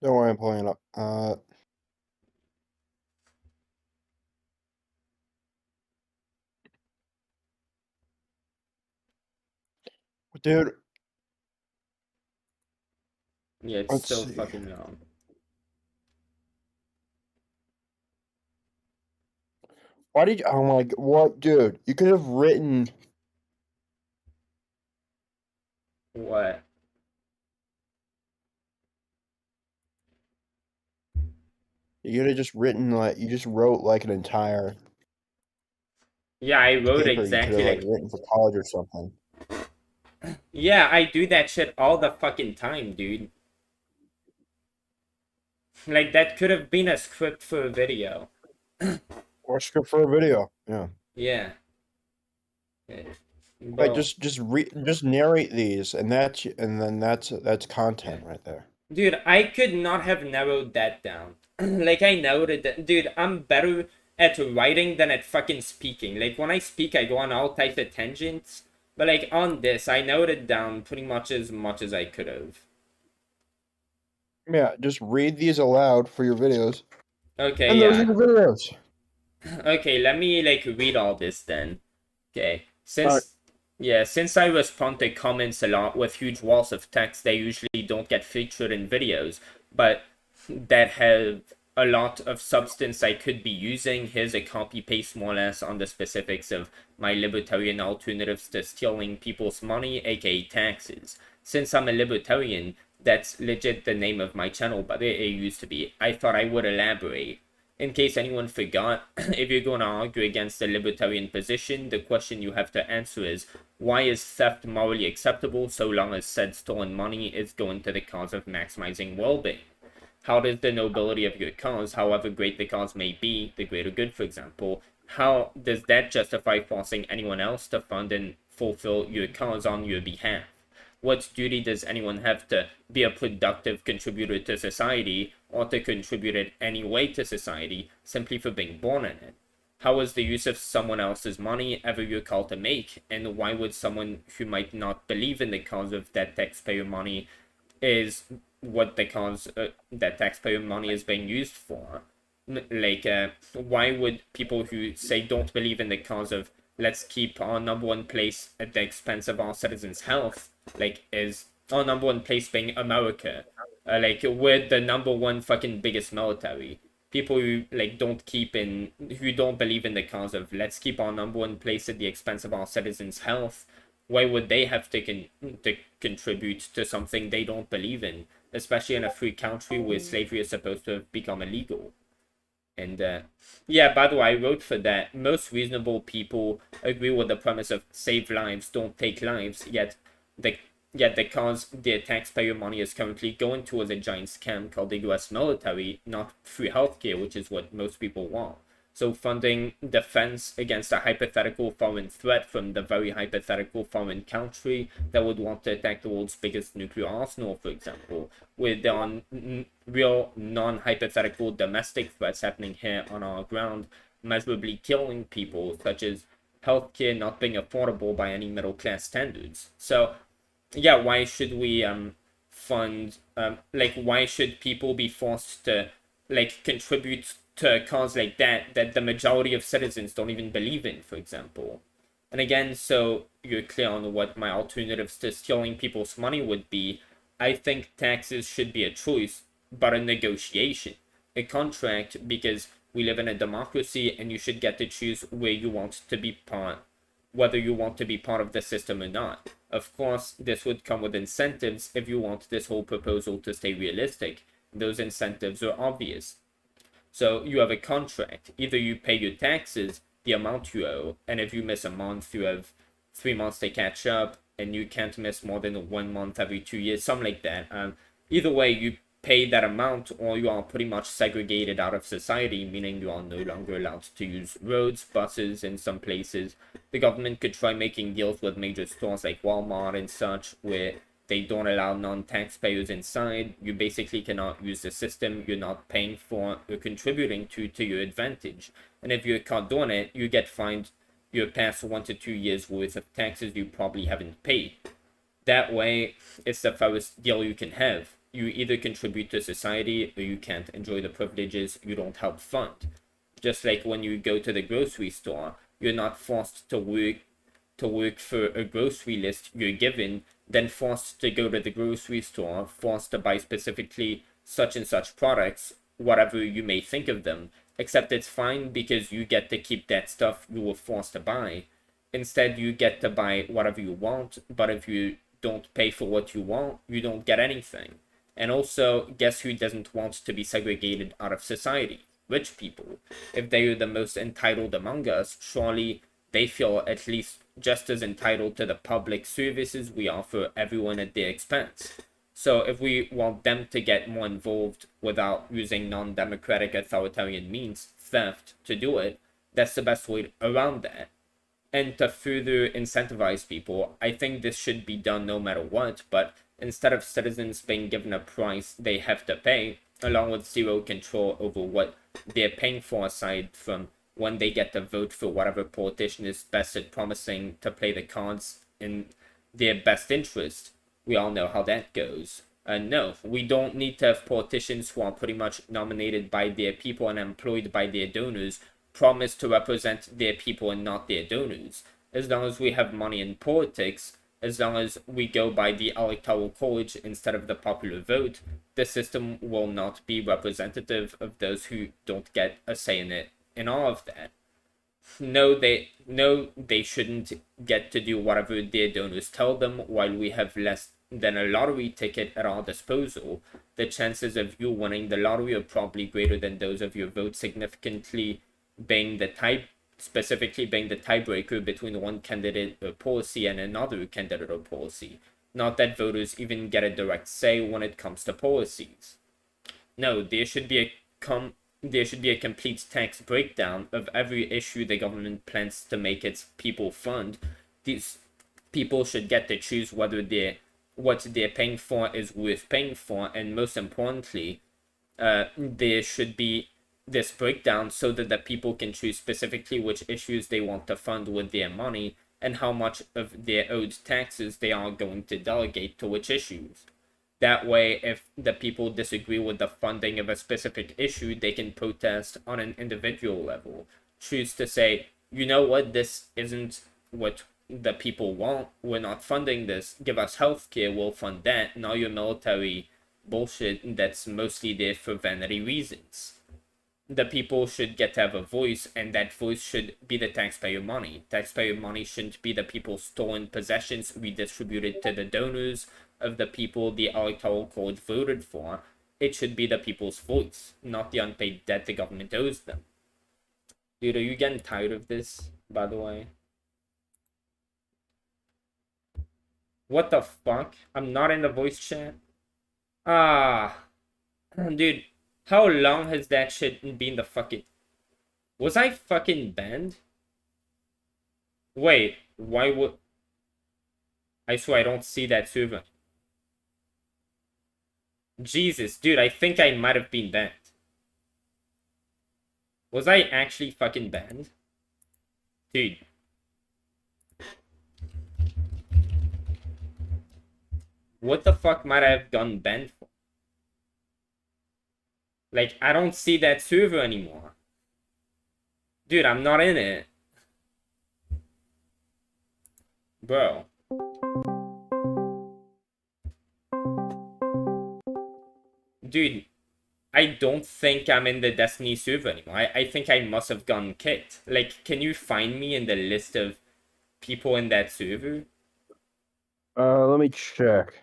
Don't worry, I'm pulling it up. Dude. Yeah, it's Let's so see. fucking long. Why did you? I'm like, what, dude? You could have written. What? You could have just written like you just wrote like an entire. Yeah, I wrote paper exactly you could have, like. like written for college or something. Yeah, I do that shit all the fucking time, dude. Like, that could have been a script for a video. Or a script for a video. Yeah. Yeah. Like just narrate these, and then that's content right there. Dude, I could not have narrowed that down. Like, I noted that, dude, I'm better at writing than at fucking speaking. Like, when I speak, I go on all types of tangents. But, like, on this, I noted down pretty much as I could have. Yeah, just read these aloud for your videos. Okay, and those are the videos. Okay, let me, like, read all this then. Okay, since I respond to comments a lot with huge walls of text, they usually don't get featured in videos, but that have a lot of substance I could be using. Here's a copy-paste more or less on the specifics of my libertarian alternatives to stealing people's money, aka taxes. Since I'm a libertarian, that's legit the name of my channel, but it used to be. I thought I would elaborate. In case anyone forgot, if you're going to argue against the libertarian position, the question you have to answer is, why is theft morally acceptable so long as said stolen money is going to the cause of maximizing well-being? How does the nobility of your cause, however great the cause may be, the greater good for example, how does that justify forcing anyone else to fund and fulfill your cause on your behalf? What duty does anyone have to be a productive contributor to society or to contribute in any way to society simply for being born in it? How is the use of someone else's money ever your call to make? And why would someone who might not believe in the cause of that taxpayer money is what the cause that taxpayer money is being used for? Like, why would people who say don't believe in the cause of let's keep our number one place at the expense of our citizens' health, like, is our number one place being America? Like, we're the number one fucking biggest military. people who like who don't believe in the cause of let's keep our number one place at the expense of our citizens' health, why would they have to contribute to something they don't believe in, especially in a free country where slavery is supposed to have become illegal? And yeah, by the way, I wrote for that. Most reasonable people agree with the premise of save lives, don't take lives, yet the cause their taxpayer money is currently going towards a giant scam called the US military, not free healthcare, which is what most people want. So funding defense against a hypothetical foreign threat from the very hypothetical foreign country that would want to attack the world's biggest nuclear arsenal, for example, where there are real non-hypothetical domestic threats happening here on our ground, measurably killing people, such as healthcare not being affordable by any middle-class standards. So yeah, why should we fund why should people be forced to contribute to a cause like that the majority of citizens don't even believe in, for example? And again, so you're clear on what my alternatives to stealing people's money would be, I think taxes should be a choice, but a negotiation, a contract, because we live in a democracy and you should get to choose where you want to be whether you want to be part of the system or not. Of course, this would come with incentives if you want this whole proposal to stay realistic. Those incentives are obvious. So you have a contract. Either you pay your taxes, the amount you owe, and if you miss a month, you have 3 months to catch up, and you can't miss more than 1 month every 2 years, something like that. Either way, you pay that amount, or you are pretty much segregated out of society, meaning you are no longer allowed to use roads, buses in some places. The government could try making deals with major stores like Walmart and such, where they don't allow non-taxpayers inside. You basically cannot use the system you're not paying for or contributing to your advantage. And if you're caught doing it, you get fined your past 1 to 2 years worth of taxes you probably haven't paid. That way, it's the fairest deal you can have. You either contribute to society or you can't enjoy the privileges you don't help fund. Just like when you go to the grocery store, you're not forced to work for a grocery list you're given, then forced to go to the grocery store, forced to buy specifically such and such products, whatever you may think of them, except it's fine because you get to keep that stuff you were forced to buy. Instead, you get to buy whatever you want, but if you don't pay for what you want, you don't get anything. And also, guess who doesn't want to be segregated out of society? Rich people. If they are the most entitled among us, surely they feel at least just as entitled to the public services we offer everyone at their expense. So if we want them to get more involved without using non-democratic authoritarian means, theft, to do it, that's the best way around that. And to further incentivize people, I think this should be done no matter what, but instead of citizens being given a price they have to pay, along with zero control over what they're paying for aside from when they get to vote for whatever politician is best at promising to play the cards in their best interest. We all know how that goes. No, we don't need to have politicians who are pretty much nominated by their people and employed by their donors promise to represent their people and not their donors. As long as we have money in politics, as long as we go by the electoral college instead of the popular vote, the system will not be representative of those who don't get a say in it. In all of that, no, they shouldn't get to do whatever their donors tell them. While we have less than a lottery ticket at our disposal, the chances of you winning the lottery are probably greater than those of your vote, significantly being the tiebreaker between one candidate or policy and another candidate or policy. Not that voters even get a direct say when it comes to policies. No, there should be a complete tax breakdown of every issue the government plans to make its people fund. These people should get to choose whether what they're paying for is worth paying for, and most importantly, there should be this breakdown so that the people can choose specifically which issues they want to fund with their money and how much of their owed taxes they are going to delegate to which issues. That way, if the people disagree with the funding of a specific issue, they can protest on an individual level. Choose to say, you know what, this isn't what the people want. We're not funding this. Give us healthcare, we'll fund that. Now your military bullshit that's mostly there for vanity reasons. the people should get to have a voice, and that voice should be the taxpayer money. Taxpayer money shouldn't be the people's stolen possessions redistributed to the donors of the people the electoral college voted for. It should be the people's voice, not the unpaid debt the government owes them. Dude, are you getting tired of this, by the way? What the fuck? I'm not in the voice chat? Ah. Dude, how long has that shit been the fucking... Was I fucking banned? Wait, why would... I swear I don't see that server. Jesus, dude, I think I might have been banned. Was I actually fucking banned? Dude. What the fuck might I have gotten banned for? Like, I don't see that server anymore. Dude, I'm not in it. Bro. Dude, I don't think I'm in the Destiny server anymore. I think I must have gotten kicked. Like, can you find me in the list of people in that server? Let me check.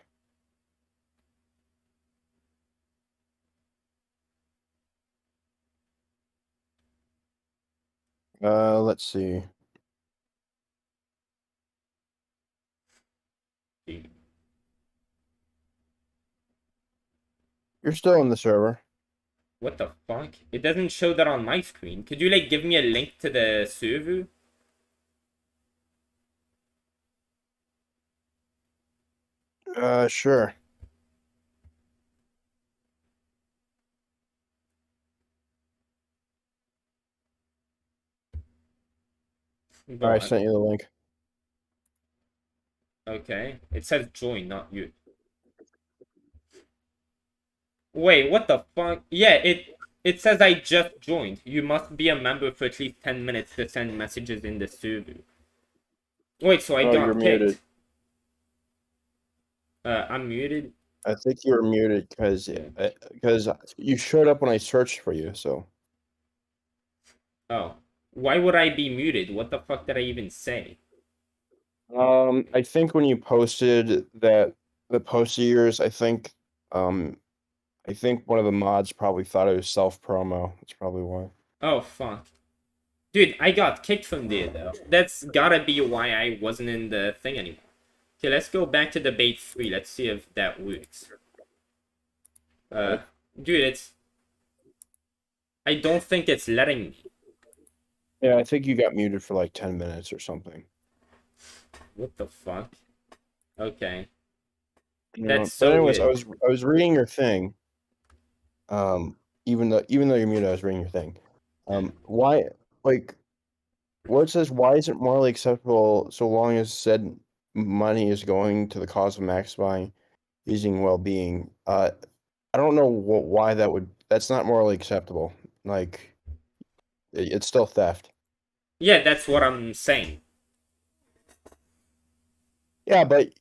Let's see. You're still in the server. What the fuck? It doesn't show that on my screen. Could you, like, give me a link to the server? Sure. Go I on. sent you the link. Okay. It says join, not you. Wait, what the fuck? Yeah, it says I just joined. You must be a member for at least 10 minutes to send messages in the server. Wait, so I got you're kicked. muted. I'm muted? I think you were muted because you showed up when I searched for you, so. Oh. Why would I be muted? What the fuck did I even say? I think when you posted the post of yours, I think one of the mods probably thought it was self-promo. That's probably why. Oh, fuck. Dude, I got kicked from there, though. That's gotta be why I wasn't in the thing anymore. Okay, let's go back to debate 3. Let's see if that works. Dude, it's... I don't think it's letting me. Yeah, I think you got muted for like 10 minutes or something. What the fuck? Okay. You That's know, so but anyways, weird. I was reading your thing. Even though you're muted, I was reading your thing. Why, like, where it says why is it morally acceptable so long as said money is going to the cause of maximizing well-being? I don't know why that's not morally acceptable. Like, it's still theft. Yeah, that's what I'm saying. Yeah, but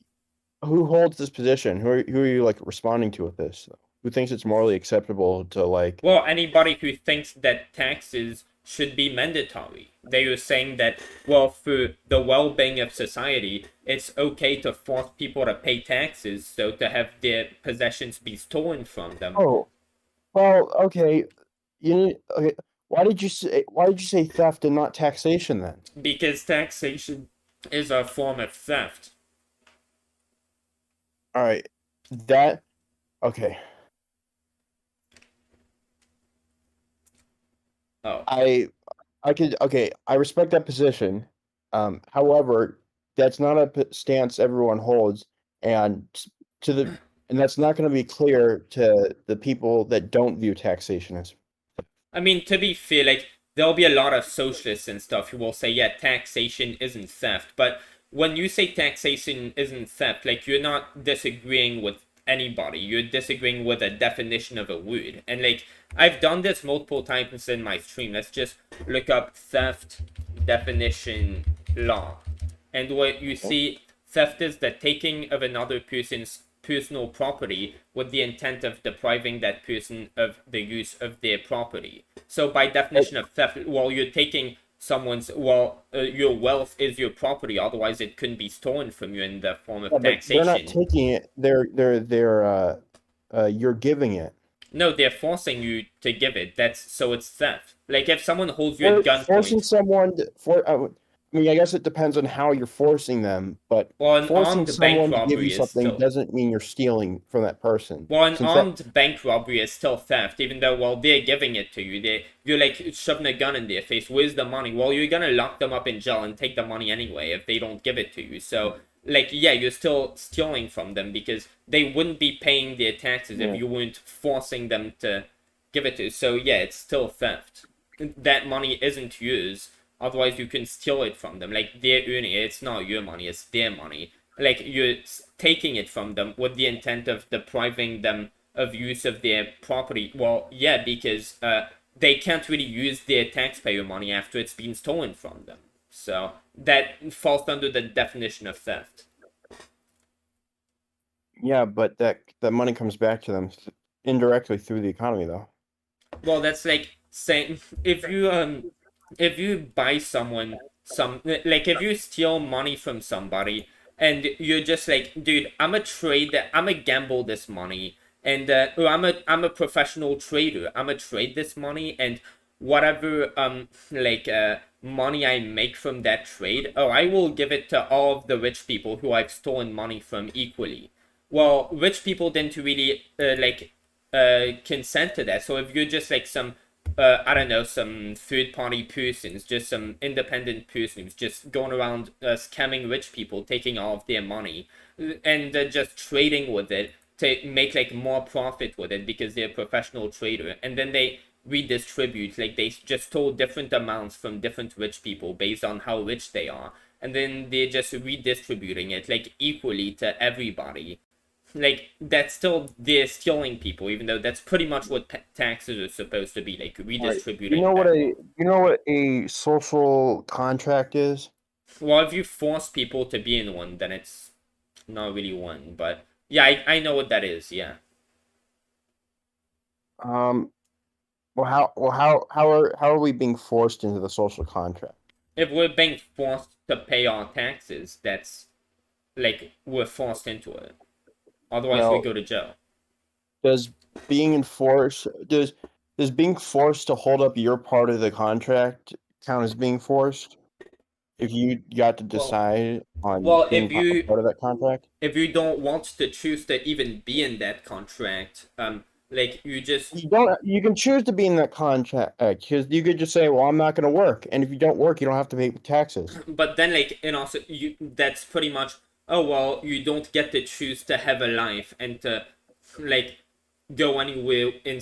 who holds this position? Who are you like responding to with this? Who thinks it's morally acceptable to like? Well, anybody who thinks that taxes should be mandatory. They were saying that, well, for the well-being of society, it's okay to force people to pay taxes, so to have their possessions be stolen from them. Oh, well, okay. Okay. Why did you say theft and not taxation then? Because taxation is a form of theft. All right, okay. Oh. I respect that position. However, that's not a stance everyone holds, and that's not going to be clear to the people that don't view taxation as. I mean, to be fair, like, there'll be a lot of socialists and stuff who will say, yeah, taxation isn't theft. But when you say taxation isn't theft, like, you're not disagreeing with anybody. You're disagreeing with a definition of a word. And, like, I've done this multiple times in my stream. Let's just look up theft definition law. And what you see, theft is the taking of another person's personal property with the intent of depriving that person of the use of their property. So by definition of theft, well, you're taking someone's, your wealth is your property, otherwise it couldn't be stolen from you in the form of taxation. They're not taking it, you're giving it. No, they're forcing you to give it. So it's theft. Like if someone holds you at gunpoint. Forcing someone I mean, I guess it depends on how you're forcing them, but forcing someone to give you something doesn't mean you're stealing from that person. Well, an armed bank robbery is still theft, even though, well, they're giving it to you. You're like shoving a gun in their face. Where's the money? Well, you're gonna lock them up in jail and take the money anyway if they don't give it to you. So, like, yeah, you're still stealing from them because they wouldn't be paying their taxes if you weren't forcing them to give it to you. So, yeah, it's still theft. That money isn't yours. Otherwise, you can steal it from them. Like, they're earning it. It's not your money. It's their money. Like, you're taking it from them with the intent of depriving them of use of their property. Well, yeah, because they can't really use their taxpayer money after it's been stolen from them. So, that falls under the definition of theft. Yeah, but that money comes back to them indirectly through the economy, though. Well, that's like saying, if you buy someone like if you steal money from somebody and you're just like, dude, I'm a gamble this money, and I'm a professional trader. I'm a trade this money, and whatever money I make from that trade, I will give it to all of the rich people who I've stolen money from equally. Well, rich people didn't really consent to that. So if you're just like some I don't know, some third-party persons, just some independent persons, just going around scamming rich people, taking all of their money, and just trading with it to make like more profit with it because they're a professional trader, and then they redistribute, like they just stole different amounts from different rich people based on how rich they are, and then they're just redistributing it like equally to everybody. Like, that's still, they're stealing people, even though that's pretty much what taxes are supposed to be, like redistributing. You know what a social contract is? Well, if you force people to be in one, then it's not really one. But yeah, I know what that is. Yeah. Well, how are we being forced into the social contract? If we're being forced to pay our taxes, that's like we're forced into it. Otherwise, we go to jail. Does being forced to hold up your part of the contract count as being forced? If you got to decide on being part of that contract? If you don't want to choose to even be in that contract, like you can choose to be in that contract because you could just say, well, I'm not going to work, and if you don't work, you don't have to pay taxes. But then, like, and also that's pretty much, oh well, you don't get to choose to have a life and to like go anywhere in